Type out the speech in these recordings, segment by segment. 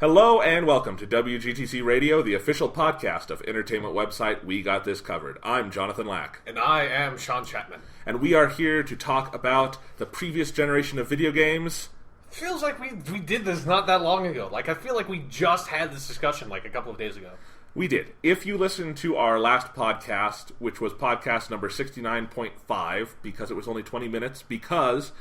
Hello and welcome to WGTC Radio, the official podcast of entertainment website We Got This Covered. I'm Jonathan Lack. And I am Sean Chapman. And we are here to talk about the previous generation of video games. Feels like we did this not that long ago. Like, I feel like we just had this discussion like a couple of days ago. We did. If you listened to our last podcast, which was podcast number 69.5, because it was only 20 minutes, because...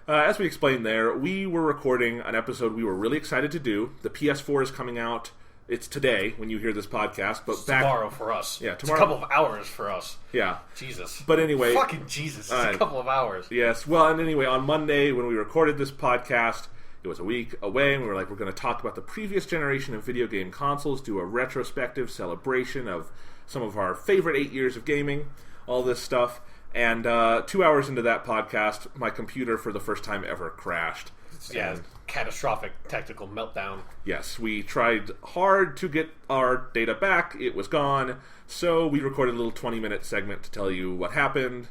as we explained there, we were recording an episode we were really excited to do. The PS4 is coming out. It's today when you hear this podcast, but tomorrow for us. Yeah, tomorrow. It's a couple of hours for us. Yeah. Jesus. But anyway... Fucking Jesus. It's a couple of hours. Yes. Well, and anyway, on Monday when we recorded this podcast, it was a week away, and we were like, we're going to talk about the previous generation of video game consoles, do a retrospective celebration of some of our favorite 8 years of gaming, all this stuff. And 2 hours into that podcast, my computer, for the first time ever, crashed. Yeah, catastrophic technical meltdown. Yes, we tried hard to get our data back. It was gone. So we recorded a little 20-minute segment to tell you what happened.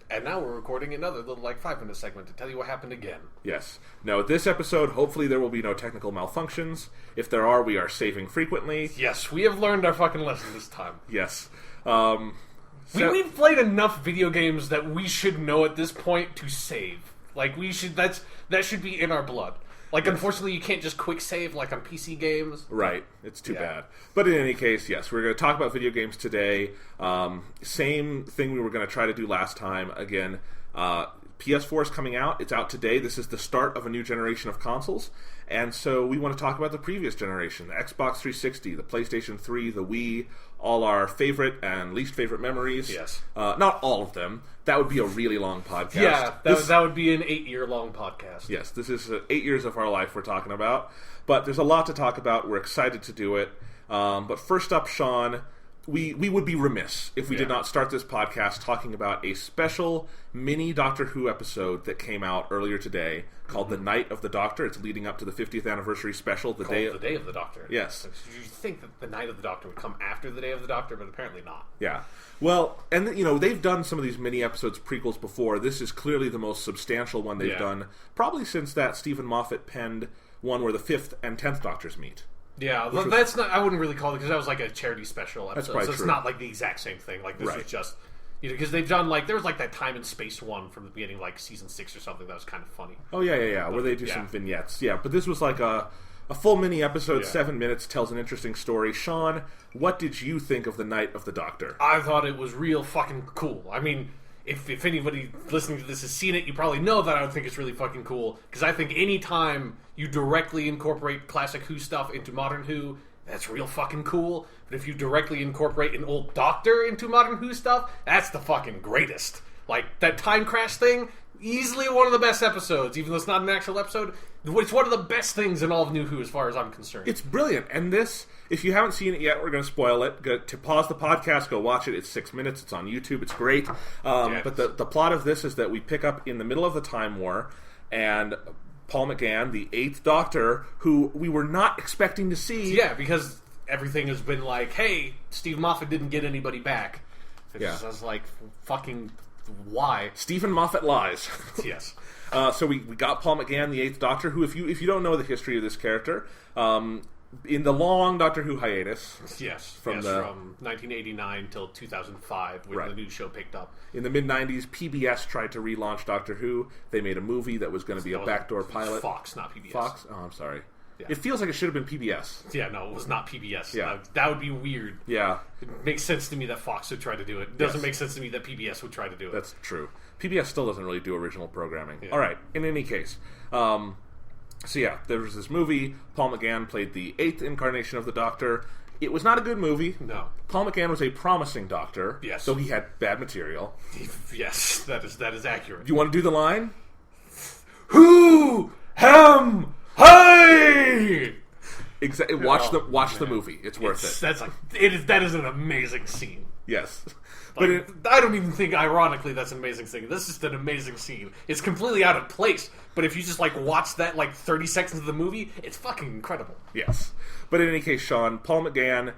And now we're recording another little 5-minute segment to tell you what happened again. Yes. Now, this episode, hopefully there will be no technical malfunctions. If there are, we are saving frequently. Yes, we have learned our fucking lesson this time. Yes. We've played enough video games that we should know at this point to save. Like, we should, that should be in our blood. Like, yes. Unfortunately, you can't just quick save like on PC games. Right. It's too bad. But in any case, yes, we're going to talk about video games today. Same thing we were going to try to do last time. Again, PS4 is coming out. It's out today. This is the start of a new generation of consoles. And so we want to talk about the previous generation, the Xbox 360, the PlayStation 3, the Wii, all our favorite and least favorite memories. Yes. Not all of them. That would be a really long podcast. Yeah, that would be an 8-year-long podcast. Yes, this is 8 years of our life we're talking about. But there's a lot to talk about. We're excited to do it. But first up, Sean... We would be remiss if we did not start this podcast talking about a special mini Doctor Who episode that came out earlier today called The Night of the Doctor. It's leading up to the 50th anniversary special. The Day of the Doctor. Yes. You think that The Night of the Doctor would come after The Day of the Doctor, but apparently not. Yeah. Well, and they've done some of these mini episodes, prequels before. This is clearly the most substantial one they've done, probably since that Stephen Moffat penned one where the 5th and 10th Doctors meet. Yeah, that's not. I wouldn't really call it because that was like a charity special episode. That's so it's true. Not like the exact same thing. Like this was just, because they've done there was like that Time and Space one from the beginning, like season 6 or something. That was kind of funny. Oh yeah, where they do some vignettes. Yeah, but this was like a full mini episode, 7 minutes, tells an interesting story. Sean, what did you think of The Night of the Doctor? I thought it was real fucking cool. I mean, if anybody listening to this has seen it, you probably know that I would think it's really fucking cool. Because I think any time you directly incorporate classic Who stuff into modern Who, that's real fucking cool. But if you directly incorporate an old Doctor into modern Who stuff, that's the fucking greatest. Like, that time crash thing, easily one of the best episodes. Even though it's not an actual episode, it's one of the best things in all of New Who as far as I'm concerned. It's brilliant. And this, if you haven't seen it yet, we're going to spoil it. Go to pause the podcast, go watch it. It's 6 minutes. It's on YouTube. It's great. But the plot of this is that we pick up in the middle of the Time War, and Paul McGann, the 8th Doctor, who we were not expecting to see. Yeah, because everything has been like, hey, Steve Moffat didn't get anybody back. I was like, fucking, why? Stephen Moffat lies. Yes. So we got Paul McGann, the 8th Doctor, who, if you don't know the history of this character, in the long Doctor Who hiatus... From 1989 till 2005, when the new show picked up. In the mid-90s, PBS tried to relaunch Doctor Who. They made a movie that was going to be a backdoor pilot. Fox, not PBS. Fox? Oh, I'm sorry. Yeah. It feels like it should have been PBS. Yeah, no, it was not PBS. Yeah. That would be weird. Yeah. It makes sense to me that Fox would try to do it. It doesn't make sense to me that PBS would try to do it. That's true. PBS still doesn't really do original programming. Yeah. All right, in any case... So yeah, there was this movie. Paul McGann played the 8th incarnation of the Doctor. It was not a good movie. No. Paul McGann was a promising Doctor. Yes. Though he had bad material. Yes, that is accurate. Do you want to do the line? Who ham hi? Exactly. Watch the movie. It's worth it. That is an amazing scene. Yes. Like, I don't even think, ironically, that's an amazing scene. This is just an amazing scene. It's completely out of place, but if you just, watch that, 30 seconds of the movie, it's fucking incredible. Yes. But in any case, Sean, Paul McGann,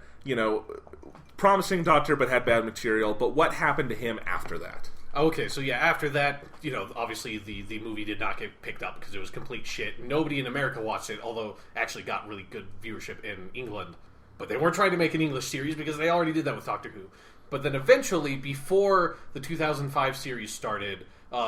promising Doctor, but had bad material, but what happened to him after that? Okay, so yeah, after that, obviously the movie did not get picked up because it was complete shit. Nobody in America watched it, although actually got really good viewership in England. But they weren't trying to make an English series because they already did that with Doctor Who. But then eventually, before the 2005 series started,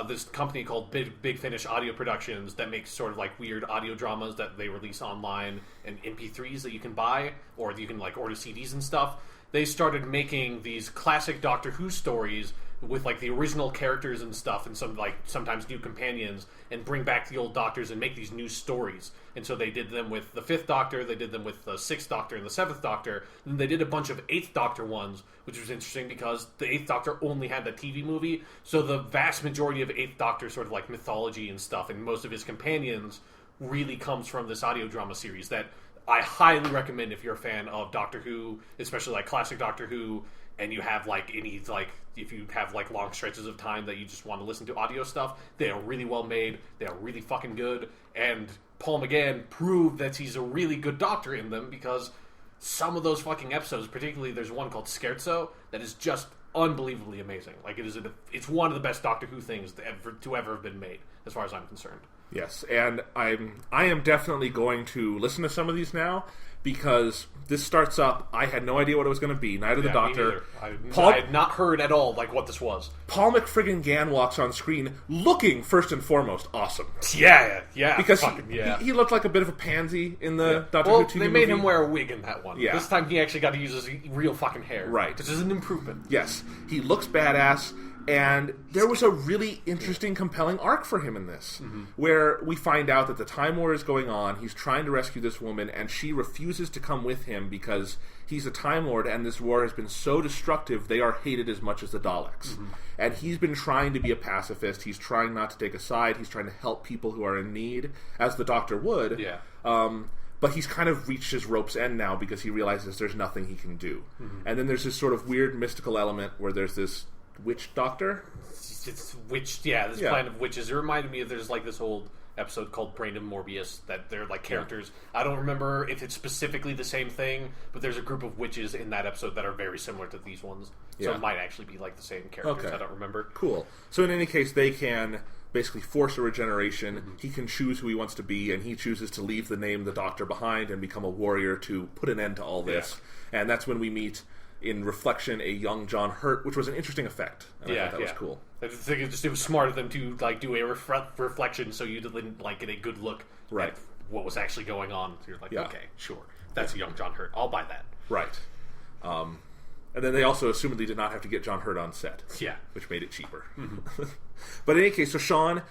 this company called Big Finish Audio Productions that makes sort of like weird audio dramas that they release online and MP3s that you can buy, or you can like order CDs and stuff. They started making these classic Doctor Who stories with like the original characters and stuff, and some like sometimes new companions, and bring back the old Doctors and make these new stories. And so they did them with the Fifth Doctor, they did them with the Sixth Doctor and the Seventh Doctor, and they did a bunch of Eighth Doctor ones, which was interesting because the Eighth Doctor only had the TV movie, so the vast majority of Eighth Doctor sort of like mythology and stuff, and most of his companions really comes from this audio drama series that I highly recommend if you're a fan of Doctor Who, especially like classic Doctor Who, and you have like any like if you have like long stretches of time that you just want to listen to audio stuff. They are really well made. They are really fucking good. And Paul McGann proved that he's a really good doctor in them because some of those fucking episodes, particularly there's one called Scherzo that is just unbelievably amazing. Like it's one of the best Doctor Who things to ever have been made, as far as I'm concerned. Yes, and I am definitely going to listen to some of these now because this starts up. I had no idea what it was going to be. Neither the Doctor. I had not heard at all like what this was. Paul McFriggin-Gann walks on screen looking first and foremost awesome. Yeah. Because he looked like a bit of a pansy in the Doctor Who TV movie. They made him wear a wig in that one. Yeah. This time he actually got to use his real fucking hair. Right. Which is an improvement. Yes. He looks badass. And there was a really interesting, compelling arc for him in this, where we find out that the Time War is going on, he's trying to rescue this woman, and she refuses to come with him because he's a Time Lord, and this war has been so destructive, they are hated as much as the Daleks. And he's been trying to be a pacifist, he's trying not to take a side, he's trying to help people who are in need, as the Doctor would. Yeah. But he's kind of reached his rope's end now because he realizes there's nothing he can do. And then there's this sort of weird mystical element where there's this witch doctor? It's planet of witches. It reminded me of there's like this old episode called Brain of Morbius that they're like characters. I don't remember if it's specifically the same thing, but there's a group of witches in that episode that are very similar to these ones. So it might actually be like the same characters. Okay. I don't remember. Cool. So in any case, they can basically force a regeneration. He can choose who he wants to be, and he chooses to leave the name the Doctor behind and become a warrior to put an end to all this. And that's when we meet, in reflection, a young John Hurt, which was an interesting effect. And I thought that was cool. I think it was smart of them to like do a reflection so you didn't like get a good look at what was actually going on. So you're like, okay, sure, that's a young John Hurt. I'll buy that. Right. And then they also assumedly did not have to get John Hurt on set. Yeah. Which made it cheaper. But in any case, so Sean,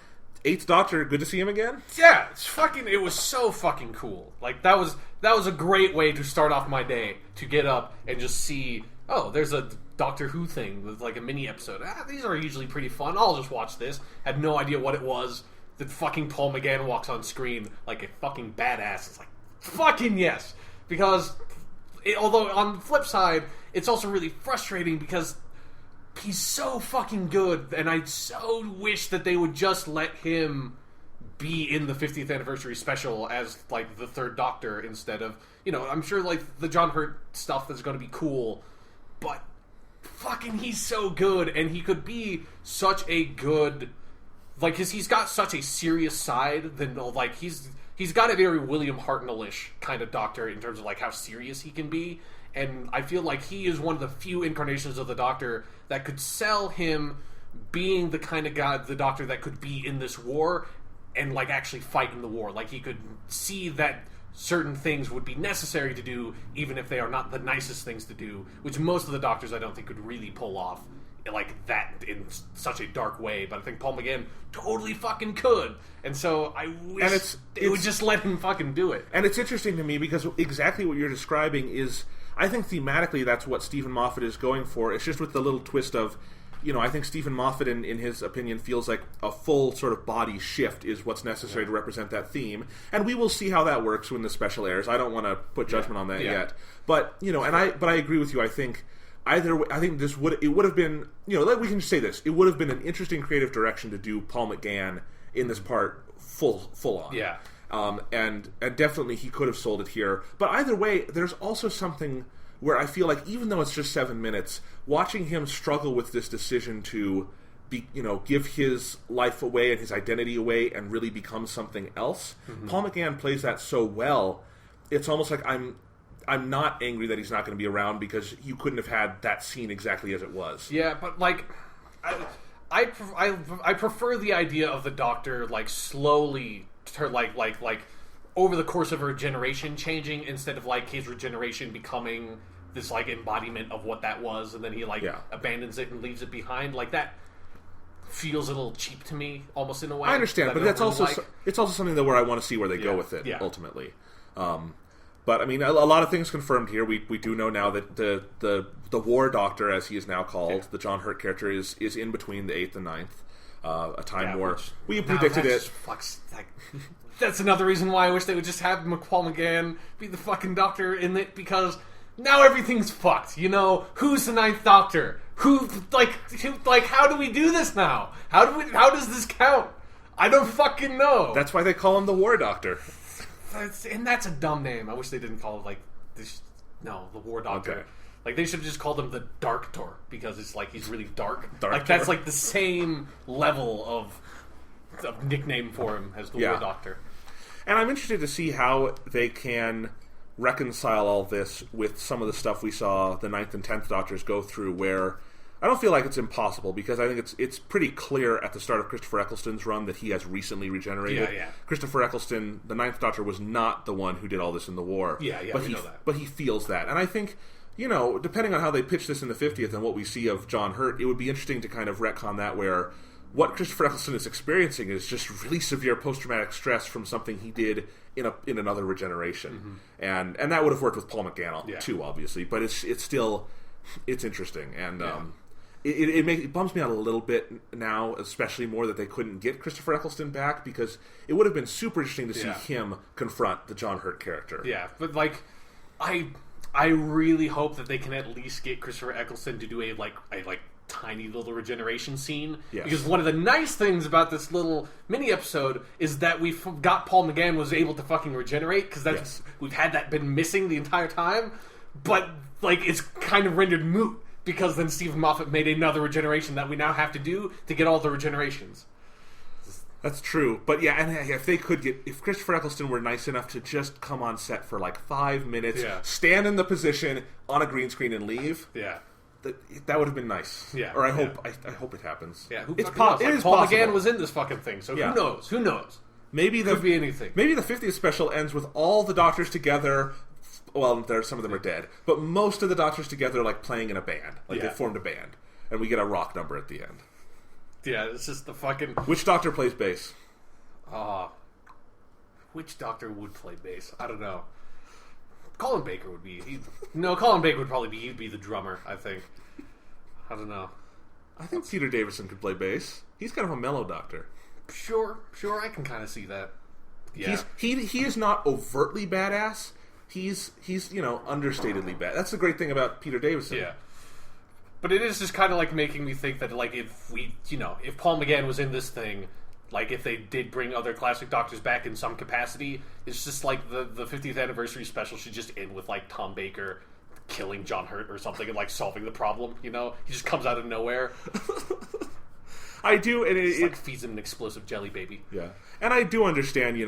Eighth Doctor, good to see him again? Yeah, it was so fucking cool. Like, that was a great way to start off my day, to get up and just see, oh, there's a Doctor Who thing with like a mini episode. These are usually pretty fun. I'll just watch this. Had no idea what it was. Then fucking Paul McGann walks on screen like a fucking badass. It's like, fucking yes. Because, although on the flip side, it's also really frustrating because he's so fucking good, and I so wish that they would just let him be in the 50th anniversary special as like the Third Doctor instead of, I'm sure like the John Hurt stuff is going to be cool, but fucking he's so good, and he could be such a good, like, because he's got such a serious side, then like he's got a very William Hartnell-ish kind of Doctor in terms of like how serious he can be. And I feel like he is one of the few incarnations of the Doctor that could sell him being the kind of guy, the Doctor that could be in this war and like actually fight in the war. Like, he could see that certain things would be necessary to do, even if they are not the nicest things to do, which most of the Doctors I don't think could really pull off like that in such a dark way. But I think Paul McGann totally fucking could, and so I wish they would just let him fucking do it. And it's interesting to me because exactly what you're describing is, I think thematically that's what Stephen Moffat is going for. It's just with the little twist of, I think Stephen Moffat, in his opinion, feels like a full sort of body shift is what's necessary to represent that theme. And we will see how that works when the special airs. I don't want to put judgment on that yet. But, I agree with you. I think either way, I think it would have been, we can just say this, it would have been an interesting creative direction to do Paul McGann in this part full on. Yeah. And definitely he could have sold it here. But either way, there's also something where I feel like, even though it's just 7 minutes, watching him struggle with this decision to give his life away and his identity away and really become something else. Paul McGann plays that so well. It's almost like I'm not angry that he's not going to be around, because you couldn't have had that scene exactly as it was. Yeah, but like, I prefer the idea of the Doctor like slowly, like over the course of her regeneration changing, instead of like his regeneration becoming this like embodiment of what that was, and then he abandons it and leaves it behind. Like that feels a little cheap to me, almost in a way. I understand, but that's also it's also something that where I want to see where they go with it ultimately. But I mean, a lot of things confirmed here. We do know now that the War Doctor, as he is now called, the John Hurt character, is in between the 8th and 9th, a time war. We predicted it. That's another reason why I wish they would just have Paul McGann be the fucking Doctor in it, because now everything's fucked. You know, who's the 9th Doctor? Who how do we do this now? How does this count? I don't fucking know. That's why they call him the War Doctor. And that's a dumb name. I wish they didn't call it like this. No, the War Doctor. Okay. Like they should have just called him the Dark Tor, because it's like he's really dark. Like that's like the same level of nickname for him as the War Doctor. And I'm interested to see how they can reconcile all this with some of the stuff we saw the 9th and 10th Doctors go through, where I don't feel like it's impossible, because I think it's pretty clear at the start of Christopher Eccleston's run that he has recently regenerated. Yeah. Christopher Eccleston, the 9th Doctor, was not the one who did all this in the war. But we know that. But he feels that. And I think, depending on how they pitch this in the 50th and what we see of John Hurt, it would be interesting to kind of retcon that, where what Christopher Eccleston is experiencing is just really severe post-traumatic stress from something he did in another regeneration. And that would have worked with Paul McGann too, obviously. But it's still interesting. And it bums me out a little bit now, especially more that they couldn't get Christopher Eccleston back, because it would have been super interesting to see him confront the John Hurt character. Yeah, but like, I really hope that they can at least get Christopher Eccleston to do a tiny little regeneration scene. Yes. Because one of the nice things about this little mini episode is that we got Paul McGann was able to fucking regenerate, because we've had that been missing the entire time, but like it's kind of rendered moot, because then Stephen Moffat made another regeneration that we now have to do to get all the regenerations. That's true, but and if Christopher Eccleston were nice enough to just come on set for like 5 minutes, stand in the position on a green screen and leave, that would have been nice. Or I hope it happens. Yeah, it is Paul possible. McGann was in this fucking thing, so who knows? Who knows? Maybe could be anything. Maybe the 50th special ends with all the Doctors together. Well, some of them are dead, but most of the Doctors together, like playing in a band, like they formed a band, and we get a rock number at the end. Yeah, it's just the fucking. Which Doctor plays bass? Which Doctor would play bass? I don't know. Colin Baker would be. Colin Baker would probably be. He'd be the drummer, I think. I don't know. I think Peter Davison could play bass. He's kind of a mellow Doctor. Sure, I can kind of see that. Yeah, he is not overtly badass. He's understatedly bad. That's the great thing about Peter Davison. Yeah. But it is just kind of like making me think that like if Paul McGann was in this thing, like if they did bring other classic Doctors back in some capacity, it's just like the 50th anniversary special should just end with like Tom Baker killing John Hurt or something and like solving the problem. He just comes out of nowhere. I do, and it feeds him an explosive jelly baby. Yeah, and I do understand.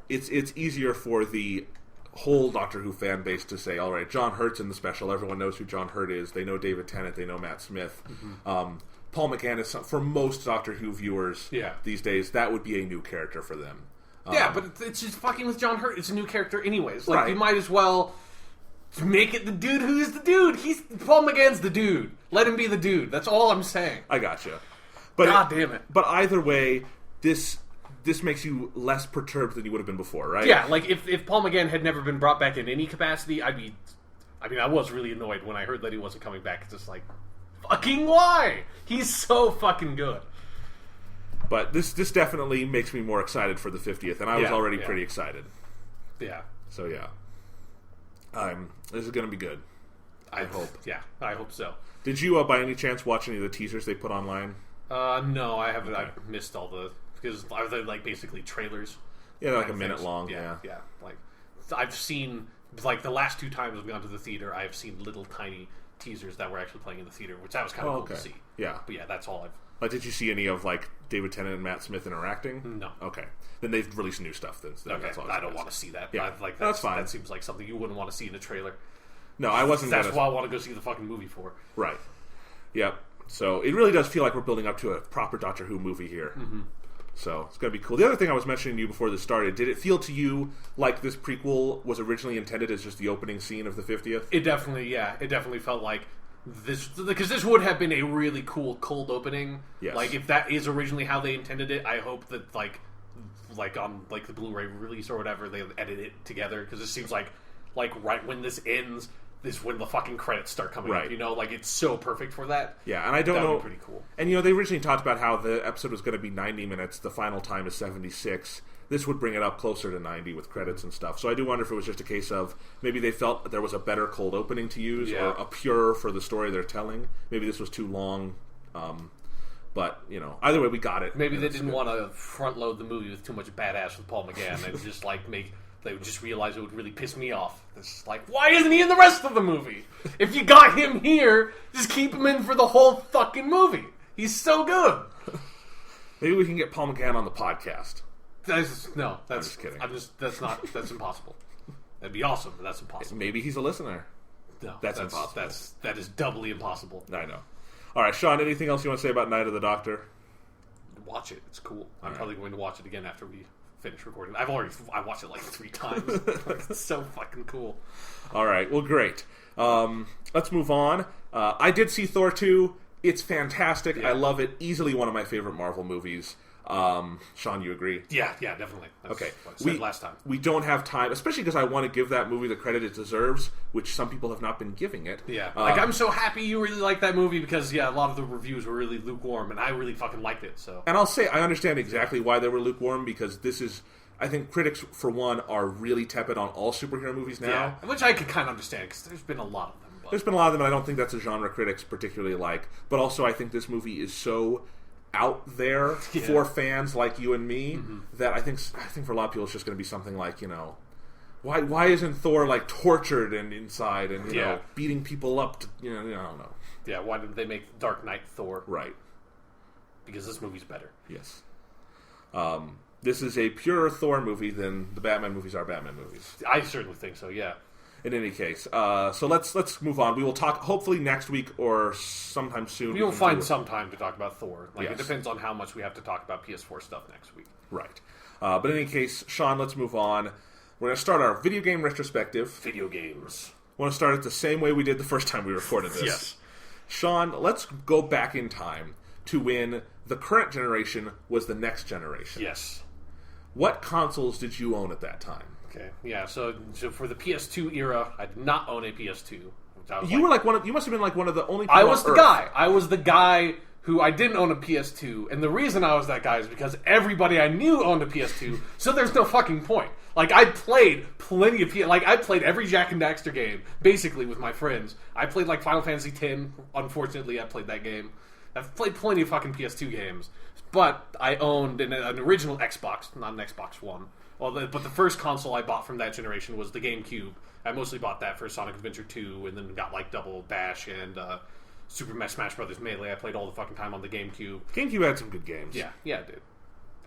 It's easier for the whole Doctor Who fan base to say, all right, John Hurt's in the special. Everyone knows who John Hurt is. They know David Tennant. They know Matt Smith. Paul McGann is, for most Doctor Who viewers these days, that would be a new character for them. But it's just fucking with John Hurt. It's a new character anyways. Like, you might as well make it the dude who's the dude. Paul McGann's the dude. Let him be the dude. That's all I'm saying. I gotcha. But God damn it. But either way, this makes you less perturbed than you would have been before, right? Yeah, like if Paul McGann had never been brought back in any capacity, I was really annoyed when I heard that he wasn't coming back. It's just like, fucking why? He's so fucking good. But this definitely makes me more excited for the 50th, and I was already pretty excited. Yeah. So yeah. This is going to be good. I hope. Yeah, I hope so. Did you, by any chance, watch any of the teasers they put online? No, I haven't. Okay. I've missed all the... Because are they like basically trailers? Yeah, they're like a minute long. Yeah. Like I've seen like the last 2 times I've gone to the theater, I've seen little tiny teasers that were actually playing in the theater, which that was kind of cool to see. Yeah, but that's all Like, did you see any of like David Tennant and Matt Smith interacting? No. Okay, then they've released new stuff. Then Okay, that's all I don't want to see that. Yeah, That's fine. That seems like something you wouldn't want to see in a trailer. No, I wasn't. That's what I want to go see the fucking movie for. Right. Yep. So it really does feel like we're building up to a proper Doctor Who movie here. Mm-hmm. So it's going to be cool. The other thing I was mentioning to you before this started, did it feel to you like this prequel was originally intended as just the opening scene of the 50th? It definitely felt like this, because this would have been a really cool cold opening. Yes. Like, if that is originally how they intended it, I hope that like on like the Blu-ray release or whatever, they edit it together, because it seems like right when this ends is when the fucking credits start coming up, you know? Like, it's so perfect for that. Yeah, and I don't know... That would be pretty cool. And, you know, they originally talked about how the episode was going to be 90 minutes, the final time is 76. This would bring it up closer to 90 with credits and stuff. So I do wonder if it was just a case of maybe they felt there was a better cold opening to use, or a purer for the story they're telling. Maybe this was too long, but, you know, either way, we got it. Maybe they didn't want to front-load the movie with too much badass with Paul McGann and just, like, they would just realize it would really piss me off. It's like, why isn't he in the rest of the movie? If you got him here, just keep him in for the whole fucking movie. He's so good. Maybe we can get Paul McGann on the podcast. I'm just kidding. That's impossible. That'd be awesome, but that's impossible. Maybe he's a listener. No, that's impossible. That is doubly impossible. I know. All right, Sean, anything else you want to say about Night of the Doctor? Watch it. It's cool. I'm probably going to watch it again after we finish recording. I watched it like 3 times. It's so fucking cool. All right, well, great. Let's move on. I did see Thor 2. It's fantastic. Yeah. I love it. Easily one of my favorite Marvel movies. Sean, you agree? Yeah, definitely. That's okay. What I said last time. We don't have time, especially because I want to give that movie the credit it deserves, which some people have not been giving it. Yeah. I'm so happy you really like that movie, because, a lot of the reviews were really lukewarm, and I really fucking liked it, so. And I'll say, I understand exactly why they were lukewarm, because this is... I think critics, for one, are really tepid on all superhero movies now. Yeah, which I could kind of understand, because there's been a lot of them. But... There's been a lot of them, and I don't think that's a genre critics particularly like. But also, I think this movie is so out there for fans like you and me that I think for a lot of people it's just going to be something like, you know, why isn't Thor like tortured and inside and you know beating people up to, you know, I don't know. Yeah, why did they make Dark Knight Thor? Right. Because this movie's better. Yes. This is a purer Thor movie than the Batman movies are Batman movies. I certainly think so, yeah. In any case, so let's move on. We will talk hopefully next week or sometime soon. We will find some time to talk about Thor. Yes. It depends on how much we have to talk about PS4 stuff next week. Right. But in any case, Sean, let's move on. We're going to start our video game retrospective. Video games. I want to start it the same way we did the first time we recorded this. Yes. Sean, let's go back in time to when the current generation was the next generation. Yes. What consoles did you own at that time? Okay, yeah. So for the PS2 era, I did not own a PS2. You must have been like one of the only people I was on the Earth. guy. I was the guy who I didn't own a PS2, and the reason I was that guy is because everybody I knew owned a PS2. So there's no fucking point. Like, I played plenty of I played every Jak and Daxter game basically with my friends. I played like Final Fantasy X. Unfortunately, I played that game. I've played plenty of fucking PS2 games, but I owned an original Xbox, not an Xbox One. But the first console I bought from that generation was the GameCube. I mostly bought that for Sonic Adventure 2, and then got like Double Dash and Super Smash Brothers Melee. I played all the fucking time on the GameCube. GameCube had some good games. Yeah, it did.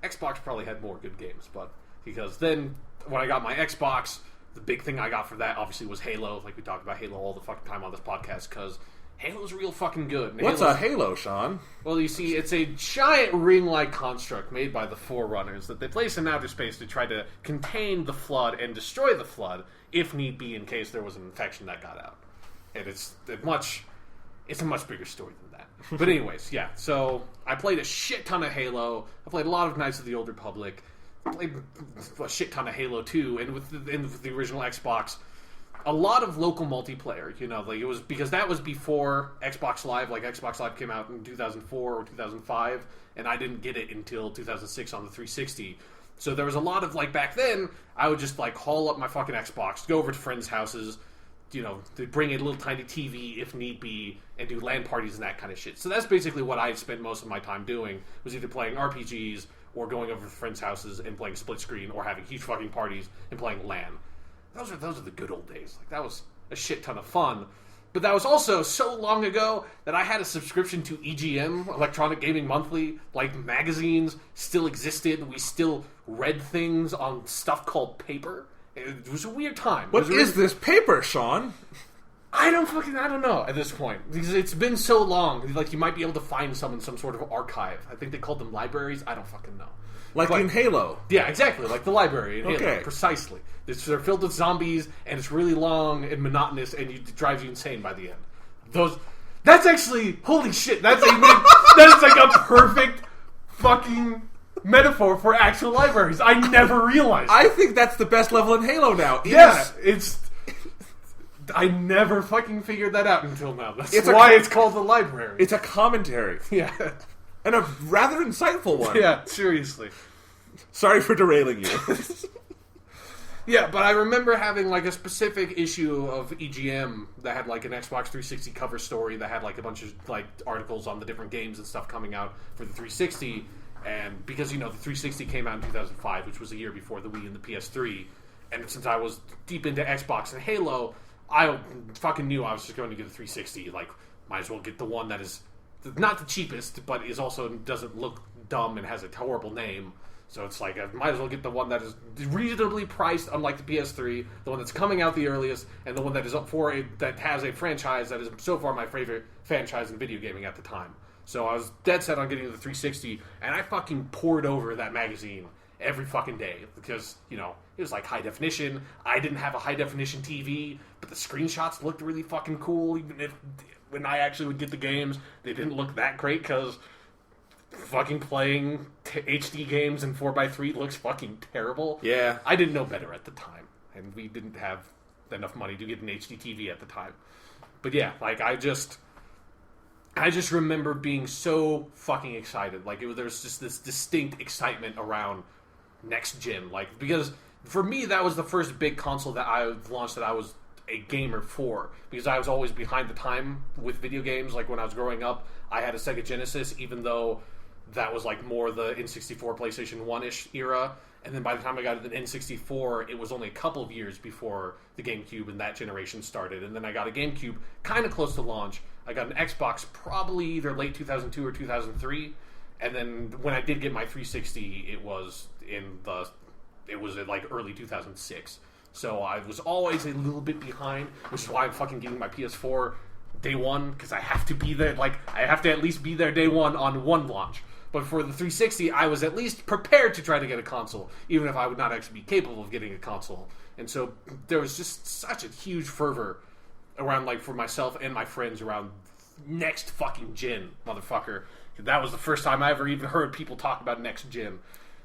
Xbox probably had more good games, but because then when I got my Xbox, the big thing I got for that obviously was Halo. Like, we talked about Halo all the fucking time on this podcast, because Halo's real fucking good. What's a Halo, Sean? Well, you see, it's a giant ring-like construct made by the Forerunners that they place in outer space to try to contain the Flood and destroy the Flood, if need be, in case there was an infection that got out. And it's a much bigger story than that. But anyways, yeah. So I played a shit ton of Halo. I played a lot of Knights of the Old Republic. I played a shit ton of Halo 2, and with the original Xbox, a lot of local multiplayer, you know, like it was because that was before Xbox Live. Like, Xbox Live came out in 2004 or 2005, and I didn't get it until 2006 on the 360. So there was a lot of, like, back then, I would just like haul up my fucking Xbox, go over to friends' houses, you know, to bring in a little tiny TV if need be, and do LAN parties and that kind of shit. So that's basically what I spent most of my time doing, was either playing RPGs or going over to friends' houses and playing split screen, or having huge fucking parties and playing LAN. Those are the good old days. Like, that was a shit ton of fun. But that was also so long ago that I had a subscription to EGM, Electronic Gaming Monthly. Like, magazines still existed. We still read things on stuff called paper. It was a weird time. What is this paper, Sean? I don't know at this point. Because it's been so long. Like, you might be able to find some in some sort of archive. I think they called them libraries. I don't fucking know. Like in Halo. Yeah, exactly. Like the library in Halo. Okay. Precisely. They're filled with zombies, and it's really long and monotonous, and it drives you insane by the end. That's actually... Holy shit. That is like a perfect fucking metaphor for actual libraries. I never realized I think that's the best level in Halo now. Yes, it's... I never fucking figured that out until now. That's why it's called the library. It's a commentary. Yeah. And a rather insightful one. Yeah, seriously. Sorry for derailing you. Yeah, but I remember having like a specific issue of EGM that had like an Xbox 360 cover story that had like a bunch of like articles on the different games and stuff coming out for the 360. And because, the 360 came out in 2005, which was a year before the Wii and the PS3. And since I was deep into Xbox and Halo, I fucking knew I was just going to get a 360. Like, might as well get the one that is not the cheapest, but is also doesn't look dumb and has a horrible name. So it's like, I might as well get the one that is reasonably priced, unlike the PS3, the one that's coming out the earliest, and the one that is up for that has a franchise that is so far my favorite franchise in video gaming at the time. So I was dead set on getting the 360, and I fucking poured over that magazine every fucking day because, it was like high definition. I didn't have a high definition TV, but the screenshots looked really fucking cool, even if when I actually would get the games, they didn't look that great because fucking playing HD games in 4x3 looks fucking terrible. Yeah. I didn't know better at the time, and we didn't have enough money to get an HD TV at the time. But yeah, like I just remember being so fucking excited. Like there was just this distinct excitement around next gen. Like, because for me that was the first big console that I launched that I was a gamer for, because I was always behind the time with video games. Like when I was growing up, I had a Sega Genesis, even though that was like more the N64 PlayStation 1-ish era. And then by the time I got an N64, it was only a couple of years before the GameCube and that generation started. And then I got a GameCube kind of close to launch. I got an Xbox probably either late 2002 or 2003. And then when I did get my 360, it was in like early 2006. So I was always a little bit behind, which is why I'm fucking getting my PS4 day one, because I have to be there. Like, I have to at least be there day one on one launch. But for the 360, I was at least prepared to try to get a console, even if I would not actually be capable of getting a console. And so there was just such a huge fervor around, like, for myself and my friends around next fucking gen, motherfucker. That was the first time I ever even heard people talk about next gen.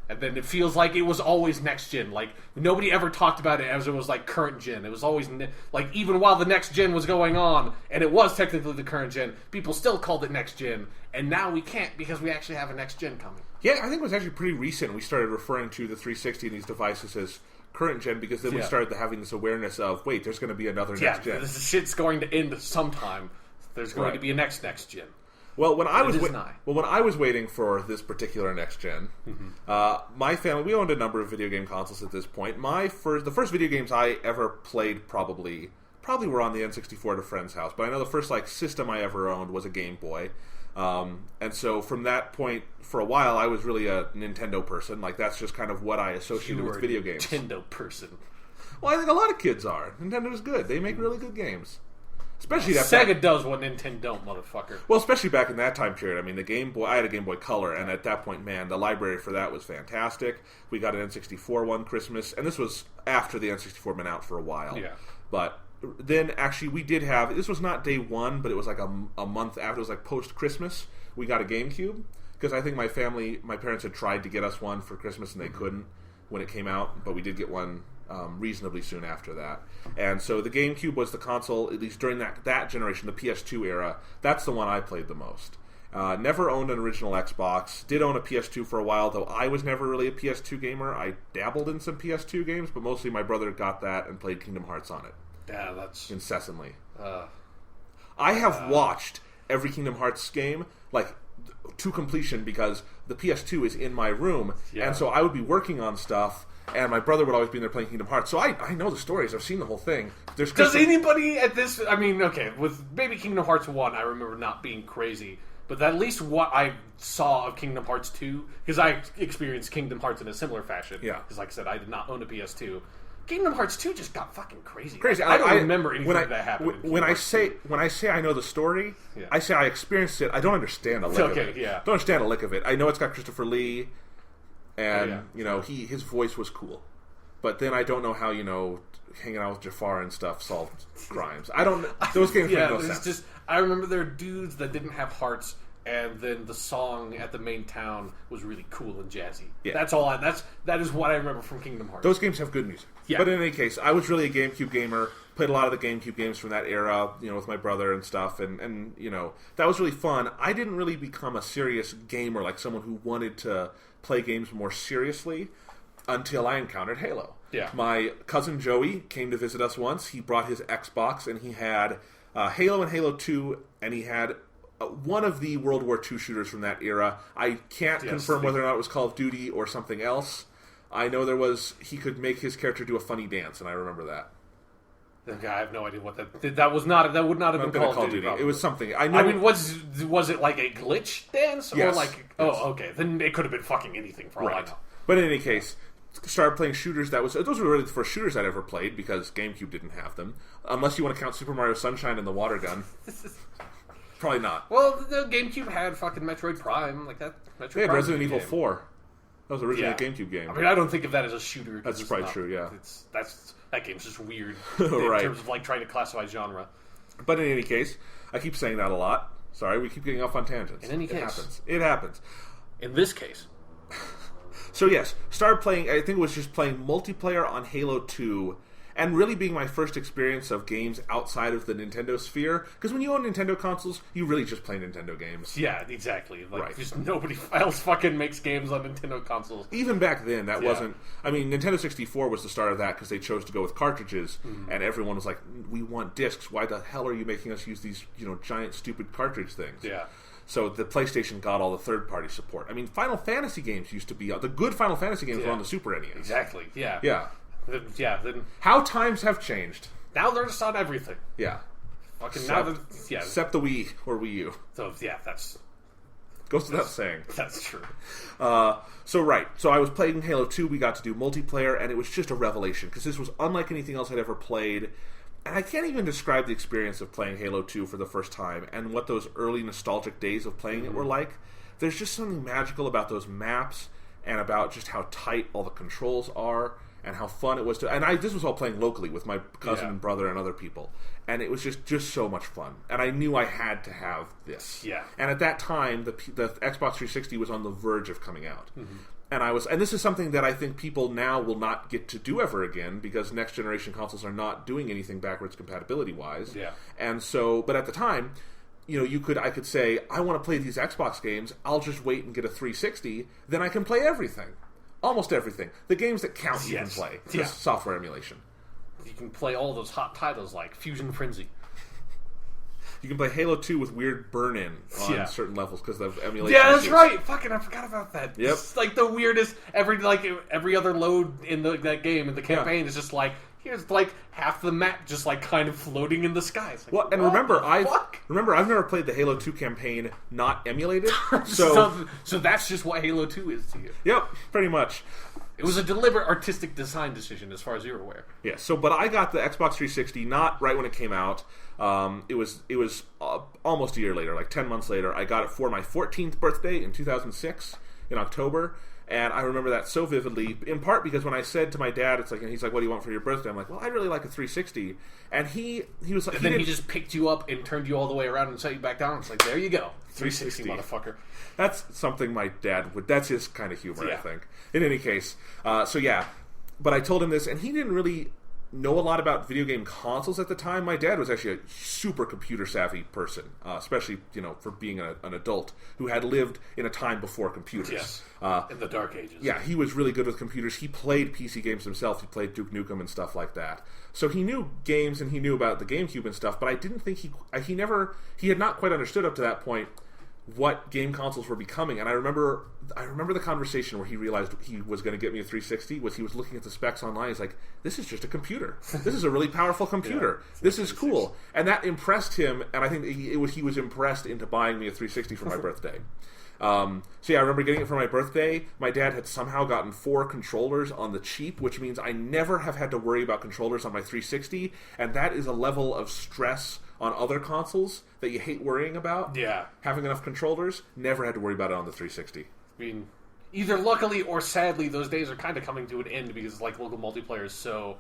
And then it feels like it was always next gen. Like, nobody ever talked about it as it was like current gen. It was always like, even while the next gen was going on, and it was technically the current gen, people still called it next gen. And now we can't, because we actually have a next gen coming. Yeah, I think it was actually pretty recent we started referring to the 360 and these devices as current gen, because then we started having this awareness of, wait, there's going to be another next gen. This shit's going to end sometime. There's going to be a next gen. Well, when I was waiting for this particular next gen, my family, we owned a number of video game consoles at this point. The first video games I ever played probably were on the N64 at a friend's house, but I know the first system I ever owned was a Game Boy. And so from that point, for a while, I was really a Nintendo person. Like, that's just kind of what I associated with video games. Nintendo person. Well, I think a lot of kids are. Nintendo's good. They make really good games. Especially Sega does what Nintendo don't, motherfucker. Well, especially back in that time period. I mean, the Game Boy, I had a Game Boy Color, and at that point, man, the library for that was fantastic. We got an N64 one Christmas, and this was after the N64 been out for a while. Yeah. But then, actually, we did have, this was not day one, but it was like a month after, it was like post-Christmas, we got a GameCube, because I think my parents had tried to get us one for Christmas, and they couldn't when it came out, but we did get one reasonably soon after that. And so the GameCube was the console, at least during that generation, the PS2 era. That's the one I played the most. Never owned an original Xbox. Did own a PS2 for a while, though I was never really a PS2 gamer. I dabbled in some PS2 games, but mostly my brother got that and played Kingdom Hearts on it. Yeah, that's... incessantly. I have watched every Kingdom Hearts game, like, to completion, because the PS2 is in my room, and so I would be working on stuff, And my brother would always be in there playing Kingdom Hearts. So I know the stories. I've seen the whole thing. Does anybody at this... I mean, okay, with maybe Kingdom Hearts 1, I remember not being crazy. But at least what I saw of Kingdom Hearts 2... Because I experienced Kingdom Hearts in a similar fashion. Yeah. Because like I said, I did not own a PS2. Kingdom Hearts 2 just got fucking crazy. I don't remember anything that happened. When I say I know the story, I say I experienced it. I don't understand a lick of it. Yeah. Don't understand a lick of it. I know it's got Christopher Lee, and his voice was cool. But then I don't know how hanging out with Jafar and stuff solved crimes. I don't. Those games make no sense. Just I remember there are dudes that didn't have hearts. And then the song at the main town was really cool and jazzy. Yeah. That's all. That is what I remember from Kingdom Hearts. Those games have good music. Yeah. But in any case, I was really a GameCube gamer. Played a lot of the GameCube games from that era, with my brother and stuff, and that was really fun. I didn't really become a serious gamer, like someone who wanted to play games more seriously, until I encountered Halo. Yeah. My cousin Joey came to visit us once. He brought his Xbox, and he had Halo and Halo 2, and he had one of the World War II shooters from that era. I can't confirm whether or not it was Call of Duty or something else. I know he could make his character do a funny dance, and I remember that. I have no idea what that was. That would not have been Call of Duty. It was something. I mean, was it like a glitch dance? Yes. Or like, oh, okay. Then it could have been fucking anything for all I know. But in any case, started playing shooters. Those were really the first shooters I'd ever played, because GameCube didn't have them. Unless you want to count Super Mario Sunshine and the water gun. Probably not. Well, the GameCube had fucking Metroid Prime, like that. They had Resident Evil 4. That was originally a GameCube game. I mean, I don't think of that as a shooter. That's probably true, yeah. That game's just weird in terms of like trying to classify genre. But in any case, I keep saying that a lot. Sorry, we keep getting off on tangents. In any case. It happens. In this case. So yes, started playing, I think it was just playing multiplayer on Halo 2, and really being my first experience of games outside of the Nintendo sphere. Because when you own Nintendo consoles, you really just play Nintendo games. Yeah, exactly. Just nobody else fucking makes games on Nintendo consoles. Even back then, that wasn't... I mean, Nintendo 64 was the start of that, because they chose to go with cartridges, and everyone was like, we want discs. Why the hell are you making us use these, giant, stupid cartridge things? Yeah. So the PlayStation got all the third-party support. I mean, Final Fantasy games used to be... The good Final Fantasy games were on the Super NES. Exactly, yeah. Yeah. Then how times have changed. Now they're just on everything. Yeah. Except the Wii or Wii U. So that's goes without saying. That's true. So I was playing Halo 2. We got to do multiplayer, and it was just a revelation, because this was unlike anything else I'd ever played. And I can't even describe the experience of playing Halo 2 for the first time and what those early nostalgic days of playing it were like. There's just something magical about those maps and about just how tight all the controls are. And how fun it was to... And this was all playing locally with my cousin and brother and other people. And it was just so much fun. And I knew I had to have this. Yeah. And at that time, the Xbox 360 was on the verge of coming out. And this is something that I think people now will not get to do ever again, because next generation consoles are not doing anything backwards compatibility-wise. Yeah. And so... But at the time... I could say, I want to play these Xbox games. I'll just wait and get a 360. Then I can play everything. Almost everything. The games that count you can play. Just software emulation. You can play all those hot titles like Fusion Frenzy. You can play Halo 2 with weird burn-in on certain levels because of emulation. Yeah, that's right. Fucking, I forgot about that. Yep. It's like the weirdest. Every other load in that game in the campaign is just like, here's like half the map just like kind of floating in the sky. It's like, well, and remember, I've never played the Halo 2 campaign not emulated. So that's just what Halo 2 is to you. Yep, pretty much. It was a deliberate artistic design decision, as far as you're aware. Yeah. But I got the Xbox 360 not right when it came out. It was almost a year later, like 10 months later. I got it for my 14th birthday in 2006 in October. And I remember that so vividly, in part because when I said to my dad, he's like, what do you want for your birthday? I'm like, well, I'd really like a 360. And he was like... And then he just picked you up and turned you all the way around and set you back down. It's like, there you go. 360, motherfucker. That's something my dad would... That's his kind of humor, I think. In any case, But I told him this, and he didn't really know a lot about video game consoles at the time. My dad was actually a super computer savvy person, especially for being an adult who had lived in a time before computers. Yes, in the dark ages. Yeah, he was really good with computers. He played PC games himself. He played Duke Nukem and stuff like that. So he knew games and he knew about the GameCube and stuff. But I didn't think he had not quite understood up to that point what game consoles were becoming. And I remember the conversation where he realized he was going to get me a 360. Was he was looking at the specs online. He's like, "This is just a computer. This is a really powerful computer. This is cool." And that impressed him. And I think he was impressed into buying me a 360 for my birthday. So yeah, I remember getting it for my birthday. My dad had somehow gotten 4 controllers on the cheap, which means I never have had to worry about controllers on my 360, and that is a level of stress on other consoles that you hate worrying about. Yeah. Having enough controllers, never had to worry about it on the 360. I mean, either luckily or sadly, those days are kind of coming to an end because like local multiplayer is so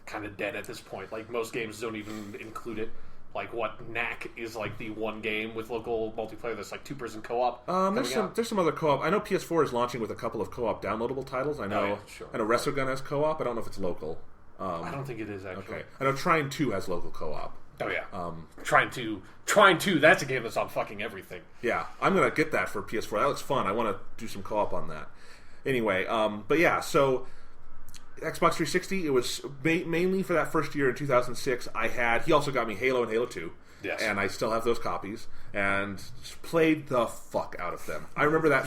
kind of dead at this point. Like most games don't even include it. Like what Knack is like the one game with local multiplayer that's like 2-person co-op. There's some other co-op. I know PS4 is launching with a couple of co-op downloadable titles. I know. I know Resogun has co-op. I don't know if it's local. I don't think it is actually. Okay. I know Trine 2 has local co-op. Oh yeah. Trine 2. That's a game that's on fucking everything. Yeah, I'm gonna get that for PS4. That looks fun. I want to do some co-op on that. Anyway, but yeah, so Xbox 360, it was mainly for that first year in 2006. He also got me Halo and Halo 2. Yes. And I still have those copies and just played the fuck out of them. I remember that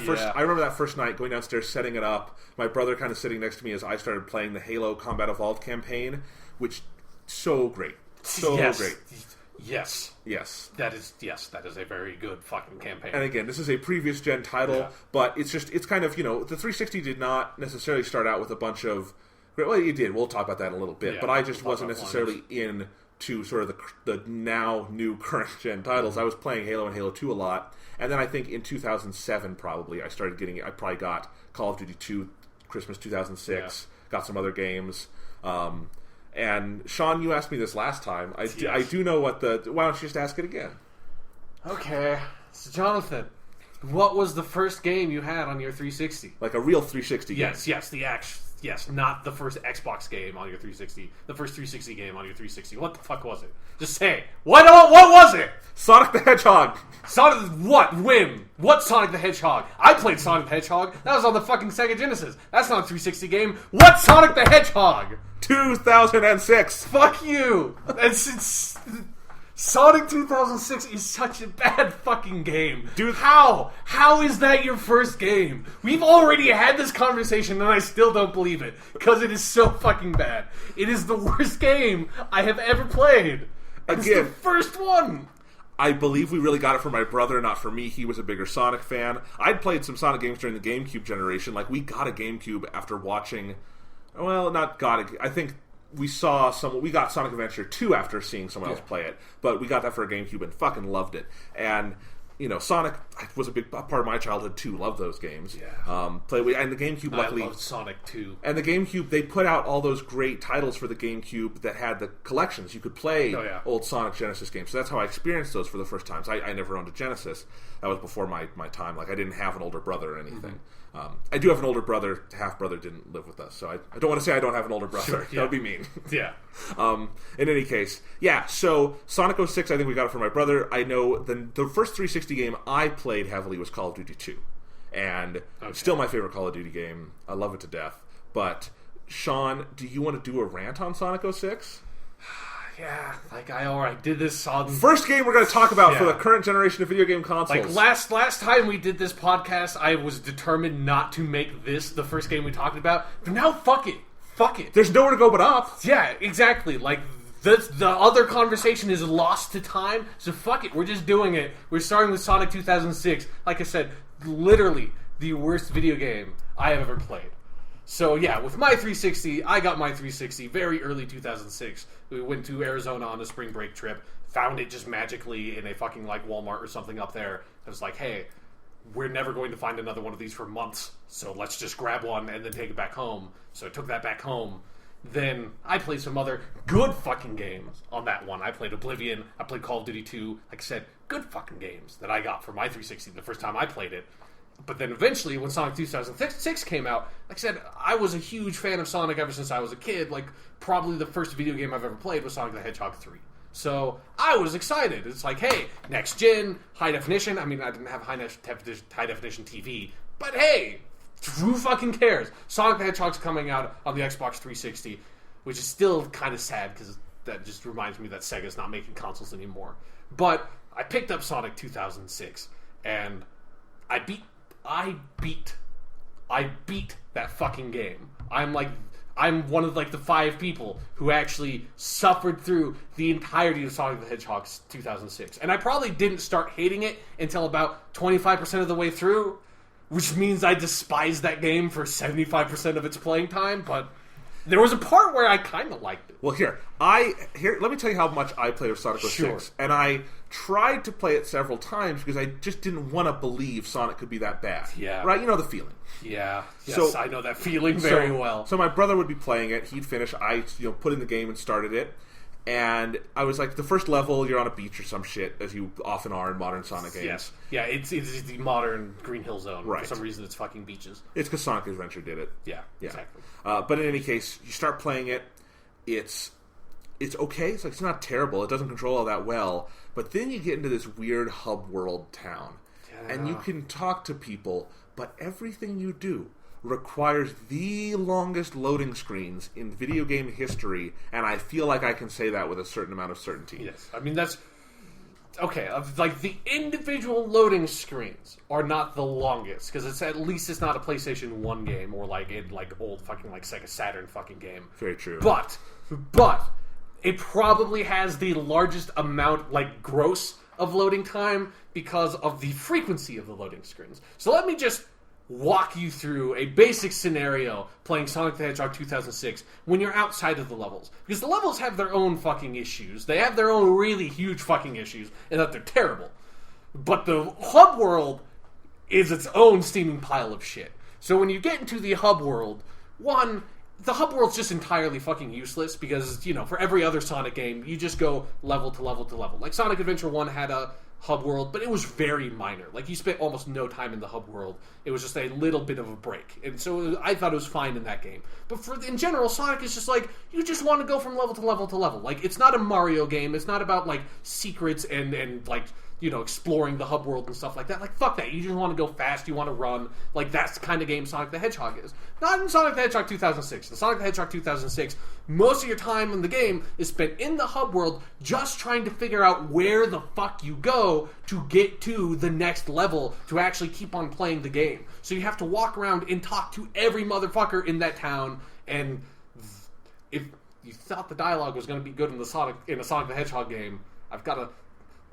first night going downstairs, setting it up, my brother kind of sitting next to me as I started playing the Halo Combat Evolved campaign, which so great. So great. Yes. That is a very good fucking campaign. And again, this is a previous gen title, but it's kind of, the 360 did not necessarily start out with a bunch of... Well, it did. We'll talk about that in a little bit. But I just wasn't necessarily into sort of the now new current gen titles. I was playing Halo and Halo 2 a lot. And then I think in 2007 probably I started getting... I probably got Call of Duty 2 Christmas 2006. Got some other games. And Sean, you asked me this last time. I do know what the... Why don't you just ask it again? Okay. So Jonathan, what was the first game you had on your 360? Like a real 360 game? Yes, not the first Xbox game on your 360. The first 360 game on your 360. What the fuck was it? Just say. What was it? Sonic the Hedgehog. Sonic what? When? What Sonic the Hedgehog? I played Sonic the Hedgehog. That was on the fucking Sega Genesis. That's not a 360 game. What Sonic the Hedgehog? 2006. Fuck you. Sonic 2006 is such a bad fucking game. Dude, how is that your first game? We've already had this conversation and I still don't believe it. Because it is so fucking bad. It is the worst game I have ever played. It's the first one. I believe we really got it for my brother, not for me. He was a bigger Sonic fan. I'd played some Sonic games during the GameCube generation. Like, we got a GameCube after watching... Well, not got it. I think... We got Sonic Adventure 2 after seeing someone else play it, but we got that for a GameCube and fucking loved it. And, Sonic was a big part of my childhood too. Loved those games. Yeah. And the GameCube, luckily... I loved Sonic 2. And the GameCube, they put out all those great titles for the GameCube that had the collections. You could play old Sonic Genesis games. So that's how I experienced those for the first times. I never owned a Genesis. That was before my time. Like, I didn't have an older brother or anything. Mm-hmm. I do have an older brother. Half-brother didn't live with us, so I don't want to say I don't have an older brother. Sure, That would be mean. Yeah. In any case, so Sonic 06, I think we got it for my brother. I know the first 360 game I played heavily was Call of Duty 2. And still my favorite Call of Duty game. I love it to death. But, Sean, do you want to do a rant on Sonic 06? Yeah, like I already did this on... First game we're going to talk about for the current generation of video game consoles. Like last time we did this podcast, I was determined not to make this the first game we talked about. But now, fuck it. There's nowhere to go but up. Yeah, exactly. Like, the other conversation is lost to time, so fuck it. We're just doing it. We're starting with Sonic 2006. Like I said, literally the worst video game I have ever played. So yeah, with my 360, I got my 360 very early 2006. We went to Arizona on a spring break trip, found it just magically in a fucking like Walmart or something up there. I was like, hey, we're never going to find another one of these for months, so let's just grab one and then take it back home. So I took that back home. Then I played some other good fucking games on that one. I played Oblivion, I played Call of Duty 2. Like I said, good fucking games that I got for my 360 the first time I played it. But then eventually, when Sonic 2006 came out, like I said, I was a huge fan of Sonic ever since I was a kid. Like, probably the first video game I've ever played was Sonic the Hedgehog 3. So, I was excited. It's like, hey, next gen, high definition. I mean, I didn't have high definition TV. But hey, who fucking cares? Sonic the Hedgehog's coming out on the Xbox 360, which is still kind of sad, because that just reminds me that Sega's not making consoles anymore. But I picked up Sonic 2006. and I beat that fucking game. I'm one of like the 5 people who actually suffered through the entirety of Sonic the Hedgehog 2006. And I probably didn't start hating it until about 25% of the way through, which means I despised that game for 75% of its playing time, but there was a part where I kind of liked it. Well, let me tell you how much I played of Sonic 06. Sure. And I tried to play it several times because I just didn't want to believe Sonic could be that bad. Yeah. Right? You know the feeling. Yeah. Yes, I know that feeling very well. So my brother would be playing it. He'd finish. I put in the game and started it. And I was like, the first level, you're on a beach or some shit, as you often are in modern Sonic games. Yes. Yeah, it's the modern Green Hill Zone. Right. For some reason, it's fucking beaches. It's because Sonic Adventure did it. Yeah, exactly. But in any case, you start playing it. It's okay. It's not terrible. It doesn't control all that well. But then you get into this weird hub world town. Yeah. And you can talk to people, but everything you do requires the longest loading screens in video game history, and I feel like I can say that with a certain amount of certainty. Yes. I mean, that's... Okay, like, the individual loading screens are not the longest, because at least it's not a PlayStation 1 game, or, like, old fucking, like, Sega Saturn fucking game. Very true. But, it probably has the largest amount, like, gross of loading time, because of the frequency of the loading screens. So let me just walk you through a basic scenario playing Sonic the Hedgehog 2006 when you're outside of the levels. Because the levels have their own fucking issues. They have their own really huge fucking issues, and that they're terrible. But the hub world is its own steaming pile of shit. So when you get into the hub world, the hub world's just entirely fucking useless because, for every other Sonic game, you just go level to level to level. Like Sonic Adventure 1 had a hub world, but it was very minor. Like, you spent almost no time in the hub world. It was just a little bit of a break. And so I thought it was fine in that game. But in general, Sonic is just like, you just want to go from level to level to level. Like, it's not a Mario game. It's not about, like, secrets and like, exploring the hub world and stuff like that. Like, fuck that. You just want to go fast. You want to run. Like, that's the kind of game Sonic the Hedgehog is. Not in Sonic the Hedgehog 2006. In Sonic the Hedgehog 2006, most of your time in the game is spent in the hub world just trying to figure out where the fuck you go to get to the next level to actually keep on playing the game. So you have to walk around and talk to every motherfucker in that town, and if you thought the dialogue was going to be good in a Sonic the Hedgehog game, I've got a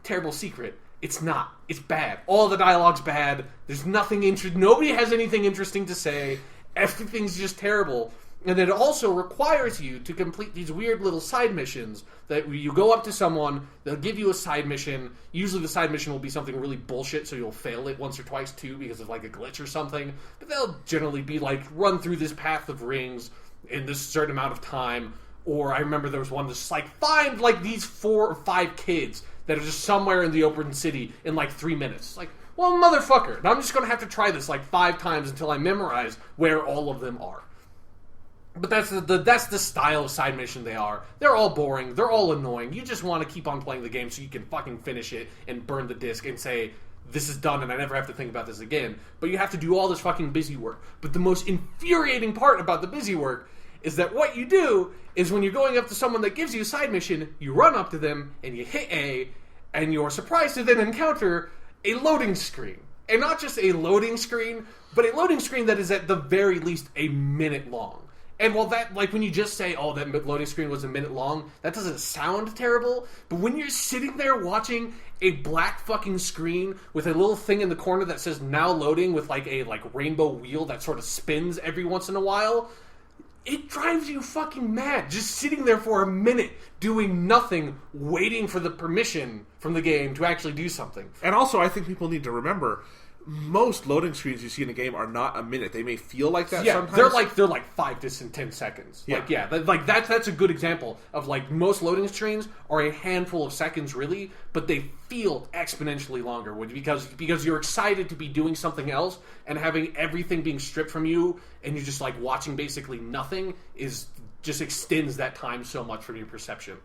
terrible secret. It's not. It's bad. All the dialogue's bad. There's nothing interesting. Nobody has anything interesting to say. Everything's just terrible. And then it also requires you to complete these weird little side missions that you go up to someone, they'll give you a side mission. Usually the side mission will be something really bullshit, so you'll fail it once or twice too because of like a glitch or something. But they'll generally be like, run through this path of rings in this certain amount of time. Or I remember there was one that's like, find like these 4 or 5 kids that are just somewhere in the open city in like 3 minutes. Like, well, motherfucker, and I'm just going to have to try this like 5 times until I memorize where all of them are. But that's the style of side mission they are. They're all boring. They're all annoying. You just want to keep on playing the game so you can fucking finish it and burn the disc and say, this is done and I never have to think about this again. But you have to do all this fucking busy work. But the most infuriating part about the busy work is that what you do is when you're going up to someone that gives you a side mission, you run up to them and you hit A, and you're surprised to then encounter a loading screen. And not just a loading screen, but a loading screen that is at the very least a minute long. And while that, like when you just say, oh, that loading screen was a minute long, that doesn't sound terrible, but when you're sitting there watching a black fucking screen with a little thing in the corner that says now loading with like a rainbow wheel that sort of spins every once in a while, it drives you fucking mad. Just sitting there for a minute, doing nothing, waiting for the permission from the game to actually do something. And also, I think people need to remember, most loading screens you see in a game are not a minute. They may feel like that sometimes. They're like 5 to 10 seconds. Yeah. That's a good example of like most loading screens are a handful of seconds really, but they feel exponentially longer because you're excited to be doing something else and having everything being stripped from you and you're just like watching basically nothing just extends that time so much from your perception.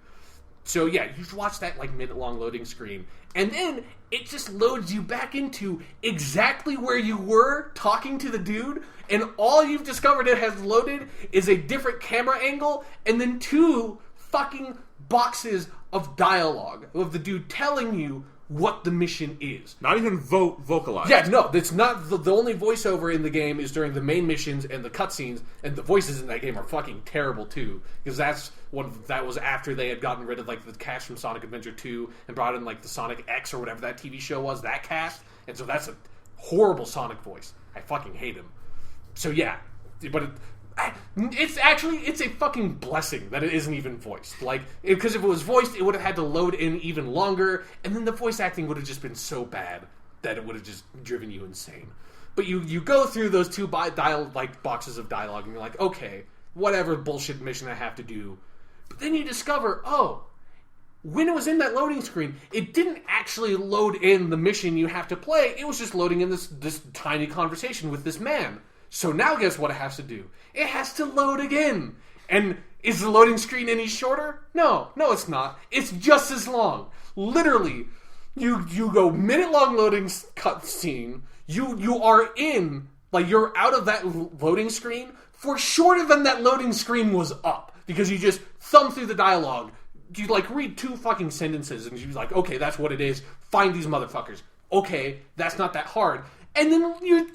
So yeah, you watch that like minute-long loading screen, and then it just loads you back into exactly where you were talking to the dude, and all you've discovered it has loaded is a different camera angle, and then 2 fucking boxes of dialogue of the dude telling you what the mission is. Not even vocalized. Yeah, no, it's not. The only voiceover in the game is during the main missions and the cutscenes, and the voices in that game are fucking terrible too, because that was after they had gotten rid of like the cast from Sonic Adventure 2 and brought in like the Sonic X or whatever that TV show was, that cast, and so that's a horrible Sonic voice. I fucking hate him. So yeah, but it's a fucking blessing that it isn't even voiced. Like, because if it was voiced, it would have had to load in even longer, and then the voice acting would have just been so bad that it would have just driven you insane. But you go through those two boxes of dialogue, and you're like, okay, whatever bullshit mission I have to do. But then you discover, when it was in that loading screen, it didn't actually load in the mission you have to play. It was just loading in this tiny conversation with this man. So now guess what it has to do? It has to load again. And is the loading screen any shorter? No, it's not. It's just as long. Literally, you go minute-long loading cutscene. You are in, like, you're out of that loading screen for shorter than that loading screen was up. Because you just thumb through the dialogue. You, like, read 2 fucking sentences and you're like, okay, that's what it is. Find these motherfuckers. Okay, that's not that hard. And then you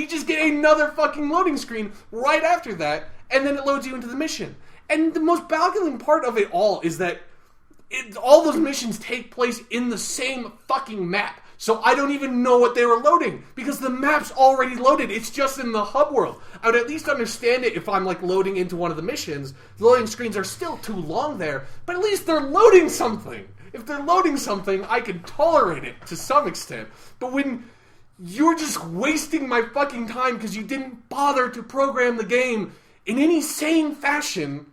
just get another fucking loading screen right after that, and then it loads you into the mission. And the most baffling part of it all is that all those missions take place in the same fucking map. So I don't even know what they were loading, because the map's already loaded. It's just in the hub world. I would at least understand it if I'm, like, loading into one of the missions. The loading screens are still too long there, but at least they're loading something. If they're loading something, I can tolerate it to some extent. But when you're just wasting my fucking time because you didn't bother to program the game in any sane fashion,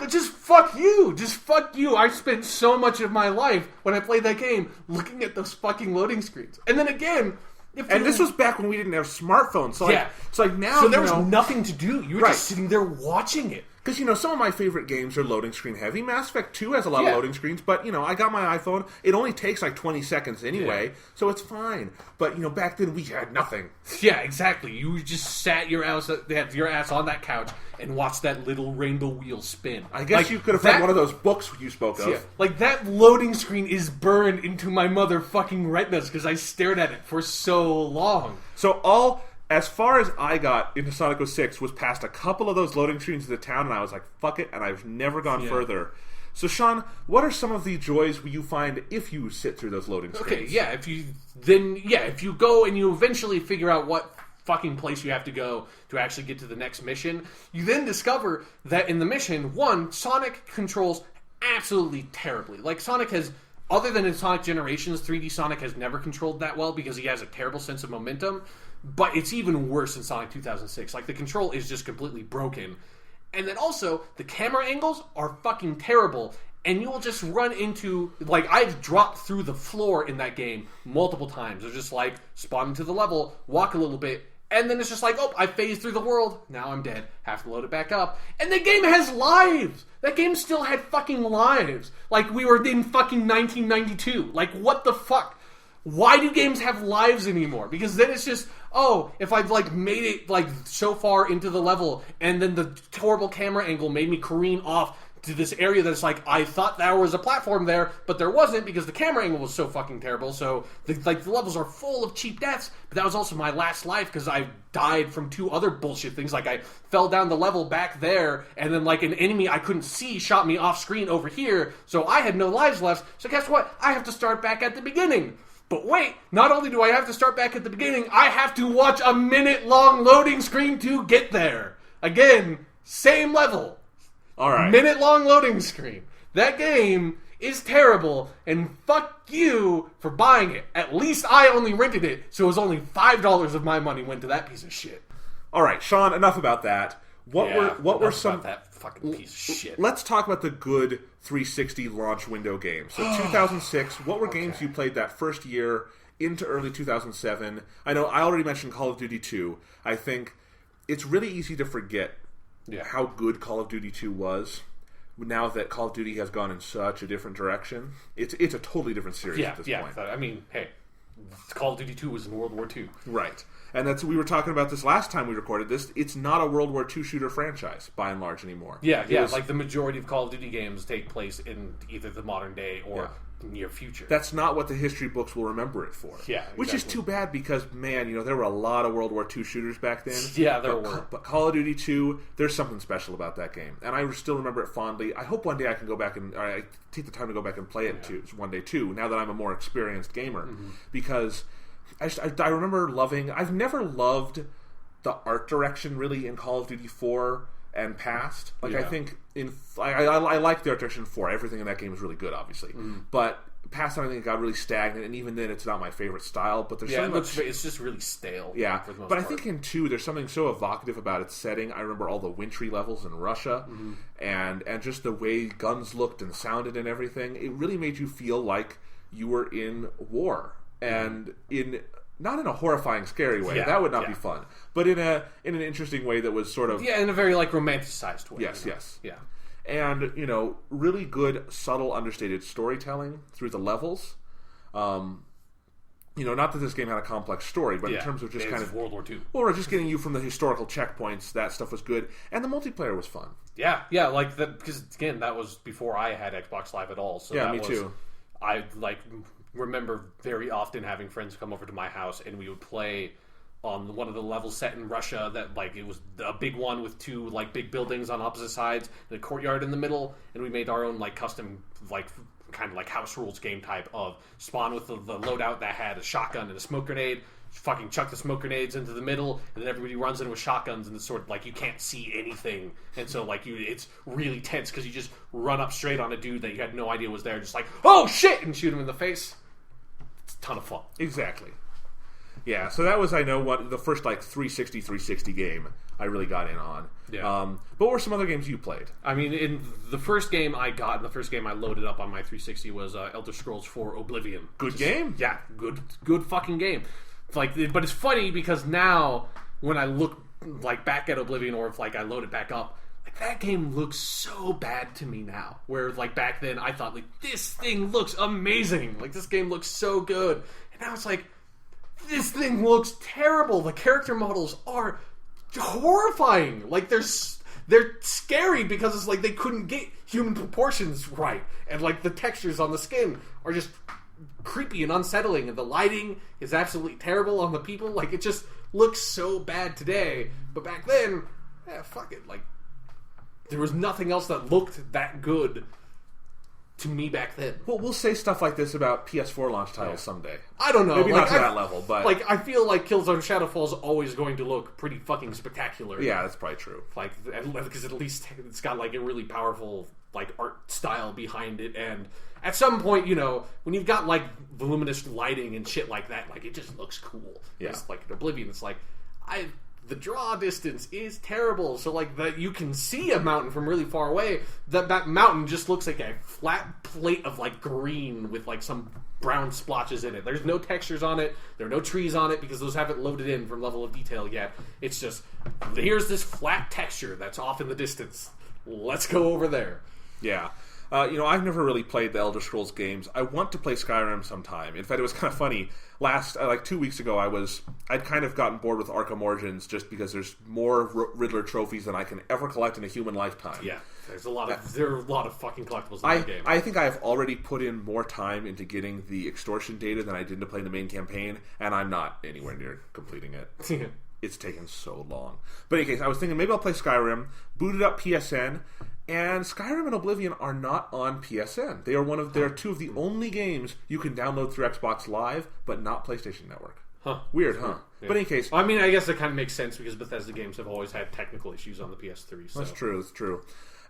just fuck you. Just fuck you. I spent so much of my life when I played that game looking at those fucking loading screens. And then again, this was back when we didn't have smartphones. So yeah. It's like now, so there was nothing to do. You were just sitting there watching it. Because, some of my favorite games are loading screen heavy. Mass Effect 2 has a lot of loading screens, but, I got my iPhone. It only takes like 20 seconds anyway, so it's fine. But, back then we had nothing. Yeah, exactly. You just sat your ass on that couch and watched that little rainbow wheel spin. I guess you could have read one of those books you spoke of. Yeah, like that loading screen is burned into my motherfucking retinas because I stared at it for so long. So as far as I got into Sonic 06 was past a couple of those loading screens in the town, and I was like, fuck it, and I've never gone further. So, Sean, what are some of the joys you find if you sit through those loading screens? Okay, yeah, if you go and you eventually figure out what fucking place you have to go to actually get to the next mission, you then discover that in the mission, Sonic controls absolutely terribly. Like, Sonic has, other than in Sonic Generations, 3D Sonic has never controlled that well because he has a terrible sense of momentum. But it's even worse in Sonic 2006. Like, the control is just completely broken. And then also, the camera angles are fucking terrible. And you will just run into... Like, I've dropped through the floor in that game multiple times. It's just like, spawn into the level, walk a little bit, and then it's just like, oh, I phased through the world. Now I'm dead. Have to load it back up. And the game has lives! That game still had fucking lives. Like, we were in fucking 1992. Like, what the fuck? Why do games have lives anymore? Because then it's just, if I've, like, made it, like, so far into the level, and then the horrible camera angle made me careen off to this area that's like, I thought there was a platform there, but there wasn't because the camera angle was so fucking terrible, so, the levels are full of cheap deaths, but that was also my last life because I died from 2 other bullshit things, like I fell down the level back there, and then, like, an enemy I couldn't see shot me off screen over here, so I had no lives left, so guess what? I have to start back at the beginning. But wait, not only do I have to start back at the beginning, I have to watch a minute-long loading screen to get there. Again, same level. All right. Minute-long loading screen. That game is terrible, and fuck you for buying it. At least I only rented it, so it was only $5 of my money went to that piece of shit. All right, Sean, enough about that. What were some... that fucking piece of shit. Let's talk about the good 360 launch window games. So 2006, what were games you played that first year into early 2007? I know I already mentioned Call of Duty 2. I think it's really easy to forget how good Call of Duty 2 was now that Call of Duty has gone in such a different direction. It's a totally different series at this point. I mean, hey, Call of Duty 2 was in World War II. Right. And we were talking about this last time we recorded this. It's not a World War II shooter franchise, by and large, anymore. Yeah, like the majority of Call of Duty games take place in either the modern day or near future. That's not what the history books will remember it for. Yeah, exactly. Which is too bad because, man, there were a lot of World War II shooters back then. Yeah, there were. But Call of Duty 2, there's something special about that game. And I still remember it fondly. I hope one day I can go back and I take the time to go back and play it one day too, now that I'm a more experienced gamer. Because I remember I've never loved the art direction really in Call of Duty 4 and past. Like, I think I like the art direction 4. Everything in that game is really good, obviously. But past time, I think it got really stagnant, and even then, it's not my favorite style. But there's it's just really stale. Yeah, but I think in 2, there's something so evocative about its setting. I remember all the wintry levels in Russia, and just the way guns looked and sounded and everything. It really made you feel like you were in war, and not in a horrifying, scary way. That would not be fun. But in an interesting way that was sort of... Yeah, in a very, romanticized way. Yes, yes. Yeah. And, really good, subtle, understated storytelling through the levels. Not that this game had a complex story, but in terms of just kind of... World War II. Or just getting you from the historical checkpoints, that stuff was good. And the multiplayer was fun. Yeah, because, again, that was before I had Xbox Live at all. So yeah, me too. I, remember very often having friends come over to my house and we would play on one of the levels set in Russia that it was a big one with 2 big buildings on opposite sides and a courtyard in the middle, and we made our own custom kind of house rules game type of spawn with the loadout that had a shotgun and a smoke grenade, fucking chuck the smoke grenades into the middle, and then everybody runs in with shotguns, and it's sort of you can't see anything, and so it's really tense because you just run up straight on a dude that you had no idea was there, just oh shit, and shoot him in the face. It's a ton of fun. Exactly. Yeah, so that was, the first 360 game I really got in on. Yeah. But what were some other games you played? I mean, in the first game I loaded up on my 360 was Elder Scrolls 4 Oblivion. Good game? Yeah, good fucking game. But it's funny because now when I look back at Oblivion, or if I load it back up, that game looks so bad to me now. Where back then I thought this thing looks amazing. This game looks so good. And now it's this thing looks terrible. The character models are horrifying. They're scary because it's they couldn't get human proportions right, and the textures on the skin are just creepy and unsettling, and the lighting is absolutely terrible on the people. It just looks so bad today, but back then, fuck it. There was nothing else that looked that good to me back then. Well, we'll say stuff like this about PS4 launch titles someday. I don't know. Maybe not to that level, but... I feel like Killzone Shadowfall is always going to look pretty fucking spectacular. Yeah, that's probably true. Because at least it's got a really powerful art style behind it, and at some point, when you've got voluminous lighting and shit like that, it just looks cool. Yeah. It's Oblivion, it's the draw distance is terrible, so that you can see a mountain from really far away. That mountain just looks like a flat plate of green with some brown splotches in it. There's no textures on it. There are no trees on it because those haven't loaded in from level of detail yet. It's just, here's this flat texture that's off in the distance. Let's go over there. Yeah. I've never really played the Elder Scrolls games. I want to play Skyrim sometime. In fact, it was kind of funny. Last, 2 weeks ago, I'd kind of gotten bored with Arkham Origins just because there's more Riddler trophies than I can ever collect in a human lifetime. Yeah, there are a lot of fucking collectibles in that game. I think I've already put in more time into getting the extortion data than I did to play the main campaign, and I'm not anywhere near completing it. It's taken so long. But in any case, I was thinking maybe I'll play Skyrim, booted up PSN, and Skyrim and Oblivion are not on PSN. They are two of the only games you can download through Xbox Live, but not PlayStation Network. Huh. Weird, huh? Yeah. But in any case... I mean, I guess that kind of makes sense because Bethesda games have always had technical issues on the PS3. So. That's true.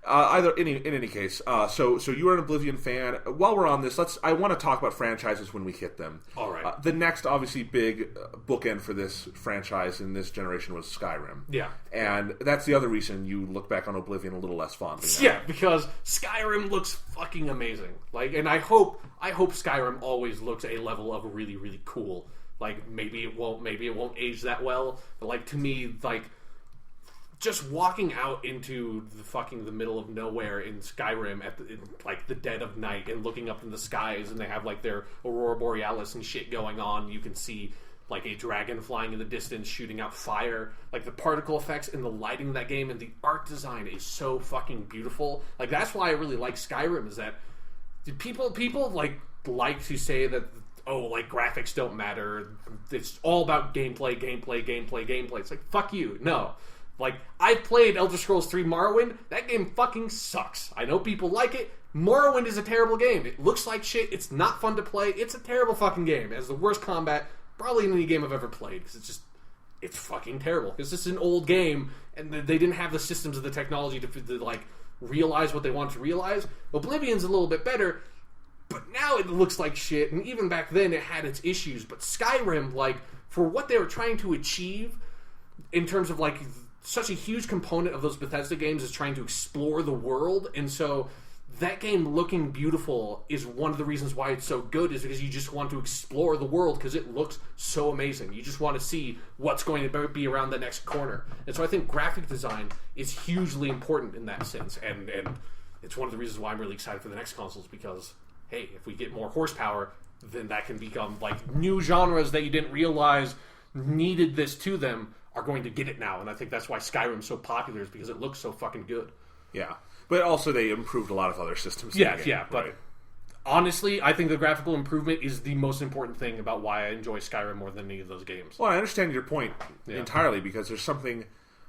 In any case, so you are an Oblivion fan. While we're on this, I want to talk about franchises when we hit them. All right. The next, obviously, big bookend for this franchise in this generation was Skyrim. Yeah. And that's the other reason you look back on Oblivion a little less fondly now. Yeah, because Skyrim looks fucking amazing. And I hope Skyrim always looks a level of really, really cool. Maybe it won't age that well, but to me, just walking out into the middle of nowhere in Skyrim in the dead of night and looking up in the skies, and they have their Aurora Borealis and shit going on. You can see a dragon flying in the distance shooting out fire. The particle effects and the lighting of that game and the art design is so fucking beautiful. That's why I really like Skyrim, is that people like to say that, oh, like, graphics don't matter. It's all about gameplay. It's like, fuck you. No. Like, I've played Elder Scrolls 3 Morrowind. That game fucking sucks. I know people like it. Morrowind is a terrible game. It looks like shit. It's not fun to play. It's a terrible fucking game. It has the worst combat probably in any game I've ever played. Because it's fucking terrible. Because it's an old game, and they didn't have the systems or the technology to like, realize what they wanted to realize. Oblivion's a little bit better, but now it looks like shit, and even back then it had its issues. But Skyrim, like, for what they were trying to achieve in terms of, like, such a huge component of those Bethesda games is trying to explore the world, and so that game looking beautiful is one of the reasons why it's so good, is because you just want to explore the world because it looks so amazing. You just want to see what's going to be around the next corner. And so I think graphic design is hugely important in that sense, and it's one of the reasons why I'm really excited for the next consoles, because, hey, if we get more horsepower, then that can become, like, new genres that you didn't realize needed this to them are going to get it now, and I think that's why Skyrim's so popular, is because it looks so fucking good. Yeah. But also they improved a lot of other systems. But honestly, I think the graphical improvement is the most important thing about why I enjoy Skyrim more than any of those games. Well, I understand your point entirely, because there's something,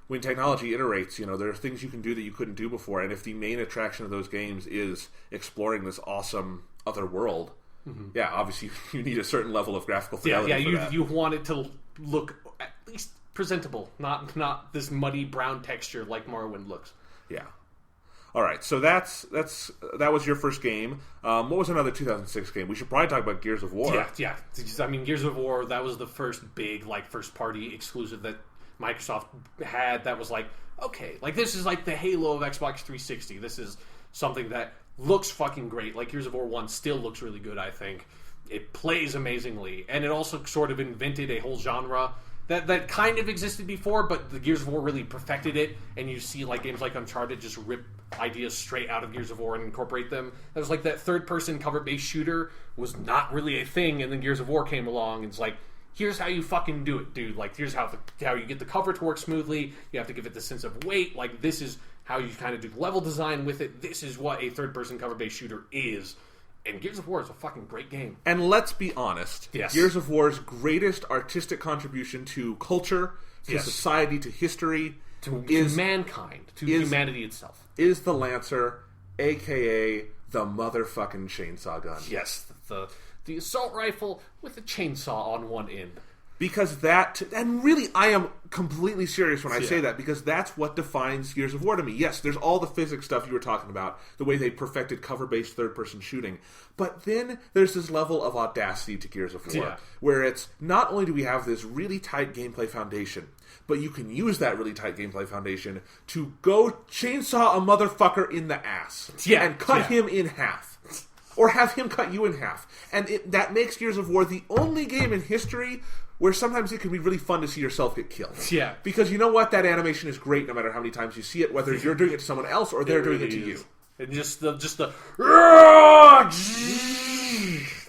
when technology iterates, there are things you can do that you couldn't do before, and if the main attraction of those games is exploring this awesome other world, obviously you need a certain level of graphical fidelity for that. You want it to look at least presentable, not this muddy brown texture like Morrowind looks. Yeah. All right, so that was your first game. What was another 2006 game? We should probably talk about Gears of War. Yeah. I mean, Gears of War, that was the first big, like, first-party exclusive that Microsoft had that was like, okay, like, this is like the Halo of Xbox 360. This is something that looks fucking great. Like, Gears of War 1 still looks really good, I think. It plays amazingly, and it also sort of invented a whole genre that kind of existed before, but the Gears of War really perfected it, and you see, like, games like Uncharted just rip ideas straight out of Gears of War and incorporate them. That was like that third-person cover-based shooter was not really a thing, and then Gears of War came along, and it's like, here's how you fucking do it, dude. Like, here's how you get the cover to work smoothly. You have to give it the sense of weight. Like, this is how you kind of do level design with it. This is what a third-person cover-based shooter is. And Gears of War is a fucking great game. And let's be honest, Gears of War's greatest artistic contribution to culture, to society, to history, to mankind, to humanity itself, is the Lancer, a.k.a. the motherfucking chainsaw gun. Yes, the assault rifle with a chainsaw on one end. Because that, and really I am completely serious when I say that, because that's what defines Gears of War to me. Yes, there's all the physics stuff you were talking about, the way they perfected cover-based third-person shooting, but then there's this level of audacity to Gears of War, where it's, not only do we have this really tight gameplay foundation, but you can use that really tight gameplay foundation to go chainsaw a motherfucker in the ass, and cut him in half. Or have him cut you in half. And that makes Gears of War the only game in history where sometimes it can be really fun to see yourself get killed. Yeah. Because you know what? That animation is great no matter how many times you see it, whether you're doing it to someone else or they're doing it to you. And just the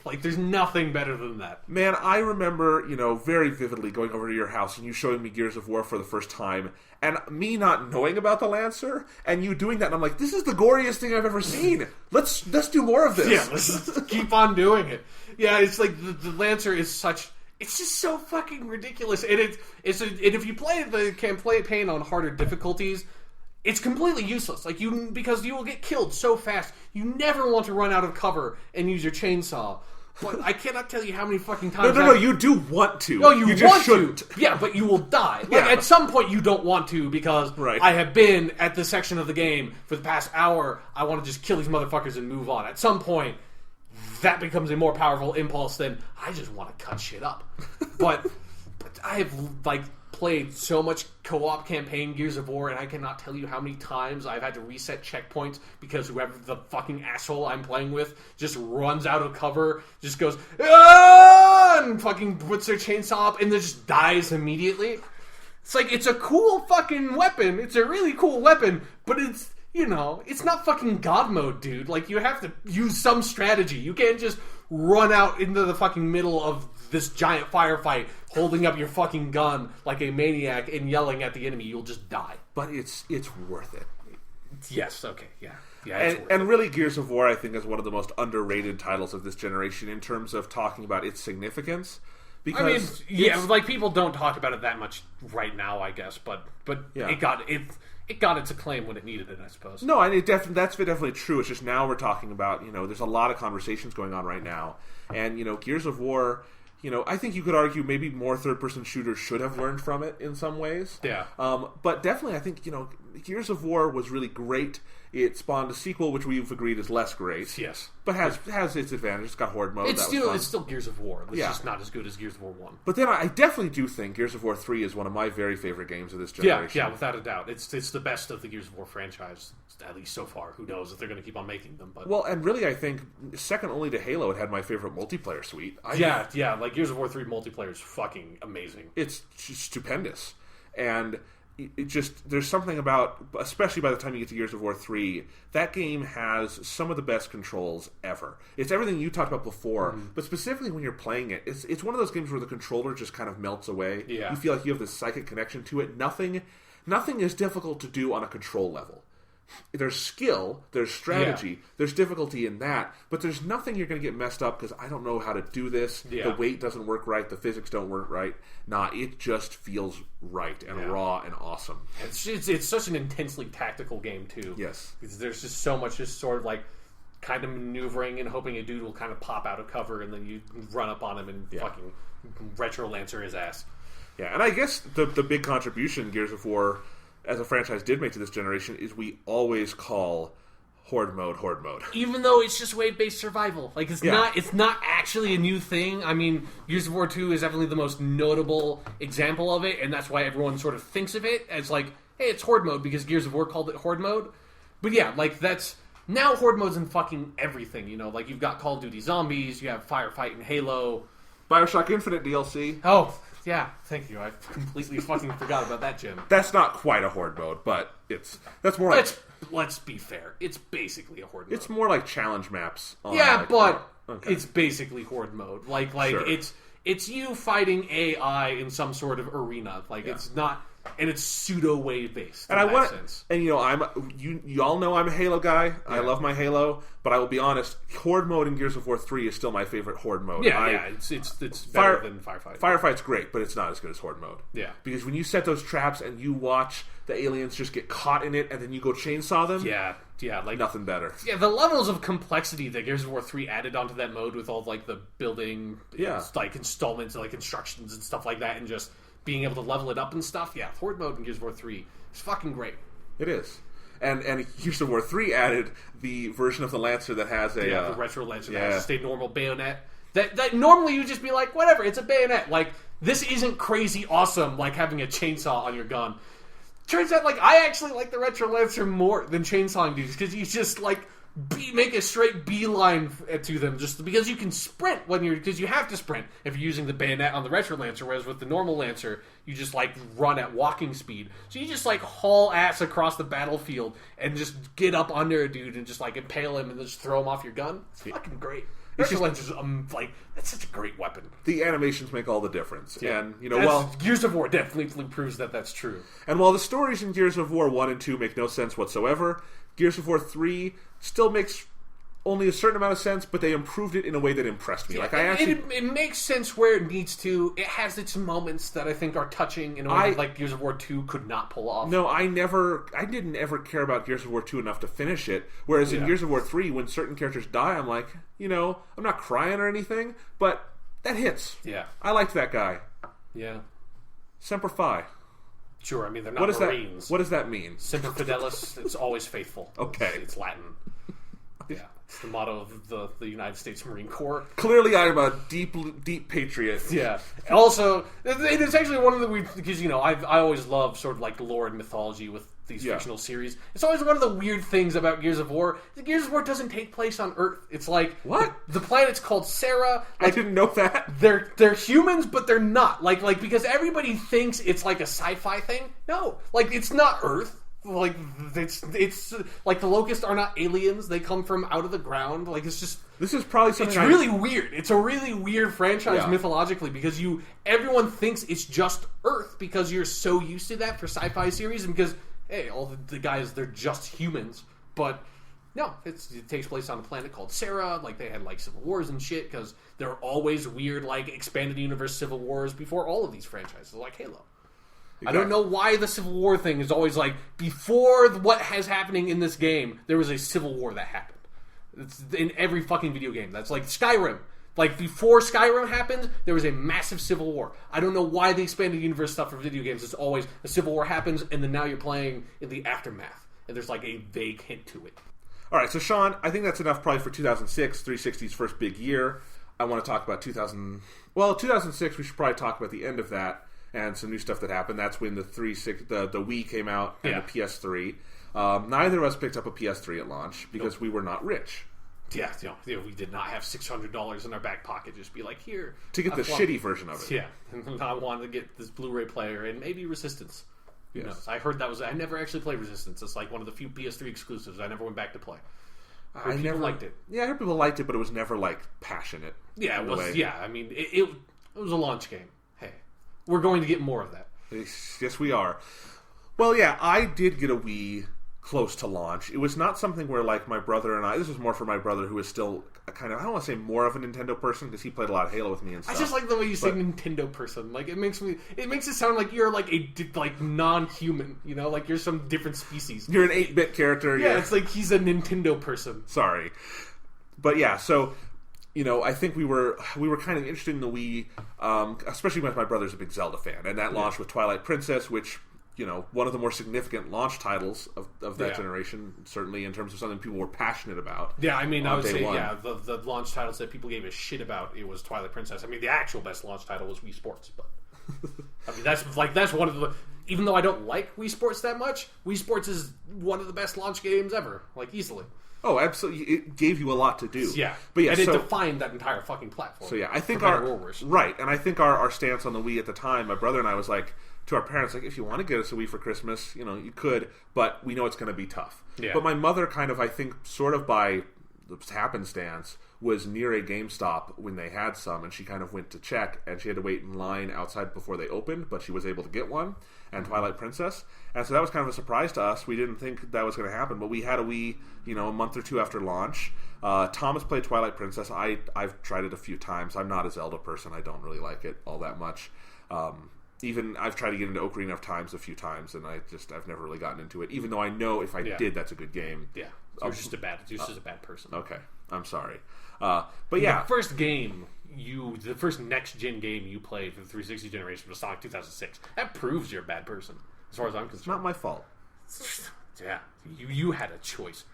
like, there's nothing better than that. Man, I remember, very vividly going over to your house and you showing me Gears of War for the first time, and me not knowing about the Lancer, and you doing that, and I'm like, this is the goriest thing I've ever seen. Let's do more of this. Yeah, let's keep on doing it. Yeah, it's like the Lancer is such... It's just so fucking ridiculous. And and if you play the campaign on harder difficulties, it's completely useless. Like, because you will get killed so fast. You never want to run out of cover and use your chainsaw. But I cannot tell you how many fucking times... No, you do want to. No, you want to. Yeah, but you will die. Like, at some point you don't want to, because I have been at this section of the game for the past hour. I want to just kill these motherfuckers and move on. At some point, that becomes a more powerful impulse than, I just want to cut shit up. But I have, like, played so much co-op campaign Gears of War, and I cannot tell you how many times I've had to reset checkpoints because whoever the fucking asshole I'm playing with just runs out of cover, just goes, "Ah!" and fucking puts their chainsaw up and then just dies immediately. It's like, it's a cool fucking weapon. It's a really cool weapon, but it's, it's not fucking God mode, dude. Like, you have to use some strategy. You can't just run out into the fucking middle of this giant firefight holding up your fucking gun like a maniac and yelling at the enemy. You'll just die. But it's worth it. Yes. Okay. Yeah. Yeah. And really, Gears of War, I think, is one of the most underrated titles of this generation in terms of talking about its significance. Because like people don't talk about it that much right now, I guess, but it got its acclaim when it needed it, I suppose. No, and that's definitely true. It's just now we're talking about, there's a lot of conversations going on right now, and Gears of War. I think you could argue maybe more third-person shooters should have learned from it in some ways. Yeah. But definitely, I think Gears of War was really great. It spawned a sequel, which we've agreed is less great. Yes. But has its advantages. It's got Horde mode. It's still Gears of War. It's just not as good as Gears of War 1. But then I definitely do think Gears of War 3 is one of my very favorite games of this generation. Yeah, without a doubt. It's the best of the Gears of War franchise, at least so far. Who knows if they're going to keep on making them. But well, and really, I think, second only to Halo, it had my favorite multiplayer suite. Like Gears of War 3 multiplayer is fucking amazing. It's stupendous. And it just, there's something about, especially by the time you get to Gears of War 3, that game has some of the best controls ever. It's everything you talked about before, but specifically when you're playing it, it's one of those games where the controller just kind of melts away. Yeah. You feel like you have this psychic connection to it. Nothing is difficult to do on a control level. There's skill, there's strategy, there's difficulty in that, but there's nothing you're going to get messed up because I don't know how to do this, the weight doesn't work right, the physics don't work right. Nah, it just feels right and raw and awesome. It's such an intensely tactical game, too. Yes. Because there's just so much just sort of like kind of maneuvering and hoping a dude will kind of pop out of cover and then you run up on him and fucking retro lancer his ass. Yeah, and I guess the big contribution Gears of War as a franchise did make to this generation is we always call Horde mode. Even though it's just wave-based survival. Like, it's not actually a new thing. I mean, Gears of War 2 is definitely the most notable example of it, and that's why everyone sort of thinks of it as like, hey, it's Horde mode because Gears of War called it Horde mode. But yeah, like, that's... Now Horde mode's in fucking everything, Like, you've got Call of Duty Zombies, you have Firefight and Halo. Bioshock Infinite DLC. Oh, yeah, thank you. I completely fucking forgot about that, Jim. That's not quite a Horde mode, but that's more like... Let's be fair. It's basically a Horde mode. It's more like challenge maps. It's basically Horde mode. Like sure. It's you fighting AI in some sort of arena. Like, it's not... And it's pseudo wave based. And you all know I'm a Halo guy. Yeah. I love my Halo, but I will be honest. Horde mode in Gears of War 3 is still my favorite Horde mode. It's better than Firefight. Firefight's great, but it's not as good as Horde mode. Yeah, because when you set those traps and you watch the aliens just get caught in it, and then you go chainsaw them. Yeah, like nothing better. Yeah, the levels of complexity that Gears of War 3 added onto that mode with all like the building, like installments, like instructions and stuff like that, and just being able to level it up and stuff. Yeah, Horde mode in Gears of War 3 is fucking great. It is. And Gears of War 3 added the version of the Lancer that has the retro Lancer that has a stay normal bayonet. That normally you just be like, whatever, it's a bayonet. Like, this isn't crazy awesome like having a chainsaw on your gun. Turns out, like, I actually like the retro Lancer more than chainsawing dudes because you just like make a straight beeline to them just because you can sprint because you have to sprint if you're using the bayonet on the retro Lancer, whereas with the normal Lancer you just like run at walking speed, so you just like haul ass across the battlefield and just get up under a dude and just like impale him and just throw him off your gun. It's fucking great. Retro Lancer's that's such a great weapon. The animations make all the difference. And Gears of War definitely proves that that's true. And while the stories in Gears of War 1 and 2 make no sense whatsoever, Gears of War 3 still makes only a certain amount of sense, but they improved it in a way that impressed me. It makes sense where it needs to. It has its moments that I think are touching in a way that like Gears of War 2 could not pull off. No, I didn't ever care about Gears of War 2 enough to finish it. Whereas in Gears of War 3, when certain characters die, I'm like, I'm not crying or anything, but that hits. Yeah. I liked that guy. Yeah. Semper Fi. Sure, I mean, they're not Marines. What does that mean? Semper Fidelis, it's always faithful. Okay. It's Latin. Yeah. It's the motto of the United States Marine Corps. Clearly, I'm a deep patriot. Yeah. Also, it's actually one of the weird... Because, I always love sort of like lore and mythology with these fictional series. It's always one of the weird things about Gears of War. Gears of War doesn't take place on Earth. It's like... What? The planet's called Sarah. Like, I didn't know that. They're humans, but they're not. Like because everybody thinks it's like a sci-fi thing. No. Like, it's not Earth. Like, it's like the locusts are not aliens. They come from out of the ground. Like, it's just... This is probably something... It's really weird. It's a really weird franchise mythologically because everyone thinks it's just Earth because you're so used to that for sci-fi series and because hey, all the guys, they're just humans, but no, it takes place on a planet called Sarah. Like, they had, like, civil wars and shit, because there are always weird, like, expanded universe civil wars before all of these franchises, like Halo. Exactly. I don't know why the Civil War thing is always like, before what has happening in this game, there was a Civil War that happened. It's in every fucking video game. That's like Skyrim. Like, before Skyrim happened, there was a massive Civil War. I don't know why the expanded universe stuff for video games is always a Civil War happens, and then now you're playing in the aftermath. And there's, like, a vague hint to it. All right, so Sean, I think that's enough probably for 2006, 360's first big year. I want to talk about 2006, we should probably talk about the end of that and some new stuff that happened. That's when the Wii came out and the PS3. Neither of us picked up a PS3 at launch because we were not rich. Yeah, we did not have $600 in our back pocket. Just be like, here. To get the shitty version of it. Yeah, and I wanted to get this Blu-ray player and maybe Resistance. Yes. You know, I heard that was... I never actually played Resistance. It's like one of the few PS3 exclusives I never went back to play. I never liked it. Yeah, I heard people liked it, but it was never, like, passionate. Yeah, it was. Yeah, I mean, it was a launch game. Hey, we're going to get more of that. Yes, we are. Well, yeah, I did get a Wii close to launch. It was not something where, like, my brother and I... This was more for my brother, who is still a kind of... I don't want to say more of a Nintendo person, because he played a lot of Halo with me and stuff. I just like the way you say Nintendo person. Like, it makes it sound like you're, like, a non-human, you know? Like, you're some different species. You're an 8-bit character. Yeah, it's like he's a Nintendo person. Sorry. But, yeah, so... You know, I think we were kind of interested in the Wii, especially because my brother's a big Zelda fan, and that launched with Twilight Princess, which, you know, one of the more significant launch titles of that generation, certainly in terms of something people were passionate about. Yeah, I mean, I would say, the launch titles that people gave a shit about, it was Twilight Princess. I mean, the actual best launch title was Wii Sports, but I mean, that's one of the... Even though I don't like Wii Sports that much, Wii Sports is one of the best launch games ever, like, easily. Oh, absolutely! It gave you a lot to do. Yeah, but yeah, and it defined that entire fucking platform. So yeah, I think our stance on the Wii at the time, my brother and I was like to our parents, like, if you want to get us a Wii for Christmas, you know, you could, but we know it's going to be tough. Yeah. But my mother kind of, I think, sort of by happenstance, was near a GameStop when they had some, and she kind of went to check, and she had to wait in line outside before they opened, but she was able to get one, and Twilight Princess, and so that was kind of a surprise to us. We didn't think that was going to happen, but we had a Wii, you know, a month or two after launch. Thomas played Twilight Princess. I've tried it a few times. I'm not a Zelda person. I don't really like it all that much. Even I've tried to get into Ocarina of Time a few times, and I've never really gotten into it, even though I know if I did, that's a good game. Yeah. You're just a bad person. Okay. I'm sorry. But yeah. The first game the first next-gen game you played for the 360 generation was Sonic 2006. That proves you're a bad person, as far as I'm concerned. It's not my fault. Yeah. You had a choice.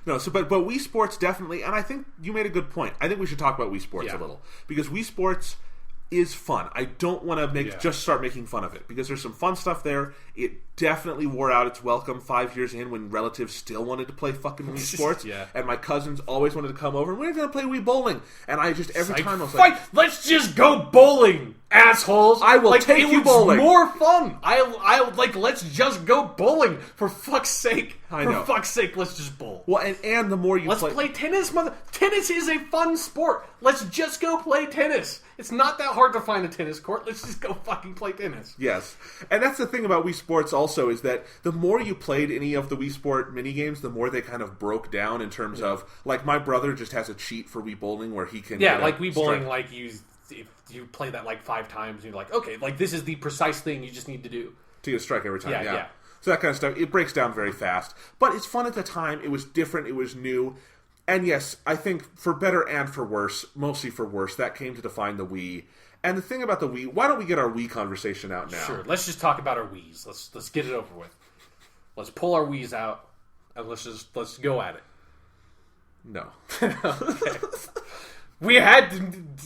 No, but Wii Sports definitely, and I think you made a good point. I think we should talk about Wii Sports a little. Because Wii Sports is fun. I don't want to just start making fun of it, because there's some fun stuff there. It definitely wore out its welcome 5 years in when relatives still wanted to play fucking Wii Sports. And my cousins always wanted to come over and we're going to play Wii Bowling. And I just, every time I was like, let's just go bowling, assholes. I will take you bowling. It was more fun. I let's just go bowling. For fuck's sake. For fuck's sake, let's just bowl. Well, and the more you Let's play tennis, Tennis is a fun sport. Let's just go play tennis. It's not that hard to find a tennis court. Let's just go fucking play tennis. Yes. And that's the thing about Wii Sports also, is that the more you played any of the Wii Sport minigames, the more they kind of broke down in terms of, like, my brother just has a cheat for Wii Bowling where he can... Yeah, like Wii Bowling, like, if you play that, like, 5 times, you're like, okay, like, this is the precise thing you just need to do. To get a strike every time, yeah. So that kind of stuff, it breaks down very fast. But it's fun at the time. It was different. It was new. And yes, I think for better and for worse, mostly for worse, that came to define the Wii. And the thing about the Wii, why don't we get our Wii conversation out now? Sure, let's just talk about our Wiis. Let's get it over with. Let's pull our Wiis out, and let's go at it. No. Okay.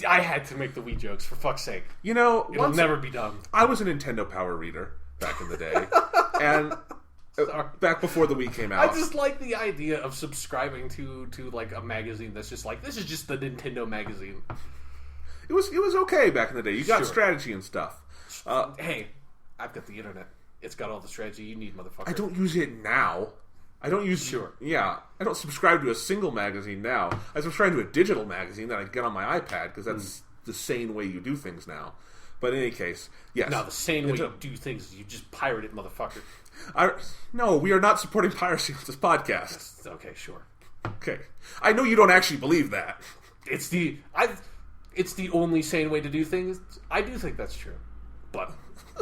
I had to make the Wii jokes, for fuck's sake. You know, it'll never be done. I was a Nintendo Power Reader back in the day. And back before the Wii came out. I just like the idea of subscribing to like a magazine that's just like, this is just the Nintendo magazine. It was okay back in the day. You got strategy and stuff. Hey, I've got the internet. It's got all the strategy you need, motherfucker. I don't use it now. I don't use... Sure. Yeah. I don't subscribe to a single magazine now. I subscribe to a digital magazine that I get on my iPad, because that's the sane way you do things now. But in any case, yes. No, the sane way you do things is you just pirate it, motherfucker. No, we are not supporting piracy on this podcast. Okay, sure. Okay. I know you don't actually believe that. It's the only sane way to do things. I do think that's true. But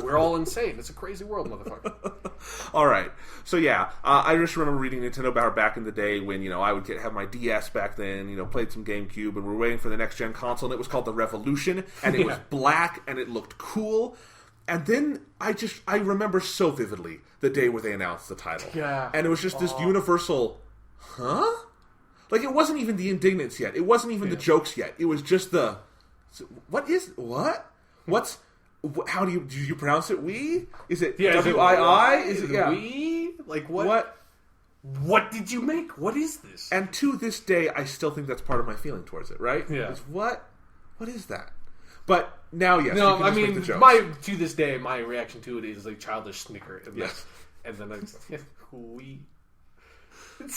we're all insane. It's a crazy world, motherfucker. All right. So yeah, I just remember reading Nintendo Power back in the day when, I would have my DS back then, played some GameCube, and we're waiting for the next gen console, and it was called the Revolution, and it was black, and it looked cool. And then I remember so vividly the day where they announced the title. Yeah. And it was just this universal, huh? Like, it wasn't even the indignance yet. It wasn't even the jokes yet. It was just the, what? What's, how do you pronounce it? Wii? Is it W-I-I? Is it Wii? Like, what? What did you make? What is this? And to this day, I still think that's part of my feeling towards it, right? Yeah. It's what is that? But now, yes. No, I mean, to this day, my reaction to it is like childish snicker. And yes. And then I'm just, Wii. It's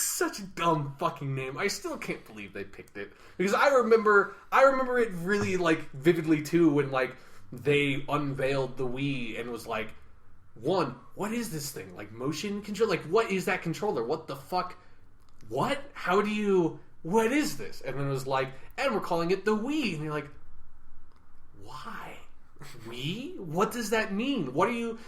such a dumb fucking name. I still can't believe they picked it because I remember it really like vividly too when like they unveiled the Wii and was like, what is this thing? Like motion control? Like what is that controller? What the fuck? What? What is this? And then it was like, and we're calling it the Wii, and you're like, why? Wii? What does that mean? What do you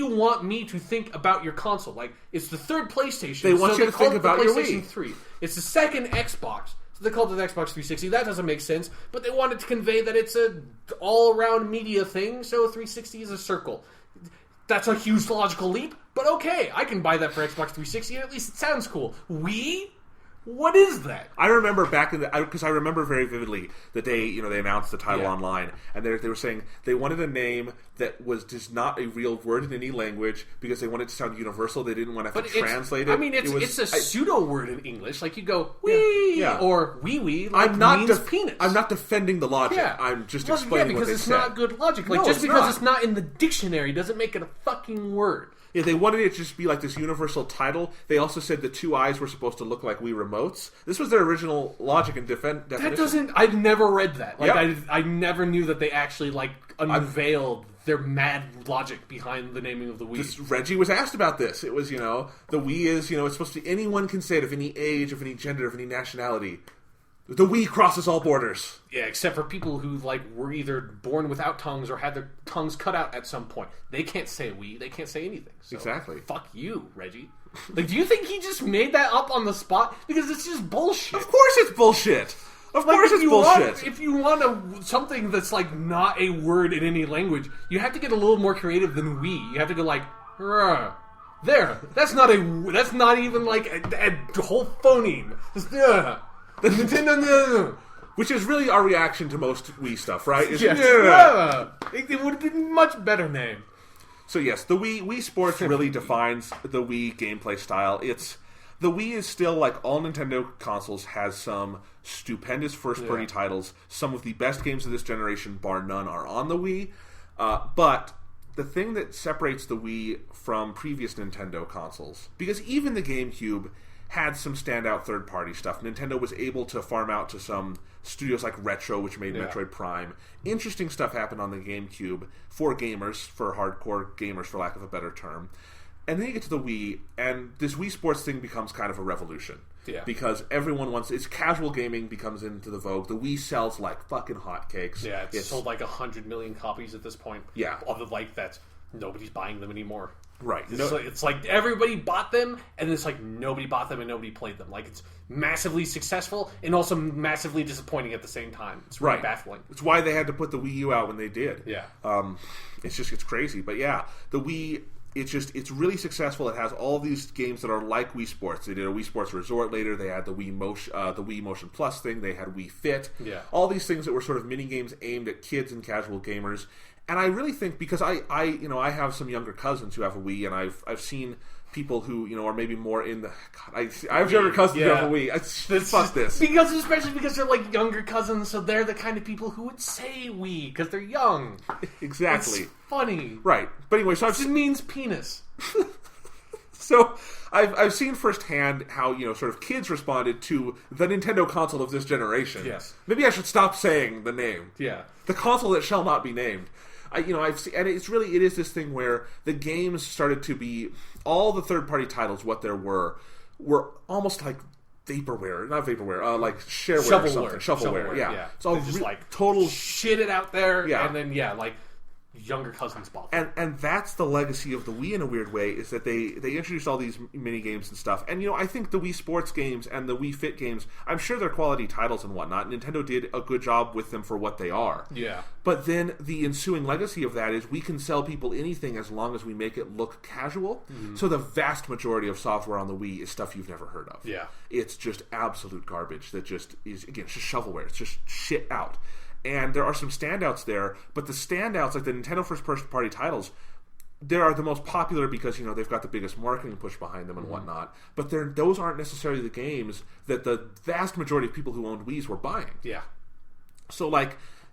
want me to think about your console? Like, it's the third PlayStation. They want you to think about your Wii. 3. It's the second Xbox. So they called it the Xbox 360. That doesn't make sense. But they wanted to convey that it's a all-around media thing, so 360 is a circle. That's a huge logical leap, but okay, I can buy that for Xbox 360, and at least it sounds cool. Wii? What is that? I remember because I remember very vividly the day they announced the title online, and they were saying they wanted a name that was just not a real word in any language because they wanted it to sound universal. They didn't want to have to translate it. I mean, it's a pseudo word in English. Like you go wee or wee wee. Like means penis. I'm not defending the logic. Yeah. I'm just explaining what they because it's said. not good logic. Like just because it's not in the dictionary doesn't make it a fucking word. Yeah, they wanted it to just be like this universal title. They also said the two eyes were supposed to look like Wii remotes. This was their original logic and definition. That doesn't... I've never read that. Like, I never knew that they actually, like, unveiled their mad logic behind the naming of the Wii. Reggie was asked about this. It was, the Wii is, it's supposed to be anyone can say it of any age, of any gender, of any nationality. The Wii crosses all borders. Yeah, except for people who were either born without tongues or had their tongues cut out at some point. They can't say Wii. They can't say anything. So exactly. Fuck you, Reggie. Do you think he just made that up on the spot? Because it's just bullshit. Of course it's bullshit. Of course it's bullshit. If you want something that's not a word in any language, you have to get a little more creative than Wii. You have to go there. That's not even a whole phoneme. Just, the Nintendo, which is really our reaction to most Wii stuff, right? It would have been a much better name. So yes, the Wii Sports really defines the Wii gameplay style. The Wii is still, like all Nintendo consoles, has some stupendous first-party titles. Some of the best games of this generation, bar none, are on the Wii. But the thing that separates the Wii from previous Nintendo consoles, because even the GameCube had some standout third-party stuff. Nintendo was able to farm out to some studios like Retro, which made Metroid Prime. Interesting stuff happened on the GameCube for gamers, for hardcore gamers, for lack of a better term. And then you get to the Wii, and this Wii Sports thing becomes kind of a revolution. Yeah. Because everyone wants... casual gaming becomes into the vogue. The Wii sells like fucking hotcakes. Yeah, it's sold like 100 million copies at this point. Yeah. Of that, nobody's buying them anymore. Right. It's like everybody bought them, and it's like nobody bought them and nobody played them. Like, it's massively successful and also massively disappointing at the same time. It's really baffling. It's why they had to put the Wii U out when they did. Yeah. It's crazy. But yeah, the Wii... It's really successful. It has all these games that are like Wii Sports. They did a Wii Sports Resort later. They had the Wii Motion Plus thing. They had Wii Fit. Yeah. All these things that were sort of mini games aimed at kids and casual gamers. And I really think, because I have some younger cousins who have a Wii, and I've seen people who are maybe more in the... God, I have younger cousins who have a Wii. Fuck this. Especially because they're like younger cousins, so they're the kind of people who would say Wii because they're young. Exactly. It's funny. Right. But anyway, so it means penis. So I've seen firsthand how sort of kids responded to the Nintendo console of this generation. Yes. Maybe I should stop saying the name. Yeah. The console that shall not be named. I've seen, and it is this thing where the games started to be all the third party titles. What there were almost like like shareware or something. Shovelware. Yeah. It's all just like total shit it out there, Yeah. and then like younger cousins bought them. And that's the legacy of the Wii in a weird way, is that they introduced all these mini games and stuff. And I think the Wii Sports games and the Wii Fit games, I'm sure they're quality titles and whatnot. Nintendo did a good job with them for what they are. Yeah. But then the ensuing legacy of that is we can sell people anything as long as we make it look casual. Mm-hmm. So the vast majority of software on the Wii is stuff you've never heard of. Yeah. It's just absolute garbage that just is, again, it's just shovelware. It's just shit out. And there are some standouts there, but the standouts, like the Nintendo first-party titles, they are the most popular because, they've got the biggest marketing push behind them and whatnot. But those aren't necessarily the games that the vast majority of people who owned Wiis were buying. Yeah. So,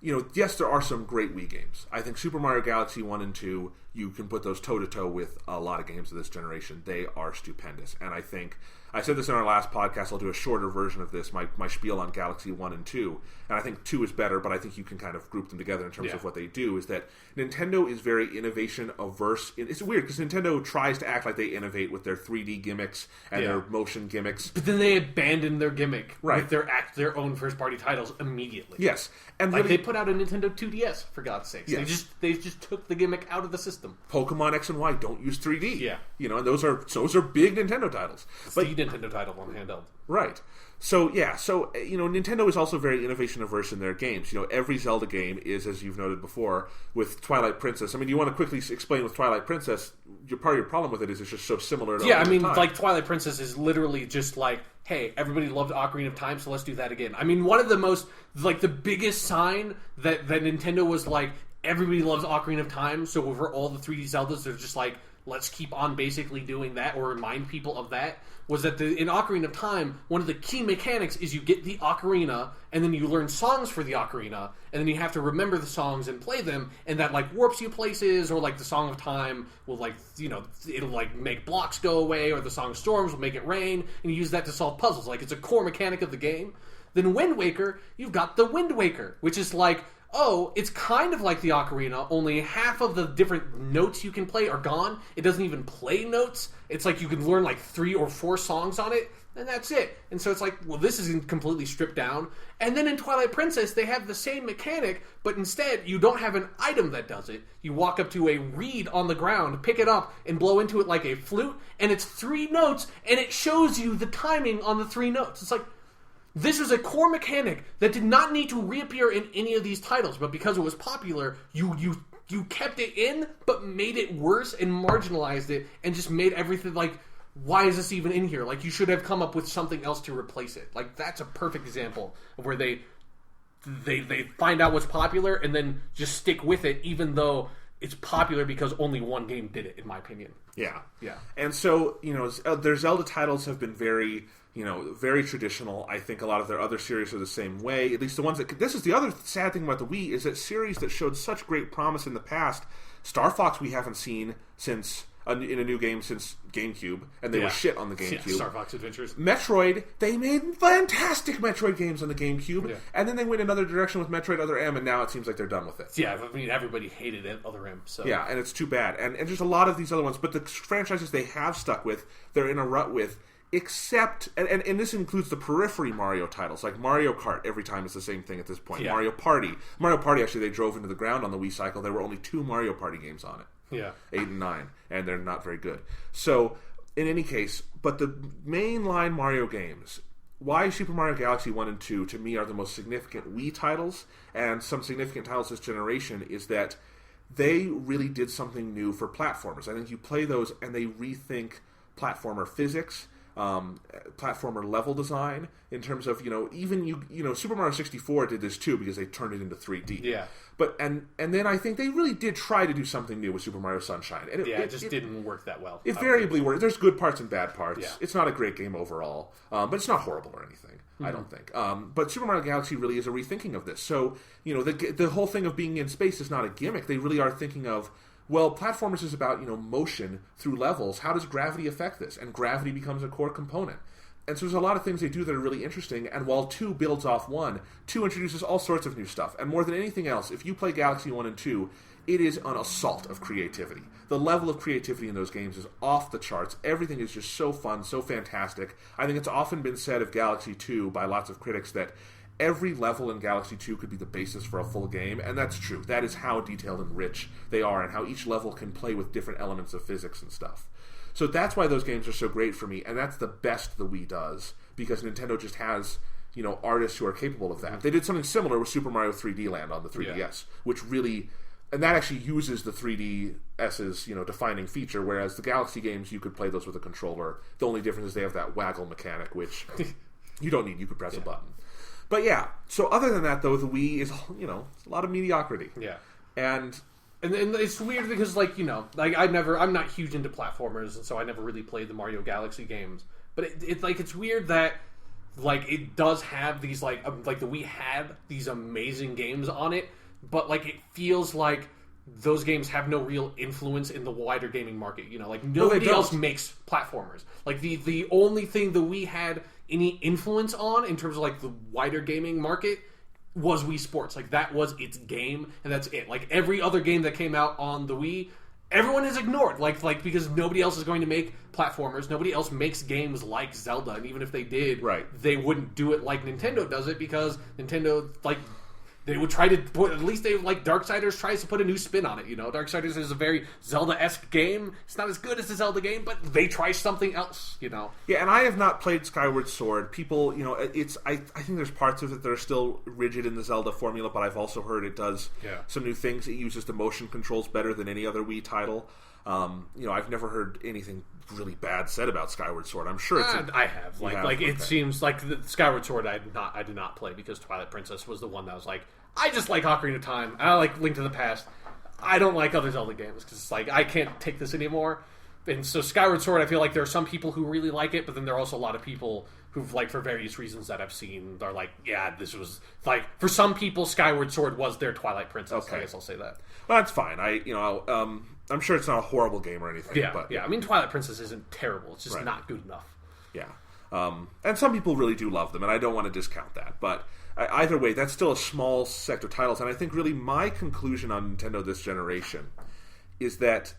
yes, there are some great Wii games. I think Super Mario Galaxy 1 and 2, you can put those toe-to-toe with a lot of games of this generation. They are stupendous. And I think, I said this in our last podcast, I'll do a shorter version of this, my spiel on Galaxy 1 and 2. And I think 2 is better, but I think you can kind of group them together in terms of what they do, is that Nintendo is very innovation-averse. It's weird, because Nintendo tries to act like they innovate with their 3D gimmicks and their motion gimmicks. But then they abandon their gimmick with their own first-party titles immediately. Yes. And they put out a Nintendo 2DS, for God's sakes. Yes. They just took the gimmick out of the system. Pokemon X and Y don't use 3D. Yeah. And those are big Nintendo titles. It's the Nintendo title on handheld. Right. So, Nintendo is also very innovation-averse in their games. Every Zelda game is, as you've noted before, with Twilight Princess. I mean, you want to quickly explain with Twilight Princess, part of your problem with it is it's just so similar to Twilight Princess is literally just like, hey, everybody loved Ocarina of Time, so let's do that again. I mean, one of the most, the biggest sign that Nintendo was like, everybody loves Ocarina of Time, so over all the 3D Zeldas, they're just like, let's keep on basically doing that, or remind people of that, was that in Ocarina of Time, one of the key mechanics is you get the ocarina, and then you learn songs for the ocarina, and then you have to remember the songs and play them, and that, warps you places, or, the Song of Time will, it'll, make blocks go away, or the Song of Storms will make it rain, and you use that to solve puzzles. It's a core mechanic of the game. Then Wind Waker, you've got the Wind Waker, which is it's kind of like the ocarina, only half of the different notes you can play are gone. It doesn't even play notes. It's you can learn 3 or 4 songs on it, and that's it. And so it's this isn't completely stripped down. And then in Twilight Princess, they have the same mechanic, but instead you don't have an item that does it. You walk up to a reed on the ground, pick it up, and blow into it like a flute, and it's 3 notes, and it shows you the timing on the 3 notes. It's this is a core mechanic that did not need to reappear in any of these titles, but because it was popular, you kept it in, but made it worse and marginalized it, and just made everything why is this even in here? You should have come up with something else to replace it. That's a perfect example of where they find out what's popular and then just stick with it, even though it's popular because only one game did it, in my opinion. Yeah. Yeah. And so, their Zelda titles have been very very traditional. I think a lot of their other series are the same way. At least the ones that... This is the other sad thing about the Wii, is that series that showed such great promise in the past, Star Fox we haven't seen since... in a new game since GameCube, and they were shit on the GameCube. Yeah, Star Fox Adventures. Metroid, they made fantastic Metroid games on the GameCube, and then they went another direction with Metroid Other M, and now it seems like they're done with it. Yeah, I mean, everybody hated Other M, so... Yeah, and it's too bad. And just a lot of these other ones, but the franchises they have stuck with, they're in a rut with, except, and this includes the periphery Mario titles, like Mario Kart every time is the same thing at this point. Yeah. Mario Party, actually, they drove into the ground on the Wii cycle. There were only 2 Mario Party games on it. Yeah. 8 and 9, and they're not very good. So, in any case, but the mainline Mario games, why Super Mario Galaxy 1 and 2, to me, are the most significant Wii titles, and some significant titles this generation, is that they really did something new for platformers. I think you play those, and they rethink platformer physics, platformer level design, in terms of, even Super Mario 64 did this too, because they turned it into 3D. Yeah. But and then I think they really did try to do something new with Super Mario Sunshine. And it just didn't work that well. It variably worked. There's good parts and bad parts. Yeah. It's not a great game overall, but it's not horrible or anything. I don't think. But Super Mario Galaxy really is a rethinking of this. So, the whole thing of being in space is not a gimmick. They really are thinking of, well, platformers is about, motion through levels. How does gravity affect this? And gravity becomes a core component. And so there's a lot of things they do that are really interesting, and while 2 builds off 1, 2 introduces all sorts of new stuff. And more than anything else, if you play Galaxy 1 and 2, it is an assault of creativity. The level of creativity in those games is off the charts. Everything is just so fun, so fantastic. I think it's often been said of Galaxy 2 by lots of critics that every level in Galaxy 2 could be the basis for a full game, and that's true. That is how detailed and rich they are, and how each level can play with different elements of physics and stuff. So that's why those games are so great for me, and that's the best the Wii does, because Nintendo just has, artists who are capable of that. They did something similar with Super Mario 3D Land on the 3DS, which really... And that actually uses the 3DS's, defining feature, whereas the Galaxy games, you could play those with a controller. The only difference is they have that waggle mechanic, which you don't need. You could press a button. But yeah, so other than that, though, the Wii is, a lot of mediocrity. Yeah. And it's weird because, I'm not huge into platformers, and so I never really played the Mario Galaxy games. But it's weird that, it does have these, the Wii had these amazing games on it, but, it feels like those games have no real influence in the wider gaming market. Nobody else makes platformers. The only thing the Wii had any influence on in terms of, the wider gaming market was Wii Sports. That was its game, and that's it. Every other game that came out on the Wii, everyone is ignored. Because nobody else is going to make platformers. Nobody else makes games like Zelda, and even if they did, they wouldn't do it like Nintendo does it, because Nintendo, they would try to put, at least Darksiders tries to put a new spin on it, Darksiders is a very Zelda-esque game. It's not as good as the Zelda game, but they try something else, Yeah, and I have not played Skyward Sword. People, I think there's parts of it that are still rigid in the Zelda formula, but I've also heard it does some new things. It uses the motion controls better than any other Wii title. I've never heard anything really bad said about Skyward Sword. I'm sure it's... I have. It seems like the Skyward Sword I did not play, because Twilight Princess was the one that was I just like Ocarina of Time. I like Link to the Past. I don't like other Zelda games, because I can't take this anymore. And so Skyward Sword, I feel like there are some people who really like it, but then there are also a lot of people who've, for various reasons that I've seen, are this was, for some people, Skyward Sword was their Twilight Princess. Okay. I guess I'll say that. Well, that's fine. I'm sure it's not a horrible game or anything. Yeah, but, yeah. I mean, Twilight Princess isn't terrible. It's just not good enough. Yeah. And some people really do love them, and I don't want to discount that. But either way, that's still a small sector of titles. And I think really my conclusion on Nintendo this generation is that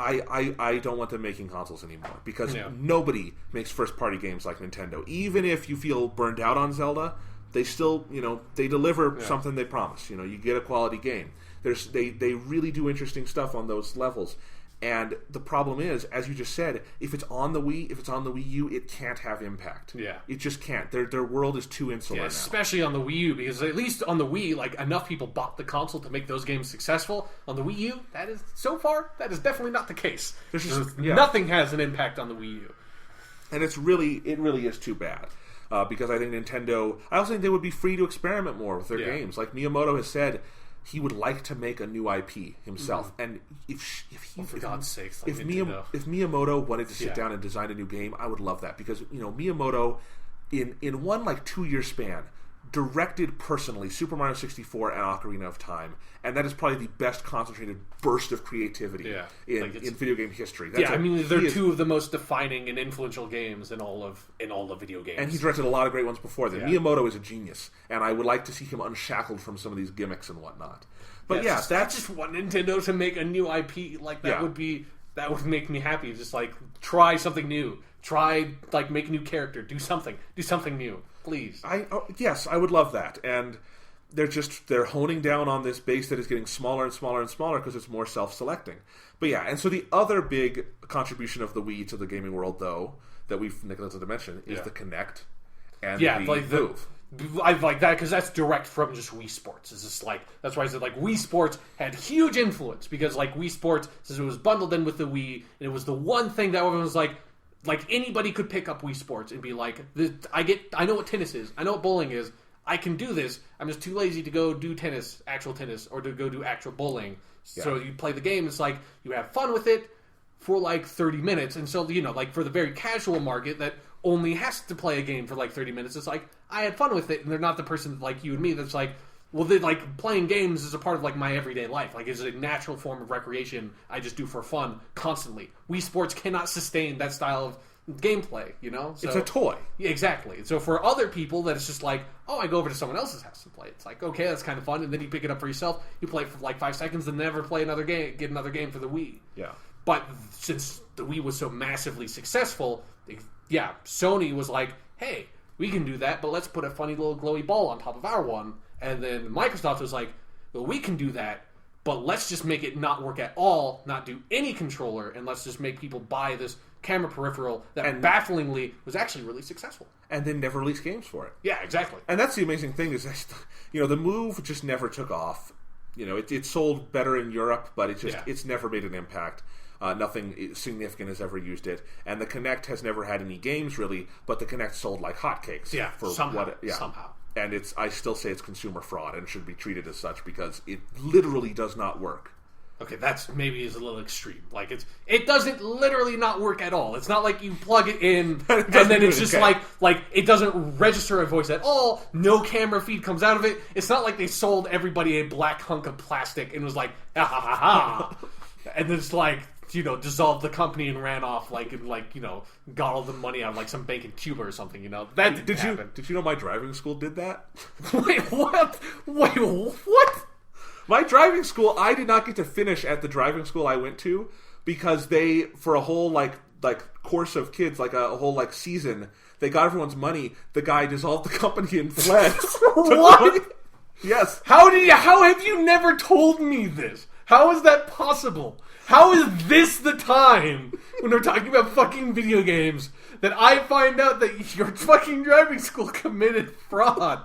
I don't want them making consoles anymore, because nobody makes first-party games like Nintendo. Even if you feel burned out on Zelda, they still, they deliver something they promise. You get a quality game. They really do interesting stuff on those levels. And the problem is, as you just said, if it's on the Wii, if it's on the Wii U, it can't have impact. Yeah. It just can't. Their world is too insular now. Especially on the Wii U, because at least on the Wii, enough people bought the console to make those games successful. On the Wii U, that is definitely not the case. Nothing has an impact on the Wii U. And it really is too bad. Because I think Nintendo... I also think they would be free to experiment more with their games. Like Miyamoto has said... He would like to make a new IP himself, and if Miyamoto wanted to sit down and design a new game, I would love that, because Miyamoto, in one 2-year span, directed personally Super Mario 64 and Ocarina of Time, and that is probably the best concentrated burst of creativity in video game history. They're two of the most defining and influential games in all of video games. And he directed a lot of great ones before that. Miyamoto is a genius, and I would like to see him unshackled from some of these gimmicks and whatnot. But that's just want Nintendo to make a new IP that would make me happy. Just try something new. Try make a new character. Do something new. Please. Yes, I would love that. And they're honing down on this base that is getting smaller and smaller and smaller because it's more self-selecting. But yeah, and so the other big contribution of the Wii to the gaming world, though, that we've neglected to mention, is the Kinect and the Move. I like that because that's direct from just Wii Sports. It's just that's why I said Wii Sports had huge influence, because Wii Sports, since it was bundled in with the Wii, and it was the one thing that everyone was anybody could pick up Wii Sports and be I know what tennis is. I know what bowling is. I can do this. I'm just too lazy to go do actual tennis, or to go do actual bowling. Yeah. So you play the game. It's you have fun with it for 30 minutes. And so, for the very casual market that only has to play a game for 30 minutes, it's I had fun with it. And they're not the person like you and me that's playing games is a part of my everyday life. It's a natural form of recreation I just do for fun constantly. Wii Sports cannot sustain that style gameplay, you know? So, it's a toy. Yeah, exactly. And so for other people, that it's just like, oh, I go over to someone else's house and play. It's like, okay, that's kind of fun, and then you pick it up for yourself, you play it for like 5 seconds, and never play another game, get another game for the Wii. Yeah. But since the Wii was so massively successful, Sony was like, hey, we can do that, but let's put a funny little glowy ball on top of our one. And then Microsoft was like, well, we can do that, but let's just make it not work at all, not do any controller, and let's just make people buy this camera peripheral that bafflingly was actually really successful. And then never release games for it. Yeah, exactly. And that's the amazing thing is, the Move just never took off. It sold better in Europe, but it's never made an impact. Nothing significant has ever used it. And the Kinect has never had any games, really, but the Kinect sold like hotcakes. Yeah, somehow. And I still say it's consumer fraud and should be treated as such because it literally does not work. Okay, that's maybe is a little extreme. Like it doesn't literally not work at all. It's not like you plug it in and then it's just like it doesn't register a voice at all. No camera feed comes out of it. It's not like they sold everybody a black hunk of plastic and was like, ah, ha ha ha, and then it's like, dissolved the company and ran off got all the money out of like some bank in Cuba or something. That didn't happen. Did you know my driving school did that? Wait, what? Wait, what? My driving school, I did not get to finish at the driving school I went to because they, for a whole like course of kids, like a whole like season, they got everyone's money. The guy dissolved the company and fled. What? Yes. How have you never told me this? How is that possible? How is this the time when we're talking about fucking video games that I find out that your fucking driving school committed fraud?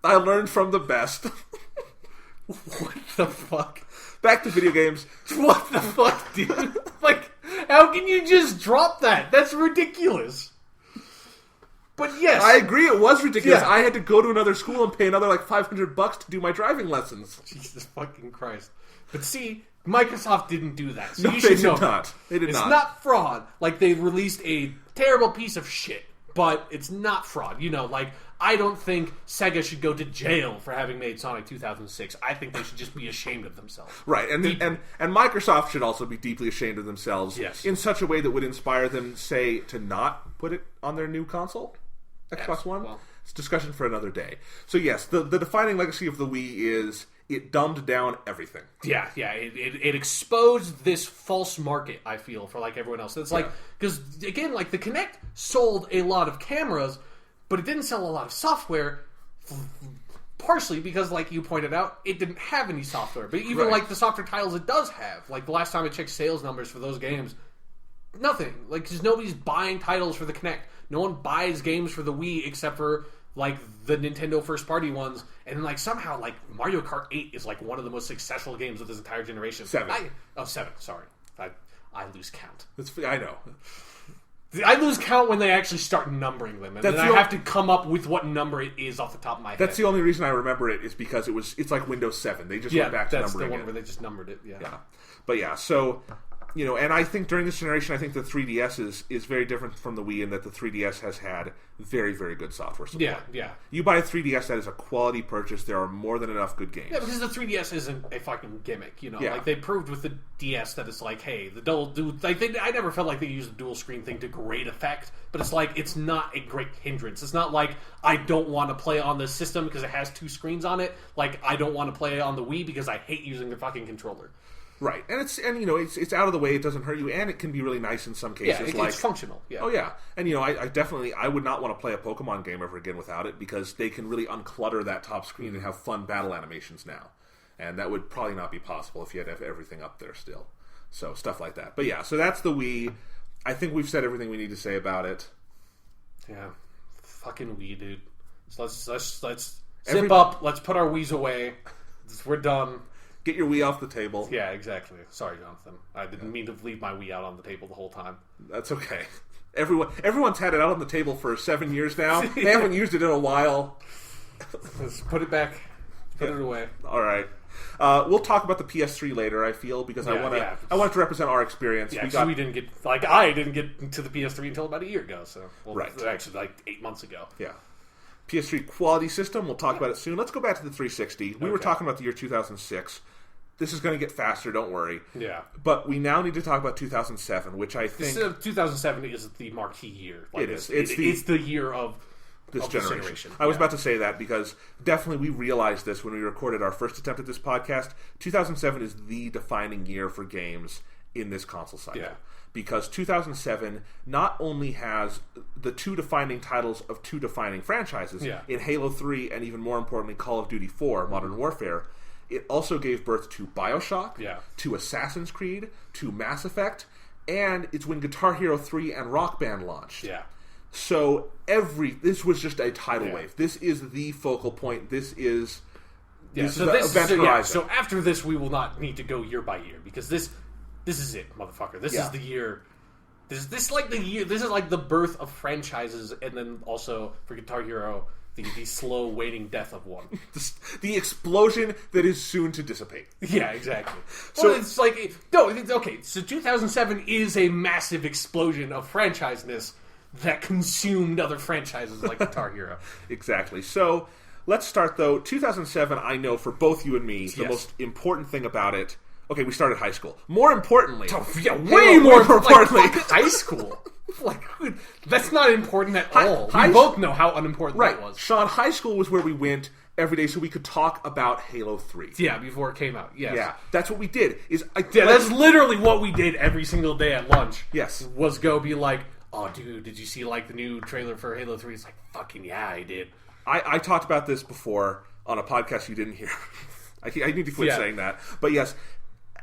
I learned from the best. What the fuck? Back to video games. What the fuck, dude? How can you just drop that? That's ridiculous. But yes, I agree. It was ridiculous. Yeah. I had to go to another school and pay another like $500 to do my driving lessons. Jesus fucking Christ! But see, Microsoft didn't do that. So no, you they should did know not. They did it's not. It's not fraud. Like they released a terrible piece of shit, but it's not fraud. I don't think Sega should go to jail for having made Sonic 2006. I think they should just be ashamed of themselves. Right, and Microsoft should also be deeply ashamed of themselves in such a way that would inspire them, say, to not put it on their new console, Xbox One. Well, it's a discussion for another day. So yes, the defining legacy of the Wii is it dumbed down everything. Yeah, it exposed this false market, I feel, for everyone else. It's because again, the Kinect sold a lot of cameras, but it didn't sell a lot of software, partially because, like you pointed out, it didn't have any software. But even, the software titles it does have, the last time I checked sales numbers for those games, nothing. Because nobody's buying titles for the Kinect. No one buys games for the Wii except for, the Nintendo first-party ones. And then, somehow, Mario Kart 8 is, one of the most successful games of this entire generation. 7. 7, sorry. I lose count. I know. I lose count when they actually start numbering them, and then I have to come up with what number it is off the top of my head. That's the only reason I remember it is because it's like Windows 7. They just went back to numbering it. Yeah, that's the one where they just numbered it. Yeah. But yeah, so and I think during this generation, I think the 3DS is very different from the Wii in that the 3DS has had very, very good software support. Yeah. You buy a 3DS, that is a quality purchase. There are more than enough good games. Yeah, because the 3DS isn't a fucking gimmick, they proved with the DS that it's hey, the double dual. I never felt like they used the dual screen thing to great effect, but it's it's not a great hindrance. It's not I don't want to play on this system because it has 2 screens on it. I don't want to play on the Wii because I hate using the fucking controller. Right, and it's out of the way. It doesn't hurt you, and it can be really nice in some cases. Yeah, it's functional. Yeah. Oh yeah, and I definitely would not want to play a Pokemon game ever again without it because they can really unclutter that top screen and have fun battle animations now, and that would probably not be possible if you had to have everything up there still. So stuff like that. But yeah, so that's the Wii. I think we've said everything we need to say about it. Yeah, fucking Wii, dude. So let's zip up. Let's put our Wiis away. We're done. Get your Wii off the table. Yeah, exactly. Sorry, Jonathan. I didn't mean to leave my Wii out on the table the whole time. That's okay. Everyone's had it out on the table for 7 years now. They haven't used it in a while. Let's put it back. Put it away. All right. We'll talk about the PS3 later, I feel, because I want to represent our experience. Yeah, we didn't get I didn't get to the PS3 until about a year ago. So actually 8 months ago. Yeah. PS3 quality system. We'll talk about it soon. Let's go back to the 360. We were talking about the year 2006. This is going to get faster, don't worry. Yeah. But we now need to talk about 2007, which I think... 2007 is the marquee year. Like it is. It's the year of this generation. I was about to say that because definitely we realized this when we recorded our first attempt at this podcast. 2007 is the defining year for games in this console cycle. Yeah. Because 2007 not only has the two defining titles of two defining franchises in Halo 3 and even more importantly Call of Duty 4 Modern Warfare, it also gave birth to BioShock, to Assassin's Creed, to Mass Effect, and it's when Guitar Hero 3 and Rock Band launched. Yeah. So this was just a tidal wave. This is the focal point. This is the event horizon. So after this, we will not need to go year by year because this is it, motherfucker. This is the year. This is like the year. This is like the birth of franchises, and then also for Guitar Hero, the slow waning death of one. The explosion that is soon to dissipate. Yeah, exactly. So it's like okay. So 2007 is a massive explosion of franchiseness that consumed other franchises like Guitar Hero. Exactly. So let's start though. 2007, I know for both you and me, the most important thing about it. Okay, we started high school. More importantly, way more importantly, high school. Like, that's not important at all. We both know how unimportant that was. Sean, high school was where we went every day so we could talk about Halo 3. Yeah, before it came out. Yes. Yeah, that's what we did. That's literally what we did every single day at lunch. Yes. Was go be like, oh, dude, did you see like the new trailer for Halo 3? It's like, fucking yeah, I did. I talked about this before on a podcast you didn't hear. I need to quit saying that. But yes,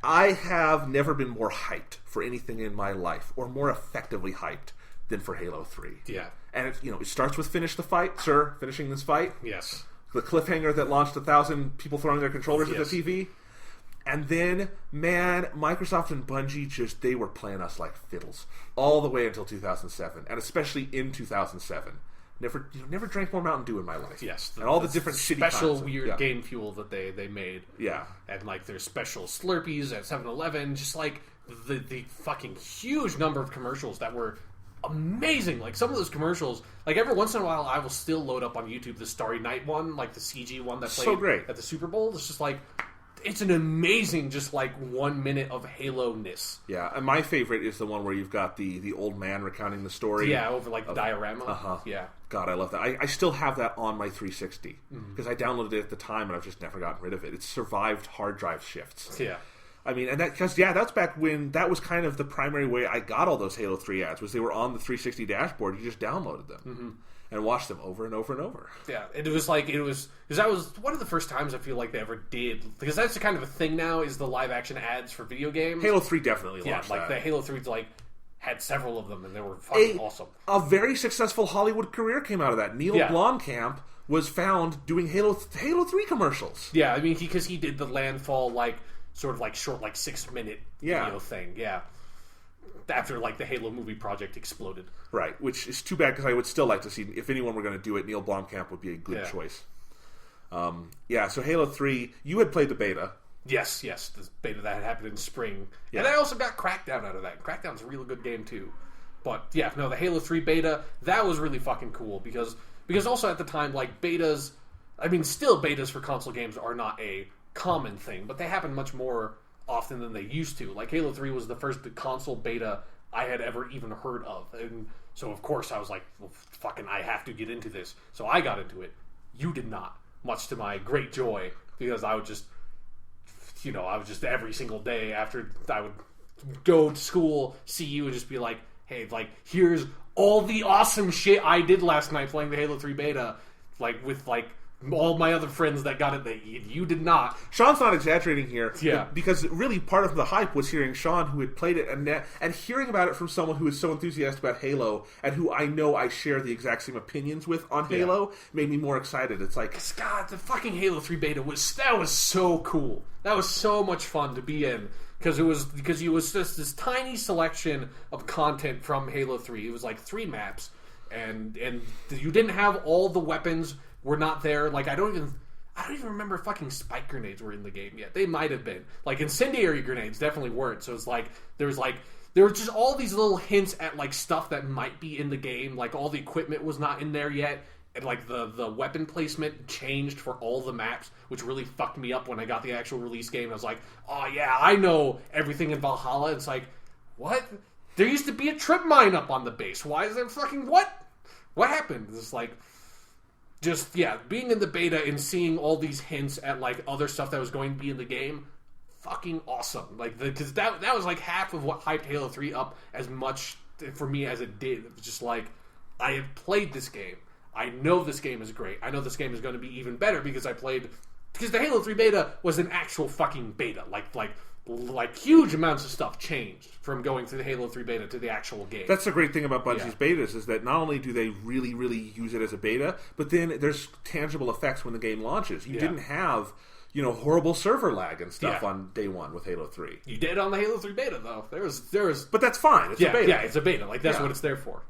I have never been more hyped for anything in my life, or more effectively hyped than for Halo 3. Yeah. And it starts with finishing this fight. Yes. The cliffhanger that launched 1,000 people throwing their controllers at the TV. And then, man, Microsoft and Bungie they were playing us like fiddles all the way until 2007, and especially in 2007. Never drank more Mountain Dew in my life. Yes, and all the different special weird game fuel that they made. Yeah, and like there's special Slurpees at 7-Eleven. Just like the fucking huge number of commercials that were amazing. Like some of those commercials, like every once in a while, I will still load up on YouTube the Starry Night one, like the CG one that played so great at the Super Bowl. It's just like. It's an amazing, just like 1 minute of Halo-ness. Yeah, and my favorite is the one where you've got the old man recounting the story. Yeah, over like the diorama. Uh-huh. Yeah. God, I love that. I still have that on my 360 because I downloaded it at the time and I've just never gotten rid of it. It's survived hard drive shifts. Yeah. I mean, and that's back when that was kind of the primary way I got all those Halo 3 ads, was they were on the 360 dashboard. You just downloaded them and watched them over and over and over. Yeah, because that was one of the first times I feel like they ever did, because that's the kind of a thing now, is the live action ads for video games. Halo 3 definitely launched like that. The Halo 3 had several of them and they were fucking awesome. A very successful Hollywood career came out of that. Neil Blomkamp was found doing Halo 3 commercials. Yeah, I mean, because he did the Landfall short 6-minute video thing. Yeah. After the Halo movie project exploded. Right, which is too bad because I would still like to see, if anyone were going to do it, Neil Blomkamp would be a good choice. So Halo 3, you had played the beta. Yes, the beta that had happened in spring. Yeah. And I also got Crackdown out of that. Crackdown's a really good game too. But the Halo 3 beta, that was really fucking cool because also at the time, betas, still betas for console games are not a common thing, but they happen much more often than they used to. Halo 3 was the first console beta I had ever even heard of. And so, of course, I was like, well, fucking, I have to get into this. So I got into it. You did not, much to my great joy, because I would just, every single day after I would go to school, see you, and just be like, hey, here's all the awesome shit I did last night playing the Halo 3 beta, with all my other friends that got it, that you did not. Sean's not exaggerating here. Yeah. Because really part of the hype was hearing Sean, who had played it, and hearing about it from someone who is so enthusiastic about Halo, and who I know I share the exact same opinions with on Halo, made me more excited. It's like, God, the fucking Halo 3 beta was so cool. That was so much fun to be in. Because it was just this tiny selection of content from Halo 3. It was 3 maps, and you didn't have all the weapons. Were not there. I don't even remember if fucking spike grenades were in the game yet. They might have been. Incendiary grenades definitely weren't. So it's there were just all these little hints at stuff that might be in the game. All the equipment was not in there yet. and like the weapon placement changed for all the maps, which really fucked me up when I got the actual release game. I was like, oh yeah, I know everything in Valhalla. It's like, what? There used to be a trip mine up on the base. Why is there fucking what? What happened? It's like, just, yeah, being in the beta and seeing all these hints at like other stuff that was going to be in the game, fucking awesome. Like, because that was like half of what hyped Halo 3 up as much for me as it did. It was just like, I have played this game. I know this game is great. I know this game is going to be even better because the Halo 3 beta was an actual fucking beta. Like huge amounts of stuff changed from going through the Halo 3 beta to the actual game. That's the great thing about Bungie's betas, is that not only do they really, really use it as a beta, but then there's tangible effects when the game launches. You didn't have, horrible server lag and stuff on day one with Halo 3. You did on the Halo 3 beta, though. There was... But that's fine. It's a beta. Yeah, it's a beta. Like, that's what it's there for.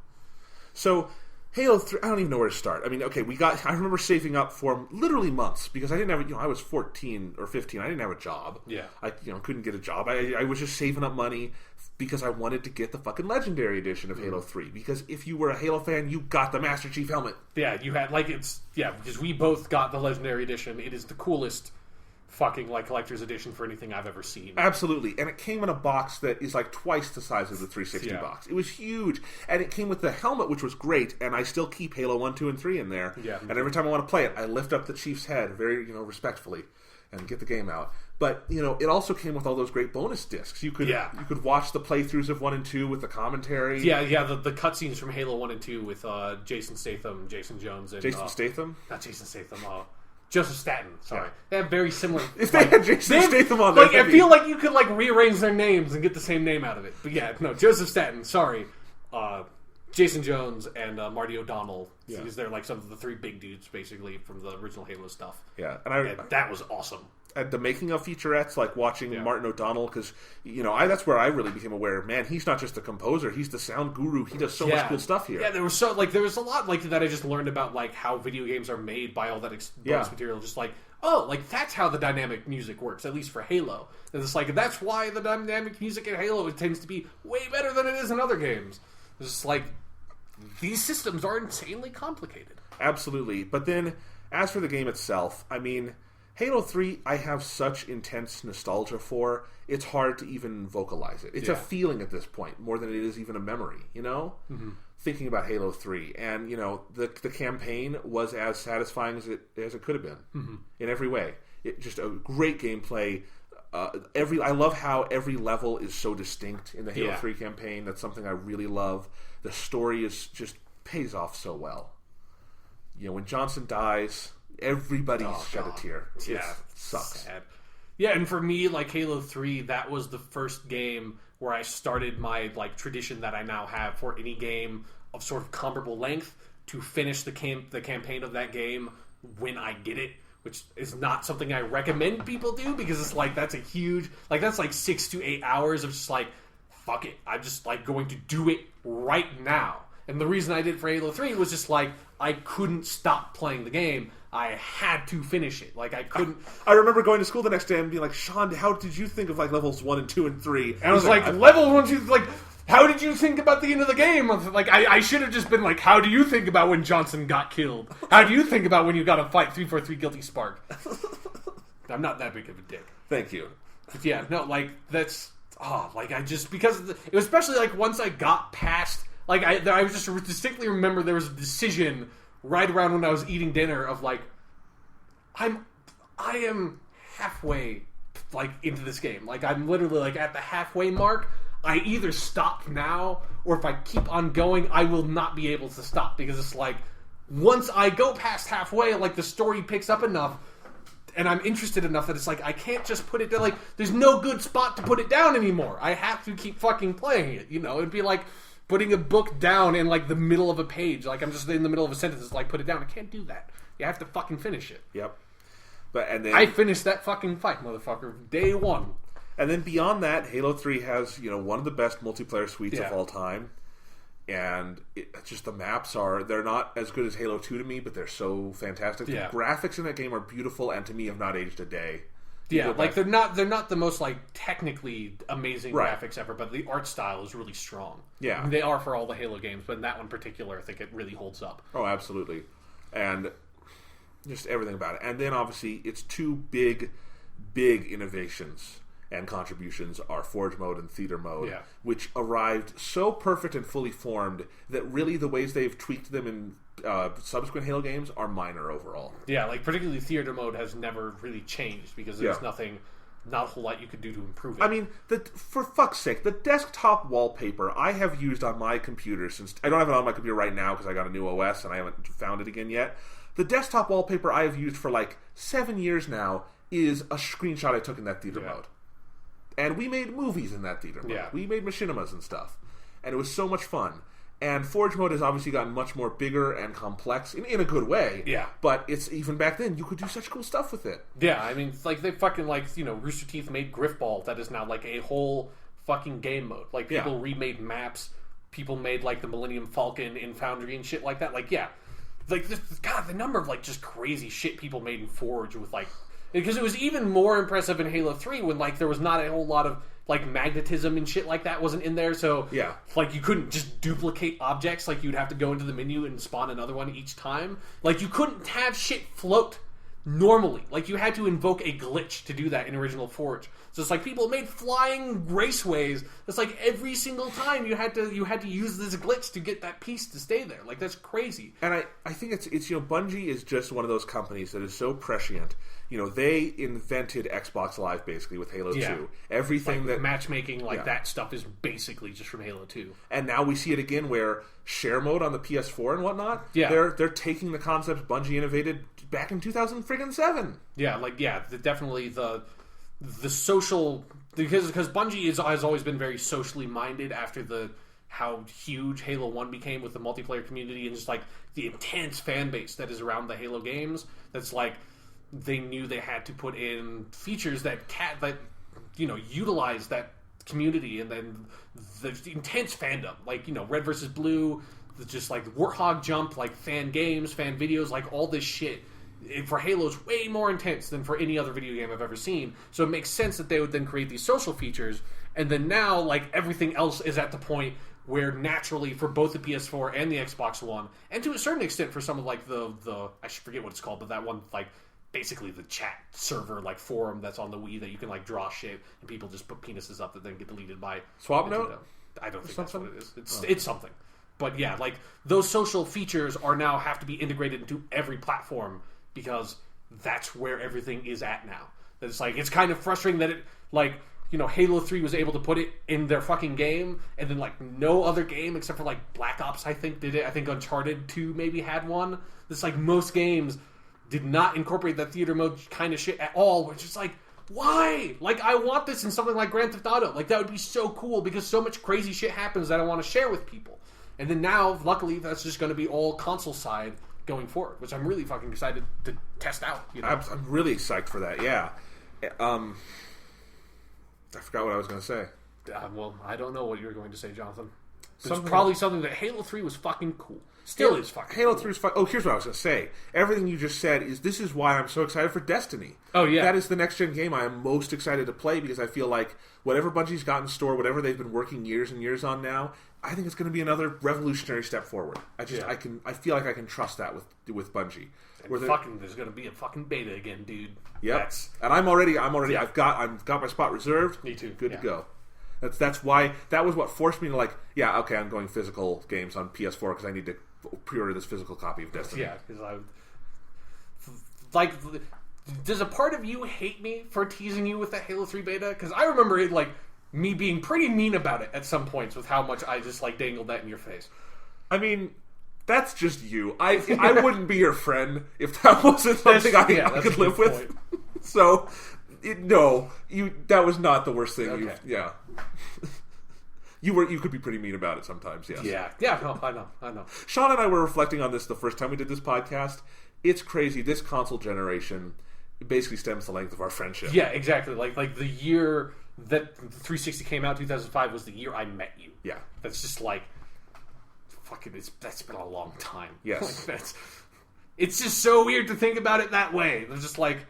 So... Halo 3, I don't even know where to start. I mean, okay, I remember saving up for literally months because I didn't have, I was 14 or 15. I didn't have a job. Yeah. I, couldn't get a job. I was just saving up money because I wanted to get the fucking Legendary Edition of Halo 3. Because if you were a Halo fan, you got the Master Chief helmet. Yeah, you had, because we both got the Legendary Edition. It is the coolest fucking collector's edition for anything I've ever seen. Absolutely. And it came in a box that is like twice the size of the 360 box. It was huge. And it came with the helmet, which was great, and I still keep Halo 1, 2, and 3 in there. Yeah. And every time I want to play it, I lift up the Chief's head very, respectfully and get the game out. But, it also came with all those great bonus discs. You could watch the playthroughs of 1 and 2 with the commentary. Yeah, the cutscenes from Halo 1 and 2 with Jason Statham, Jason Jones, and... Jason Statham? Not Jason Statham, Joseph Staten, sorry. Yeah. They have very similar... If they had Jason Statham on there... I feel like you could, rearrange their names and get the same name out of it. But yeah, no, Joseph Staten, sorry. Jason Jones and Marty O'Donnell. Yeah. Because they're, some of the three big dudes, basically, from the original Halo stuff. Yeah. And that was awesome. At the making of featurettes, watching Martin O'Donnell, because, that's where I really became aware, man, he's not just a composer, he's the sound guru, he does so much cool stuff here. Yeah, there was a lot that I just learned about, how video games are made by all that bonus material, just that's how the dynamic music works, at least for Halo. And it's that's why the dynamic music in Halo tends to be way better than it is in other games. It's just these systems are insanely complicated. Absolutely. But then, as for the game itself, I mean... Halo 3, I have such intense nostalgia for, it's hard to even vocalize it. It's a feeling at this point, more than it is even a memory, Mm-hmm. Thinking about Halo 3. And, the campaign was as satisfying as it could have been, in every way. Just a great gameplay. I love how every level is so distinct in the Halo 3 campaign. That's something I really love. The story just pays off so well. When Johnson dies... Everybody shed a tear. It sucks. Sad. Yeah, and for me, Halo 3, that was the first game where I started my tradition that I now have for any game of sort of comparable length to finish the campaign of that game when I get it, which is not something I recommend people do because it's that's a huge that's 6 to 8 hours of just fuck it, I'm just going to do it right now. And the reason I did it for Halo 3 was just I couldn't stop playing the game. I had to finish it. I couldn't... I remember going to school the next day and being like, Sean, how did you think of levels 1 and 2 and 3? And I was level 1, 2, how did you think about the end of the game? I should have just been how do you think about when Johnson got killed? How do you think about when you got to fight 343 Guilty Spark? I'm not that big of a dick. Thank you. But yeah, no, that's... I just... Because it was especially, once I got past... I just distinctly remember there was a decision right around when I was eating dinner of I am halfway into this game. I'm literally at the halfway mark. I either stop now or if I keep on going, I will not be able to stop because it's once I go past halfway, the story picks up enough and I'm interested enough that it's I can't just put it down. There's no good spot to put it down anymore. I have to keep fucking playing it. It'd be putting a book down in the middle of a page. I'm just in the middle of a sentence. It's put it down. I can't do that. You have to fucking finish it. Yep. And then I finished that fucking fight, motherfucker. Day one. And then beyond that, Halo 3 has, one of the best multiplayer suites of all time. And just the maps they're not as good as Halo 2 to me, but they're so fantastic. Yeah. The graphics in that game are beautiful and to me have not aged a day. Yeah, they're not the most technically amazing graphics ever, but the art style is really strong. Yeah, they are for all the Halo games, but in that one in particular, I think it really holds up. Oh, absolutely. and just everything about it. And then obviously its two big innovations and contributions are Forge mode and Theater mode, which arrived so perfect and fully formed that really the ways they've tweaked them in subsequent Halo games are minor overall. Yeah, like particularly Theater mode has never really changed because there's not a whole lot you could do to improve it. I mean, for fuck's sake, the desktop wallpaper I have used on my computer since... I don't have it on my computer right now because I got a new OS and I haven't found it again yet. The desktop wallpaper I have used for like 7 years now is a screenshot I took in that Theater mode. And we made movies in that Theater mode. Yeah. We made machinimas and stuff. And it was so much fun. And Forge mode has obviously gotten much more bigger and complex in a good way. Yeah. But it's even back then, you could do such cool stuff with it. Yeah, I mean, like, they fucking, like, you know, Rooster Teeth made Griffball. That is now, like, a whole fucking game mode. Like, people remade maps. People made, like, the Millennium Falcon in Foundry and shit like that. Like, yeah. Like, God, the number of, like, just crazy shit people made in Forge with, like... Because it was even more impressive in Halo 3 when, like, there was not a whole lot of, like, magnetism and shit like that wasn't in there. So, like, you couldn't just duplicate objects. Like, you'd have to go into the menu and spawn another one each time. Like, you couldn't have shit float normally. Like, you had to invoke a glitch to do that in original Forge. So it's like people made flying raceways. It's like every single time you had to use this glitch to get that piece to stay there. Like, that's crazy. And I think it's you know, Bungie is just one of those companies that is so prescient. You know, they invented Xbox Live basically with Halo 2. Everything like that matchmaking, like that stuff is basically just from Halo 2. And now we see it again where share mode on the PS4 and whatnot. Yeah, they're taking the concepts Bungie innovated back in 2007. Yeah, like definitely the social because Bungie has always been very socially minded after how huge Halo 1 became with the multiplayer community and just like the intense fan base that is around the Halo games. That's like they knew they had to put in features that utilize that community, and then the intense fandom, like, you know, Red versus Blue, just like Warthog Jump, like fan games, fan videos, like all this shit. For Halo is way more intense than for any other video game I've ever seen. So it makes sense that they would then create these social features, and then now like everything else is at the point where naturally for both the PS4 and the Xbox One, and to a certain extent for some of like the I forget what it's called, but that one like basically the chat server like forum that's on the Wii that you can like draw shit and people just put penises up that then get deleted by Swap Nintendo. Note. I don't think that's what it is. It's something. But yeah, like those social features are now have to be integrated into every platform because that's where everything is at now. It's like it's kind of frustrating that it like, you know, Halo 3 was able to put it in their fucking game, and then like no other game except for like Black Ops I think did it. I think Uncharted 2 maybe had one. It's like most games did not incorporate that theater mode kind of shit at all, which is like, why? Like, I want this in something like Grand Theft Auto. Like, that would be so cool because so much crazy shit happens that I want to share with people. And then now, luckily, that's just going to be all console side going forward, which I'm really fucking excited to test out. You know? I'm really psyched for that, yeah. I forgot what I was going to say. Well, I don't know what you were going to say, Jonathan. It's probably something that Halo 3 was fucking cool. Still is fucking Halo cool. 3 is fucking... Oh, here's what I was going to say. Everything you just said this is why I'm so excited for Destiny. Oh, yeah. That is the next-gen game I am most excited to play because I feel like whatever Bungie's got in store, whatever they've been working years and years on now, I think it's going to be another revolutionary step forward. I feel like I can trust that with Bungie. And there's going to be a fucking beta again, dude. Yep. And I'm already. Yeah. I've got my spot reserved. Me too. Good to go. That's why that was what forced me to like. Yeah, okay, I'm going physical games on PS4 because I need to pre-order this physical copy of Destiny. Yeah, because I like. Does a part of you hate me for teasing you with that Halo 3 beta? Because I remember it like me being pretty mean about it at some points with how much I just like dangled that in your face. I mean, that's just you. I wouldn't be your friend if that wasn't something I could live with. So, that was not the worst thing. Okay. Yeah. You could be pretty mean about it sometimes, yes. Yeah, no, I know. Sean and I were reflecting on this the first time we did this podcast. It's crazy. This console generation basically stems the length of our friendship. Yeah, exactly. Like the year that 360 came out, 2005, was the year I met you. Yeah. That's just like, fucking, that's been a long time. Yes. Like it's just so weird to think about it that way. It's just like,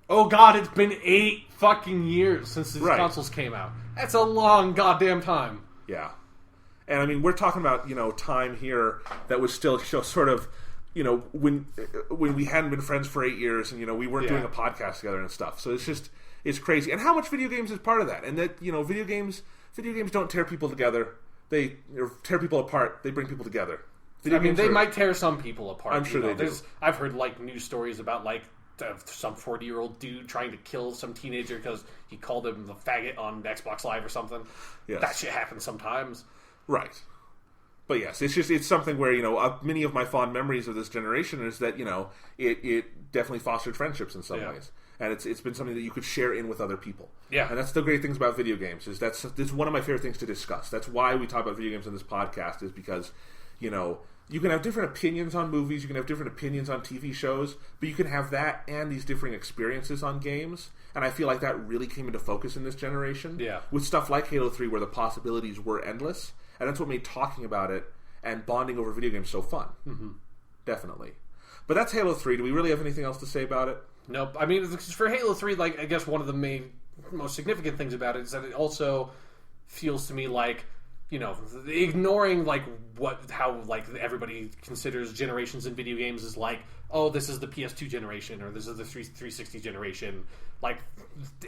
oh god, it's been 8 fucking years since these consoles came out. That's a long goddamn time. Yeah. And I mean, we're talking about, time here that was still sort of you know, when we hadn't been friends for 8 years, and you know, we weren't doing a podcast together and stuff. So it's crazy, and how much video games is part of that, and that, you know, video games don't tear people together; they tear people apart. They bring people together. They might tear some people apart. I'm sure they do. I've heard like news stories about like some 40-year-old dude trying to kill some teenager because he called him the faggot on Xbox Live or something. Yes. That shit happens sometimes. Right. But yes, it's something where, you know, many of my fond memories of this generation is that, you know, it definitely fostered friendships in some ways. And it's been something that you could share in with other people. Yeah. And that's the great things about video games, is this is one of my favorite things to discuss. That's why we talk about video games on this podcast, is because, you know, you can have different opinions on movies, you can have different opinions on TV shows, but you can have that and these different experiences on games. And I feel like that really came into focus in this generation. Yeah. With stuff like Halo 3, where the possibilities were endless. And that's what made talking about it and bonding over video games so fun. Mm-hmm. Definitely. But that's Halo 3. Do we really have anything else to say about it? Nope. I mean, for Halo 3, like, I guess one of the most significant things about it is that it also feels to me like, you know, ignoring like how like everybody considers generations in video games is like, oh, this is the PS2 generation or this is the 360 generation. Like,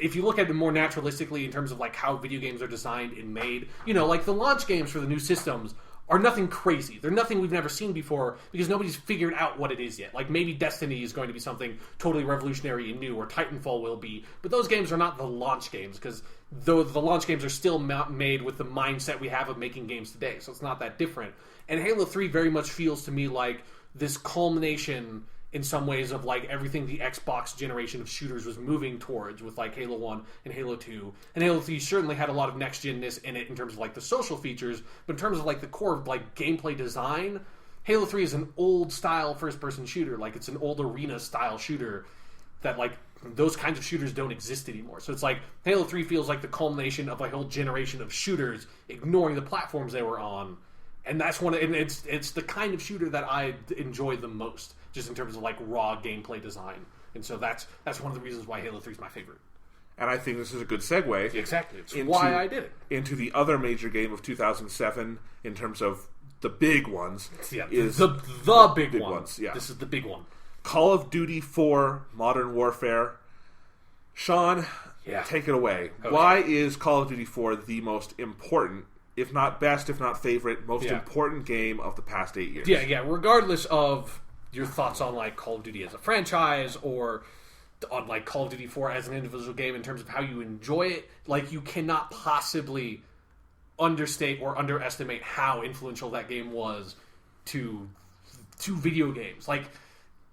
if you look at it more naturalistically in terms of like how video games are designed and made, you know, like the launch games for the new systems are nothing crazy. They're nothing we've never seen before because nobody's figured out what it is yet. Like, maybe Destiny is going to be something totally revolutionary and new, or Titanfall will be. But those games are not the launch games, because the launch games are still made with the mindset we have of making games today. So it's not that different. And Halo 3 very much feels to me like this culmination in some ways of like everything the Xbox generation of shooters was moving towards, with like Halo 1 and Halo 2. And Halo 3 certainly had a lot of next-gen-ness in it in terms of like the social features, but in terms of like the core of like gameplay design, Halo 3 is an old-style first-person shooter. Like, it's an old arena-style shooter that like those kinds of shooters don't exist anymore. So it's like Halo 3 feels like the culmination of a whole generation of shooters ignoring the platforms they were on. And that's and it's the kind of shooter that I enjoy the most, just in terms of like raw gameplay design. And so that's one of the reasons why Halo 3 is my favorite. And I think this is a good segue. Exactly. It's why I did it. Into the other major game of 2007 in terms of the big ones. Yeah, is the big ones. Yeah. This is the big one. Call of Duty 4 Modern Warfare. Sean, take it away. Okay. Why is Call of Duty 4 the most important, if not best, if not favorite, most important game of the past 8 years? Yeah. Regardless of your thoughts on like Call of Duty as a franchise, or on like Call of Duty 4 as an individual game in terms of how you enjoy it, like, you cannot possibly understate or underestimate how influential that game was to video games. Like,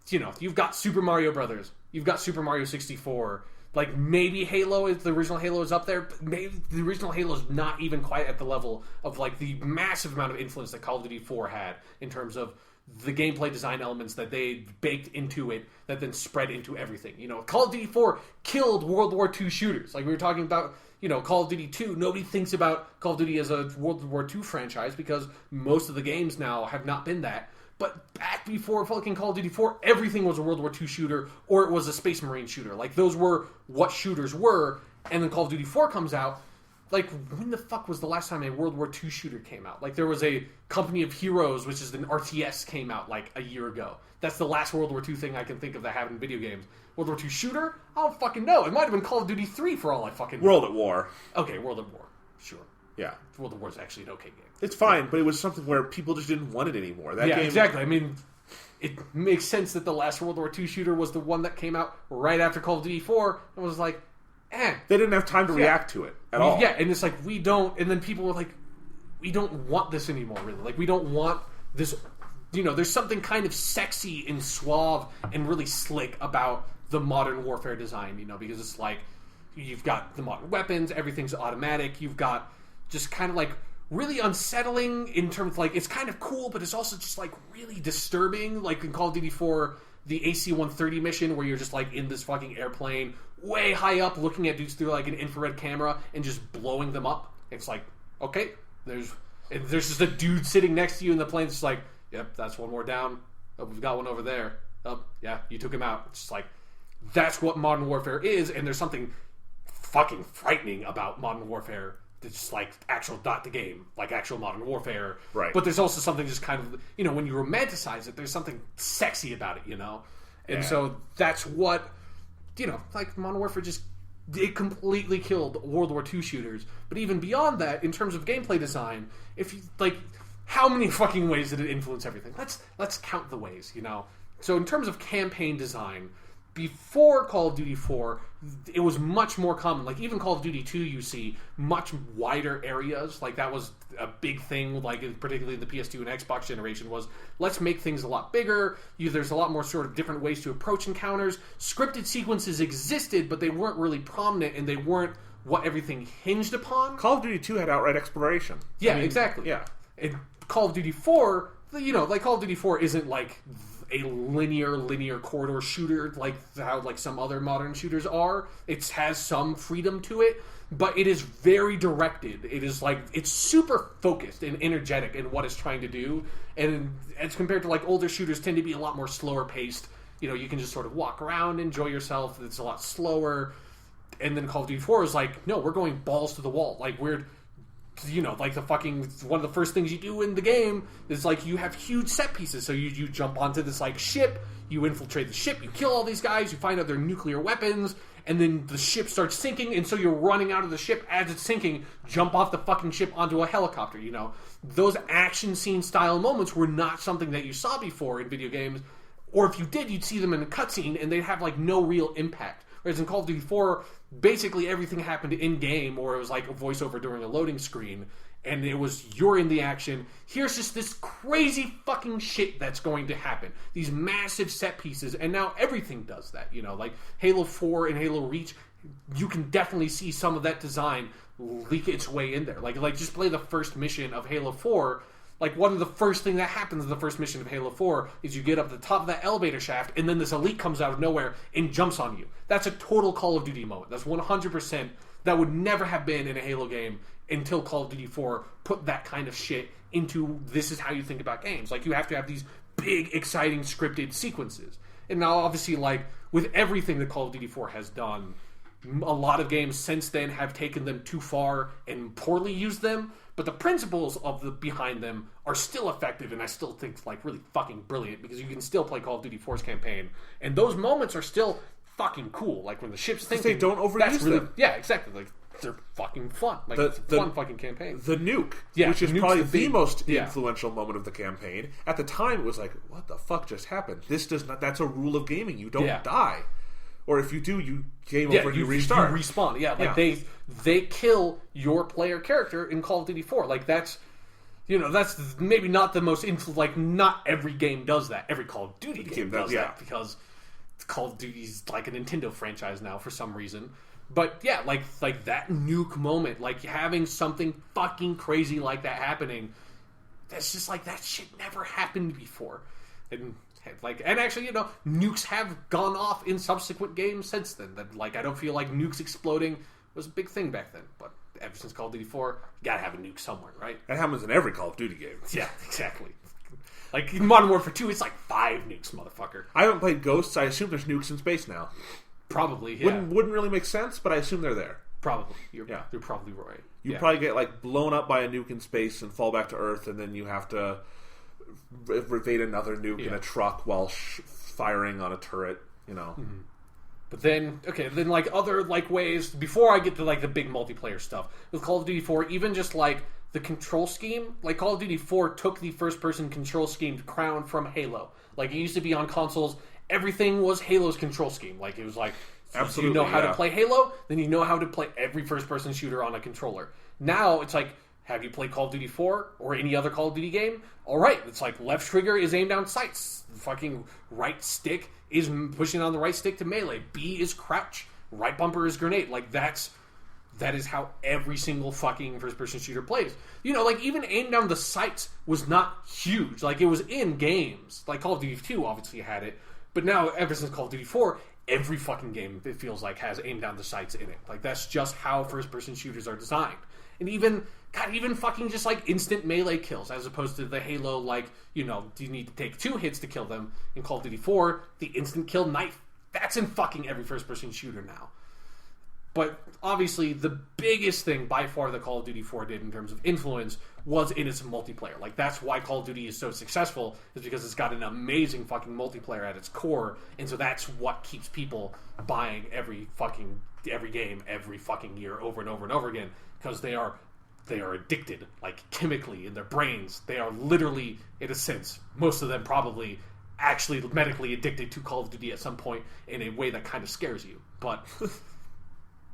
you know, you've got Super Mario Brothers, you've got Super Mario 64. Like, maybe the original Halo is up there, but maybe the original Halo is not even quite at the level of like the massive amount of influence that Call of Duty 4 had in terms of the gameplay design elements that they baked into it that then spread into everything. You know, Call of Duty 4 killed World War II shooters. Like, we were talking about, you know, Call of Duty 2. Nobody thinks about Call of Duty as a World War II franchise because most of the games now have not been that. But back before fucking Call of Duty 4, everything was a World War II shooter, or it was a Space Marine shooter. Like, those were what shooters were. And then Call of Duty 4 comes out. Like, when the fuck was the last time a World War II shooter came out? Like, there was a Company of Heroes, which is an RTS, came out like a year ago. That's the last World War II thing I can think of that happened in video games. World War II shooter? I don't fucking know. It might have been Call of Duty 3 for all I fucking know. World at War. Okay, World at War. Sure. Yeah. World at War is actually an okay game. It's fine, but it was something where people just didn't want it anymore. That game... exactly. I mean, it makes sense that the last World War II shooter was the one that came out right after Call of Duty 4 and was like, they didn't have time to react to it at all. Yeah, and it's like, we don't... And then people were like, we don't want this anymore, really. Like, we don't want this... You know, there's something kind of sexy and suave and really slick about the modern warfare design, you know, because it's like, you've got the modern weapons, everything's automatic, you've got just kind of like really unsettling in terms of like, it's kind of cool, but it's also just like really disturbing, like in Call of Duty 4, the AC-130 mission where you're just like in this fucking airplane way high up looking at dudes through like an infrared camera and just blowing them up. It's like, okay, there's just a dude sitting next to you in the plane, just like, yep, that's one more down. Oh, we've got one over there. Oh, yeah, you took him out. It's just like, that's what modern warfare is, and there's something fucking frightening about modern warfare it's like actual not the game, like actual Modern Warfare. Right. But there's also something just kind of, you know, when you romanticize it, there's something sexy about it, you know? And so that's what, you know, like Modern Warfare just, it completely killed World War II shooters. But even beyond that, in terms of gameplay design, if you, like, how many fucking ways did it influence everything? Let's count the ways, you know? So in terms of campaign design, before Call of Duty 4, it was much more common. Like, even Call of Duty 2, you see much wider areas. Like, that was a big thing, like, particularly the PS2 and Xbox generation, was let's make things a lot bigger. There's a lot more sort of different ways to approach encounters. Scripted sequences existed, but they weren't really prominent, and they weren't what everything hinged upon. Call of Duty 2 had outright exploration. Yeah, exactly. Yeah. And Call of Duty 4, you know, like, Call of Duty 4 isn't, like, a linear corridor shooter like how like some other modern shooters are. It has some freedom to it, but it is very directed. It is like, it's super focused and energetic in what it's trying to do, and as compared to like older shooters tend to be a lot more slower paced. You know, you can just sort of walk around, enjoy yourself. It's a lot slower. And then Call of Duty 4 is like, no, we're going balls to the wall. Like, we're, you know, like the fucking, one of the first things you do in the game is like you have huge set pieces. So you jump onto this like ship, you infiltrate the ship, you kill all these guys, you find out they're nuclear weapons, and then the ship starts sinking, and so you're running out of the ship as it's sinking, jump off the fucking ship onto a helicopter, you know. Those action scene style moments were not something that you saw before in video games, or if you did, you'd see them in a cutscene and they'd have like no real impact. Whereas in Call of Duty 4, basically everything happened in-game, or it was like a voiceover during a loading screen, and it was, you're in the action. Here's just this crazy fucking shit that's going to happen. These massive set pieces, and now everything does that, you know? Like, Halo 4 and Halo Reach, you can definitely see some of that design leak its way in there. Like just play the first mission of Halo 4. Like, one of the first thing that happens in the first mission of Halo 4 is you get up the top of that elevator shaft, and then this elite comes out of nowhere and jumps on you. That's a total Call of Duty moment. That's 100%. That would never have been in a Halo game until Call of Duty 4 put that kind of shit into, this is how you think about games. Like, you have to have these big, exciting, scripted sequences. And now, obviously, like, with everything that Call of Duty 4 has done, a lot of games since then have taken them too far and poorly used them. But the principles of behind them are still effective, and I still think like really fucking brilliant, because you can still play Call of Duty 4's campaign, and those moments are still fucking cool. Like when the ship's thinking, they don't overuse them. Yeah, exactly. Like they're fucking fun. Like it's a fun fucking campaign. The nuke, yeah, which is probably the most yeah. influential moment of the campaign. At the time, it was like, what the fuck just happened? This does not. That's a rule of gaming. You don't die. Or if you do, you game over and you restart. You respawn. Yeah, like they kill your player character in Call of Duty 4. Like that's, you know, that's maybe not the most like not every game does that. Every Call of Duty game does that, because Call of Duty's like a Nintendo franchise now for some reason. But yeah, like that nuke moment, like having something fucking crazy like that happening, that's just like, that shit never happened before. And actually, you know, nukes have gone off in subsequent games since then. That, like, I don't feel like nukes exploding was a big thing back then. But ever since Call of Duty 4, you gotta have a nuke somewhere, right? That happens in every Call of Duty game. Yeah, exactly. Like, in Modern Warfare 2, it's like 5 nukes, motherfucker. I haven't played Ghosts. I assume there's nukes in space now. Probably, yeah. Wouldn't really make sense, but I assume they're there. Probably. You're probably right. You probably get, like, blown up by a nuke in space and fall back to Earth, and then you have to evade another nuke in a truck while firing on a turret, you know. Mm-hmm. But then, like, other, like, ways, before I get to, like, the big multiplayer stuff, with Call of Duty 4, even just, like, the control scheme, like, Call of Duty 4 took the first-person control scheme crown from Halo. Like, it used to be on consoles, everything was Halo's control scheme. Like, it was like, absolutely, you know how to play Halo, then you know how to play every first-person shooter on a controller. Now, it's like, have you played Call of Duty 4 or any other Call of Duty game? Alright, it's like left trigger is aimed down sights. Fucking right stick is pushing on the right stick to melee. B is crouch. Right bumper is grenade. Like, that is how every single fucking first-person shooter plays. You know, like, even aim down the sights was not huge. Like, it was in games. Like, Call of Duty 2 obviously had it. But now, ever since Call of Duty 4, every fucking game, it feels like, has aim down the sights in it. Like, that's just how first-person shooters are designed. And even fucking just, like, instant melee kills, as opposed to the Halo, like, you know, you need to take 2 hits to kill them. In Call of Duty 4, the instant kill knife, that's in fucking every first-person shooter now. But obviously, the biggest thing by far that Call of Duty 4 did in terms of influence was in its multiplayer. Like, that's why Call of Duty is so successful, is because it's got an amazing fucking multiplayer at its core, and so that's what keeps people buying every game every fucking year over and over and over again, because they are addicted, like, chemically in their brains. They are literally, in a sense, most of them probably actually medically addicted to Call of Duty at some point in a way that kind of scares you.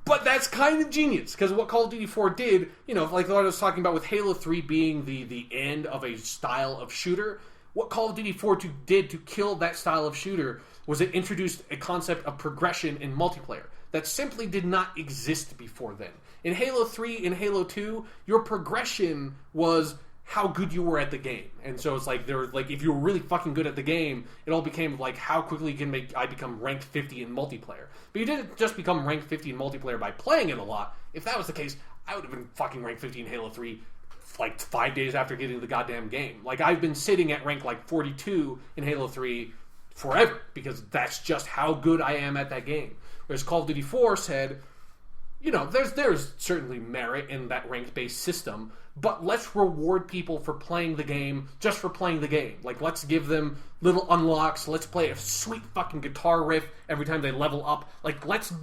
But that's kind of genius, because what Call of Duty 4 did, like what I was talking about with Halo 3 being the end of a style of shooter, what Call of Duty 4 did to kill that style of shooter was it introduced a concept of progression in multiplayer that simply did not exist before then. In Halo 3 and Halo 2, your progression was how good you were at the game. And so it's like, if you were really fucking good at the game, it all became like, how quickly can I become ranked 50 in multiplayer. But you didn't just become ranked 50 in multiplayer by playing it a lot. If that was the case, I would have been fucking ranked 50 in Halo 3 like 5 days after getting the goddamn game. Like, I've been sitting at rank like 42 in Halo 3 forever, because that's just how good I am at that game. Whereas Call of Duty 4 said, there's certainly merit in that ranked-based system, but let's reward people for playing the game just for playing the game. Like, let's give them little unlocks. Let's play a sweet fucking guitar riff every time they level up. Like, let's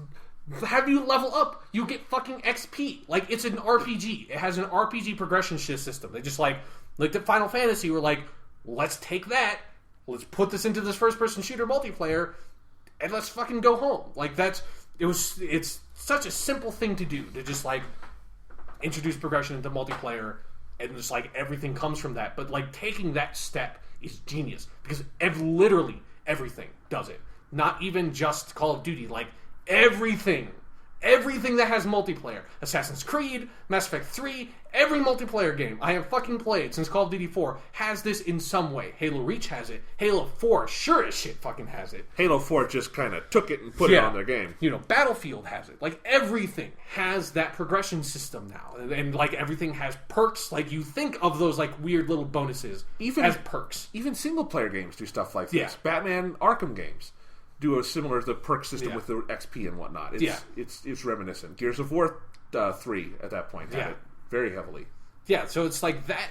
have you level up. You get fucking XP. Like, it's an RPG. It has an RPG progression system. They just, like the Final Fantasy were like, let's take that. Let's put this into this first-person shooter multiplayer, and let's fucking go home. Like, it's such a simple thing to do, to just, like, introduce progression into multiplayer, and just, like, everything comes from that. But, like, taking that step is genius, because literally everything does it. Not even just Call of Duty, like, everything that has multiplayer. Assassin's Creed, Mass Effect 3, every multiplayer game I have fucking played since Call of Duty 4 has this in some way. Halo Reach has it. Halo 4 sure as shit fucking has it. Halo 4 just kind of took it and put it on their game. Battlefield has it. Like, everything has that progression system now. And like, everything has perks. Like, you think of those, like, weird little bonuses as perks. Even single-player games do stuff like this. Batman Arkham games do a similar to the perk system with the XP and whatnot. It's reminiscent. Gears of War 3 at that point had it very heavily. Yeah, so it's like that.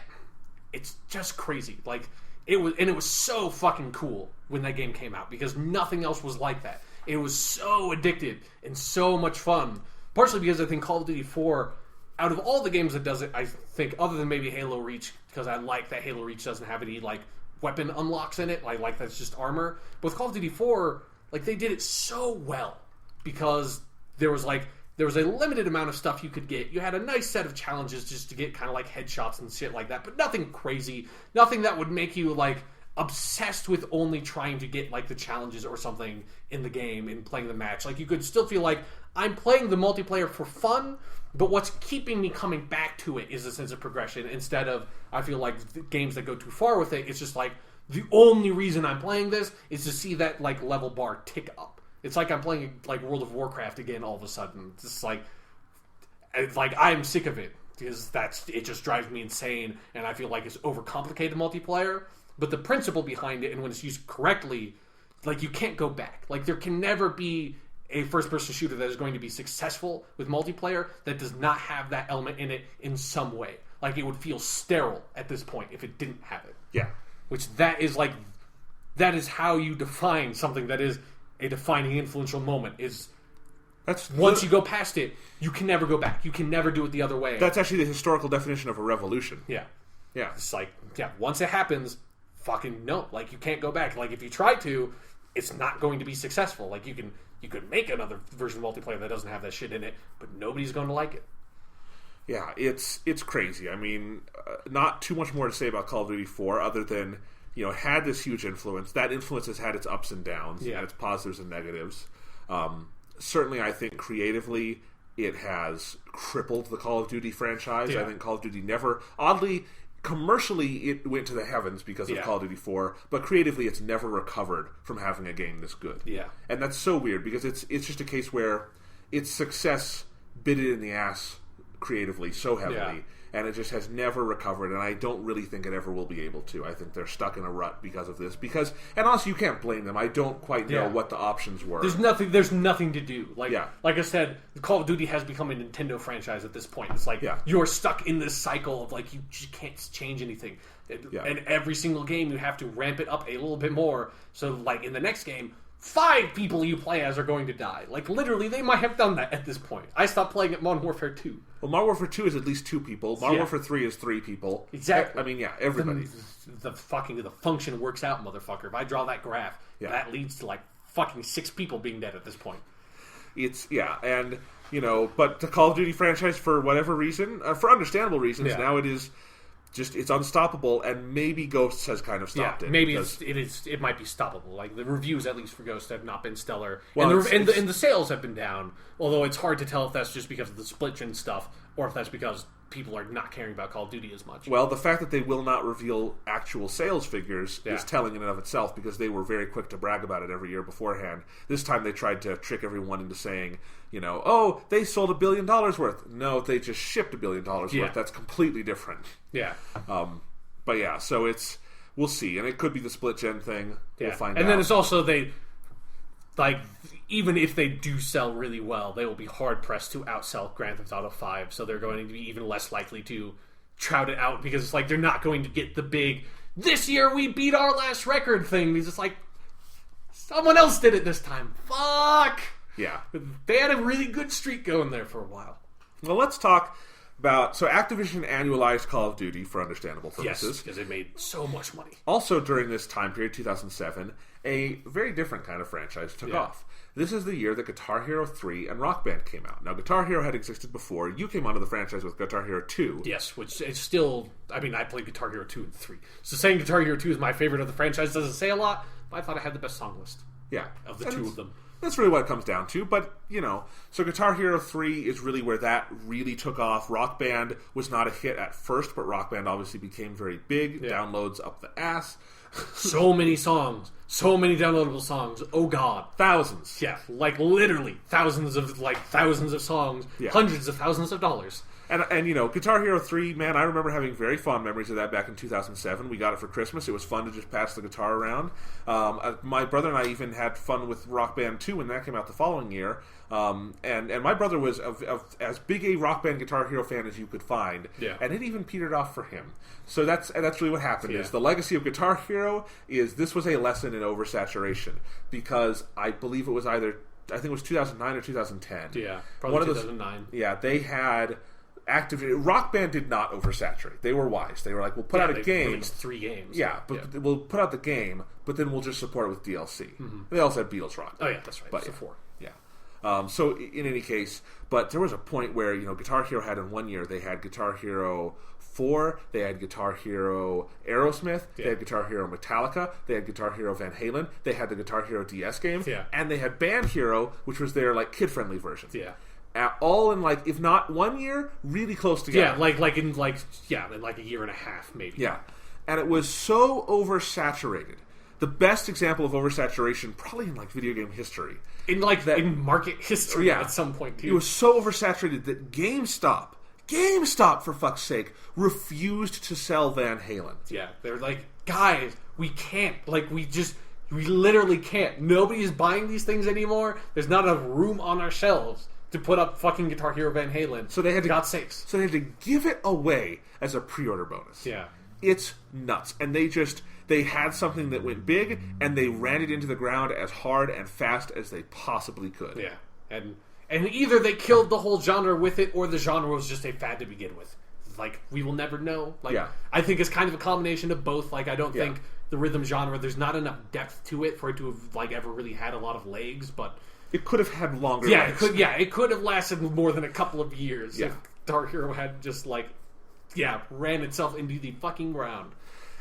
It's just crazy. Like, it was so fucking cool when that game came out, because nothing else was like that. It was so addicted and so much fun. Partially because I think Call of Duty 4, out of all the games that does it, I think, other than maybe Halo Reach, because I like that Halo Reach doesn't have any, like, weapon unlocks in it. I like that's just armor. But with Call of Duty 4, like, they did it so well, because there was a limited amount of stuff you could get. You had a nice set of challenges just to get kind of like headshots and shit like that, but nothing crazy, nothing that would make you like obsessed with only trying to get like the challenges or something in the game and playing the match. Like, you could still feel like, I'm playing the multiplayer for fun, but what's keeping me coming back to it is a sense of progression, instead of, I feel like, the games that go too far with it, it's just like, the only reason I'm playing this is to see that, like, level bar tick up. It's like I'm playing, like, World of Warcraft again all of a sudden. It's just like I'm sick of it, because it just drives me insane, and I feel like it's overcomplicated multiplayer. But the principle behind it, and when it's used correctly, like, you can't go back. Like, there can never be a first-person shooter that is going to be successful with multiplayer that does not have that element in it in some way. Like, it would feel sterile at this point if it didn't have it. Yeah. Which that is how you define something that is a defining influential moment. Once you go past it, you can never go back. You can never do it the other way. That's actually the historical definition of a revolution. Yeah. Yeah. It's like, once it happens, fucking no. Like, you can't go back. Like, if you try to, it's not going to be successful. Like, you could make another version of multiplayer that doesn't have that shit in it, but nobody's going to like it. Yeah, it's crazy. I mean, not too much more to say about Call of Duty 4 other than, it had this huge influence. That influence has had its ups and downs, and its positives and negatives. Certainly, I think creatively, it has crippled the Call of Duty franchise. Yeah. I think Call of Duty never, oddly, commercially, it went to the heavens because of Call of Duty 4, but creatively, it's never recovered from having a game this good. Yeah. And that's so weird, because it's just a case where its success bit it in the ass creatively so heavily, and it just has never recovered, and I don't really think it ever will be able to. I think they're stuck in a rut because of this. And also, you can't blame them. I don't quite know what the options were. There's nothing to do. Like I said, Call of Duty has become a Nintendo franchise at this point. It's like you're stuck in this cycle of like you just can't change anything. And every single game you have to ramp it up a little bit more. So like in the next game, 5 people you play as are going to die. Like literally, they might have done that at this point. I stopped playing at Modern Warfare 2. Well, Modern Warfare 2 is at least 2 people. Modern Warfare 3 is 3 people. Exactly. I mean, everybody. The function works out, motherfucker. If I draw that graph, that leads to like fucking 6 people being dead at this point. And but the Call of Duty franchise, for whatever reason, for understandable reasons, now it is just it's unstoppable, and maybe Ghosts has kind of stopped it. Maybe it might be stoppable. Like the reviews, at least for Ghosts, have not been stellar, and the sales have been down. Although it's hard to tell if that's just because of the split-gen stuff, or if that's because people are not caring about Call of Duty as much. Well, the fact that they will not reveal actual sales figures is telling in and of itself, because they were very quick to brag about it every year beforehand. This time they tried to trick everyone into saying, oh, they sold $1 billion worth. No, they just shipped $1 billion worth. That's completely different. Yeah. But so we'll see. And it could be the split-gen thing. We'll find out. And then it's also even if they do sell really well, they will be hard-pressed to outsell Grand Theft Auto 5, so they're going to be even less likely to trout it out, because it's like they're not going to get the big, this year we beat our last record thing. It's just like, someone else did it this time. Fuck! Yeah. They had a really good streak going there for a while. Well, let's talk about... So Activision annualized Call of Duty for understandable purposes. Yes, because it made so much money. Also, during this time period, 2007, a very different kind of franchise took off. This is the year that Guitar Hero 3 and Rock Band came out. Now, Guitar Hero had existed before. You came onto the franchise with Guitar Hero 2. Yes, which is still... I mean, I played Guitar Hero 2 and 3. So saying Guitar Hero 2 is my favorite of the franchise doesn't say a lot, but I thought I had the best song list. Yeah. Of the two of them. That's really what it comes down to, but, so Guitar Hero 3 is really where that really took off. Rock Band was not a hit at first, but Rock Band obviously became very big. Downloads up the ass. So many songs. So many downloadable songs. Oh, God. Thousands. Yeah, like literally thousands of songs. Yeah. Hundreds of thousands of dollars. And Guitar Hero 3, man, I remember having very fond memories of that back in 2007. We got it for Christmas. It was fun to just pass the guitar around. My brother and I even had fun with Rock Band 2 when that came out the following year. And my brother was as big a Rock Band Guitar Hero fan as you could find. Yeah. And it even petered off for him. So that's really what happened. Is the legacy of Guitar Hero is this was a lesson in oversaturation. Because I believe it was I think it was 2009 or 2010. Yeah, probably 2009. They had... Rock Band did not oversaturate. They were wise. They were like, we'll put out a game. Released 3 games. Yeah, but we'll put out the game, but then we'll just support it with DLC. Mm-hmm. They also had Beatles Rock. Oh, yeah, that's right. But, it's 4. Yeah. So, in any case, but there was a point where, Guitar Hero had in one year, they had Guitar Hero 4, they had Guitar Hero Aerosmith, they had Guitar Hero Metallica, they had Guitar Hero Van Halen, they had the Guitar Hero DS game, and they had Band Hero, which was their, kid-friendly version. Yeah. All in if not 1 year, really close together. Yeah, in a year and a half maybe. Yeah, and it was so oversaturated. The best example of oversaturation, probably in video game history, in market history at some point too. It was so oversaturated that GameStop for fuck's sake, refused to sell Van Halen. Yeah, they're like, guys, we can't. We literally can't. Nobody is buying these things anymore. There's not enough room on our shelves to put up fucking Guitar Hero Van Halen. So they had to, God's sakes. So they had to give it away as a pre-order bonus. Yeah. It's nuts. And they had something that went big, and they ran it into the ground as hard and fast as they possibly could. Yeah. And either they killed the whole genre with it, or the genre was just a fad to begin with. We will never know. I think it's kind of a combination of both. I don't think the rhythm genre, there's not enough depth to it for it to have, ever really had a lot of legs, but... It could have had longer legs. It could have lasted more than a couple of years if Guitar Hero had just, ran itself into the fucking ground.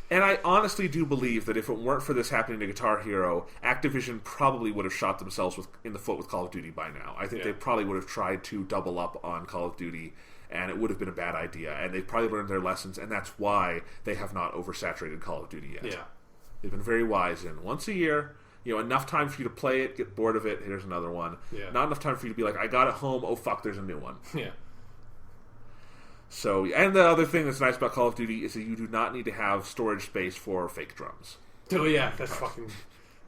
And I honestly do believe that if it weren't for this happening to Guitar Hero, Activision probably would have shot themselves in the foot with Call of Duty by now. I think they probably would have tried to double up on Call of Duty, and it would have been a bad idea. And they've probably learned their lessons, and that's why they have not oversaturated Call of Duty yet. Yeah. They've been very wise in once a year... enough time for you to play it, get bored of it, here's another one. Yeah. Not enough time for you to be like, I got it home, oh fuck, there's a new one. Yeah. So, and the other thing that's nice about Call of Duty is that you do not need to have storage space for fake drums. Oh yeah, that's fucking...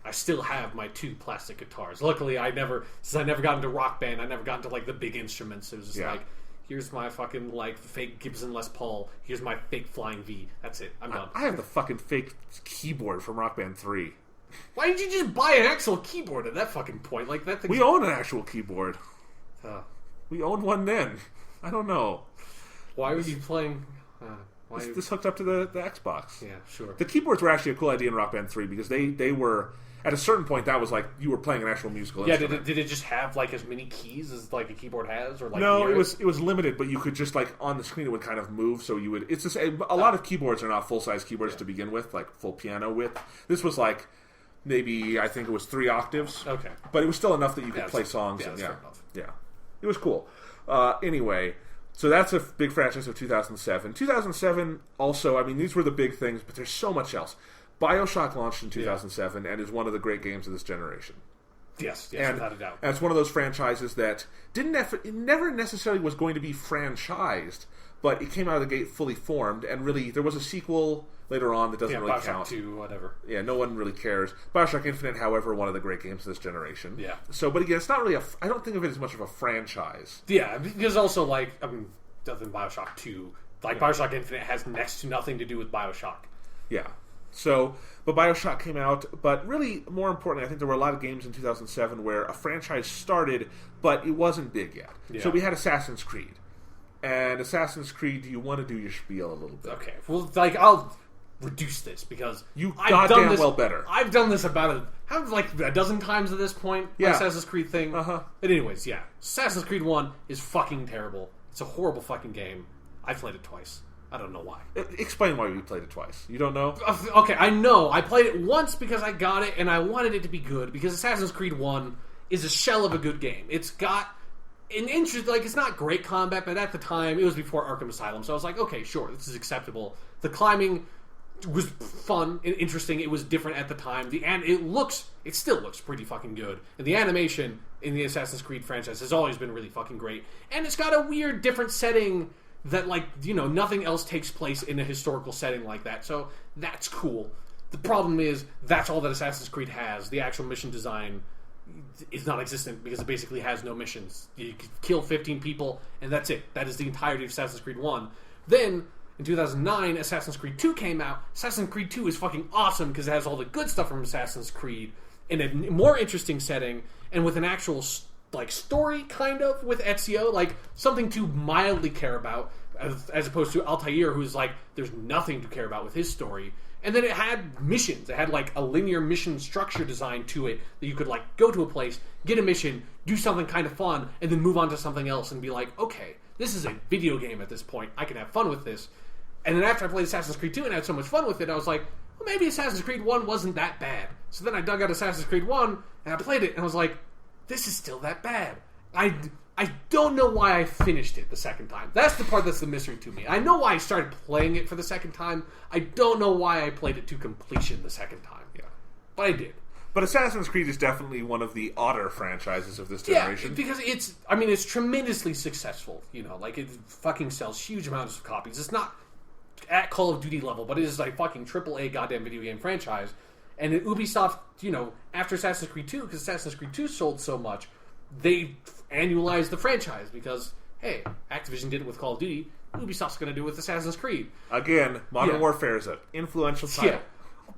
I still have my 2 plastic guitars. Luckily, since I never got into Rock Band, I never got into like the big instruments. It was just like, here's my fucking like fake Gibson Les Paul. Here's my fake Flying V. That's it. I'm done. I have the fucking fake keyboard from Rock Band 3. Why did you just buy an actual keyboard at that fucking point? Like that thing. We own an actual keyboard. We owned one then. I don't know. Why were you playing? This hooked up to the Xbox. Yeah, sure. The keyboards were actually a cool idea in Rock Band 3 because they were... At a certain point, that was like you were playing an actual musical instrument. Did it just have like as many keys as like a keyboard has, or like no? It was limited, but you could just like on the screen it would kind of move. So you would. It's just a lot of keyboards are not full size keyboards to begin with, like full piano width. This was like maybe I think it was 3 octaves. Okay, but it was still enough that you could play songs. Yeah, fair enough. Yeah, it was cool. Anyway. So that's a big franchise of 2007. 2007 also, I mean, these were the big things, but there's so much else. BioShock launched in 2007 and is one of the great games of this generation. Yes, and, without a doubt. And it's one of those franchises that it never necessarily was going to be franchised, but it came out of the gate fully formed, and really, there was a sequel later on that doesn't really BioShock count. 2, whatever. Yeah, no one really cares. BioShock Infinite, however, one of the great games of this generation. Yeah. So, but again, it's not really I don't think of it as much of a franchise. Yeah, because also, like, I mean, other than BioShock 2, like, BioShock Infinite has next to nothing to do with BioShock. Yeah. So, but BioShock came out, but really, more importantly, I think there were a lot of games in 2007 where a franchise started, but it wasn't big yet. Yeah. So we had Assassin's Creed. And Assassin's Creed, do you want to do your spiel a little bit? Okay. Well, like, I'll reduce this because I've done this better. I've done this about a dozen times at this point. Yeah. Assassin's Creed thing. Uh-huh. But anyways, yeah. Assassin's Creed 1 is fucking terrible. It's a horrible fucking game. I played it twice. I don't know why. Explain why you played it twice. You don't know? Okay, I know. I played it once because I got it and I wanted it to be good because Assassin's Creed 1 is a shell of a good game. It's got an interest, like, it's not great combat, but at the time, it was before Arkham Asylum, so I was like, okay, sure, this is acceptable. The climbing was fun and interesting. It was different at the time. It still looks pretty fucking good. And the animation in the Assassin's Creed franchise has always been really fucking great. And it's got a weird, different setting that, like, you know, nothing else takes place in a historical setting like that. So that's cool. The problem is that's all that Assassin's Creed has. The actual mission design is non-existent because it basically has no missions. You kill 15 people, and that's it. That is the entirety of Assassin's Creed 1. Then, in 2009, Assassin's Creed 2 came out. Assassin's Creed 2 is fucking awesome because it has all the good stuff from Assassin's Creed in a more interesting setting and with an actual like story, kind of, with Ezio, like something to mildly care about, as opposed to Altair, who's like, there's nothing to care about with his story. And then it had missions. It had like a linear mission structure design to it that you could like go to a place, get a mission, do something kind of fun, and then move on to something else and be like, okay, this is a video game at this point. I can have fun with this. And then after I played Assassin's Creed 2 and had so much fun with it, I was like, well, maybe Assassin's Creed 1 wasn't that bad. So then I dug out Assassin's Creed 1 and I played it and I was like, this is still that bad. I don't know why I finished it the second time. That's the part that's the mystery to me. I know why I started playing it for the second time. I don't know why I played it to completion the second time. Yeah. But I did. But Assassin's Creed is definitely one of the odder franchises of this generation. Yeah, because it's tremendously successful. You know, like, it fucking sells huge amounts of copies. It's not at Call of Duty level, but it is like fucking AAA goddamn video game franchise. And Ubisoft, you know, after Assassin's Creed 2, because Assassin's Creed 2 sold so much, they annualized the franchise because, hey, Activision did it with Call of Duty, Ubisoft's going to do it with Assassin's Creed. Again, Modern Warfare is an influential title. Yeah,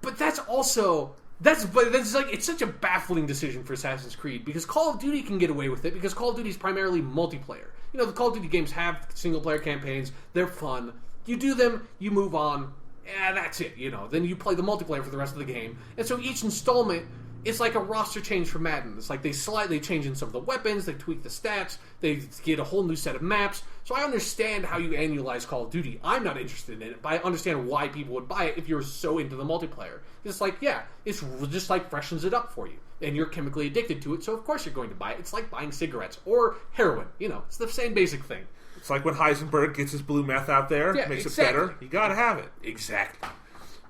but that's also... That's like, it's such a baffling decision for Assassin's Creed because Call of Duty can get away with it because Call of Duty is primarily multiplayer. You know, the Call of Duty games have single-player campaigns, they're fun. You do them, you move on, and that's it, you know. Then you play the multiplayer for the rest of the game. And so each installment is like a roster change for Madden. It's like they slightly change in some of the weapons, they tweak the stats, they get a whole new set of maps. So I understand how you annualize Call of Duty. I'm not interested in it, but I understand why people would buy it if you're so into the multiplayer. It's like, yeah, it's just like freshens it up for you. And you're chemically addicted to it, so of course you're going to buy it. It's like buying cigarettes or heroin. You know, it's the same basic thing. It's like when Heisenberg gets his blue meth out there, makes it better. You gotta have it. Exactly.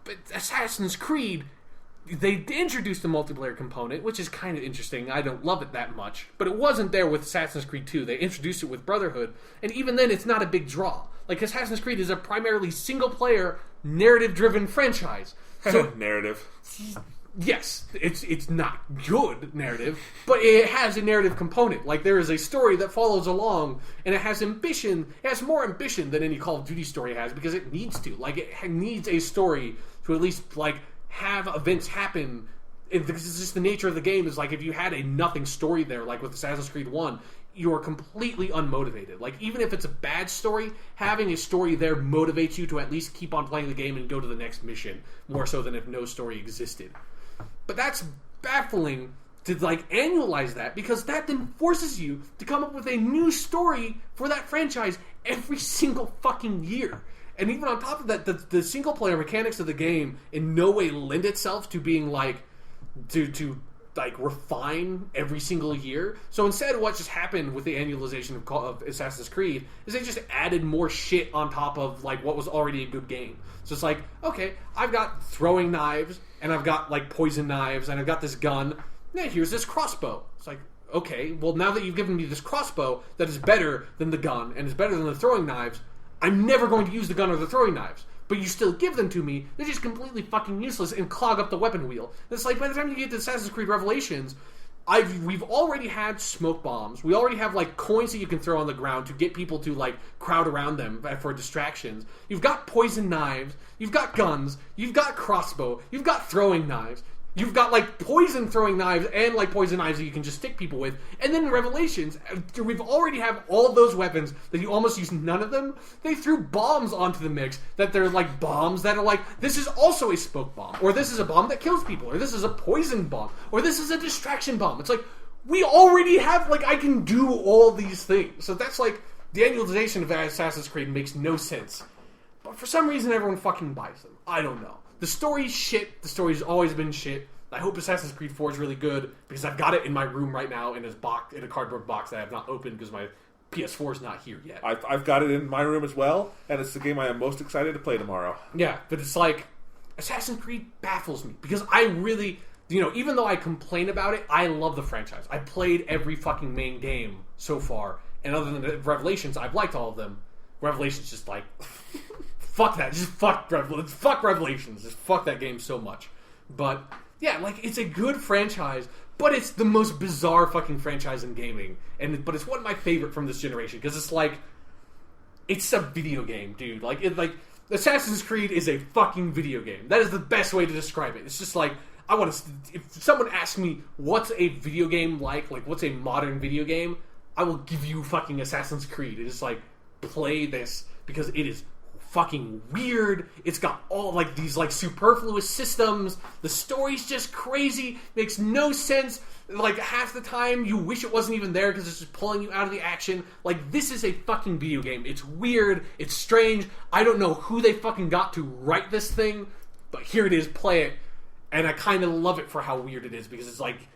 But Assassin's Creed they introduced a multiplayer component, which is kind of interesting. I don't love it that much, but it wasn't there with Assassin's Creed 2. They introduced it with Brotherhood, and even then, it's not a big draw. Like, Assassin's Creed is a primarily single-player, narrative-driven franchise. So, narrative. Yes, it's not good narrative, but it has a narrative component. Like, there is a story that follows along, and it has ambition. It has more ambition than any Call of Duty story has, because it needs to. Like, it needs a story to at least, like, have events happen. Because it's just the nature of the game is, like, if you had a nothing story there, like with Assassin's Creed 1, you are completely unmotivated. Like, even if it's a bad story, having a story there motivates you to at least keep on playing the game and go to the next mission, more so than if no story existed. But that's baffling to, like, annualize that, because that then forces you to come up with a new story for that franchise every single fucking year. And even on top of that, the single-player mechanics of the game in no way lend itself to being, like, to refine every single year. So instead, what just happened with the annualization of Assassin's Creed is they just added more shit on top of, like, what was already a good game. So it's like, okay, I've got throwing knives, and I've got, like, poison knives, and I've got this gun. Yeah, here's this crossbow. It's like, okay, well, now that you've given me this crossbow that is better than the gun and is better than the throwing knives, I'm never going to use the gun or the throwing knives. But you still give them to me, they're just completely fucking useless and clog up the weapon wheel. It's like, by the time you get to Assassin's Creed Revelations, we've already had smoke bombs. We already have, like, coins that you can throw on the ground to get people to, like, crowd around them for distractions. You've got poison knives. You've got guns. You've got crossbow. You've got throwing knives. You've got, like, poison throwing knives and, like, poison knives that you can just stick people with. And then in Revelations, we've already have all those weapons that you almost use none of them. They threw bombs onto the mix that they're, like, bombs that are like, this is also a smoke bomb. Or this is a bomb that kills people. Or this is a poison bomb. Or this is a distraction bomb. It's like, we already have, like, I can do all these things. So that's, like, the annualization of Assassin's Creed makes no sense. But for some reason, everyone fucking buys them. I don't know. The story's shit. The story's always been shit. I hope Assassin's Creed 4 is really good, because I've got it in my room right now in a cardboard box that I have not opened because my PS4 is not here yet. I've got it in my room as well, and it's the game I am most excited to play tomorrow. Yeah, but it's like, Assassin's Creed baffles me, because I really, even though I complain about it, I love the franchise. I played every fucking main game so far, and other than Revelations, I've liked all of them. Revelations just like, fuck that, just fuck Revelations, just fuck that game so much. But yeah, like, it's a good franchise, but it's the most bizarre fucking franchise in gaming. But it's one of my favorite from this generation, because it's like, it's a video game, dude. Like, Assassin's Creed is a fucking video game. That is the best way to describe it. It's just like, if someone asks me what's a video game like what's a modern video game, I will give you fucking Assassin's Creed. It's like, play this, because it is fucking weird. It's got all, like, these, like, superfluous systems. The story's just crazy. Makes no sense. Like, half the time you wish it wasn't even there because it's just pulling you out of the action. Like, this is a fucking video game. It's weird. It's strange. I don't know who they fucking got to write this thing, but here it is. Play it. And I kind of love it for how weird it is, because it's like,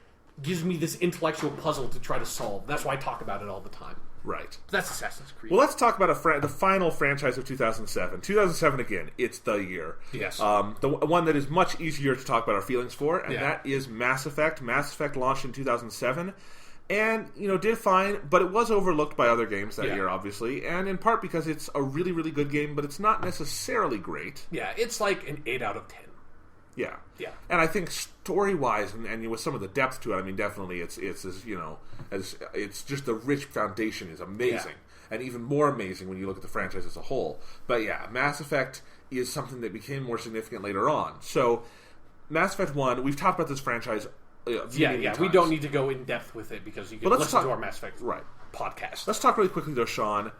gives me this intellectual puzzle to try to solve. That's why I talk about it all the time. Right. That's Assassin's Creed. Well, let's talk about the final franchise of 2007. 2007, again, it's the year. Yes. The one that is much easier to talk about our feelings for, and that is Mass Effect. Mass Effect launched in 2007, and, did fine, but it was overlooked by other games that year, obviously, and in part because it's a really, really good game, but it's not necessarily great. Yeah, it's like an 8 out of 10. Yeah. Yeah. And I think story-wise, and with some of the depth to it, I mean, definitely it's it's just the rich foundation is amazing. Yeah. And even more amazing when you look at the franchise as a whole. But yeah, Mass Effect is something that became more significant later on. So, Mass Effect 1, we've talked about this franchise times. We don't need to go in depth with it, because you can listen to our Mass Effect podcast. Let's talk really quickly, though, Sean.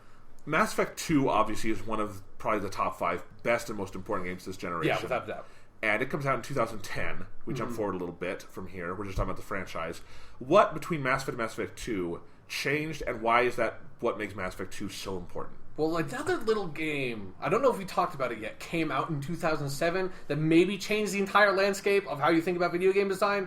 Mass Effect 2, obviously, is one of probably the top 5 best and most important games this generation. Yeah, without doubt. And it comes out in 2010. We jump forward a little bit from here. We're just talking about the franchise. What, between Mass Effect and Mass Effect 2, changed, and why is that what makes Mass Effect 2 so important? Well, another little game, I don't know if we talked about it yet, came out in 2007 that maybe changed the entire landscape of how you think about video game design.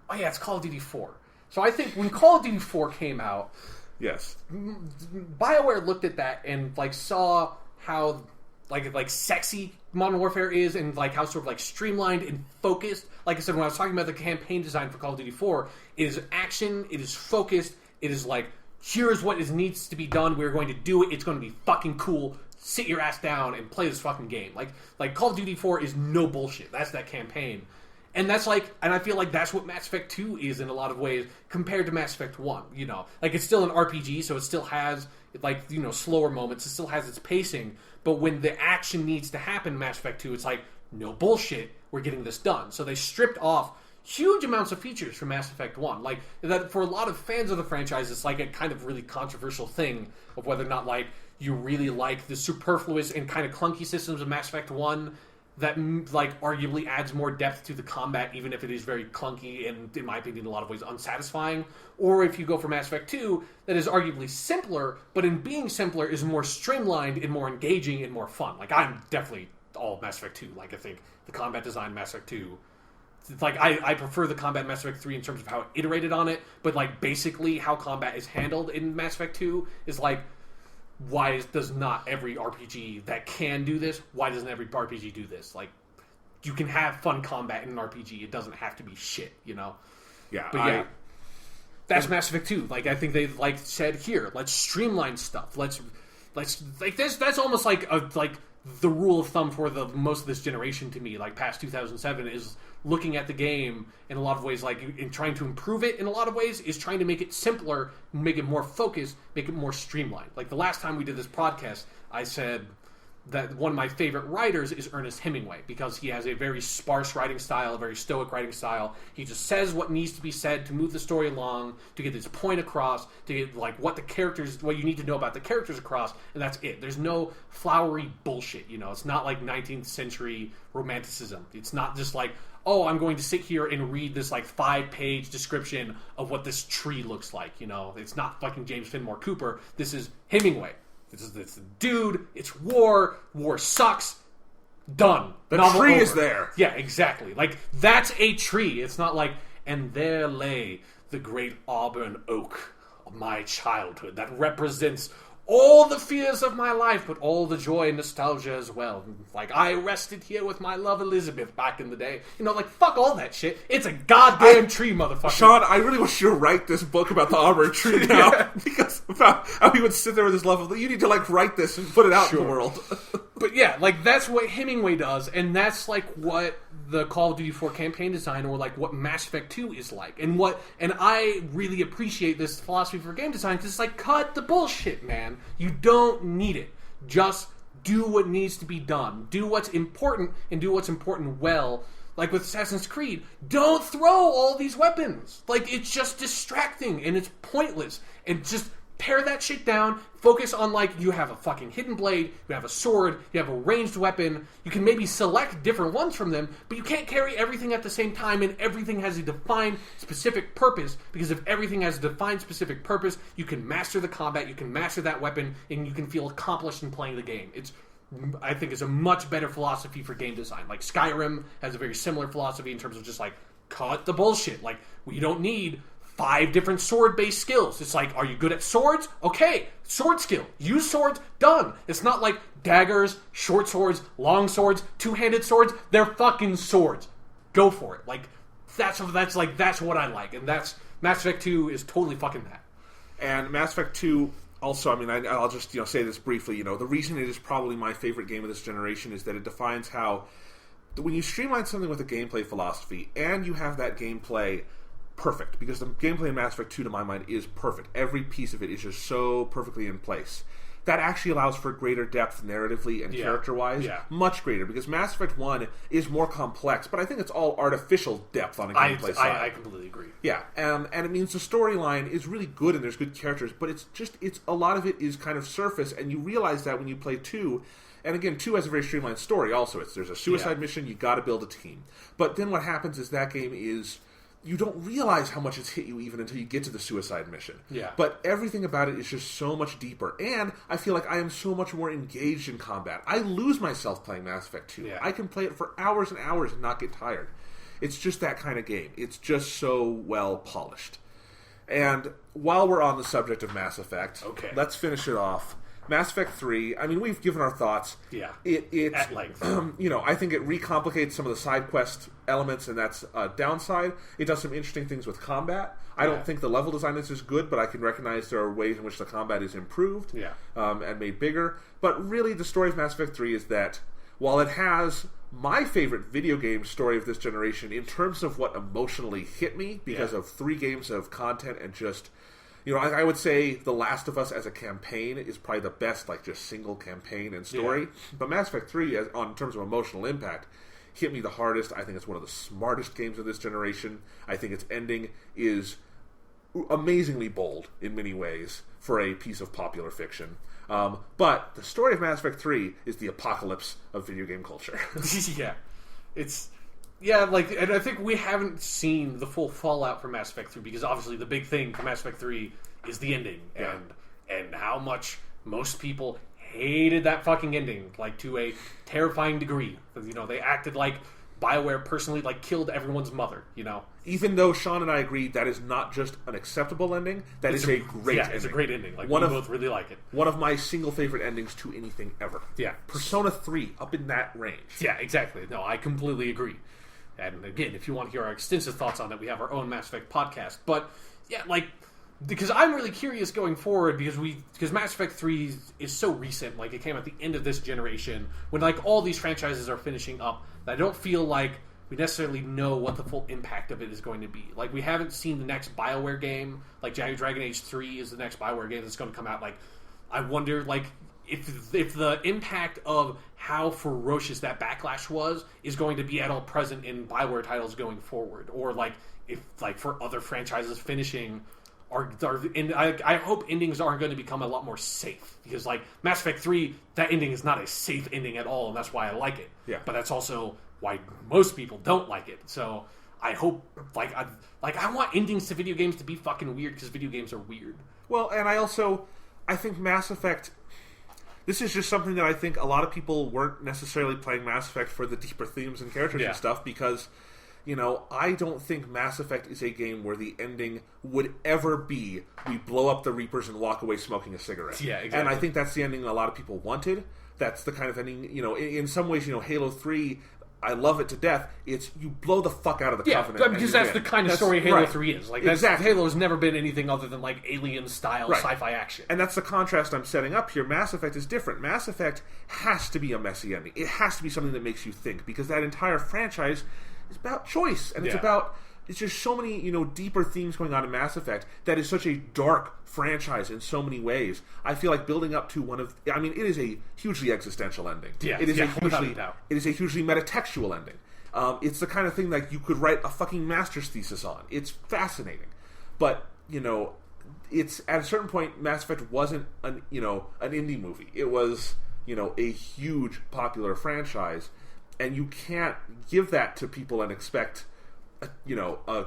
Oh yeah, it's Call of Duty 4. So I think when Call of Duty 4 came out, yes, BioWare looked at that and, like, saw how like sexy Modern Warfare is, and like how sort of like streamlined and focused. Like I said, when I was talking about the campaign design for Call of Duty 4, it is action, it is focused, it is like, here's what needs to be done, we're going to do it, it's going to be fucking cool, sit your ass down and play this fucking game. Like Call of Duty 4 is no bullshit. That's that campaign. And that's like, and I feel like that's what Mass Effect 2 is in a lot of ways compared to Mass Effect 1, you know. Like, it's still an RPG, so it still has, like, you know, slower moments, it still has its pacing, but when the action needs to happen in Mass Effect 2, it's like, no bullshit, we're getting this done. So they stripped off huge amounts of features from Mass Effect 1. Like, that for a lot of fans of the franchise, it's like a kind of really controversial thing of whether or not, like, you really like the superfluous and kind of clunky systems of Mass Effect 1 that, like, arguably adds more depth to the combat, even if it is very clunky and, in my opinion, in a lot of ways unsatisfying. Or if you go for Mass Effect 2, that is arguably simpler, but in being simpler is more streamlined and more engaging and more fun. Like, I'm definitely all Mass Effect 2. Like, I think the combat design in Mass Effect 2... It's like, I prefer the combat in Mass Effect 3 in terms of how it iterated on it, but, like, basically how combat is handled in Mass Effect 2 is, like, why does not every RPG that can do this, why doesn't every RPG do this? Like, you can have fun combat in an RPG. It doesn't have to be shit, you know? Yeah. But that's Mass Effect 2. Like, I think they, like, said, here, let's streamline stuff. Let's like, that's almost like the rule of thumb for the most of this generation to me, like, past 2007, is looking at the game in a lot of ways, like, in trying to improve it in a lot of ways, is trying to make it simpler, make it more focused, make it more streamlined. Like, the last time we did this podcast, I said that one of my favorite writers is Ernest Hemingway, because he has a very sparse writing style, a very stoic writing style. He just says what needs to be said to move the story along, to get his point across, to get, like, what you need to know about the characters across, and that's it. There's no flowery bullshit, you know? It's not like 19th century romanticism. It's not just like, oh, I'm going to sit here and read this, like, 5-page description of what this tree looks like, you know? It's not fucking James Fenimore Cooper. This is Hemingway. It's a dude, it's war sucks, done. The Novel tree over. is there. Yeah, exactly. Like, that's a tree. It's not like, and there lay the great Auburn oak of my childhood that represents all the fears of my life, but all the joy and nostalgia as well. Like, I rested here with my love Elizabeth back in the day. You know, like, fuck all that shit. It's a goddamn tree, motherfucker. Sean, I really want you to write this book about the Auburn tree now. Yeah. Because about how he would sit there with his love. You need to, like, write this and put it out in the world. But yeah, like, that's what Hemingway does, and that's, like, what the Call of Duty 4 campaign design, or, like, what Mass Effect 2 is like. And I really appreciate this philosophy for game design, because it's like, cut the bullshit, man. You don't need it. Just do what needs to be done. Do what's important, and do what's important well. Like with Assassin's Creed, don't throw all these weapons. Like, it's just distracting, and it's pointless. And just pare that shit down. Focus on, like, you have a fucking hidden blade, you have a sword, you have a ranged weapon. You can maybe select different ones from them, but you can't carry everything at the same time, and everything has a defined specific purpose, because if everything has a defined specific purpose, you can master the combat, you can master that weapon, and you can feel accomplished in playing the game. I think it's a much better philosophy for game design. Like, Skyrim has a very similar philosophy in terms of just, like, cut the bullshit. Like, we don't need 5 different sword-based skills. It's like, are you good at swords? Okay, sword skill. Use swords, done. It's not like daggers, short swords, long swords, two-handed swords. They're fucking swords. Go for it. Like, that's what I like. And that's Mass Effect 2 is totally fucking that. And Mass Effect 2, also, I mean, I'll just, say this briefly, the reason it is probably my favorite game of this generation is that it defines how, when you streamline something with a gameplay philosophy, and you have that gameplay perfect, because the gameplay in Mass Effect 2, to my mind, is perfect. Every piece of it is just so perfectly in place. That actually allows for greater depth narratively and character-wise. Yeah. Much greater, because Mass Effect 1 is more complex, but I think it's all artificial depth on a gameplay side. I completely agree. Yeah, and it means the storyline is really good and there's good characters, but it's a lot of it is kind of surface, and you realize that when you play 2. And again, 2 has a very streamlined story also. There's a suicide mission, you gotta build a team. But then what happens is that game is, you don't realize how much it's hit you even until you get to the suicide mission. Yeah. But everything about it is just so much deeper. And I feel like I am so much more engaged in combat. I lose myself playing Mass Effect 2. Yeah. I can play it for hours and hours and not get tired. It's just that kind of game. It's just so well polished. And while we're on the subject of Mass Effect, let's finish it off. Mass Effect 3, I mean, we've given our thoughts. Yeah. It At length. I think it recomplicates some of the side quest elements, and that's a downside. It does some interesting things with combat. I don't think the level design is as good, but I can recognize there are ways in which the combat is improved and made bigger. But really, the story of Mass Effect 3 is that while it has my favorite video game story of this generation in terms of what emotionally hit me because of 3 games of content and just... I would say The Last of Us as a campaign is probably the best, just single campaign and story. Yeah. But Mass Effect 3, in terms of emotional impact, hit me the hardest. I think it's one of the smartest games of this generation. I think its ending is amazingly bold in many ways for a piece of popular fiction. But the story of Mass Effect 3 is the apocalypse of video game culture. Yeah. And I think we haven't seen the full fallout from Mass Effect 3 because obviously the big thing for Mass Effect 3 is the ending and how much most people hated that fucking ending, to a terrifying degree. They acted like BioWare personally killed everyone's mother, Even though Sean and I agree that is not just an acceptable ending, it's a great ending. It's a great ending. We both really like it. One of my single favorite endings to anything ever. Yeah. Persona 3, up in that range. Yeah, exactly. No, I completely agree. And again, if you want to hear our extensive thoughts on it, we have our own Mass Effect podcast. But, yeah, because I'm really curious going forward because Mass Effect 3 is so recent, it came at the end of this generation, when all these franchises are finishing up, that I don't feel like we necessarily know what the full impact of it is going to be. We haven't seen the next BioWare game, Dragon Age 3 is the next BioWare game that's going to come out. I wonder, if the impact of how ferocious that backlash was is going to be at all present in BioWare titles going forward, or if for other franchises finishing and I hope endings are going to become a lot more safe because Mass Effect 3, that ending is not a safe ending at all, and that's why I like it. Yeah. But that's also why most people don't like it. So I hope I want endings to video games to be fucking weird because video games are weird. Well, and I think Mass Effect. This is just something that I think a lot of people weren't necessarily playing Mass Effect for the deeper themes and characters and stuff because, I don't think Mass Effect is a game where the ending would ever be we blow up the Reapers and walk away smoking a cigarette. Yeah, exactly. And I think that's the ending a lot of people wanted. That's the kind of ending, in some ways, Halo 3... I love it to death. It's you blow the fuck out of the Covenant. Yeah, because that's the kind of story Halo 3 is. Exactly. Halo has never been anything other than alien-style sci-fi action. And that's the contrast I'm setting up here. Mass Effect is different. Mass Effect has to be a messy ending. It has to be something that makes you think, because that entire franchise is about choice, and it's just so many, deeper themes going on in Mass Effect that is such a dark franchise in so many ways. I feel like building up to it is a hugely existential ending. Yeah, it is without a doubt. It is a hugely metatextual ending. It's the kind of thing you could write a fucking master's thesis on. It's fascinating. But, it's at a certain point, Mass Effect wasn't an indie movie. It was, a huge popular franchise, and you can't give that to people and expect a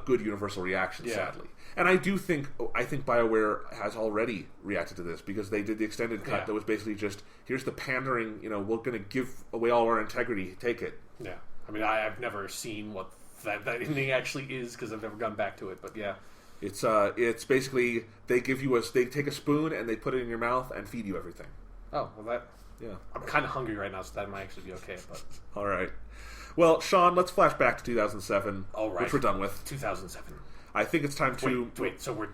good universal reaction, sadly. And I think BioWare has already reacted to this because they did the extended cut that was basically just, here's the pandering, we're going to give away all our integrity, take it. Yeah. I've never seen what that ending actually is because I've never gone back to it, but yeah. It's basically, they take a spoon and they put it in your mouth and feed you everything. Oh, well I'm kind of hungry right now, so that might actually be okay, but... All right. Well, Sean, let's flash back to 2007, which we're done with. 2007. I think it's time to... Wait, so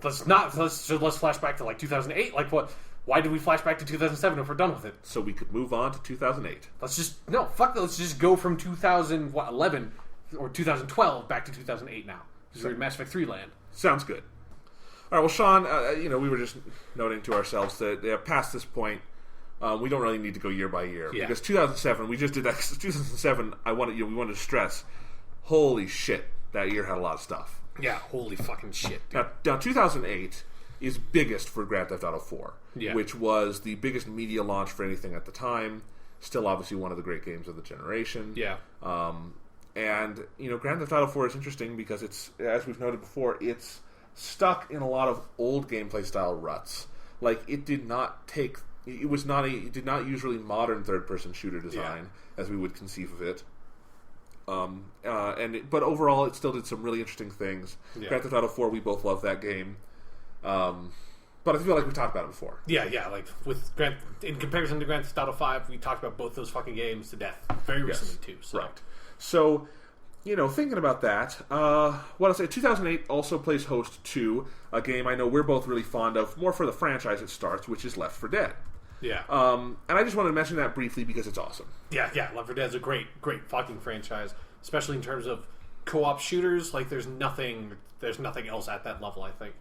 let's flash back to 2008? What? Why did we flash back to 2007 if we're done with it? So we could move on to 2008. Let's just go from 2011 or 2012 back to 2008 now. Because we're in Mass Effect 3 land. Sounds good. All right, well, Sean, we were just noting to ourselves that past this point, we don't really need to go year by year. Yeah. Because 2007, we just did that. 2007, we wanted to stress, holy shit, that year had a lot of stuff. Yeah, holy fucking shit. Now 2008 is biggest for Grand Theft Auto 4, which was the biggest media launch for anything at the time. Still, obviously, one of the great games of the generation. Yeah. And, Grand Theft Auto 4 is interesting because it's, as we've noted before, it's stuck in a lot of old gameplay style ruts. It did not use really modern third-person shooter design as we would conceive of it. But overall, it still did some really interesting things. Yeah. Grand Theft Auto 4, we both love that game. But I feel like we talked about it before. Yeah, like in comparison to Grand Theft Auto 5, we talked about both those fucking games to death very recently too. So. Right. So, thinking about that, what I'll say, 2008 also plays host to a game I know we're both really fond of, more for the franchise it starts, which is Left 4 Dead. Yeah. And I just wanted to mention that briefly because it's awesome. Yeah, Left 4 Dead's a great fucking franchise, especially in terms of co-op shooters. Like, there's nothing else at that level, I think.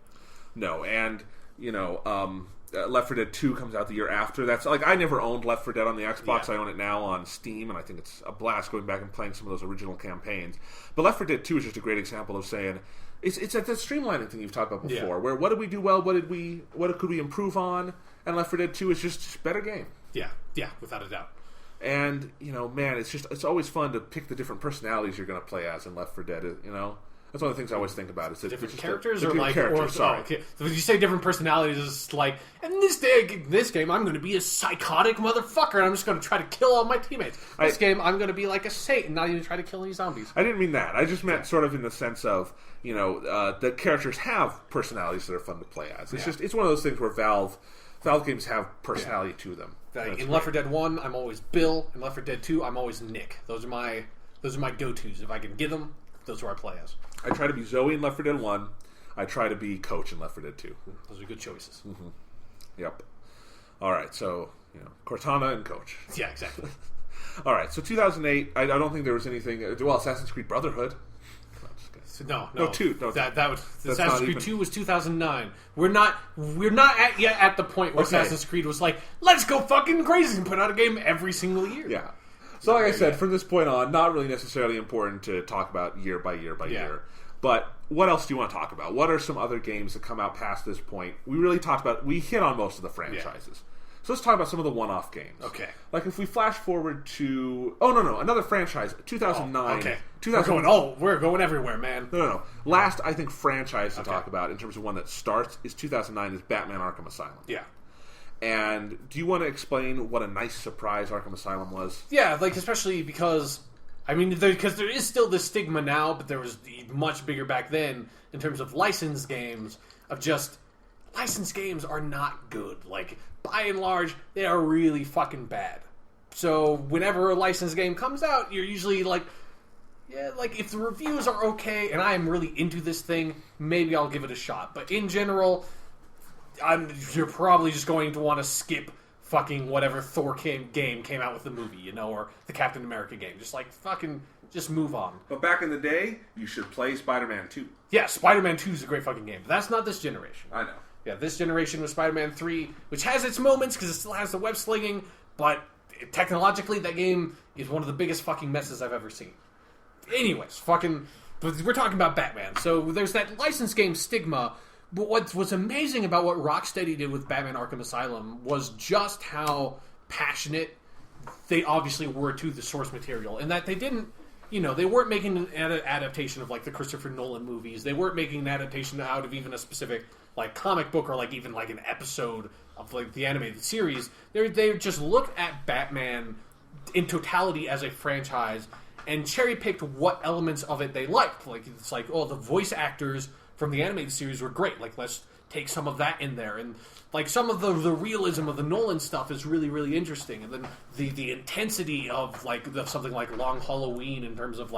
No, and Left 4 Dead 2 comes out the year after. That's like, I never owned Left 4 Dead on the Xbox. I own it now on Steam, and I think it's a blast going back and playing some of those original campaigns. But Left 4 Dead 2 is just a great example of saying it's that streamlining thing you've talked about before. Where what did we do well? What could we improve on? And Left 4 Dead 2 is just a better game. Yeah, without a doubt. And man, it's always fun to pick the different personalities you're going to play as in Left 4 Dead. That's one of the things I always think about. Is different characters, okay. So when you say different personalities, it's like, in this game, I'm going to be a psychotic motherfucker, and I'm just going to try to kill all my teammates. This game, I'm going to be like a Satan, not even try to kill any zombies. I didn't mean that. I just meant sort of in the sense of, the characters have personalities that are fun to play as. It's one of those things where Valve games have personality to them. In Left 4 Dead 1, I'm always Bill. In Left 4 Dead 2, I'm always Nick. Those are my go-tos. If I can get them, those are where I play as. I try to be Zoe in Left 4 Dead 1. I try to be Coach in Left 4 Dead 2. Those are good choices. Mm-hmm. Yep. All right, so, Cortana and Coach. Yeah, exactly. All right, so 2008, I don't think there was anything... Well, Assassin's Creed Brotherhood. No, 2. No, that was Assassin's Creed 2 was 2009. We're not yet at the point where Assassin's Creed was like, let's go fucking crazy and put out a game every single year. Yeah. So like I said, from this point on, not really necessarily important to talk about year by year by year. But what else do you want to talk about? What are some other games that come out past this point? We hit on most of the franchises. Yeah. So let's talk about some of the one-off games. Okay. Like if we flash forward to... Oh, no, another franchise, 2009. Okay. 2000... We're going everywhere, man. No. Last, I think, franchise to talk about in terms of one that starts is 2009 is Batman Arkham Asylum. Yeah. And do you want to explain what a nice surprise Arkham Asylum was? Yeah, especially because... because there is still this stigma now, but there was much bigger back then in terms of licensed games, licensed games are not good. By and large, they are really fucking bad. So whenever a licensed game comes out, you're usually if the reviews are okay and I am really into this thing, maybe I'll give it a shot. But in general, you're probably just going to want to skip fucking whatever Thor game came out with the movie, or the Captain America game. Just move on. But back in the day, you should play Spider-Man 2. Yeah, Spider-Man 2 is a great fucking game. But that's not this generation. I know. Yeah, this generation was Spider-Man 3, which has its moments because it still has the web slinging, but technologically, that game is one of the biggest fucking messes I've ever seen. Anyways, but we're talking about Batman. So there's that licensed game stigma, but what's amazing about what Rocksteady did with Batman Arkham Asylum was just how passionate they obviously were to the source material, and that they didn't... they weren't making an adaptation of, the Christopher Nolan movies. They weren't making an adaptation out of even a specific, comic book or, even, an episode of, the animated series. They just looked at Batman in totality as a franchise and cherry-picked what elements of it they liked. The voice actors from the animated series were great. Let's take some of that in there. And, some of the realism of the Nolan stuff is really, really interesting. And then the intensity of, something like Long Halloween in terms of,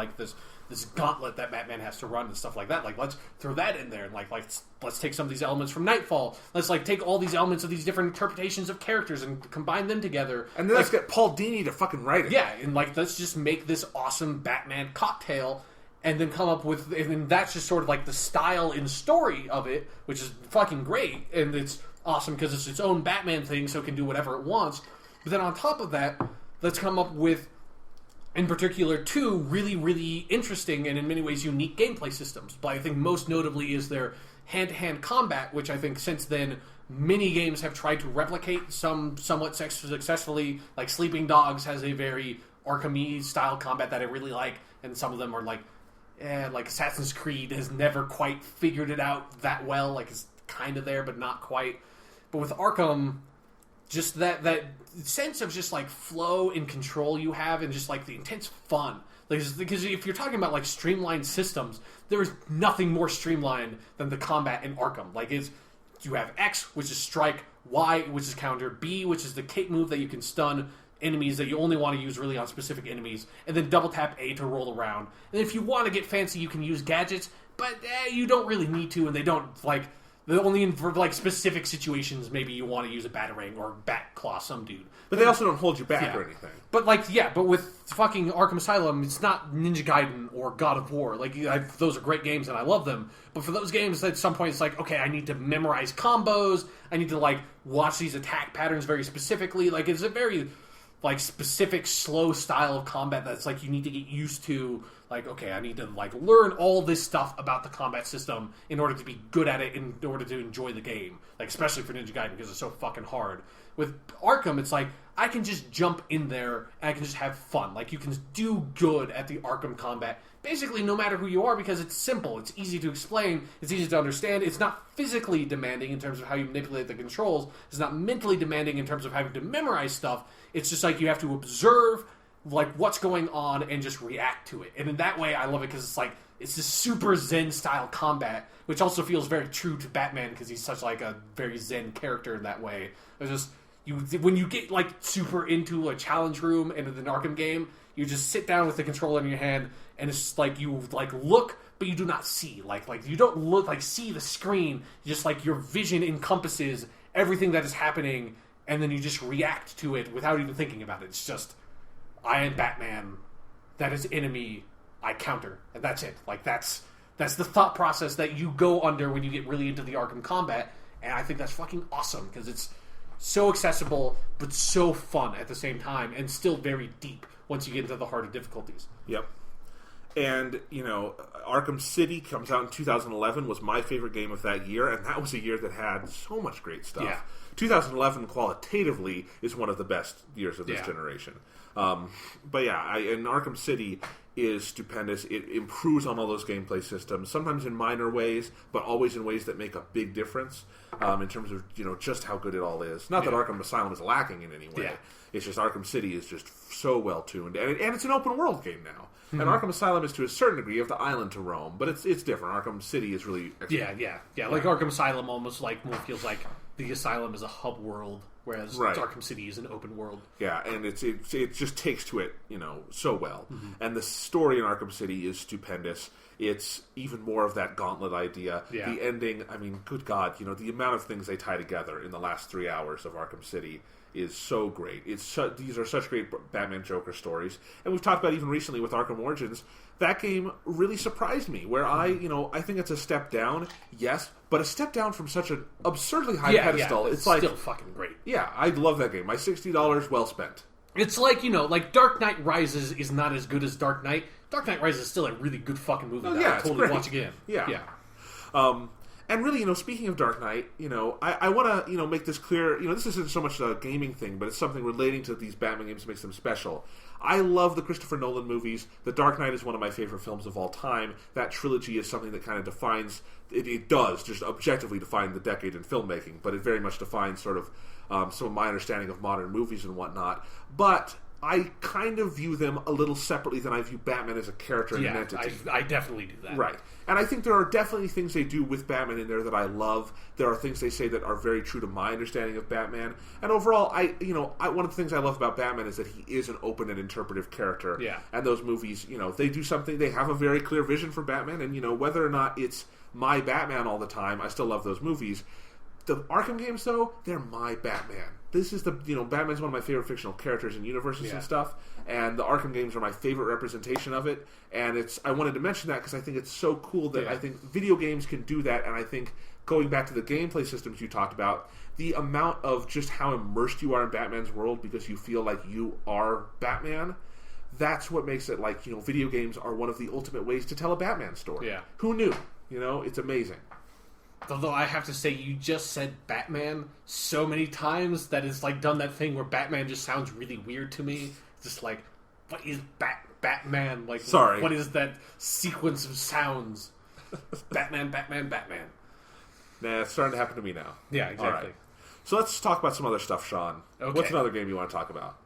this gauntlet that Batman has to run and stuff like that. Let's throw that in there. And, let's take some of these elements from Nightfall. Let's, take all these elements of these different interpretations of characters and combine them together. And then let's get Paul Dini to fucking write it. Yeah, and, let's just make this awesome Batman cocktail and then come up with... And that's just sort of, the style and story of it, which is fucking great. And it's awesome because it's its own Batman thing, so it can do whatever it wants. But then on top of that, let's come up with... in particular, two really, really interesting and in many ways unique gameplay systems. But I think most notably is their hand-to-hand combat, which I think since then many games have tried to replicate, some somewhat successfully. Sleeping Dogs has a very Arkham-y style combat that I really like, and some of them are Assassin's Creed has never quite figured it out that well. It's kind of there, but not quite. But with Arkham... just that sense of just flow and control you have, and just the intense fun. Because if you're talking about streamlined systems, there is nothing more streamlined than the combat in Arkham. It's you have X, which is strike, Y, which is counter, B, which is the cape move that you can stun enemies that you only want to use really on specific enemies, and then double tap A to roll around. And if you want to get fancy, you can use gadgets, but you don't really need to, and they don't, like, they're only in for, like, specific situations. Maybe you want to use a batarang or bat claw some dude. But they also don't hold you back or anything. But, like, but with fucking Arkham Asylum, it's not Ninja Gaiden or God of War. Like, those are great games, and I love them. But for those games, at some point, it's like, okay, I need to memorize combos. I need to, like, watch these attack patterns very specifically. Like, it's a very, like, specific, slow style of combat that's, like, you need to get used to. Like, okay, I need to, like, learn all this stuff about the combat system in order to be good at it, in order to enjoy the game. Like, especially for Ninja Gaiden, because it's so fucking hard. With Arkham, it's like, I can just jump in there, and I can just have fun. Like, you can do good at the Arkham combat, basically no matter who you are, because it's simple, it's easy to explain, it's easy to understand, it's not physically demanding in terms of how you manipulate the controls, it's not mentally demanding in terms of having to memorize stuff, it's just like you have to observe, like, what's going on and just react to it. And in that way, I love it because it's like, it's this super zen style combat, which also feels very true to Batman because he's such, like, a very zen character in that way. It's just, when you get, like, super into a challenge room in an Arkham game, you just sit down with the controller in your hand and it's like you, like, look, but you do not see. Like you don't look, like, see the screen. Just, like, your vision encompasses everything that is happening, and then you just react to it without even thinking about it. It's just, I am Batman. That is enemy. I counter, and that's it. Like, that's the thought process that you go under when you get really into the Arkham combat, and I think that's fucking awesome because it's so accessible but so fun at the same time, and still very deep once you get into the harder difficulties. Yep. And, you know, Arkham City comes out in 2011, was my favorite game of that year, and that was a year that had so much great stuff. Yeah. 2011, qualitatively, is one of the best years of this generation. But yeah, and Arkham City is stupendous. It improves on all those gameplay systems, sometimes in minor ways, but always in ways that make a big difference in terms of, you know, just how good it all is. Not that Arkham Asylum is lacking in any way. Yeah. It's just Arkham City is just so well tuned, and it's an open world game now. Mm-hmm. And Arkham Asylum is to a certain degree, you have the island to roam, but it's different. Arkham City is really yeah. Like Arkham Asylum almost like more feels like the Asylum is a hub world, whereas Arkham City is an open world. Yeah, and it just takes to it, you know, so well. Mm-hmm. And the story in Arkham City is stupendous. It's even more of that gauntlet idea. Yeah. The ending, I mean, good God, you know, the amount of things they tie together in the last 3 hours of Arkham City is so great. These are such great Batman Joker stories. And we've talked about even recently with Arkham Origins, that game really surprised me, where I think it's a step down, yes, but a step down from such an absurdly high pedestal. Yeah, it's like, still fucking great. Yeah, I love that game. My $60 well spent. It's like, you know, like Dark Knight Rises is not as good as Dark Knight. Dark Knight Rises is still a really good fucking movie that I'll totally watch again. Yeah. And really, you know, speaking of Dark Knight, you know, I want to, you know, make this clear. You know, this isn't so much a gaming thing, but it's something relating to these Batman games that makes them special. I love the Christopher Nolan movies. The Dark Knight is one of my favorite films of all time. That trilogy is something that kind of defines, it does just objectively define the decade in filmmaking, but it very much defines sort of some of my understanding of modern movies and whatnot. But I kind of view them a little separately than I view Batman as a character and an entity. I definitely do that. Right. And I think there are definitely things they do with Batman in there that I love. There are things they say that are very true to my understanding of Batman. And overall, one of the things I love about Batman is that he is an open and interpretive character. Yeah. And those movies, you know, they do something, they have a very clear vision for Batman. And, you know, whether or not it's my Batman all the time, I still love those movies. The Arkham games, though, they're my Batman. This is Batman's one of my favorite fictional characters and universes and stuff, and the Arkham games are my favorite representation of it, and I wanted to mention that because I think it's so cool that I think video games can do that, and I think going back to the gameplay systems you talked about, the amount of just how immersed you are in Batman's world because you feel like you are Batman, that's what makes it like, you know, video games are one of the ultimate ways to tell a Batman story. Yeah. Who knew? You know, it's amazing. Although I have to say, you just said Batman so many times that it's like done that thing where Batman just sounds really weird to me. It's just like, what is Batman? Like, sorry, what is that sequence of sounds? Batman. Nah, it's starting to happen to me now. Yeah, exactly. Right. So let's talk about some other stuff, Sean. Okay. What's another game you want to talk about?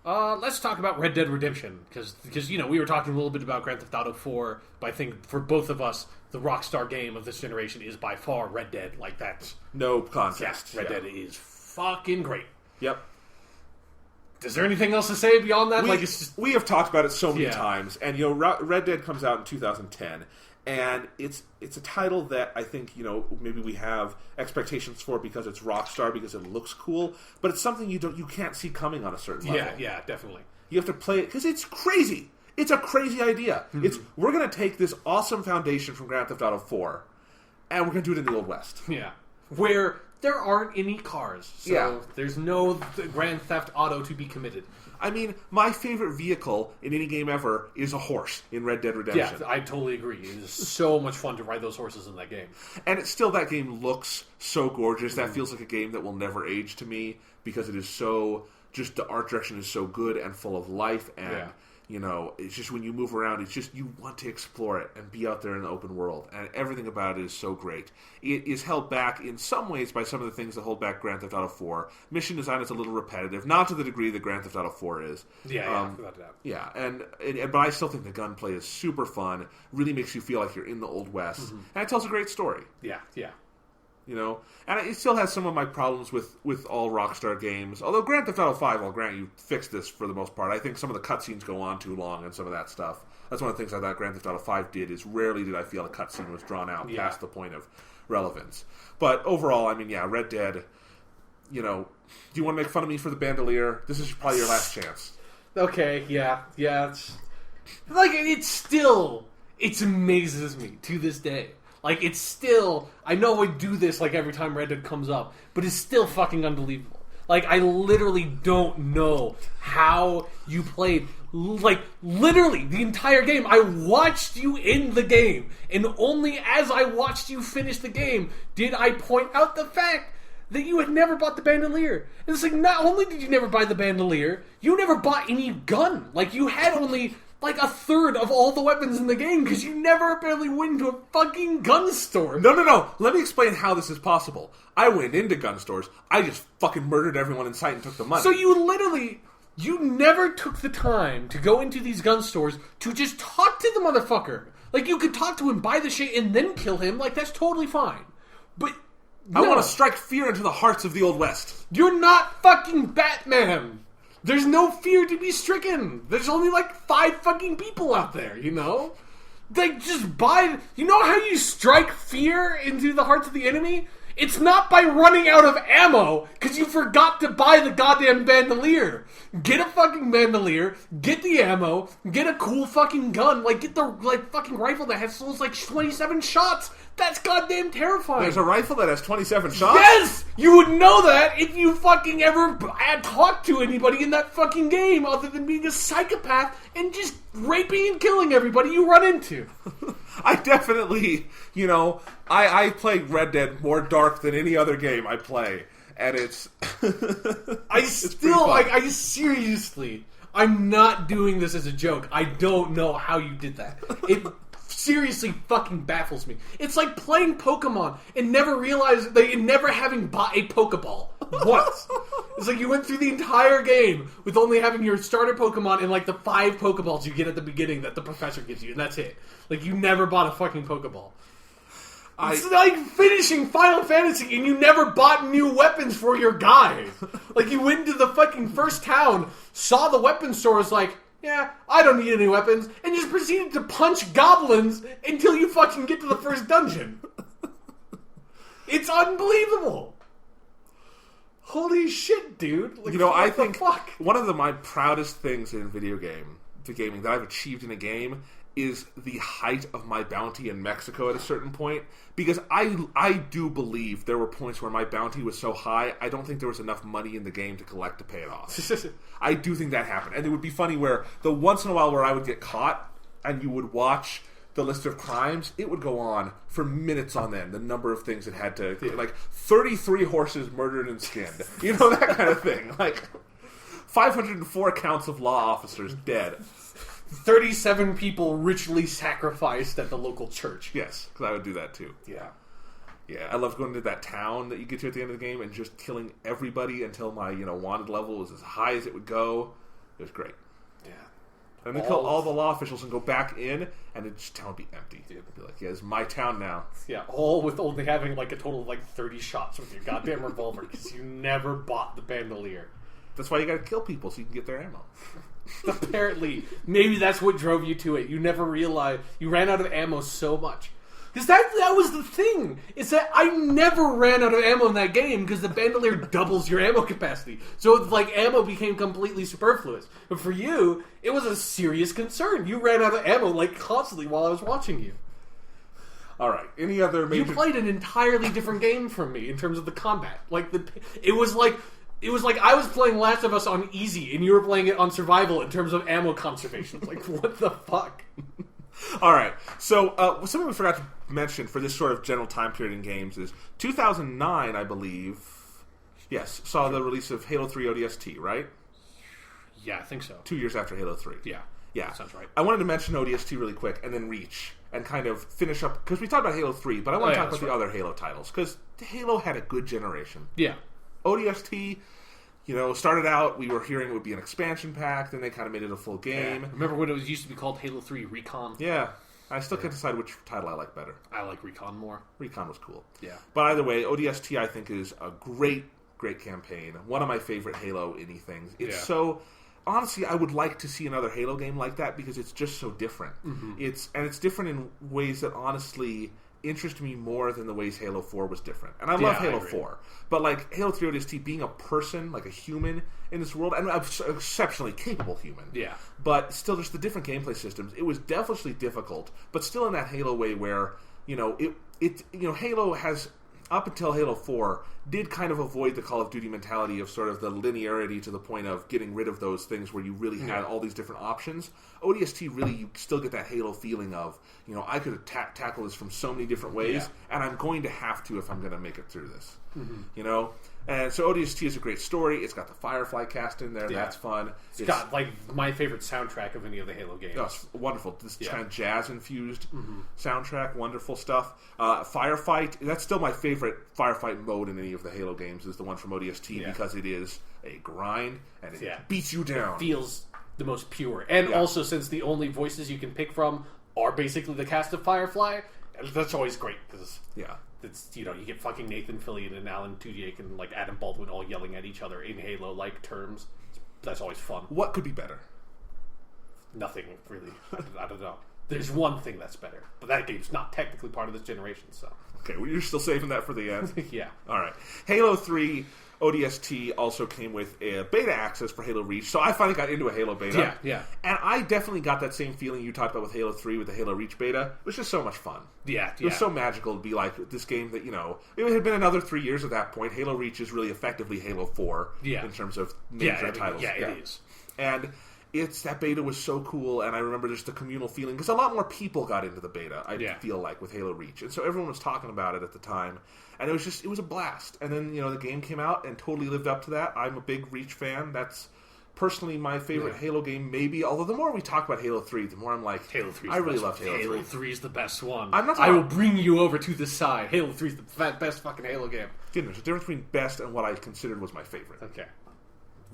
Let's talk about Red Dead Redemption, because you know, we were talking a little bit about Grand Theft Auto 4, but I think for both of us, the Rockstar game of this generation is by far Red Dead. Like, that's... No contest. Red Dead is fucking great. Yep. Is there anything else to say beyond that? We have talked about it so many times, and Red Dead comes out in 2010, and it's a title that I think maybe we have expectations for because it's Rockstar, because it looks cool, but it's something you can't see coming on a certain level. Yeah, definitely. You have to play it because it's crazy. It's a crazy idea. Mm-hmm. We're going to take this awesome foundation from Grand Theft Auto 4, and we're going to do it in the Old West. Yeah, where there aren't any cars, so there's no Grand Theft Auto to be committed. I mean, my favorite vehicle in any game ever is a horse in Red Dead Redemption. Yeah, I totally agree. It is so much fun to ride those horses in that game. And that game looks so gorgeous. That feels like a game that will never age to me because it is so, just the art direction is so good and full of life and... it's just when you move around, it's just you want to explore it and be out there in the open world. And everything about it is so great. It is held back in some ways by some of the things that hold back Grand Theft Auto 4. Mission design is a little repetitive, not to the degree that Grand Theft Auto 4 is. Without doubt. Yeah, but I still think the gunplay is super fun. Really makes you feel like you're in the Old West. Mm-hmm. And it tells a great story. Yeah. And it still has some of my problems with all Rockstar games. Although Grand Theft Auto 5, I'll grant you, fixed this for the most part. I think some of the cutscenes go on too long and some of that stuff. That's one of the things I thought Grand Theft Auto 5 did, is rarely did I feel a cutscene was drawn out past the point of relevance. But overall, I mean, Red Dead, do you want to make fun of me for the bandolier? This is probably your last chance. Okay, yeah. It amazes me to this day. Like, it's still... I know I do this, like, every time Red Dead comes up, but it's still fucking unbelievable. Like, I literally don't know how you played... Like, literally, the entire game. I watched you in the game, and only as I watched you finish the game did I point out the fact that you had never bought the bandolier. And it's like, not only did you never buy the bandolier, you never bought any gun. Like, you had only... like a third of all the weapons in the game because you never apparently went into a fucking gun store. No. Let me explain how this is possible. I went into gun stores. I just fucking murdered everyone in sight and took the money. So you never took the time to go into these gun stores to just talk to the motherfucker. Like, you could talk to him, buy the shit, and then kill him. Like, that's totally fine. But I want to strike fear into the hearts of the Old West. You're not fucking Batman. There's no fear to be stricken. There's only like 5 fucking people out there, Like, just buy... You know how you strike fear into the hearts of the enemy? It's not by running out of ammo, because you forgot to buy the goddamn bandolier. Get a fucking bandolier, get the ammo, get a cool fucking gun, like, get the, fucking rifle that has 27 shots. That's goddamn terrifying. There's a rifle that has 27 shots? Yes! You would know that if you fucking ever had talked to anybody in that fucking game other than being a psychopath and just raping and killing everybody you run into. I definitely, I play Red Dead more dark than any other game I play. And it's... seriously, I'm not doing this as a joke. I don't know how you did that. It seriously fucking baffles me. It's like playing Pokemon and never having bought a Pokeball once. It's like you went through the entire game with only having your starter Pokemon and like the 5 Pokeballs you get at the beginning that the professor gives you, and that's it. Like, you never bought a fucking Pokeball. It's like finishing Final Fantasy and you never bought new weapons for your guy. Like, you went to the fucking first town, saw the weapon store, was like, yeah, I don't need any weapons, and just proceeded to punch goblins until you fucking get to the first dungeon. It's unbelievable. Holy shit, dude. Like, I think one of my proudest things in gaming that I've achieved in a game is the height of my bounty in Mexico at a certain point, because I do believe there were points where my bounty was so high, I don't think there was enough money in the game to collect to pay it off. I do think that happened. And it would be funny where the once in a while where I would get caught and you would watch the list of crimes, it would go on for minutes on end, the number of things it had to, like 33 horses murdered and skinned, that kind of thing. Like 504 counts of law officers dead. 37 people ritually sacrificed at the local church. Yes, because I would do that too. Yeah. Yeah, I love going to that town that you get to at the end of the game and just killing everybody until my, wanted level was as high as it would go. It was great. Yeah. And then kill all the law officials and go back in, and the town would be empty. Dude. It'd be like, yeah, it's my town now. Yeah, all with only having like a total of like 30 shots with your goddamn revolver because you never bought the bandolier. That's why you gotta kill people so you can get their ammo. Apparently, maybe that's what drove you to it. You never realized you ran out of ammo so much. Because that was the thing. Is that I never ran out of ammo in that game because the bandolier doubles your ammo capacity. So like ammo became completely superfluous. But for you, it was a serious concern. You ran out of ammo like constantly while I was watching you. All right. Any other major... You played an entirely different game from me in terms of the combat. Like it was like I was playing Last of Us on easy and you were playing it on survival in terms of ammo conservation. Like what the fuck? All right, so something we forgot to mention for this sort of general time period in games is 2009, I believe, yes, saw the release of Halo 3 ODST, right? Yeah, I think so. 2 years after Halo 3. Yeah, that sounds right. I wanted to mention ODST really quick and then Reach and kind of finish up, because we talked about Halo 3, but I want to talk about the other Halo titles, because Halo had a good generation. Yeah. ODST... started out, we were hearing it would be an expansion pack, then they kind of made it a full game. Yeah. Remember when it used to be called Halo 3 Recon? Yeah. I still can't decide which title I like better. I like Recon more. Recon was cool. Yeah. But either way, ODST I think is a great campaign. One of my favorite Halo anythings. It's so... Honestly, I would like to see another Halo game like that because it's just so different. Mm-hmm. It's different in ways that honestly... interest me more than the ways Halo 4 was different. And I love Halo 4. But like Halo 3 ODST being a person, like a human in this world, and an exceptionally capable human. Yeah. But still just the different gameplay systems. It was definitely difficult, but still in that Halo way where, Halo has up until Halo 4 did kind of avoid the Call of Duty mentality of sort of the linearity to the point of getting rid of those things where you really had all these different options. ODST really, you still get that Halo feeling of, I could tackle this from so many different ways, and I'm going to have to if I'm going to make it through this. Mm-hmm. And so ODST is a great story. It's got the Firefly cast in there. Yeah. That's fun. It's got, like, my favorite soundtrack of any of the Halo games. Oh, it's wonderful. This kind of jazz-infused soundtrack. Wonderful stuff. Firefight. That's still my favorite firefight mode in any of the Halo games is the one from ODST because it is a grind and it beats you down. It feels the most pure. And also, since the only voices you can pick from are basically the cast of Firefly, that's always great because... Yeah. It's you get fucking Nathan Fillion and Alan Tudyk and like Adam Baldwin all yelling at each other in Halo-like terms. That's always fun. What could be better? Nothing really. I don't know. There's one thing that's better, but that game's not technically part of this generation. So okay, well you're still saving that for the end. Yeah. All right. Halo 3 ODST also came with a beta access for Halo Reach, so I finally got into a Halo beta. Yeah. And I definitely got that same feeling you talked about with Halo 3 with the Halo Reach beta. It was just so much fun. Yeah. It was so magical to be like this game that, it had been another 3 years at that point. Halo Reach is really effectively Halo 4 in terms of major titles. Yeah, it is. And that beta was so cool, and I remember just the communal feeling, because a lot more people got into the beta, I feel like, with Halo Reach. And so everyone was talking about it at the time. And it was a blast. And then, the game came out and totally lived up to that. I'm a big Reach fan. That's personally my favorite Halo game, maybe. Although the more we talk about Halo 3, the more I'm like, Halo 3 I really love Halo 3. Halo 3 is the best one. I will bring you over to the side. Halo 3 is the best fucking Halo game. There's a difference between best and what I considered was my favorite. Okay.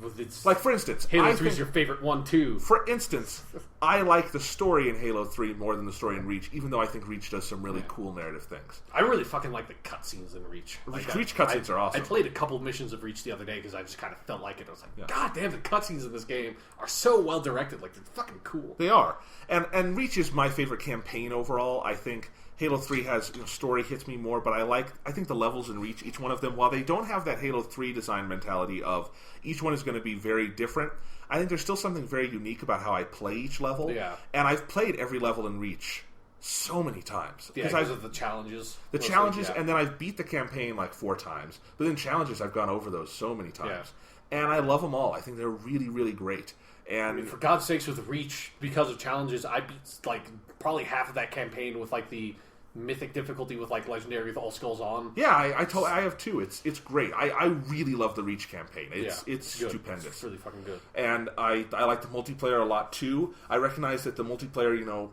Well, like, for instance... Halo 3 is your favorite one, too. For instance, I like the story in Halo 3 more than the story in Reach, even though I think Reach does some really cool narrative things. I really fucking like the cutscenes in Reach. Reach cutscenes are awesome. I played a couple missions of Reach the other day because I just kind of felt like it. I was like, God damn, the cutscenes in this game are so well directed. Like, they're fucking cool. They are. And Reach is my favorite campaign overall. I think Halo 3 has, story hits me more, but I think the levels in Reach, each one of them, while they don't have that Halo 3 design mentality of each one is going to be very different, I think there's still something very unique about how I play each level. Yeah. And I've played every level in Reach so many times. Yeah, because of the challenges. The challenges, and then I've beat the campaign like 4 times. But then challenges, I've gone over those so many times. Yeah. And I love them all. I think they're really, really great. And for God's sakes, with Reach, because of challenges, I beat like probably half of that campaign with like the mythic difficulty with like legendary with all skulls on. Yeah, I have 2. It's great. I really love the Reach campaign. It's stupendous. It's really fucking good. And I like the multiplayer a lot too. I recognize that the multiplayer,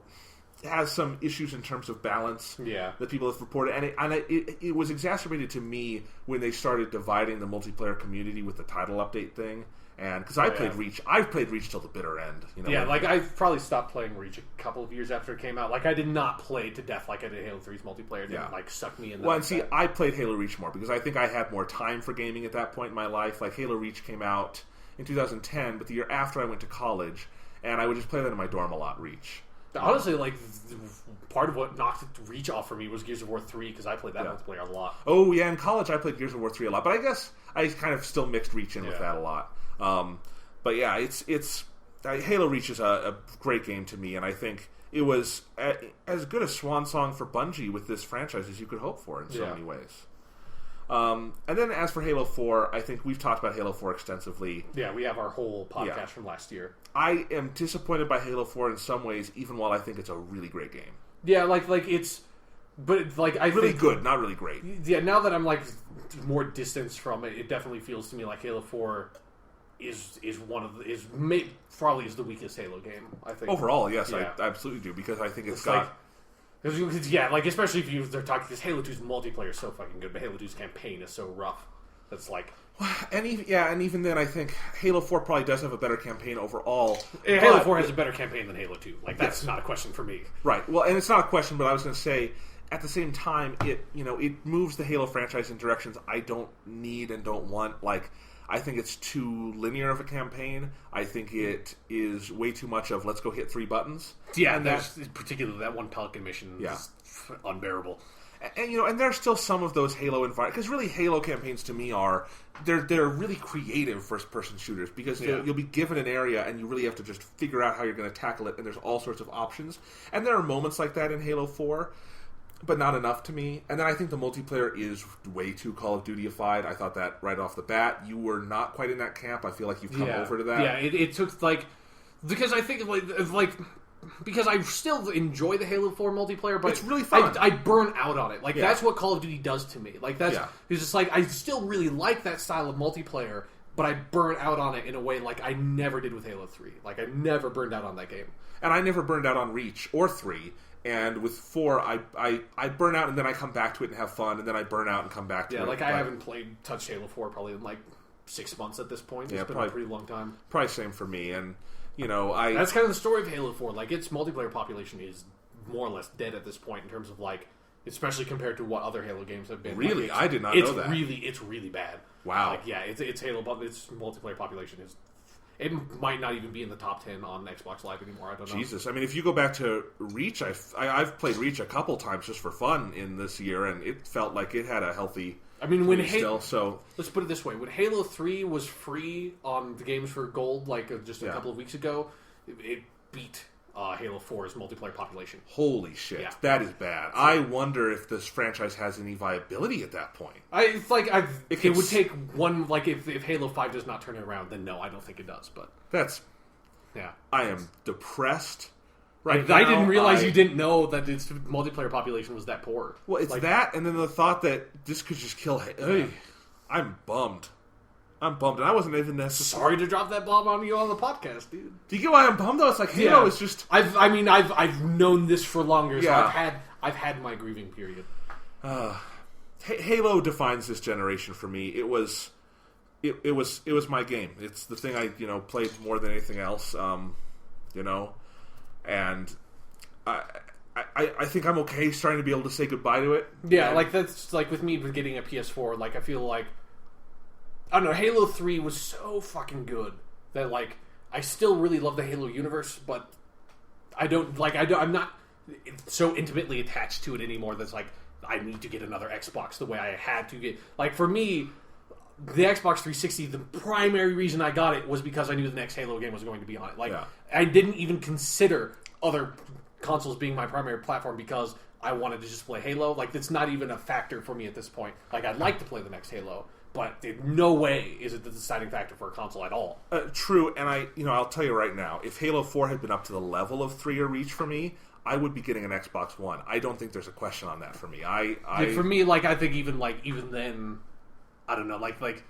has some issues in terms of balance Yeah. that people have reported, and it was exacerbated to me when they started dividing the multiplayer community with the title update thing. And because I've played Reach till the bitter end. You know, yeah, like I probably stopped playing Reach a couple of years after it came out. Like I did not play to death like I did Halo 3's multiplayer. It didn't like suck me in. Well, and see, I played Halo Reach more because I think I had more time for gaming at that point in my life. Like Halo Reach came out in 2010, but the year after I went to college, and I would just play that in my dorm a lot. Reach. Honestly, like part of what knocked Reach off for me was Gears of War 3 because I played that multiplayer a lot. Oh yeah, in college I played Gears of War 3 a lot, but I guess I kind of still mixed Reach in with that a lot. But yeah, it's Halo Reach is a great game to me, and I think it was as good a swan song for Bungie with this franchise as you could hope for in so many ways. And then as for Halo 4, I think we've talked about Halo 4 extensively. Yeah, we have our whole podcast from last year. I am disappointed by Halo 4 in some ways, even while I think it's a really great game. Yeah, like it's... But like I really think, good, not really great. Yeah, now that I'm like more distanced from it, it definitely feels to me like Halo 4 is probably the weakest Halo game. I think overall, yes, I absolutely do because I think it's got. Like especially if they're talking because Halo 2's multiplayer is so fucking good, but Halo 2's campaign is so rough. That's like. And even then, I think Halo 4 probably does have a better campaign overall. Halo 4 has a better campaign than Halo 2. Like that's not a question for me. Right. Well, and it's not a question, but I was going to say. At the same time, it moves the Halo franchise in directions I don't need and don't want. Like, I think it's too linear of a campaign. I think it is way too much of let's go hit 3 buttons. Yeah, and that's particularly that one Pelican mission is unbearable. And there's still some of those Halo environments because really Halo campaigns to me are they're really creative first-person shooters because you'll be given an area and you really have to just figure out how you're going to tackle it, and there's all sorts of options. And there are moments like that in Halo 4. But not enough to me. And then I think the multiplayer is way too Call of Duty-ified. I thought that right off the bat. You were not quite in that camp. I feel like you've come over to that. Yeah, it took, like... Because I think, like... Because I still enjoy the Halo 4 multiplayer, but... It's really fun. I burn out on it. Like, that's what Call of Duty does to me. Like, that's... It's just like, I still really like that style of multiplayer, but I burn out on it in a way like I never did with Halo 3. Like, I never burned out on that game. And I never burned out on Reach or 3. And with 4, I burn out and then I come back to it and have fun, and then I burn out and come back to it. Yeah, like I haven't touched Halo 4 probably in like 6 months at this point. It's been a pretty long time. Probably same for me, and that's kind of the story of Halo 4. Like its multiplayer population is more or less dead at this point in terms of like, especially compared to what other Halo games have been. Really, like, I did not know that. It's really bad. Wow. Like its Halo, but its multiplayer population is. It might not even be in the top 10 on Xbox Live anymore. I don't know. Jesus. I mean, if you go back to Reach, I've played Reach a couple times just for fun in this year, and it felt like it had a healthy... I mean, when let's put it this way. When Halo 3 was free on the Games for Gold, like just a couple of weeks ago, it beat Halo 4's multiplayer population. Holy shit. Yeah. That is bad. I wonder if this franchise has any viability at that point. It would take one, like, if Halo 5 does not turn it around, then no, I don't think it does, but... I am depressed right now. I didn't realize you didn't know that its multiplayer population was that poor. Well, it's that, and then the thought that this could just kill... I'm bummed. And I wasn't even necessarily... Sorry to drop that bomb on you on the podcast, dude. Do you get why I'm bummed, though? It's like, Halo is just... I've known this for longer, so I've had my grieving period. Halo defines this generation for me. It was my game. It's the thing I played more than anything else. And I think I'm okay starting to be able to say goodbye to it. Yeah, and, like that's like with me getting a PS4. Like I feel like I don't know. Halo 3 was so fucking good that like I still really love the Halo universe, but I'm not so intimately attached to it anymore. That's like I need to get another Xbox the way I had to get. Like for me, the Xbox 360, the primary reason I got it was because I knew the next Halo game was going to be on it. Like I didn't even consider other consoles being my primary platform because I wanted to just play Halo. Like it's not even a factor for me at this point. Like I'd like to play the next Halo, but in no way is it the deciding factor for a console at all. True, and I'll tell you right now, if Halo 4 had been up to the level of 3 or Reach for me, I would be getting an Xbox One. I don't think there's a question on that for me. For me, like I think even then, I don't know, like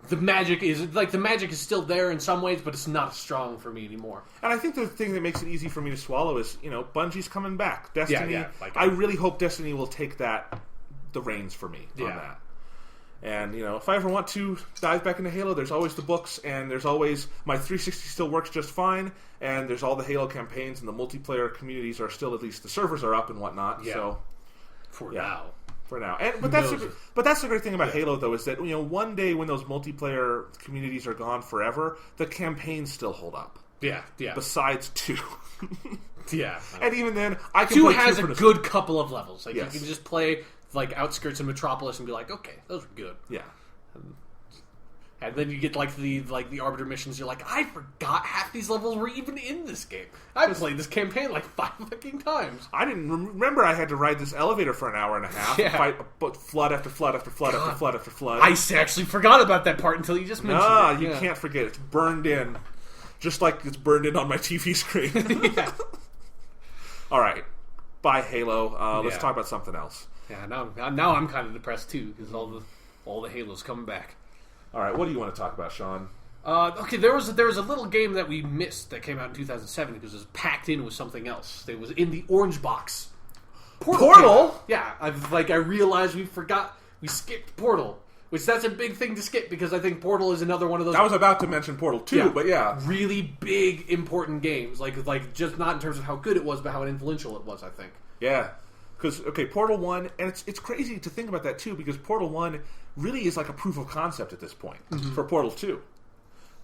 the magic is still there in some ways, but it's not as strong for me anymore. And I think the thing that makes it easy for me to swallow is, Bungie's coming back. Destiny. Yeah. I really hope Destiny will take the reins for me on that. And, if I ever want to dive back into Halo, there's always the books, and there's always... My 360 still works just fine, and there's all the Halo campaigns, and the multiplayer communities are still, at least the servers are up and whatnot, so... For now. But that's the great thing about Halo, though, is that, one day when those multiplayer communities are gone forever, the campaigns still hold up. Yeah. Besides 2. Yeah. And even then, I can 2 play has 2 a good couple of levels. Like, yes. you can just play... outskirts of Metropolis and be like, okay, those were good. Yeah. And then you get the Arbiter missions. You're like, I forgot half these levels were even in this game. I played this campaign 5 fucking times. I didn't remember I had to ride this elevator for an hour and a half and fight flood after flood after flood after flood after flood. I actually forgot about that part until you just mentioned it. You can't forget. It's burned in, just like it's burned in on my TV screen. Yeah. All right, bye Halo. Let's talk about something else. Yeah, now I'm kind of depressed too because all the Halos coming back. All right, what do you want to talk about, Sean? Okay, there was a little game that we missed that came out in 2007 because it was packed in with something else. It was in the orange box. Portal? Yeah, I realized we skipped Portal, which that's a big thing to skip because I think Portal is another one of those. I was about to mention Portal 2, but really big like games, like just not in terms of how good it was, but how influential it was. I think. Yeah. Because, Portal 1, and it's crazy to think about that, too, because Portal 1 really is like a proof of concept at this point for Portal 2.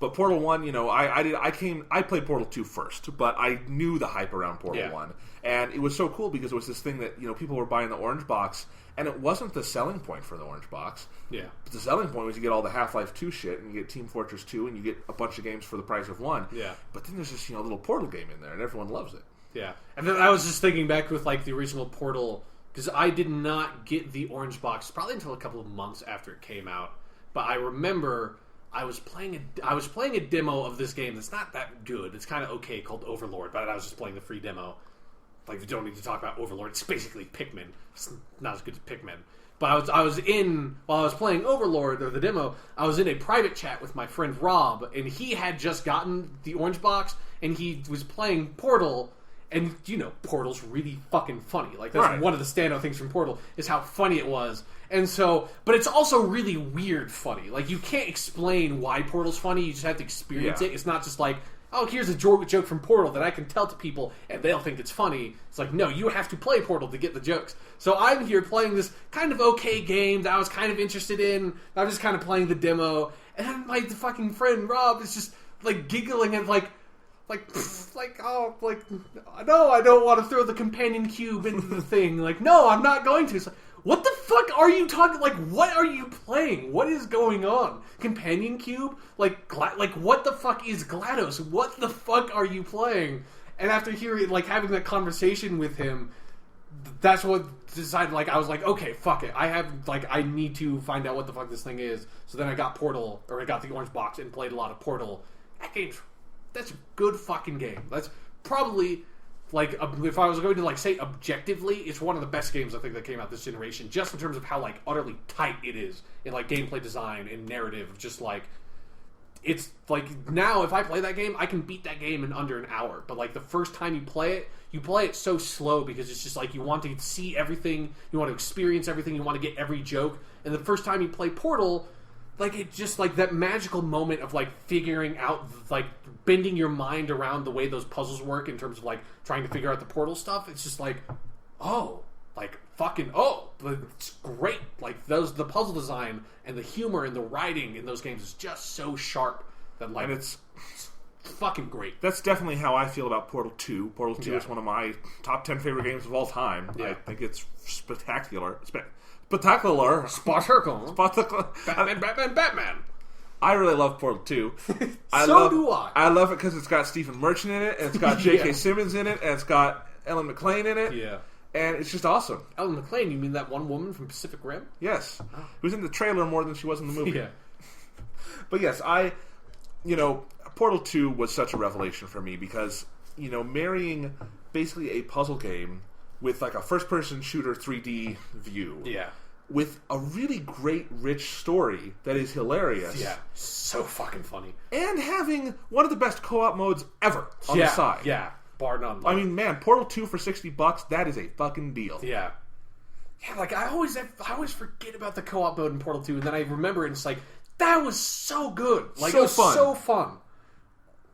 But Portal 1, I played Portal 2 first, but I knew the hype around Portal 1. And it was so cool because it was this thing that, people were buying the orange box, and it wasn't the selling point for the orange box. Yeah. But the selling point was you get all the Half-Life 2 shit, and you get Team Fortress 2, and you get a bunch of games for the price of one. Yeah. But then there's this, little Portal game in there, and everyone loves it. Yeah, and then I was just thinking back with the original Portal because I did not get the orange box probably until a couple of months after it came out. But I remember I was playing a demo of this game that's not that good. It's kind of okay called Overlord, but I was just playing the free demo. You don't need to talk about Overlord. It's basically Pikmin. It's not as good as Pikmin. But while I was playing Overlord or the demo, I was in a private chat with my friend Rob, and he had just gotten the orange box, and he was playing Portal. And, Portal's really fucking funny. That's one of the standout things from Portal, is how funny it was. And so, but it's also really weird funny. You can't explain why Portal's funny, you just have to experience it. It's not just here's a joke from Portal that I can tell to people, and they'll think it's funny. It's no, you have to play Portal to get the jokes. So I'm here playing this kind of okay game that I was kind of interested in. I'm just kind of playing the demo. And then my fucking friend Rob is just, giggling and no, I don't want to throw the companion cube into the thing. No, I'm not going to. It's what the fuck are you talking? What are you playing? What is going on? Companion cube? What the fuck is GLaDOS? What the fuck are you playing? And after hearing, having that conversation with him, that's what decided, I was okay, fuck it. I need to find out what the fuck this thing is. So then I got Portal, or I got the orange box and played a lot of Portal. That's a good fucking game. That's probably, if I was going to, say, objectively, it's one of the best games I think that came out this generation, just in terms of how, utterly tight it is in, gameplay design and narrative. Just, it's, now, if I play that game, I can beat that game in under an hour. But, the first time you play it so slow because it's just, you want to see everything, you want to experience everything, you want to get every joke. And the first time you play Portal... it just, that magical moment of, figuring out, bending your mind around the way those puzzles work in terms of, trying to figure out the Portal stuff. It's just it's great. The puzzle design and the humor and the writing in those games is just so sharp that, and it's fucking great. That's definitely how I feel about Portal 2. Portal 2 is one of my top 10 favorite games of all time. Yeah. I think it's spectacular. Spectacular. Batman. I really love Portal 2. Do I. I love it because it's got Stephen Merchant in it, and it's got J.K. Simmons in it, and it's got Ellen McLean in it. Yeah. And it's just awesome. Ellen McLean, you mean that one woman from Pacific Rim? Yes. Who's in the trailer more than she was in the movie. Yeah. But yes, Portal 2 was such a revelation for me because, marrying basically a puzzle game with a first-person shooter 3D view. Yeah. with a really great, rich story that is hilarious. Yeah, so fucking funny. And having one of the best co-op modes ever on the side. Yeah, bar none. I mean, man, Portal 2 for $60, that is a fucking deal. Yeah. Yeah, like, I always forget about the co-op mode in Portal 2, and then I remember it, and it's like, that was so good. Like, so it was fun. so fun.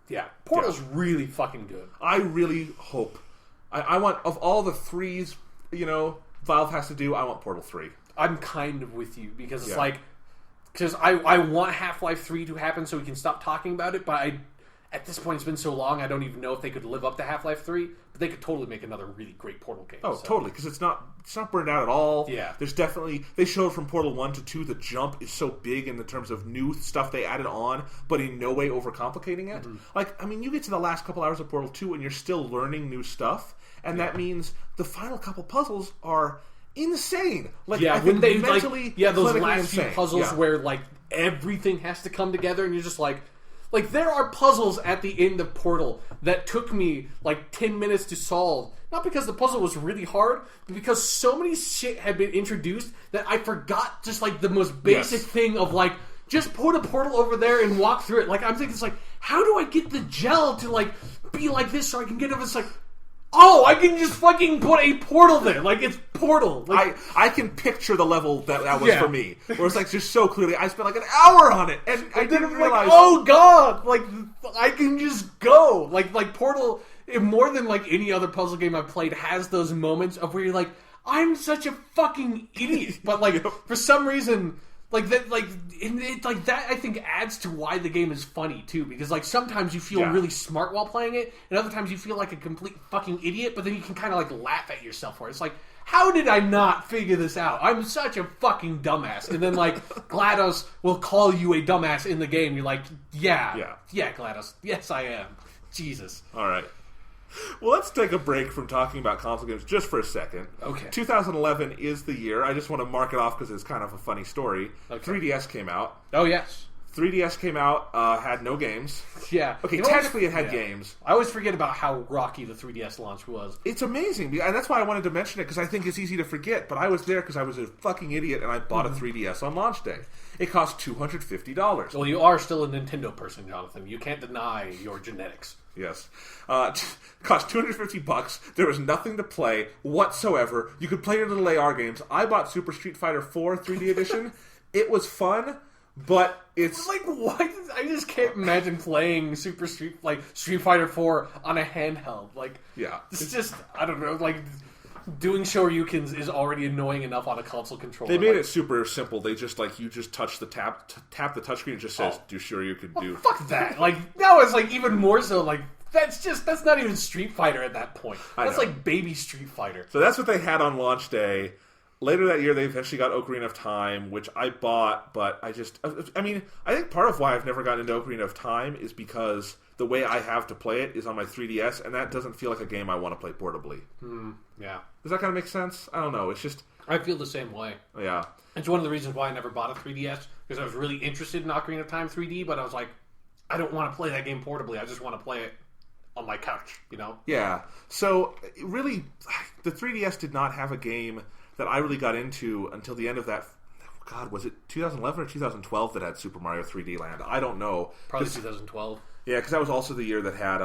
Yeah, Portal's really fucking good. I really hope. I want, of all the threes, Valve has to do, I want Portal 3. I'm kind of with you, because it's like, because I want Half-Life 3 to happen so we can stop talking about it, but at this point it's been so long I don't even know if they could live up to Half-Life 3, but they could totally make another really great Portal game. Oh, totally, because it's not burned out at all. Yeah. There's definitely, they showed from Portal 1 to 2, the jump is so big in the terms of new stuff they added on, but in no way overcomplicating it. Mm-hmm. Like, I mean, you get to the last couple hours of Portal 2 and you're still learning new stuff, and that means the final couple puzzles are insane. Like, yeah, I think when they mentally, those last insane. few puzzles where like everything has to come together, and you're just like there are puzzles at the end of Portal that took me like 10 minutes to solve. Not because the puzzle was really hard, but because so many shit had been introduced that I forgot just like the most basic thing of like, just put a portal over there and walk through it. Like, I'm thinking, it's like, how do I get the gel to like be like this so I can get over? It's like, oh, I can just fucking put a portal there. Like, it's Portal. Like, I can picture the level that was for me. Where it's like, just so clearly, I spent like an hour on it, and I didn't realize. Like, oh god, like, I can just go. Like Portal, more than like any other puzzle game I've played, has those moments of where you're like, I'm such a fucking idiot. But like, for some reason, like that, like that, I think adds to why the game is funny too. Because like sometimes you feel really smart while playing it, and other times you feel like a complete fucking idiot. But then you can kind of like laugh at yourself for it. It's like, how did I not figure this out? I'm such a fucking dumbass. And then like GLaDOS will call you a dumbass in the game. You're like, yeah, GLaDOS, yes I am. Jesus. All right. Well, let's take a break from talking about console games just for a second. Okay. 2011 is the year. I just want to mark it off because it's kind of a funny story. Okay. 3DS came out. Oh, yes. 3DS came out, had no games. Yeah. Okay, technically it had games. I always forget about how rocky the 3DS launch was. It's amazing, and that's why I wanted to mention it, because I think it's easy to forget, but I was there because I was a fucking idiot, and I bought a 3DS on launch day. It cost $250. Well, you are still a Nintendo person, Jonathan. You can't deny your genetics. Yes. Cost $250. There was nothing to play whatsoever. You could play your little AR games. I bought Super Street Fighter 4 3D Edition. It was fun, but it's like, what? I just can't imagine playing Street Fighter 4 on a handheld. Like, it's just, I don't know, like, doing Shoryukens is already annoying enough on a console controller. They made it super simple. They just, like, you just touch the tap the touchscreen, it just says, do Shoryuken, do. Fuck that. Like, now it's, like, even more so, like, that's not even Street Fighter at that point. That's like baby Street Fighter. So that's what they had on launch day. Later that year, they eventually got Ocarina of Time, which I bought, but I think part of why I've never gotten into Ocarina of Time is because the way I have to play it is on my 3DS, and that doesn't feel like a game I want to play portably. Yeah. Does that kind of make sense? I don't know. It's just... I feel the same way. Yeah. It's one of the reasons why I never bought a 3DS, because I was really interested in Ocarina of Time 3D, but I was like, I don't want to play that game portably. I just want to play it on my couch, you know? Yeah. So, really, the 3DS did not have a game that I really got into until the end of that. God, was it 2011 or 2012 that had Super Mario 3D Land? I don't know. Probably 2012. Yeah, because that was also the year that had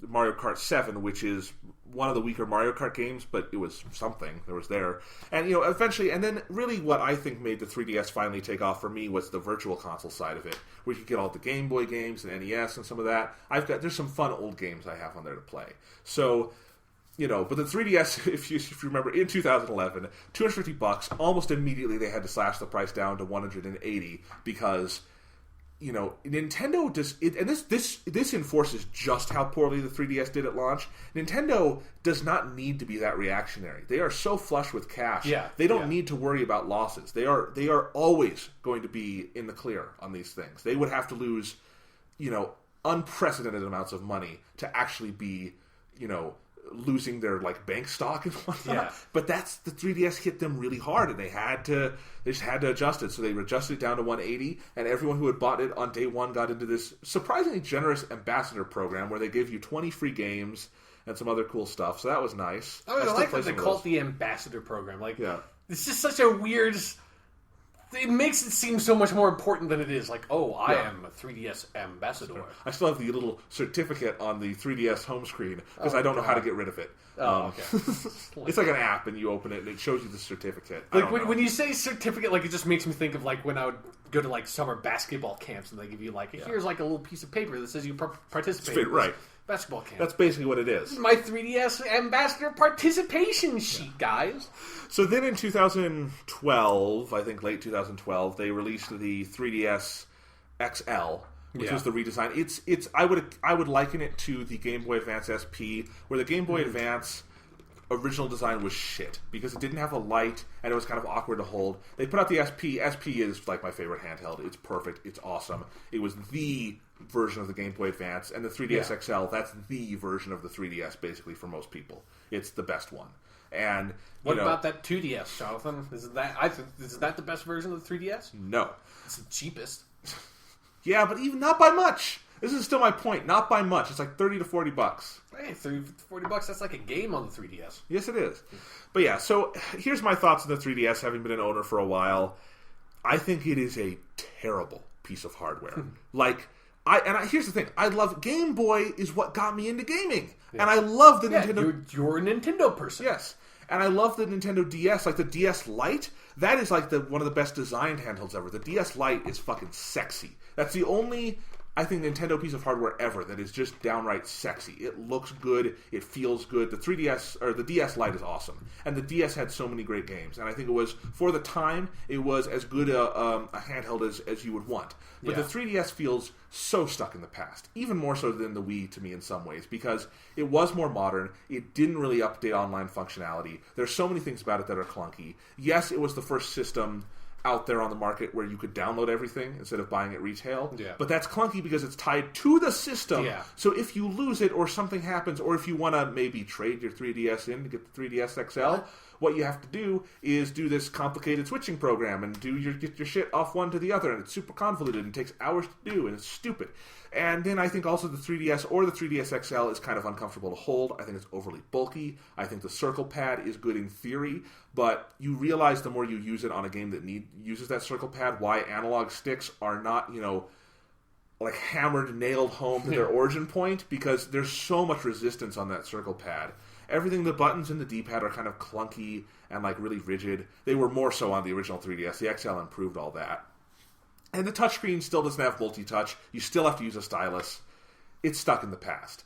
Mario Kart 7, which is one of the weaker Mario Kart games, but it was something. It was there. And, eventually, and then really what I think made the 3DS finally take off for me was the virtual console side of it, where you could get all the Game Boy games and NES and some of that. There's some fun old games I have on there to play. So... but the 3DS, if you remember, in 2011, $250, almost immediately they had to slash the price down to $180 because, Nintendo does it, and this enforces just how poorly the 3DS did at launch. Nintendo does not need to be that reactionary. They are so flush with cash. Yeah, they don't need to worry about losses. They are always going to be in the clear on these things. They would have to lose, unprecedented amounts of money to actually be, losing their bank stock and whatnot. Yeah. But the 3DS hit them really hard, and they just had to adjust it. So they adjusted it down to 180, and everyone who had bought it on day one got into this surprisingly generous ambassador program where they gave you 20 free games and some other cool stuff. So that was nice. I like that they call it the ambassador program. It's just such a weird... It makes it seem so much more important than it is. Like, I am a 3DS ambassador. I still have the little certificate on the 3DS home screen because I don't know how to get rid of it. Okay. It's like an app, and you open it, and it shows you the certificate. Like when you say certificate, like it just makes me think of like when I would go to like summer basketball camps, and they give you like here's like a little piece of paper that says you participated. Right. Basketball camp. That's basically what it is. This is my 3DS ambassador participation sheet, guys. So then in 2012, I think late 2012, they released the 3DS XL, which was the redesign. It's I would liken it to the Game Boy Advance SP, where the Game Boy Advance original design was shit because it didn't have a light and it was kind of awkward to hold. They put out the SP. SP is like my favorite handheld. It's perfect. It's awesome. It was the version of the Game Boy Advance, and the 3DS XL, that's the version of the 3DS basically for most people. It's the best one. And what about that 2DS, Jonathan? Is that the best version of the 3DS? No. It's the cheapest. Yeah, but even not by much. This is still my point. Not by much. It's like $30 to $40. Hey, $40, that's like a game on the 3DS. Yes, it is. But yeah, so here's my thoughts on the 3DS, having been an owner for a while. I think it is a terrible piece of hardware. Here's the thing. I love Game Boy is what got me into gaming. Yeah. And I love the Nintendo... You're a Nintendo person. Yes. And I love the Nintendo DS, like the DS Lite. That is like one of the best designed handhelds ever. The DS Lite is fucking sexy. That's the only, I think, Nintendo piece of hardware ever that is just downright sexy. It looks good. It feels good. The 3DS, or the DS Lite is awesome. And the DS had so many great games. And I think it was, for the time, it was as good a handheld as you would want. But the 3DS feels so stuck in the past. Even more so than the Wii to me in some ways. Because it was more modern. It didn't really update online functionality. There's so many things about it that are clunky. Yes, it was the first system out there on the market where you could download everything instead of buying it retail. Yeah. But that's clunky because it's tied to the system. Yeah. So if you lose it or something happens, or if you want to maybe trade your 3DS in to get the 3DS XL, what you have to do is do this complicated switching program and get your shit off one to the other, and it's super convoluted and takes hours to do, and it's stupid. And then I think also the 3DS or the 3DS XL is kind of uncomfortable to hold. I think it's overly bulky. I think the circle pad is good in theory, but you realize the more you use it on a game that uses that circle pad, why analog sticks are not, like hammered, nailed home to their origin point, because there's so much resistance on that circle pad. Everything, the buttons and the D-pad are kind of clunky and like really rigid. They were more so on the original 3DS. The XL improved all that. And the touchscreen still doesn't have multi-touch. You still have to use a stylus. It's stuck in the past.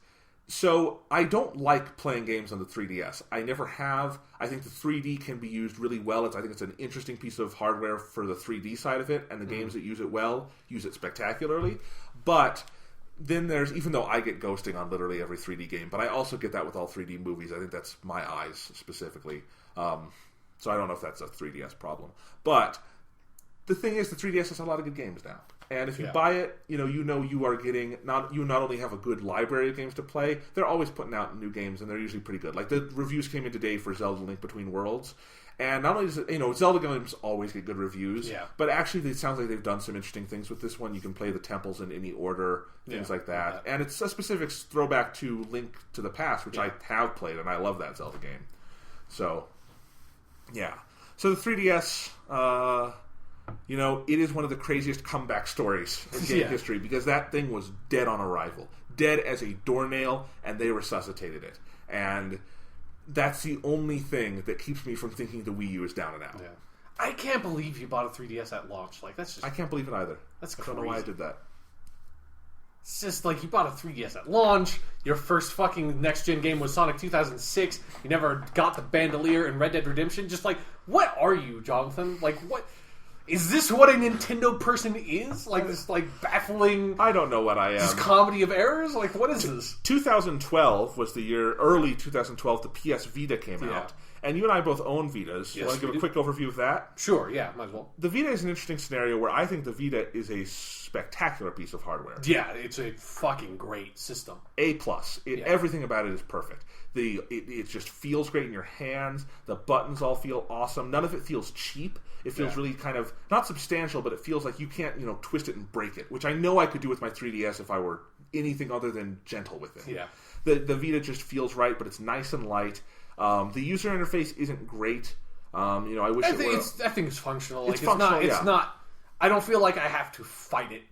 So I don't like playing games on the 3DS. I never have. I think the 3D can be used really well. I think it's an interesting piece of hardware for the 3D side of it, and the games that use it well use it spectacularly. But then there's, even though I get ghosting on literally every 3D game, but I also get that with all 3D movies. I think that's my eyes specifically. So I don't know if that's a 3DS problem. But the thing is, the 3DS has a lot of good games now. And if you buy it, you are getting, you not only have a good library of games to play, they're always putting out new games, and they're usually pretty good. Like, the reviews came in today for Zelda Link Between Worlds. And not only does it, Zelda games always get good reviews, but actually it sounds like they've done some interesting things with this one. You can play the temples in any order, things like that. And it's a specific throwback to Link to the Past, which I have played, and I love that Zelda game. So, yeah. So the 3DS, it is one of the craziest comeback stories in game history, because that thing was dead on arrival. Dead as a doornail, and they resuscitated it. And that's the only thing that keeps me from thinking the Wii U is down and out. Yeah. I can't believe you bought a 3DS at launch. Like, that's just... I can't believe it either. That's crazy. I don't know why I did that. It's just like, you bought a 3DS at launch. Your first fucking next-gen game was Sonic 2006. You never got the Bandolier and Red Dead Redemption. Just like, what are you, Jonathan? Like, what... Is this what a Nintendo person is? Like, this, like, baffling... I don't know what I am. This comedy of errors? Like, what is this? 2012 was the year, early 2012, the PS Vita came out. And you and I both own Vitas. You want to give a quick overview of that? Sure, yeah, might as well. The Vita is an interesting scenario where I think the Vita is a spectacular piece of hardware. Yeah, it's a fucking great system. A+. Everything about it is perfect. It just feels great in your hands. The buttons all feel awesome. None of it feels cheap. It feels really kind of, not substantial, but it feels like you can't, twist it and break it, which I know I could do with my 3DS if I were anything other than gentle with it. Yeah. The Vita just feels right, but it's nice and light. The user interface isn't great. I wish I think it's functional. Like, it's functional. It's not. I don't feel like I have to fight it.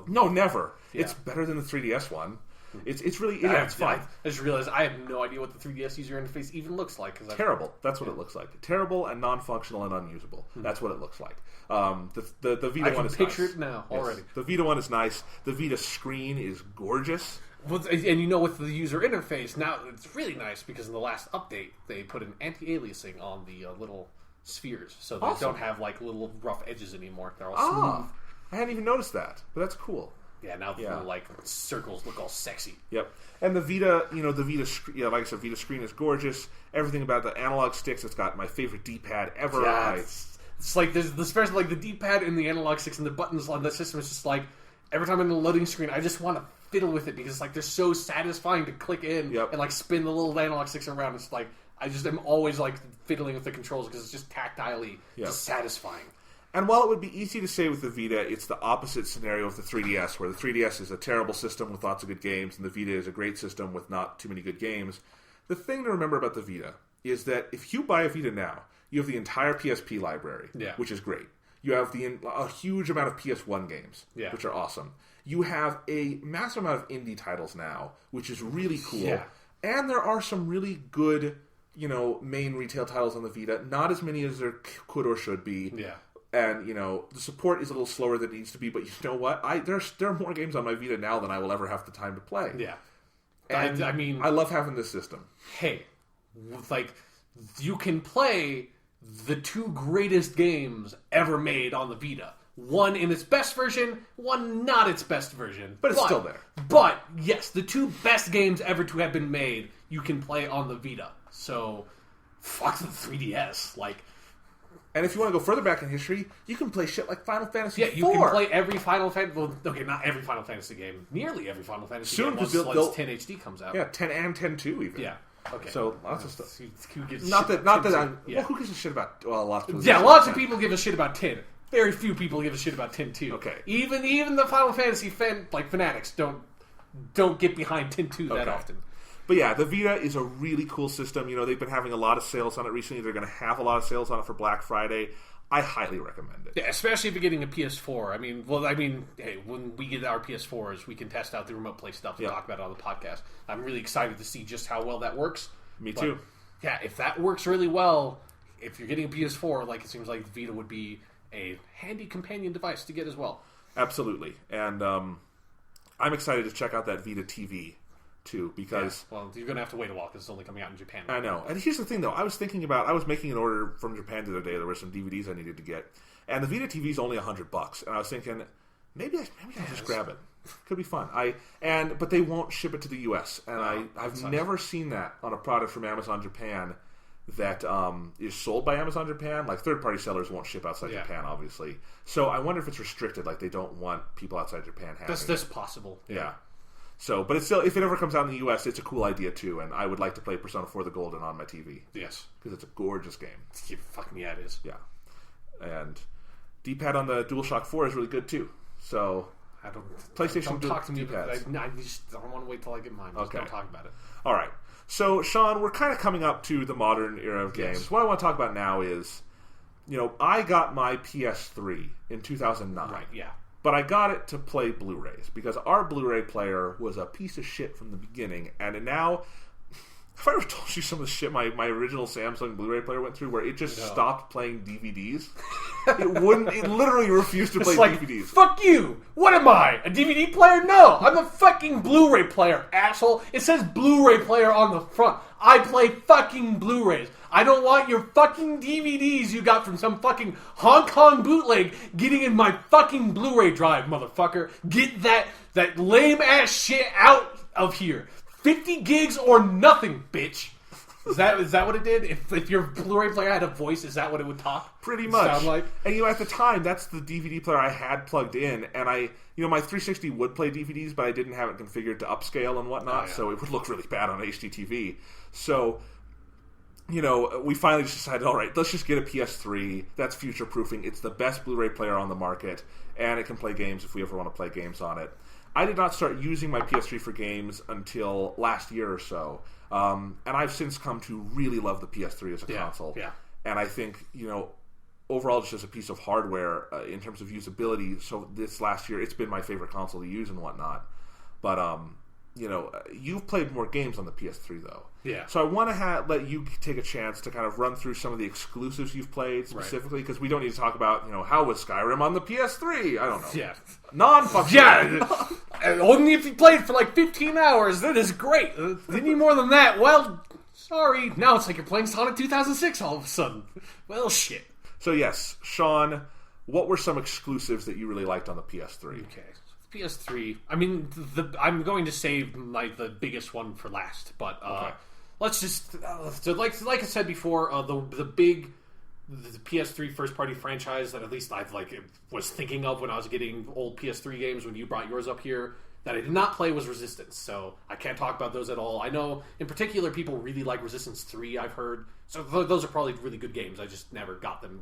No, never. Yeah. It's better than the 3DS one. It's really it's fine. I just realized I have no idea what the 3DS user interface even looks like. Terrible. That's what it looks like. Terrible and non-functional and unusable. That's what it looks like. The Vita one is nice. I can picture it now already. The Vita one is nice. The Vita screen is gorgeous. Well, and with the user interface, now it's really nice because in the last update, they put an anti-aliasing on the little spheres. So they don't have like little rough edges anymore. They're all smooth. I hadn't even noticed that. But that's cool. Yeah, now the little, like, circles look all sexy. Yep. And the Vita, like I said, Vita screen is gorgeous. Everything about the analog sticks, it's got my favorite D-pad ever. Yeah, it's like, there's especially like the D-pad and the analog sticks and the buttons on that system is just like, every time I'm in the loading screen, I just want to fiddle with it because it's like, they're so satisfying to click in and like spin the little analog sticks around. It's like, I just am always like fiddling with the controls because it's just tactilely just satisfying. And while it would be easy to say with the Vita, it's the opposite scenario with the 3DS, where the 3DS is a terrible system with lots of good games, and the Vita is a great system with not too many good games. The thing to remember about the Vita is that if you buy a Vita now, you have the entire PSP library, which is great. You have a huge amount of PS1 games, which are awesome. You have a massive amount of indie titles now, which is really cool. Yeah. And there are some really good, main retail titles on the Vita. Not as many as there could or should be. Yeah. And, the support is a little slower than it needs to be, but you know what? There are more games on my Vita now than I will ever have the time to play. Yeah. And I love having this system. Hey, like, you can play the two greatest games ever made on the Vita. One in its best version, one not its best version. But it's still there. But, yes, the two best games ever to have been made, you can play on the Vita. So, fuck the 3DS. Like... And if you want to go further back in history, you can play shit like Final Fantasy IV. Yeah, you can play every Final Fantasy... Well, okay, not every Final Fantasy game. Nearly every Final Fantasy game once 10 HD comes out. Yeah, 10 and 10-2 even. Yeah. Okay. So, lots of stuff. Who gives not that I'm... Yeah. Well, who gives a shit about... Well, lots of people lots of people give a shit about 10. Very few people give a shit about 10-2. Okay. Even the Final Fantasy fanatics don't get behind 10-2 that often. But yeah, the Vita is a really cool system. They've been having a lot of sales on it recently. They're going to have a lot of sales on it for Black Friday. I highly recommend it. Yeah, especially if you're getting a PS4. Hey, when we get our PS4s, we can test out the remote play stuff and talk about it on the podcast. I'm really excited to see just how well that works. Me too. Yeah, if that works really well, if you're getting a PS4, like it seems like the Vita would be a handy companion device to get as well. Absolutely. And I'm excited to check out that Vita TV too, because... Yeah. Well, you're going to have to wait a while because it's only coming out in Japan. I know. And here's the thing, though. I was making an order from Japan the other day. There were some DVDs I needed to get. And the Vita TV is only $100. And I was thinking, maybe I'll just grab it. Could be fun. But they won't ship it to the U.S. And I've never seen that on a product from Amazon Japan that is sold by Amazon Japan. Like, third-party sellers won't ship outside Japan, obviously. So I wonder if it's restricted. Like, they don't want people outside Japan having That's possible. Yeah. So, but it's still, if it ever comes out in the U.S., it's a cool idea too, and I would like to play Persona 4 The Golden on my TV. Yes. Because it's a gorgeous game. Yeah, it is. Yeah. And D-pad on the DualShock 4 is really good too. So, PlayStation don't talk to me D-pads. I don't want to wait till I get mine. Just don't talk about it. All right. So, Sean, we're kind of coming up to the modern era of games. Yes. What I want to talk about now is, I got my PS3 in 2009. Right, yeah. But I got it to play Blu-rays because our Blu-ray player was a piece of shit from the beginning, and now, have I ever told you some of the shit my original Samsung Blu-ray player went through, where it just stopped playing DVDs? It literally refused to play DVDs. Fuck you! What am I? A DVD player? No! I'm a fucking Blu-ray player, asshole! It says Blu-ray player on the front. I play fucking Blu-rays. I don't want your fucking DVDs you got from some fucking Hong Kong bootleg getting in my fucking Blu-ray drive, motherfucker. Get that lame-ass shit out of here. 50 gigs or nothing, bitch. Is that what it did? If your Blu-ray player had a voice, is that what it would talk? Pretty much. Sound like? And at the time, that's the DVD player I had plugged in, and my 360 would play DVDs, but I didn't have it configured to upscale and whatnot, so it would look really bad on HDTV. So, we finally just decided, all right, let's just get a PS3. That's future-proofing. It's the best Blu-ray player on the market, and it can play games if we ever want to play games on it. I did not start using my PS3 for games until last year or so, and I've since come to really love the PS3 as a console. Yeah. and I think, overall, just as a piece of hardware in terms of usability. So this last year, it's been my favorite console to use and whatnot. But you've played more games on the PS3 though. Yeah. So I want to let you take a chance to kind of run through some of the exclusives you've played specifically, because we don't need to talk about how was Skyrim on the PS3. I don't know. Yeah. Non-functional. Yeah. Only if you played for like 15 hours. That is great. Any more than that, well, sorry. Now it's like you're playing Sonic 2006 all of a sudden. Well, shit. So yes, Sean, what were some exclusives that you really liked on the PS3? Okay, PS3. I mean, I'm going to save the biggest one for last, but let's just so like I said before, the PS3 first party franchise that at least I was thinking of when I was getting old PS3 games when you brought yours up here, that I did not play was Resistance, so I can't talk about those at all. I know, in particular, people really like Resistance 3, I've heard. So those are probably really good games. I just never got them.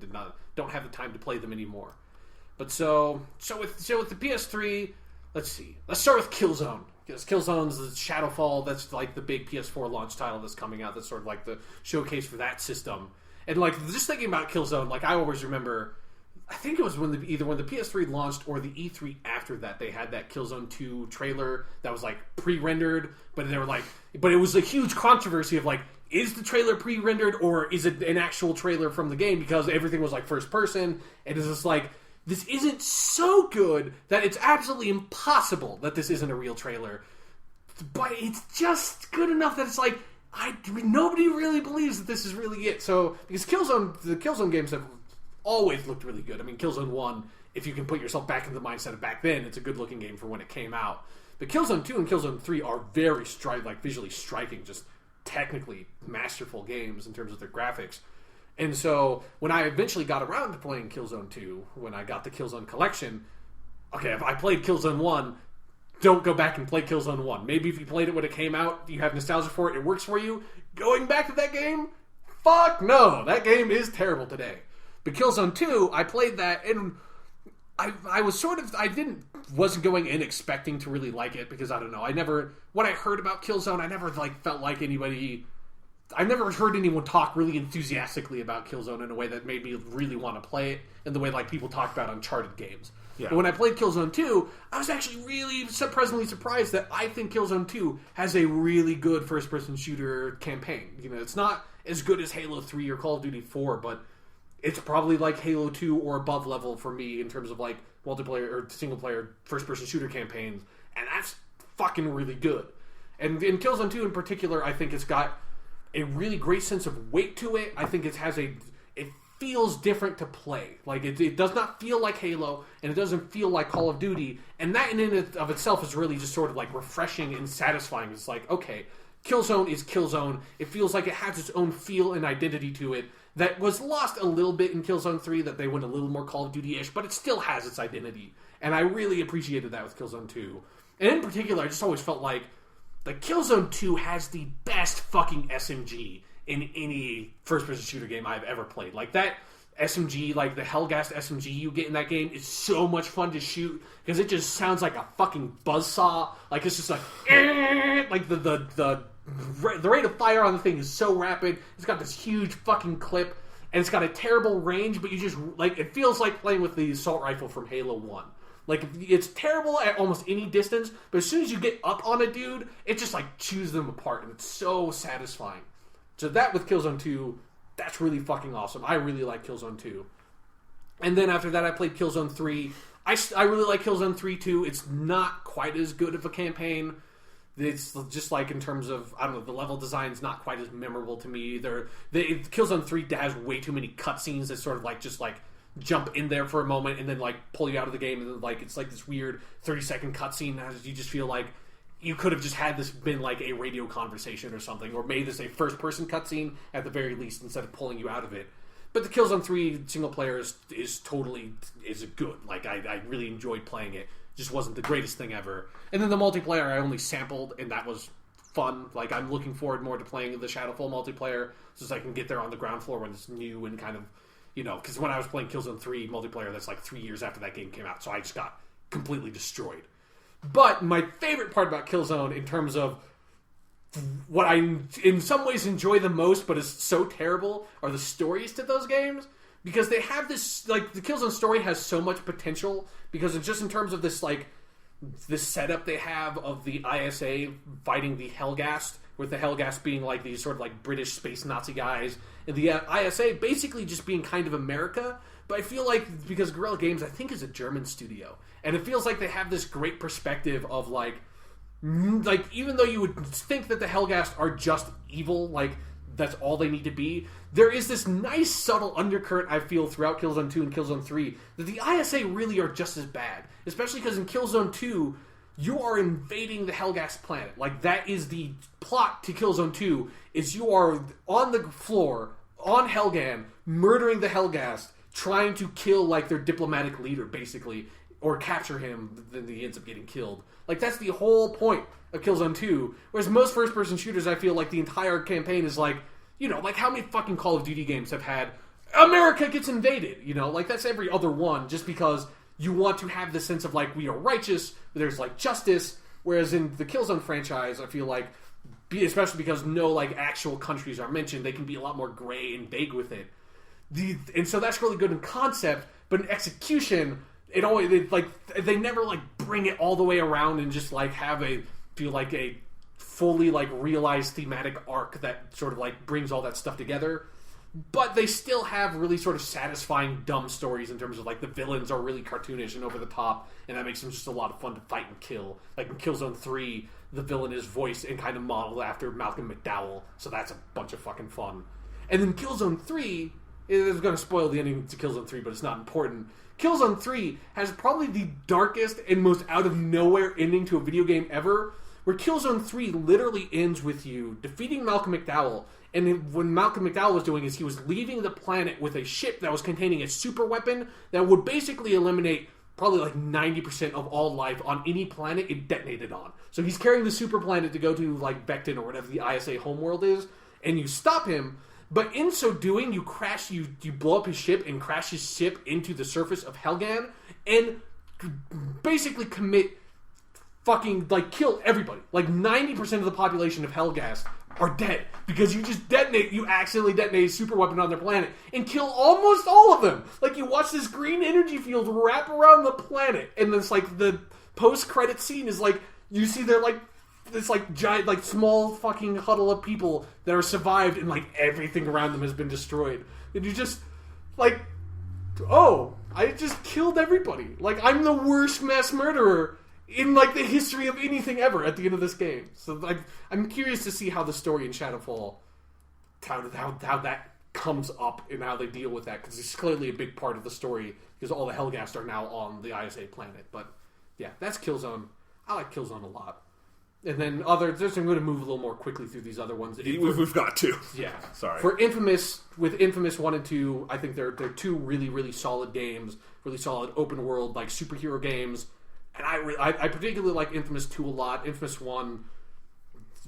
Don't have the time to play them anymore. But so with the PS3, let's see. Let's start with Killzone. Because Killzone's the Shadowfall. That's like the big PS4 launch title that's coming out. That's sort of like the showcase for that system. And just thinking about Killzone, I always remember, I think it was either when the PS3 launched or the E3 after that, they had that Killzone 2 trailer that was pre-rendered, but it was a huge controversy of is the trailer pre-rendered or is it an actual trailer from the game, because everything was first person, and it's just this isn't so good that it's absolutely impossible that this isn't a real trailer, but it's just good enough that it's nobody really believes that this is really it. So because the Killzone games have always looked really good. I mean, Killzone 1, if you can put yourself back into the mindset of back then, it's a good looking game for when it came out. But Killzone 2 and Killzone 3 are very visually striking, just technically masterful games in terms of their graphics. And so when I eventually got around to playing Killzone 2, when I got the Killzone collection, okay, if I played Killzone 1, don't go back and play Killzone 1. Maybe if you played it when it came out, you have nostalgia for it, it works for you. Going back to that game? Fuck no! That game is terrible today. But Killzone 2, I played that, and I wasn't going in expecting to really like it, because I don't know, when I heard about Killzone, I never felt like anybody, I never heard anyone talk really enthusiastically about Killzone in a way that made me really want to play it, in the way people talk about Uncharted games. Yeah. But when I played Killzone 2, I was actually really pleasantly surprised that I think Killzone 2 has a really good first-person shooter campaign. It's not as good as Halo 3 or Call of Duty 4, but it's probably Halo 2 or above level for me in terms of multiplayer or single-player first-person shooter campaigns, and that's fucking really good. And in Killzone 2 in particular, I think it's got a really great sense of weight to it. I think it feels different to play. It does not feel like Halo, and it doesn't feel like Call of Duty, and that in and of itself is really just sort of refreshing and satisfying. It's okay, Killzone is Killzone. It feels like it has its own feel and identity to it that was lost a little bit in Killzone 3, that they went a little more Call of Duty-ish, but it still has its identity. And I really appreciated that with Killzone 2. And in particular, I just always felt like Killzone 2 has the best fucking SMG in any first-person shooter game I've ever played. That SMG, the Hellgast SMG you get in that game is so much fun to shoot, because it just sounds like a fucking buzzsaw. It's just the rate of fire on the thing is so rapid. It's got this huge fucking clip, and it's got a terrible range, but you just, it feels like playing with the assault rifle from Halo 1. It's terrible at almost any distance, but as soon as you get up on a dude, it just, chews them apart, and it's so satisfying. So that with Killzone 2, that's really fucking awesome. I really like Killzone 2. And then after that, I played Killzone 3. I really like Killzone 3 too. It's not quite as good of a campaign. It's just in terms of, I don't know, the level design's not quite as memorable to me either. Killzone 3 has way too many cutscenes that sort of just jump in there for a moment and then pull you out of the game, and then it's this weird 30-second cutscene. You just feel like you could have just had this been a radio conversation or something, or made this a first-person cutscene at the very least instead of pulling you out of it. But the Killzone 3 single player is good. I really enjoyed playing it. Just wasn't the greatest thing ever. And then the multiplayer I only sampled, and that was fun. I'm looking forward more to playing the Shadowfall multiplayer, so I can get there on the ground floor when it's new and kind of, because when I was playing Killzone 3 multiplayer, that's 3 years after that game came out, so I just got completely destroyed. But my favorite part about Killzone, in terms of what I in some ways enjoy the most, but is so terrible, are the stories to those games. Because they have this, like, the Killzone story has so much potential, because it's just in terms of this, like, this setup they have of the ISA fighting the Helghast, with the Helghast being, like, these sort of, like, British space Nazi guys, and the ISA basically just being kind of America. But I feel like, because Guerrilla Games, I think, is a German studio, and it feels like they have this great perspective of, like, even though you would think that the Helghast are just evil, like, that's all they need to be, there is this nice subtle undercurrent I feel throughout Killzone 2 and Killzone 3 that the ISA really are just as bad. Especially because in Killzone 2, you are invading the Helghast planet. Like, that is the plot to Killzone 2, is you are on the floor, on Helghan, murdering the Helghast, trying to kill, like, their diplomatic leader, basically, or capture him, then he ends up getting killed. Like, that's the whole point of Killzone 2. Whereas most first-person shooters, I feel like the entire campaign is like, you know, like how many fucking Call of Duty games have had America gets invaded? You know, like that's every other one, just because you want to have the sense of like we are righteous, there's like justice. Whereas in the Killzone franchise, I feel like, especially because no like actual countries are mentioned, they can be a lot more gray and vague with it. And so that's really good in concept, but in execution, they never like bring it all the way around and just like have a fully like realized thematic arc that sort of like brings all that stuff together. But they still have really sort of satisfying dumb stories in terms of like the villains are really cartoonish and over the top, and that makes them just a lot of fun to fight and kill. Like in Killzone 3, the villain is voiced and kind of modeled after Malcolm McDowell, so that's a bunch of fucking fun. And then Killzone 3, it is going to spoil the ending to Killzone 3, but it's not important. Killzone 3 has probably the darkest and most out of nowhere ending to a video game ever, where Killzone 3 literally ends with you defeating Malcolm McDowell, and what Malcolm McDowell was doing is he was leaving the planet with a ship that was containing a super weapon that would basically eliminate probably like 90% of all life on any planet it detonated on. So he's carrying the super planet to go to like Vectin or whatever the ISA homeworld is, and you stop him, but in so doing you blow up his ship and crash his ship into the surface of Helghan, and basically commit fucking, like, kill everybody. Like, 90% of the population of Helghast are dead. Because you accidentally detonate a super weapon on their planet and kill almost all of them. Like, you watch this green energy field wrap around the planet, and it's like, the post-credit scene is like, you see they're like, this, like, giant, like, small fucking huddle of people that are survived, and, like, everything around them has been destroyed. And you just, like, oh, I just killed everybody. Like, I'm the worst mass murderer in like the history of anything ever at the end of this game. So like, I'm curious to see how the story in Shadowfall, how that comes up and how they deal with that, because it's clearly a big part of the story because all the Helghast are now on the ISA planet. But yeah, that's Killzone. I like Killzone a lot. And then I'm going to move a little more quickly through these other ones. We've got to. Yeah. Sorry. For Infamous, with Infamous 1 and 2, I think they're two really, really solid games. Really solid open world, like superhero games. And I particularly like Infamous 2 a lot. Infamous 1,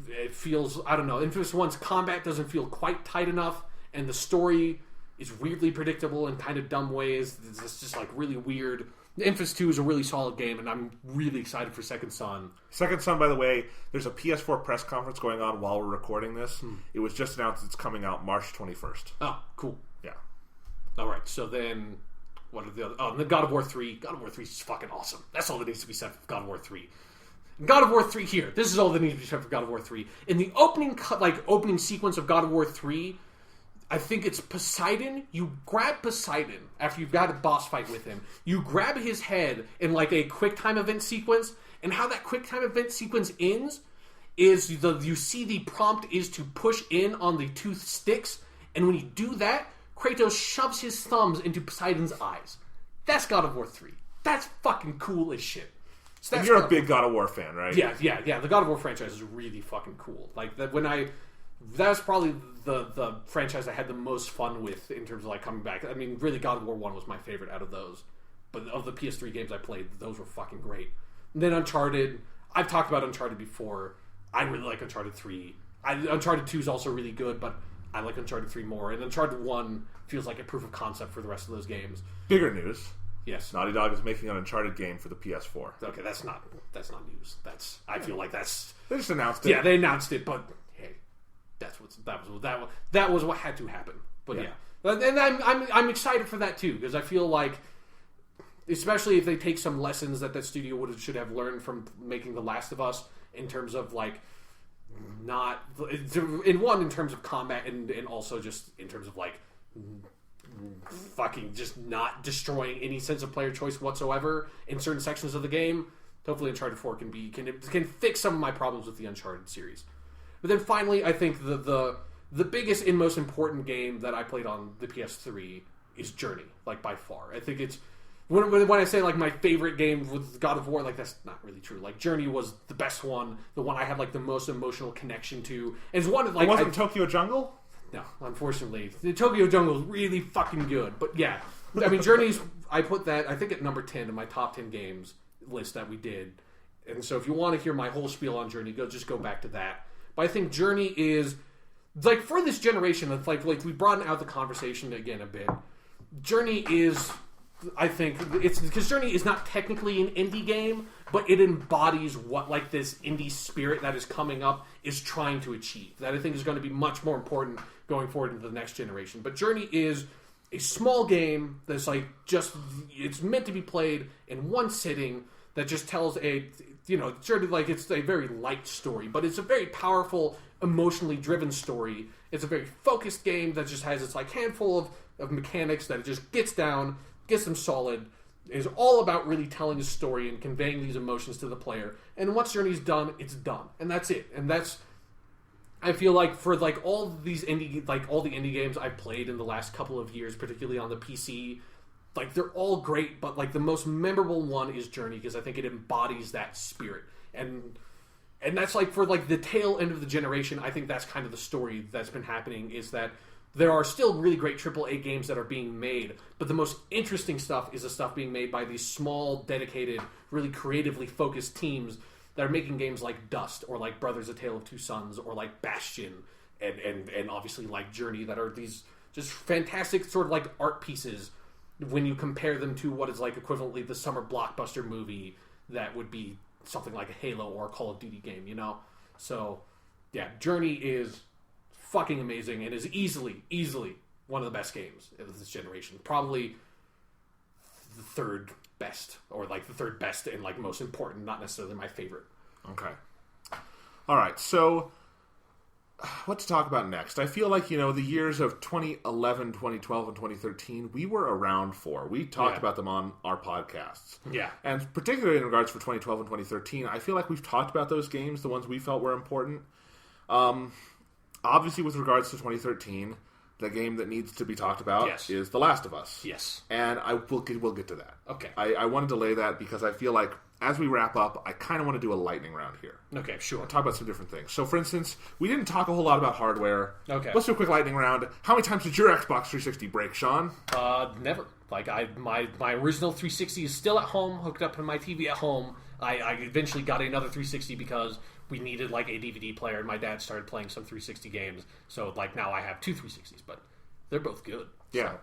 it feels, I don't know, Infamous 1's combat doesn't feel quite tight enough, and the story is weirdly predictable in kind of dumb ways. It's just like really weird. Infamous 2 is a really solid game, and I'm really excited for Second Son. Second Son, by the way, there's a PS4 press conference going on while we're recording this. It was just announced it's coming out March 21st. Oh, cool. Yeah. Alright, so then what are the other? Oh, and then God of War 3. God of War 3 is fucking awesome. That's all that needs to be said for God of War 3. God of War 3 here. This is all that needs to be said for God of War 3. In the opening sequence of God of War 3, I think it's Poseidon. You grab Poseidon after you've got a boss fight with him. You grab his head in like a quick time event sequence, and how that quick time event sequence ends is you see the prompt is to push in on the tooth sticks, and when you do that, Kratos shoves his thumbs into Poseidon's eyes. That's God of War 3. That's fucking cool as shit. So and you're a big God of War fan, right? Yeah. The God of War franchise is really fucking cool. Like that was probably the franchise I had the most fun with in terms of like coming back. I mean, really, God of War 1 was my favorite out of those. But of the PS3 games I played, those were fucking great. And then Uncharted. I've talked about Uncharted before. I really like Uncharted 3. Uncharted 2 is also really good, but I like Uncharted 3 more. And Uncharted 1 feels like a proof of concept for the rest of those games. Bigger news. Yes. Naughty Dog is making an Uncharted game for the PS4. Okay, that's not news. I feel like that's... They just announced it. Yeah, they announced it, but hey, that was what had to happen. But yeah. And I'm excited for that too, because I feel like, especially if they take some lessons that studio should have learned from making The Last of Us, in terms of like in terms of combat, and also just in terms of like fucking just not destroying any sense of player choice whatsoever in certain sections of the game. Hopefully Uncharted 4 can fix some of my problems with the Uncharted series. But then finally, I think the biggest and most important game that I played on the PS3 is Journey, like by far. I think it's when I say like my favorite game with God of War, like that's not really true. Like Journey was the best one, the one I had like the most emotional connection to. And it's one of, like, it wasn't Tokyo Jungle? No, unfortunately, the Tokyo Jungle is really fucking good. But yeah, I mean Journey's, I put that I think at number 10 in my top 10 games list that we did. And so if you want to hear my whole spiel on Journey, go back to that. But I think Journey is, like, for this generation, it's like we broaden out the conversation again a bit. Journey is, I think, it's because Journey is not technically an indie game, but it embodies what, like, this indie spirit that is coming up is trying to achieve. That I think is going to be much more important going forward into the next generation. But Journey is a small game that's like it's meant to be played in one sitting, that just tells like it's a very light story, but it's a very powerful, emotionally driven story. It's a very focused game that just has its like handful of mechanics that it just gets down, gets them solid. Is all about really telling a story and conveying these emotions to the player. And once Journey's done, it's done, and that's it. And that's, I feel like, for like all the indie games I've played in the last couple of years, particularly on the PC. Like, they're all great, but like the most memorable one is Journey, because I think it embodies that spirit. And that's like for like the tail end of the generation, I think that's kind of the story that's been happening, is that there are still really great AAA games that are being made, but the most interesting stuff is the stuff being made by these small, dedicated, really creatively focused teams that are making games like Dust, or like Brothers: A Tale of Two Sons, or like Bastion, and obviously like Journey, that are these just fantastic sort of like art pieces when you compare them to what is like equivalently the summer blockbuster movie that would be something like a Halo or a Call of Duty game, you know? So, yeah, Journey is fucking amazing and is easily one of the best games of this generation. Probably the third best, or like the third best and like most important, not necessarily my favorite. Okay. All right, so what to talk about next? I feel like, the years of 2011, 2012, and 2013, we were around for. We talked about them on our podcasts. Yeah. And particularly in regards for 2012 and 2013, I feel like we've talked about those games, the ones we felt were important. Obviously, with regards to 2013, the game that needs to be talked about is The Last of Us. Yes. And we'll get to that. Okay. I want to delay that because I feel like as we wrap up, I kind of want to do a lightning round here. Okay, sure. Talk about some different things. So, for instance, we didn't talk a whole lot about hardware. Okay. Let's do a quick lightning round. How many times did your Xbox 360 break, Sean? Never. Like, my original 360 is still at home, hooked up to my TV at home. I eventually got another 360 because we needed, like, a DVD player, and my dad started playing some 360 games. So, like, now I have two 360s, but they're both good. Yeah. So,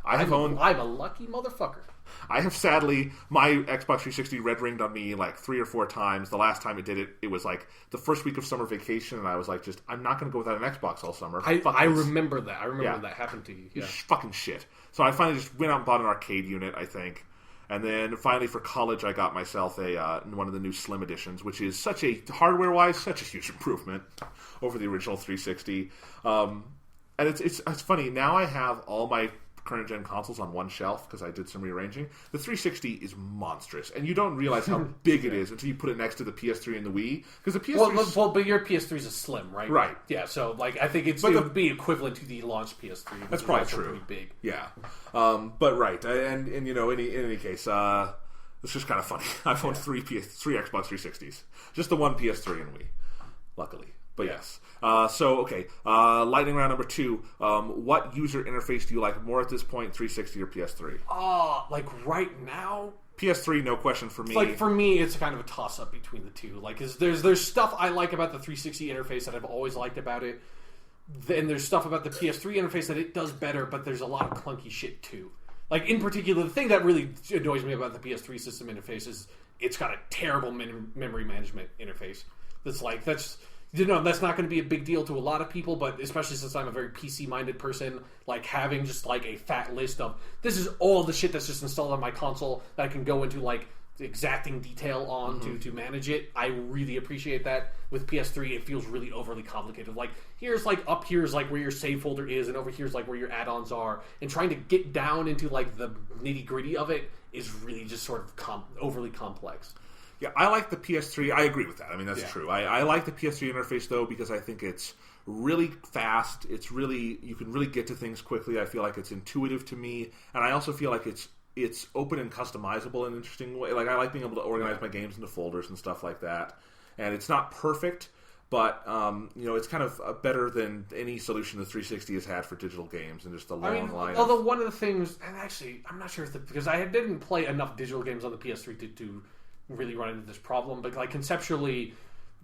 I'm a lucky motherfucker. I have, sadly, my Xbox 360 red ringed on me like 3 or 4 times. The last time it did it, it was like the first week of summer vacation, and I was like, I'm not going to go without an Xbox all summer. I remember that. I remember when that happened to you. Yeah. Fucking shit. So I finally just went out and bought an arcade unit, I think. And then finally for college, I got myself one of the new Slim editions, which is hardware-wise, such a huge improvement over the original 360. And it's funny. Now I have all my current gen consoles on one shelf because I did some rearranging. The 360 is monstrous, and you don't realize how big it is until you put it next to the PS3 and the Wii. Because the PS3, but your PS3 is a slim, right? Right. Yeah. So like, I think it would be equivalent to the launch PS3. That's probably true. Pretty big. Yeah. But right, and in any case, it's just kind of funny. I've owned three Xbox 360s, just the one PS3 and Wii, luckily. But yes. Lightning round number 2. What user interface do you like more at this point, 360 or PS3? Like right now? PS3, no question for me. Like for me, it's kind of a toss-up between the two. Like, there's stuff I like about the 360 interface that I've always liked about it. Then there's stuff about the PS3 interface that it does better, but there's a lot of clunky shit too. Like, in particular, the thing that really annoys me about the PS3 system interface is it's got a terrible memory management interface. That's not going to be a big deal to a lot of people, but especially since I'm a very PC-minded person, like, having just, like, a fat list of, this is all the shit that's just installed on my console that I can go into, like, exacting detail on to manage it. I really appreciate that. With PS3, it feels really overly complicated. Like, here's like up here's like where your save folder is, and over here's like where your add-ons are, and trying to get down into like the nitty-gritty of it is really just sort of overly complex. Yeah, I like the PS3. I agree with that. I mean, that's true. I like the PS3 interface, though, because I think it's really fast. It's really, you can really get to things quickly. I feel like it's intuitive to me, and I also feel like it's open and customizable in an interesting way. Like, I like being able to organize my games into folders and stuff like that. And it's not perfect, but it's kind of better than any solution the 360 has had for digital games, and just a long line. Although one of the things, and actually, I'm not sure if because I didn't play enough digital games on the PS3 to really run into this problem, but like conceptually,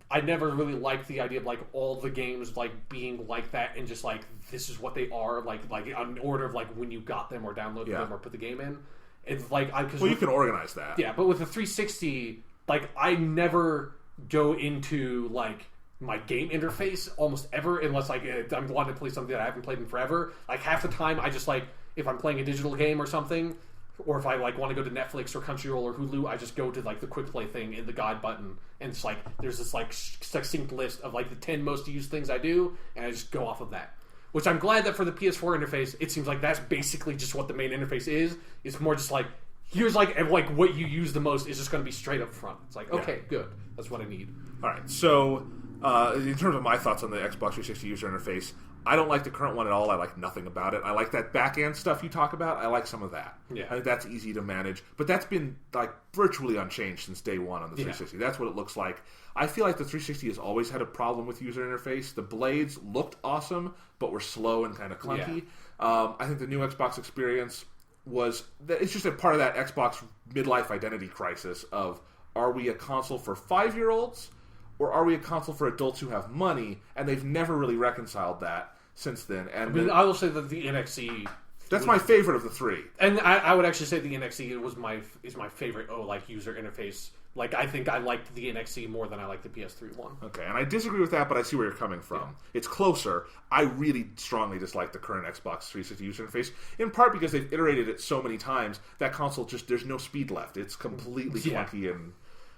I never really liked the idea of like all the games like being like that and just like this is what they are, like on order of like when you got them or downloaded them or put the game in. It's like you can organize that. Yeah, but with the 360, like I never go into like my game interface almost ever unless like I'm wanting to play something that I haven't played in forever. Like half the time, I just like if I'm playing a digital game or something, or if I like want to go to Netflix or Crunchyroll or Hulu, I just go to like the quick play thing in the guide button, and it's like there's this like succinct list of like the 10 most used things I do, and I just go off of that. Which I'm glad that for the PS4 interface, it seems like that's basically just what the main interface is. It's more just like here's like what you use the most is just going to be straight up front. It's like okay, good, that's what I need. All right, so in terms of my thoughts on the Xbox 360 user interface, I don't like the current one at all. I like nothing about it. I like that back-end stuff you talk about. I like some of that. Yeah. I think that's easy to manage. But that's been like virtually unchanged since day one on the 360. That's what it looks like. I feel like the 360 has always had a problem with user interface. The blades looked awesome, but were slow and kind of clunky. Yeah. I think the new Xbox experience it's just a part of that Xbox midlife identity crisis of, are we a console for 5-year-olds or are we a console for adults who have money? And they've never really reconciled that since then. And I will say that the NXE... That's my favorite of the three. And I would actually say the NXE is my favorite user interface. Like, I think I liked the NXE more than I liked the PS3 one. Okay, and I disagree with that, but I see where you're coming from. Yeah. It's closer. I really strongly dislike the current Xbox 360 user interface, in part because they've iterated it so many times, that console there's no speed left. It's completely clunky and...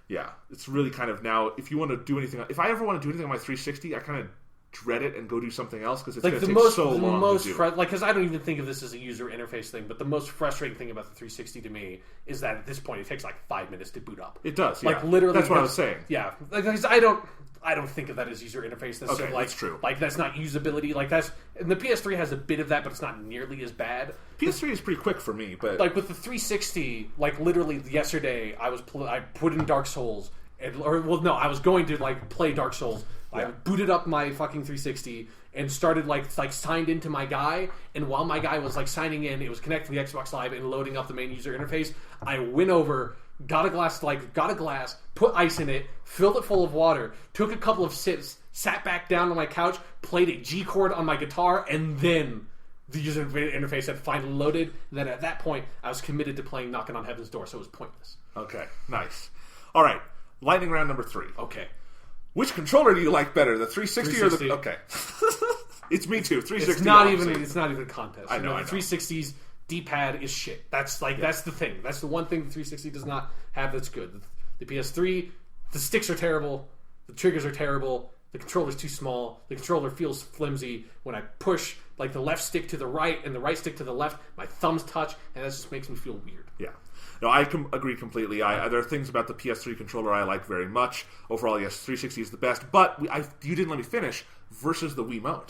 Yeah, it's really kind of now, if you want to do anything... If I ever want to do anything on my 360, I kind of dread it and go do something else because it's like going to take so long to do. Because I don't even think of this as a user interface thing, but the most frustrating thing about the 360 to me is that at this point it takes like 5 minutes to boot up. It does, yeah. Like literally, that's what I was saying. Yeah, because I don't think of that as user interface. That's okay, that's true. Like that's not usability. Like and the PS3 has a bit of that, but it's not nearly as bad. PS3 is pretty quick for me, but like with the 360, like literally yesterday I put in Dark Souls, I was going to like play Dark Souls. I booted up my fucking 360 and started like signed into my guy, and while my guy was like signing in, it was connecting to the Xbox Live and loading up the main user interface. I went over, got a glass, put ice in it, filled it full of water, took a couple of sips, sat back down on my couch, played a G chord on my guitar, and then the user interface had finally loaded. And then at that point, I was committed to playing Knocking on Heaven's Door, so it was pointless. Okay, nice. All right, lightning round number 3. Okay. Which controller do you like better, the 360 or the... Okay. It's me too, 360. It's not even a contest. I know. The 360's D-pad is shit. That's that's the thing. That's the one thing the 360 does not have that's good. The PS3, the sticks are terrible, the triggers are terrible, the controller's too small, the controller feels flimsy. When I push like the left stick to the right and the right stick to the left, my thumbs touch, and that just makes me feel weird. Yeah. No, I agree completely. There are things about the PS3 controller I like very much. Overall, yes, 360 is the best. But you didn't let me finish. Versus the Wiimote.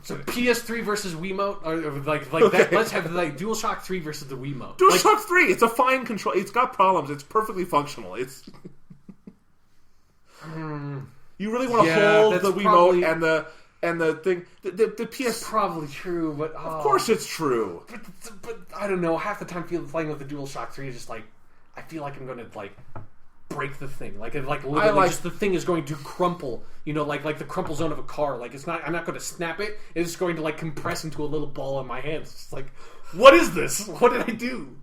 So PS3 versus Wiimote, or like okay. that. Let's have like DualShock 3 versus the Wiimote. DualShock 3. It's a fine control. It's got problems. It's perfectly functional. It's. You really want to hold the Wiimote and the thing, the PS... It's probably true, but... Of course it's true. But I don't know, half the time playing with the DualShock 3 is just like... I feel like I'm going to, like, break the thing. Like literally, just the thing is going to crumple. You know, like the crumple zone of a car. Like it's not. I'm not going to snap it. It's just going to like compress into a little ball in my hands. It's like, what is this? What did I do?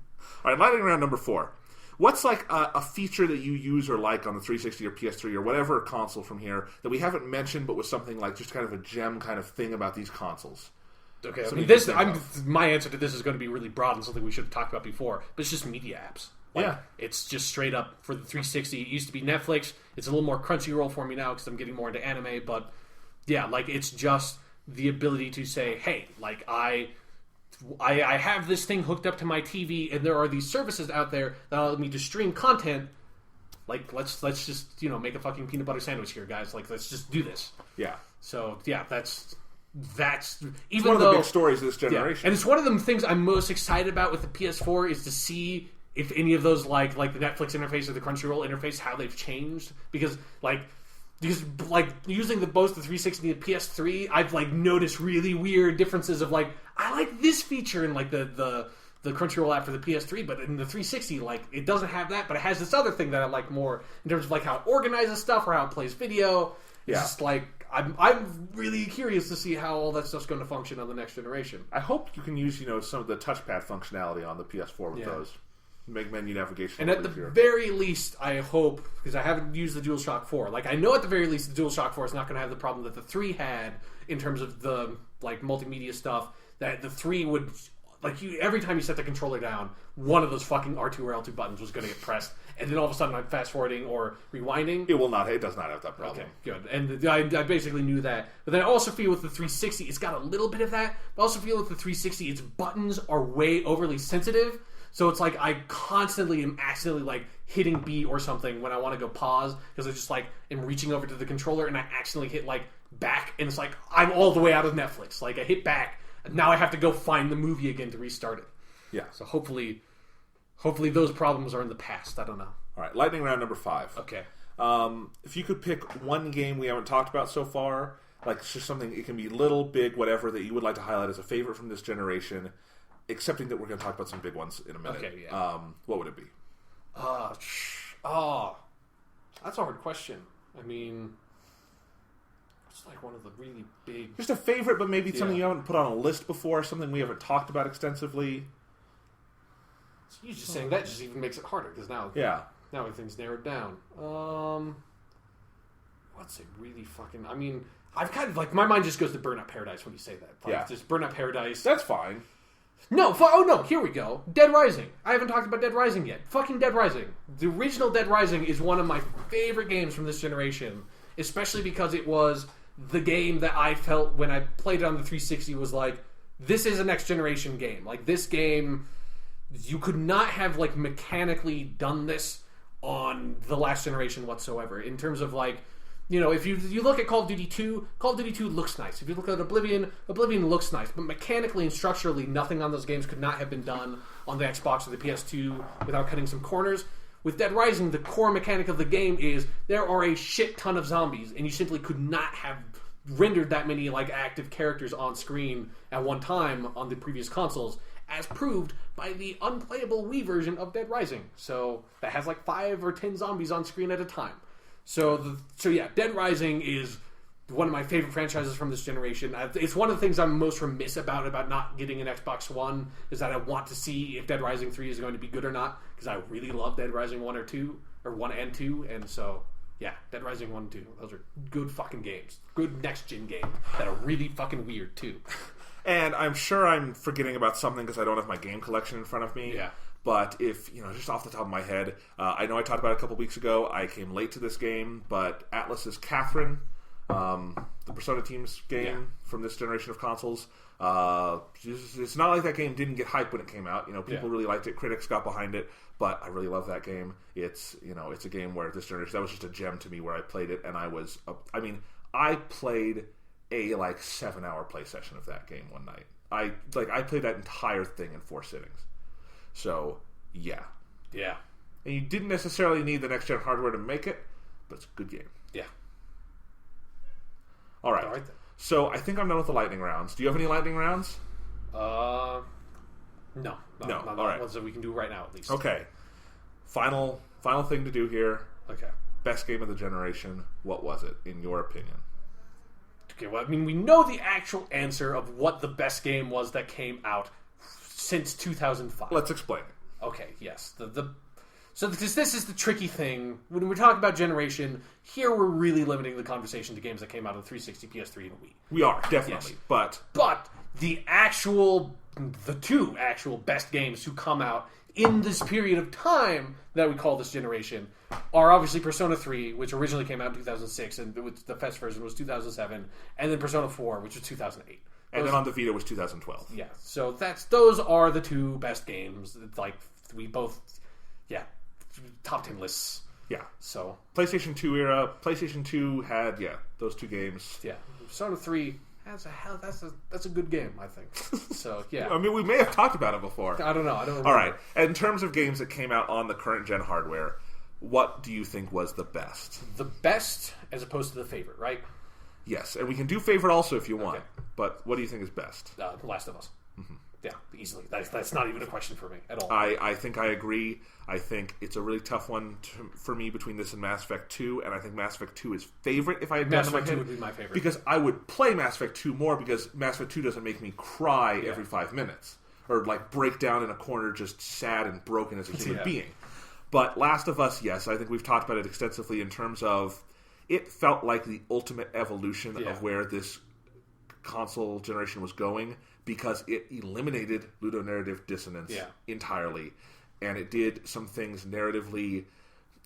All right, lightning round number 4. What's like a feature that you use or like on the 360 or PS3 or whatever console from here that we haven't mentioned, but was something like just kind of a gem kind of thing about these consoles? Okay, my answer to this is going to be really broad and something we should have talked about before, but it's just media apps. Like, it's just straight up for the 360. It used to be Netflix. It's a little more Crunchyroll for me now because I'm getting more into anime. But yeah, like it's just the ability to say, hey, like I have this thing hooked up to my TV, and there are these services out there that allow me to stream content. Like let's just make a fucking peanut butter sandwich here, guys. Like let's just do this. Yeah. So yeah, that's even one of the big stories of this generation, and it's one of the things I'm most excited about with the PS4 is to see if any of those like the Netflix interface or the Crunchyroll interface, how they've changed. Because using both the 360 and the PS3, I've like noticed really weird differences of like I like this feature in like the Crunchyroll app for the PS3, but in the 360 like it doesn't have that, but it has this other thing that I like more in terms of like how it organizes stuff or how it plays video. It's just like I'm really curious to see how all that stuff's going to function on the next generation. I hope you can use some of the touchpad functionality on the PS4 with those. Make menu navigation and at the very least, I hope, because I haven't used the DualShock 4, like I know at the very least the DualShock 4 is not going to have the problem that the 3 had in terms of the like multimedia stuff, that the 3 would every time you set the controller down, one of those fucking R2 or L2 buttons was going to get pressed, and then all of a sudden I'm fast forwarding or rewinding. It does not have that problem. Okay, good. And I basically knew that. But then I also feel with the 360, it's got a little bit of that. But I also feel with the 360, its buttons are way overly sensitive. So it's like I constantly am accidentally like hitting B or something when I want to go pause because I just like am reaching over to the controller and I accidentally hit like back, and it's like I'm all the way out of Netflix. Like I hit back and now I have to go find the movie again to restart it. Yeah. So hopefully those problems are in the past. I don't know. All right, lightning round number 5. Okay. If you could pick one game we haven't talked about so far, like it's just something, it can be little, big, whatever, that you would like to highlight as a favorite from this generation. Accepting that we're going to talk about some big ones in a minute. Okay, yeah. What would it be? That's a hard question. I mean, it's like one of the really big... Just a favorite, but maybe something you haven't put on a list before, something we haven't talked about extensively. So you just saying that just even makes it harder, because now everything's narrowed down. What's it really fucking... I mean, I've kind of like... My mind just goes to Burnout Paradise when you say that. Like, just Burnout Paradise. That's fine. No, here we go. Dead Rising. I haven't talked about Dead Rising yet. Fucking Dead Rising. The original Dead Rising is one of my favorite games from this generation, especially because it was the game that I felt when I played it on the 360 was like, this is a next generation game. Like, this game, you could not have, like, mechanically done this on the last generation whatsoever. In terms of, like, if you look at Call of Duty 2, Call of Duty 2 looks nice. If you look at Oblivion looks nice. But mechanically and structurally, nothing on those games could not have been done on the Xbox or the PS2 without cutting some corners. With Dead Rising, the core mechanic of the game is there are a shit ton of zombies, and you simply could not have rendered that many like active characters on screen at one time on the previous consoles, as proved by the unplayable Wii version of Dead Rising. So that has like 5 or 10 zombies on screen at a time. So yeah, Dead Rising is one of my favorite franchises from this generation. It's one of the things I'm most remiss about not getting an Xbox One, is that I want to see if Dead Rising 3 is going to be good or not, because I really love Dead Rising 1 or 2, or 1 and 2, and so, yeah, Dead Rising 1 and 2, those are good fucking games. Good next-gen games that are really fucking weird, too. And I'm sure I'm forgetting about something because I don't have my game collection in front of me. Yeah. But if, just off the top of my head, I know I talked about it a couple weeks ago. I came late to this game, but Atlus's Catherine, the Persona team's game from this generation of consoles, it's not like that game didn't get hype when it came out. People really liked it. Critics got behind it. But I really love that game. It's, it's a game where this generation, that was just a gem to me where I played it. And I played a 7-hour play session of that game one night. I played that entire thing in 4 sittings. So, yeah. Yeah. And you didn't necessarily need the next-gen hardware to make it, but it's a good game. Yeah. All right. Then. So, I think I'm done with the lightning rounds. Do you have any lightning rounds? No. All right. Ones that we can do right now, at least. Okay. Final thing to do here. Okay. Best game of the generation, what was it, in your opinion? Okay, well, I mean, we know the actual answer of what the best game was that came out since 2005. Let's explain it. Okay, yes. So because this is the tricky thing. When we're talking about generation, here we're really limiting the conversation to games that came out on 360, PS3, and Wii. We are, definitely. Yes. But the two actual best games to come out in this period of time that we call this generation are obviously Persona 3, which originally came out in 2006, and the first version was 2007, and then Persona 4, which was 2008. And then on the Vita was 2012. Yeah, so those are the two best games. Like, we both, top 10 lists. Yeah. So PlayStation 2 era, PlayStation 2 had, those two games. Yeah. Persona 3... That's a good game, I think. So, yeah. I mean, we may have talked about it before. I don't know. I don't remember. All right. In terms of games that came out on the current gen hardware, what do you think was the best? The best as opposed to the favorite, right? Yes. And we can do favorite also if you want. Okay. But what do you think is best? The Last of Us. Mm-hmm. Yeah, easily. That's not even a question for me at all. I think I agree. I think it's a really tough one for me between this and Mass Effect 2, and I think Mass Effect 2 is favorite if I had Mass Effect 2 would be my favorite. Because I would play Mass Effect 2 more because Mass Effect 2 doesn't make me cry every 5 minutes. Or like break down in a corner just sad and broken as a human being. But Last of Us, yes, I think we've talked about it extensively in terms of it felt like the ultimate evolution of where this console generation was going, because it eliminated ludonarrative dissonance entirely, and it did some things narratively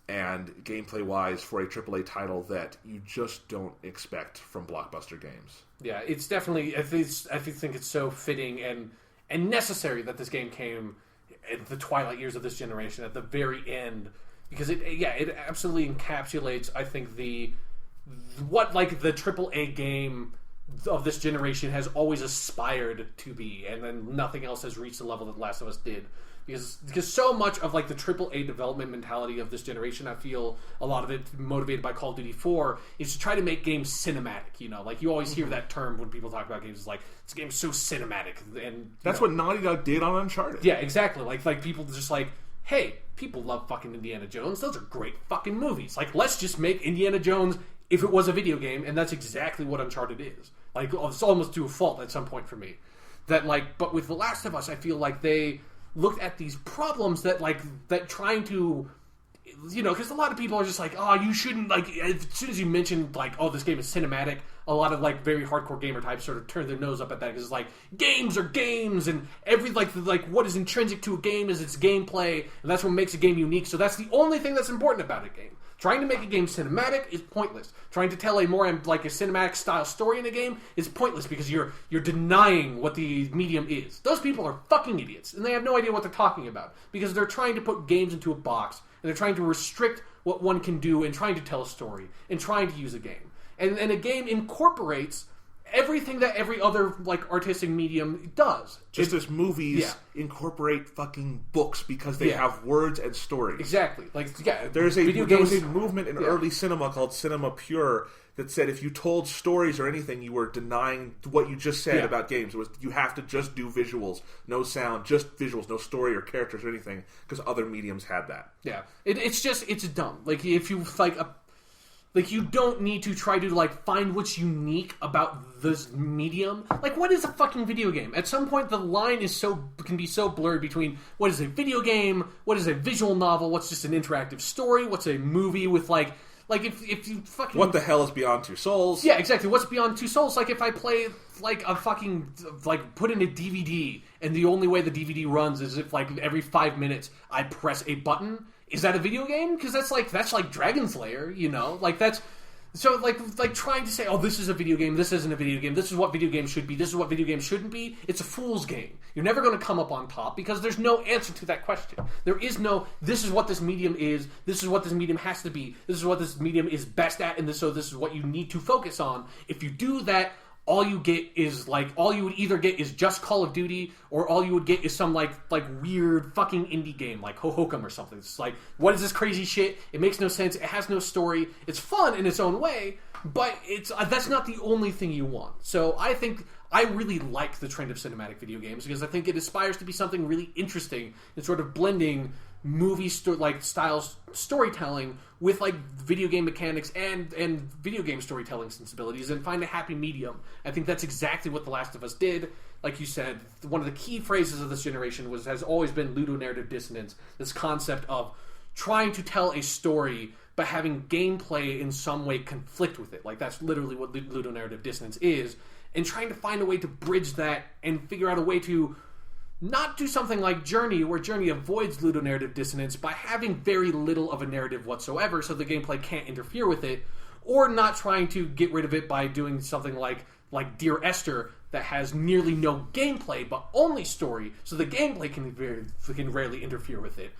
and gameplay-wise for a AAA title that you just don't expect from blockbuster games. Yeah, it's definitely... I think it's so fitting and necessary that this game came at the twilight years of this generation, at the very end, because it absolutely encapsulates, I think, what the AAA game of this generation has always aspired to be, and then nothing else has reached the level that Last of Us did. Because so much of the AAA development mentality of this generation, I feel a lot of it motivated by Call of Duty 4, is to try to make games cinematic. You know, like you always hear that term when people talk about games. It's like, this game's so cinematic, and that's what Naughty Dog did on Uncharted. Yeah, exactly. Like people just like, hey, people love fucking Indiana Jones. Those are great fucking movies. Like, let's just make Indiana Jones if it was a video game, and that's exactly what Uncharted is. Like, it's almost to a fault at some point for me. But with The Last of Us, I feel like they looked at these problems that trying to, because a lot of people are just like, oh, you shouldn't, as soon as you mention, this game is cinematic, a lot of, very hardcore gamer types sort of turn their nose up at that, because it's like, games are games, and every, what is intrinsic to a game is its gameplay, and that's what makes a game unique, so that's the only thing that's important about a game. Trying to make a game cinematic is pointless. Trying to tell a more a cinematic style story in a game is pointless because you're denying what the medium is. Those people are fucking idiots, and they have no idea what they're talking about because they're trying to put games into a box, and they're trying to restrict what one can do and trying to tell a story and trying to use a game. And a game incorporates everything that every other artistic medium does. Just as movies incorporate fucking books because they have words and stories. Exactly. There was a movement in early cinema called Cinema Pure that said if you told stories or anything, you were denying what you just said about games. It was you have to just do visuals, no sound, just visuals, no story or characters or anything, because other mediums had that. Yeah. It's dumb. If you you don't need to try to, find what's unique about this medium. What is a fucking video game? At some point, the line can be so blurred between what is a video game, what is a visual novel, what's just an interactive story, what's a movie with, if you fucking... What the hell is Beyond Two Souls? Yeah, exactly. What's Beyond Two Souls? If I play, a fucking, put in a DVD, and the only way the DVD runs is if, every 5 minutes I press a button... Is that a video game? Because that's like Dragon Slayer, that's so trying to say, oh, this is a video game, this isn't a video game, this is what video games should be, this is what video games shouldn't be. It's a fool's game. You're never going to come up on top because there's no answer to that question. There is no, this is what this medium is, this is what this medium has to be, this is what this medium is best at, and so this is what you need to focus on. If you do that, all you get is all you would either get is just Call of Duty, or all you would get is some weird fucking indie game like Hohokam or something. It's what is this crazy shit? It makes no sense. It has no story. It's fun in its own way, but that's not the only thing you want. So I think I really like the trend of cinematic video games because I think it aspires to be something really interesting and sort of blending movie styles storytelling with like video game mechanics and video game storytelling sensibilities and find a happy medium. I think that's exactly what The Last of Us did. Like you said, one of the key phrases of this generation has always been ludonarrative dissonance. This concept of trying to tell a story but having gameplay in some way conflict with it. Like that's literally what ludonarrative dissonance is. And trying to find a way to bridge that and figure out a way to not do something like Journey, where Journey avoids ludonarrative dissonance by having very little of a narrative whatsoever, so the gameplay can't interfere with it, or not trying to get rid of it by doing something like Dear Esther, that has nearly no gameplay but only story, so the gameplay can rarely interfere with it.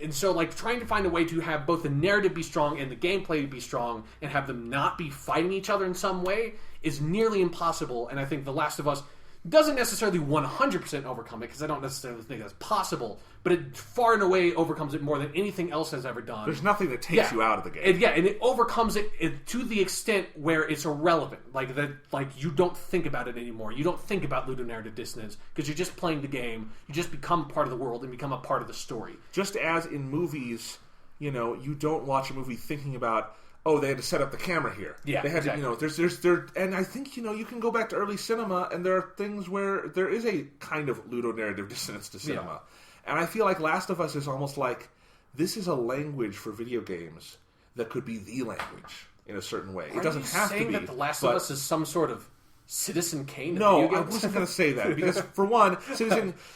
And so, like, trying to find a way to have both the narrative be strong and the gameplay be strong and have them not be fighting each other in some way is nearly impossible, and I think The Last of Us doesn't necessarily 100% overcome it, because I don't necessarily think that's possible, but it far and away overcomes it more than anything else has ever done. There's nothing that takes you out of the game. And it overcomes it to the extent where it's irrelevant. Like, that, like you don't think about it anymore. You don't think about ludonarrative dissonance, because you're just playing the game. You just become part of the world and become a part of the story. Just as in movies, you know, you don't watch a movie thinking about, oh, they had to set up the camera here. Yeah, they had exactly. to, you know, there, and I think, you know, you can go back to early cinema, and there are things where there is a kind of ludonarrative dissonance to cinema. Yeah. And I feel like Last of Us is almost like, this is a language for video games that could be the language in a certain way. It doesn't have to be. Are you saying that The Last of Us is some sort of Citizen Kane? No, I wasn't going to say that, because for one,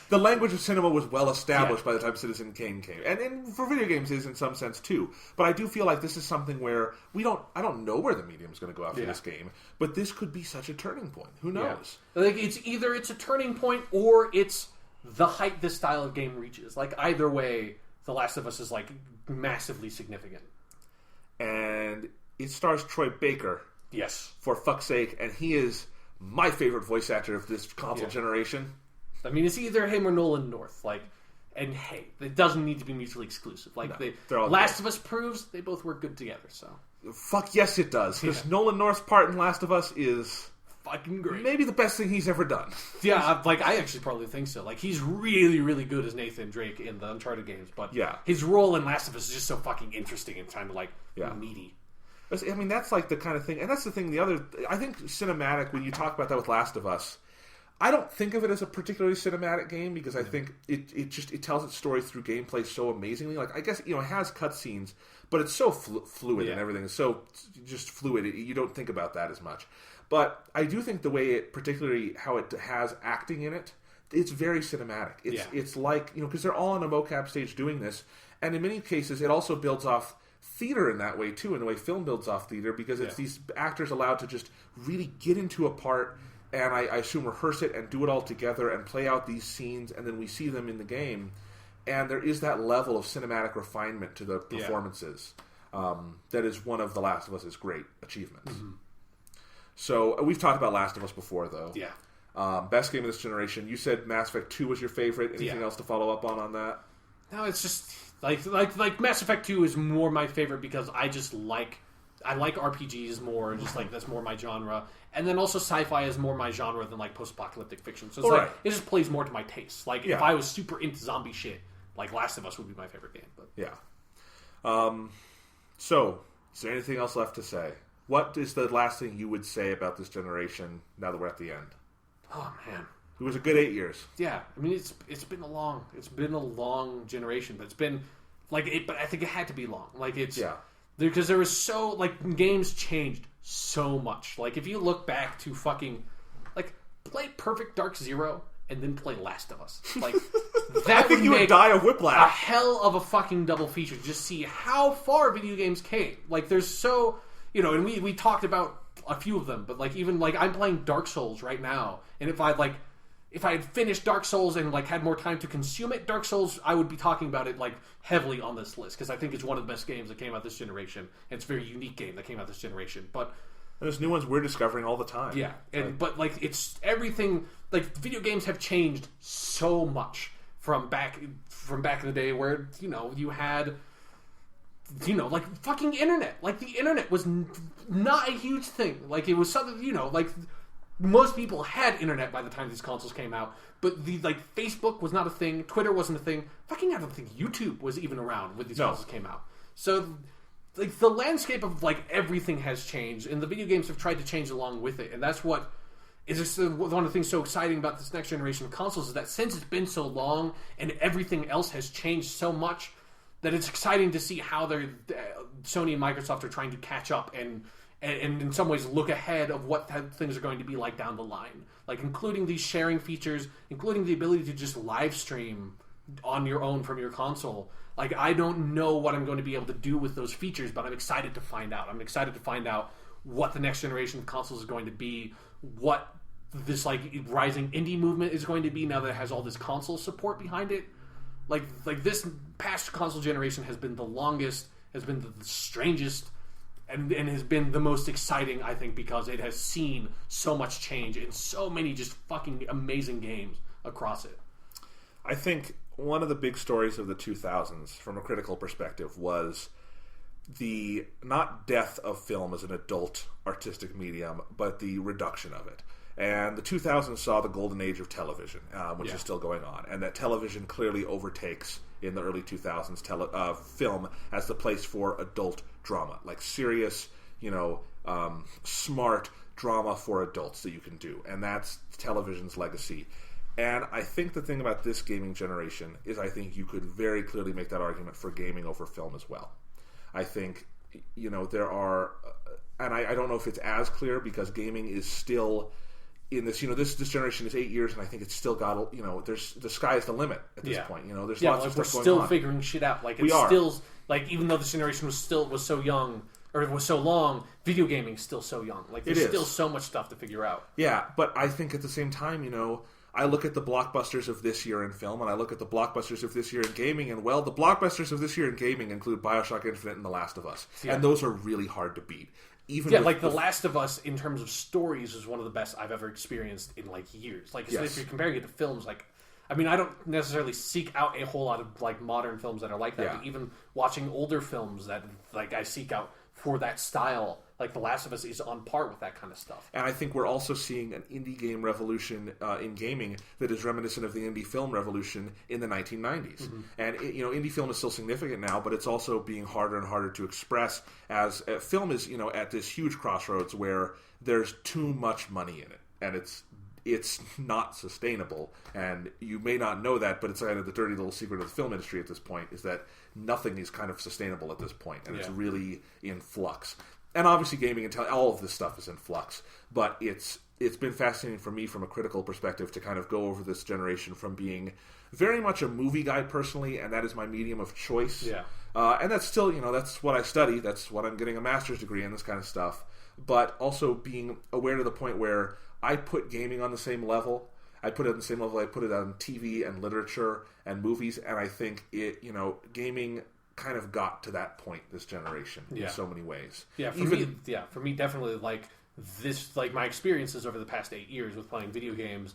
the language of cinema was well established by the time Citizen Kane came, and for video games is in some sense too. But I do feel like this is something where I don't know where the medium is going to go after this game, but this could be such a turning point. Who knows? Yeah. Like it's either a turning point or it's the height this style of game reaches. Like either way, The Last of Us is like massively significant. And it stars Troy Baker. Yes, for fuck's sake, and he is my favorite voice actor of this console generation. I mean, it's either him or Nolan North. Like, and hey, it doesn't need to be mutually exclusive. Like, no, Last of Us proves they both work good together. So, fuck yes, it does. Because Nolan North's part in Last of Us is fucking great. Maybe the best thing he's ever done. Yeah, like I actually probably think so. Like, he's really, really good as Nathan Drake in the Uncharted games. But his role in Last of Us is just so fucking interesting and kind of like meaty. I mean, that's like the kind of thing, and that's the thing, I think cinematic, when you talk about that with Last of Us, I don't think of it as a particularly cinematic game, because I think it tells its story through gameplay so amazingly. Like, I guess, you know, it has cutscenes, but it's so fluid and everything is so just fluid, you don't think about that as much. But I do think the way particularly how it has acting in it, it's very cinematic. It's like, you know, because they're all on a mocap stage doing this, and in many cases it also builds off theater in that way too, in the way film builds off theater, because it's these actors allowed to just really get into a part and I assume rehearse it and do it all together and play out these scenes, and then we see them in the game, and there is that level of cinematic refinement to the performances that is one of The Last of Us's great achievements. Mm-hmm. So we've talked about Last of Us before, though. Best game of this generation. You said Mass Effect 2 was your favorite. Anything else to follow up on that? No, it's just like Mass Effect 2 is more my favorite because I like RPGs more, just like that's more my genre. And then also sci-fi is more my genre than like post-apocalyptic fiction. So it's it just plays more to my taste. Like if I was super into zombie shit, like Last of Us would be my favorite game. But so is there anything else left to say? What is the last thing you would say about this generation now that we're at the end? Oh man. It was a good 8 years. Yeah, I mean it's been a long generation, but it's been like it. But I think it had to be long. Like it's because there was so like games changed so much. Like if you look back to fucking like play Perfect Dark Zero and then play Last of Us, like that I think you would die of whiplash. A hell of a fucking double feature. Just see how far video games came. Like there's so and we talked about a few of them, but like even like I'm playing Dark Souls right now, and if I had finished Dark Souls and like had more time to consume it, Dark Souls, I would be talking about it like heavily on this list because I think it's one of the best games that came out this generation, and it's a very unique game that came out this generation. But there's new ones we're discovering all the time. Yeah, but like it's everything. Like video games have changed so much from back in the day where you had. Like fucking internet. Like the internet was not a huge thing. Like it was something, like most people had internet by the time these consoles came out. But Facebook was not a thing. Twitter wasn't a thing. Fucking I don't think YouTube was even around when these consoles came out. So, like, the landscape of, like, everything has changed, and the video games have tried to change along with it, and that's what is just one of the things so exciting about this next generation of consoles is that since it's been so long and everything else has changed so much, that it's exciting to see how Sony and Microsoft are trying to catch up and in some ways look ahead of what things are going to be like down the line. Like, including these sharing features, including the ability to just live stream on your own from your console. Like, I don't know what I'm going to be able to do with those features, but I'm excited to find out. I'm excited to find out what the next generation of consoles is going to be, what this, like, rising indie movement is going to be now that it has all this console support behind it. Like this past console generation has been the longest, has been the strangest, and has been the most exciting, I think, because it has seen so much change and so many just fucking amazing games across it. I think one of the big stories of the 2000s, from a critical perspective, was the not death of film as an adult artistic medium, but the reduction of it. And the 2000s saw the golden age of television, which is still going on, and that television clearly overtakes in the early 2000s film as the place for adult drama, like serious, smart drama for adults that you can do, and that's television's legacy. And I think the thing about this gaming generation is I think you could very clearly make that argument for gaming over film as well. I think, there are, and I don't know if it's as clear because gaming is still in this, this generation is 8 years, and I think it's still got, there's the sky is the limit at this point. There's lots of stuff going on. We're still figuring shit out. Like, it's still, like, even though this generation was so young, or it was so long, video gaming is still so young. Like, there's still so much stuff to figure out. Yeah, but I think at the same time, I look at the blockbusters of this year in film, and I look at the blockbusters of this year in gaming, and, well, the blockbusters of this year in gaming include BioShock Infinite and The Last of Us. Yeah. And those are really hard to beat. Like The Last of Us, in terms of stories, is one of the best I've ever experienced in, like, years. Like, if you're comparing it to films, like, I mean, I don't necessarily seek out a whole lot of, like, modern films that are like that, but even watching older films that, like, I seek out for that style, like The Last of Us is on par with that kind of stuff. And I think we're also seeing an indie game revolution in gaming that is reminiscent of the indie film revolution in the 1990s. Mm-hmm. And, indie film is still significant now, but it's also being harder and harder to express as film is, at this huge crossroads where there's too much money in it. And it's not sustainable. And you may not know that, but it's kind of the dirty little secret of the film industry at this point is that nothing is kind of sustainable at this point, and it's really in flux. And obviously gaming and all of this stuff is in flux, but it's been fascinating for me from a critical perspective to kind of go over this generation from being very much a movie guy personally, and that is my medium of choice. Yeah. And that's still, that's what I study, that's what I'm getting a master's degree in, this kind of stuff, but also being aware to the point where I put gaming on the same level. I put it on the same level I put it on TV and literature and movies, and I think gaming kind of got to that point this generation in so many ways. Yeah, for me, definitely, like, this, like, my experiences over the past 8 years with playing video games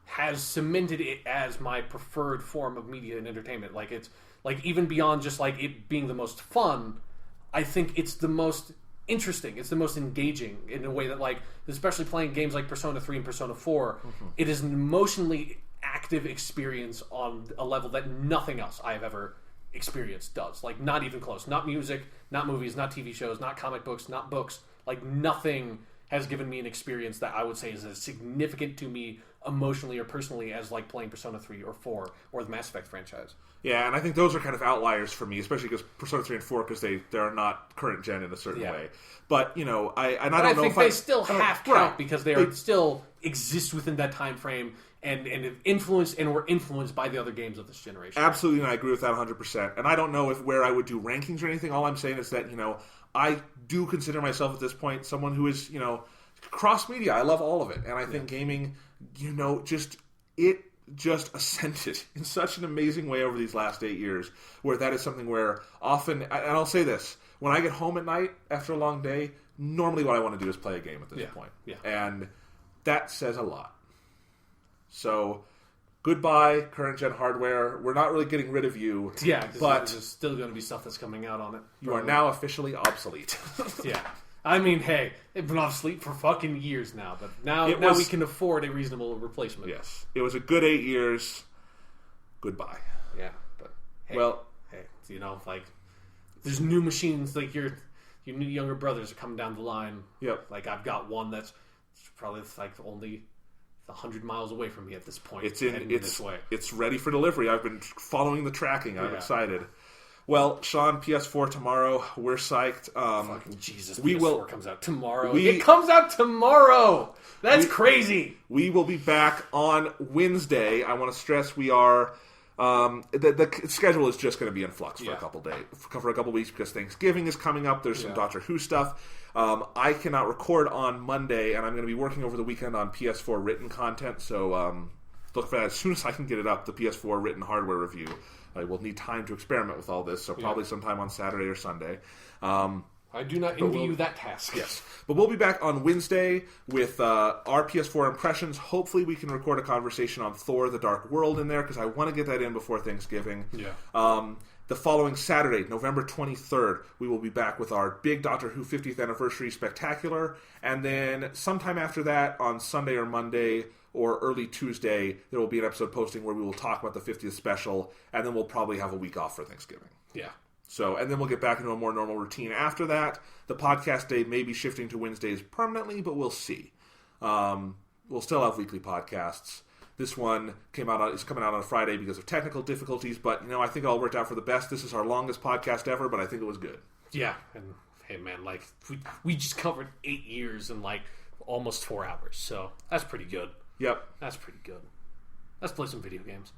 has cemented it as my preferred form of media and entertainment. Like, it's, like, even beyond just, like, it being the most fun, I think it's the most interesting. It's the most engaging in a way that, like, especially playing games like Persona 3 and Persona 4, it is an emotionally active experience on a level that nothing else I have ever experienced does. Like, not even close. Not music, not movies, not TV shows, not comic books, not books. Like, nothing has given me an experience that I would say is as significant to me emotionally or personally as, like, playing Persona 3 or 4 or the Mass Effect franchise. Yeah, and I think those are kind of outliers for me, especially because Persona 3 and 4, because they are not current gen in a certain way. But, I think they still half count because they still exist within that time frame and have influenced and were influenced by the other games of this generation. Absolutely, and I agree with that 100%. And I don't know where I would do rankings or anything. All I'm saying is that, I do consider myself at this point someone who is, cross-media. I love all of it. And I think gaming, just ascended in such an amazing way over these last 8 years, where that is something where often, and I'll say this, when I get home at night after a long day, normally what I want to do is play a game at this point. Yeah. And that says a lot. So, goodbye, current-gen hardware. We're not really getting rid of you. Yeah, but there's still going to be stuff that's coming out on it. You are now officially obsolete. Yeah. I mean, hey, they've been obsolete for fucking years now, but now we can afford a reasonable replacement. Yes. It was a good 8 years. Goodbye. Yeah, but hey, there's new machines, like your new younger brothers are coming down the line. Yep. Like I've got one that's probably like only 100 miles away from me at this point. It's this way. It's ready for delivery. I've been following the tracking. I'm excited. Well, Sean, PS4 tomorrow. We're psyched. Fucking Jesus! We PS4 comes out tomorrow. It comes out tomorrow. That's crazy. We will be back on Wednesday. I want to stress we are. The schedule is just going to be in flux for a couple days, for a couple weeks, because Thanksgiving is coming up. There's some Doctor Who stuff. I cannot record on Monday, and I'm going to be working over the weekend on PS4 written content. So look for that as soon as I can get it up. The PS4 written hardware review. I will need time to experiment with all this, so probably sometime on Saturday or Sunday. I do not envy you that task. Yes. But we'll be back on Wednesday with our PS4 impressions. Hopefully we can record a conversation on Thor: The Dark World in there, because I want to get that in before Thanksgiving. Yeah. The following Saturday, November 23rd, we will be back with our big Doctor Who 50th Anniversary Spectacular. And then sometime after that, on Sunday or Monday or early Tuesday, there will be an episode posting where we will talk about the 50th special, and then we'll probably have a week off for Thanksgiving. Yeah. So, and then we'll get back into a more normal routine after that. The podcast day may be shifting to Wednesdays permanently, but we'll see. We'll still have weekly podcasts. This one is coming out on a Friday because of technical difficulties, but I think it all worked out for the best. This is our longest podcast ever, but I think it was good. Yeah, and hey man, like we just covered 8 years in like almost 4 hours, so that's pretty good. Yep. That's pretty good. Let's play some video games.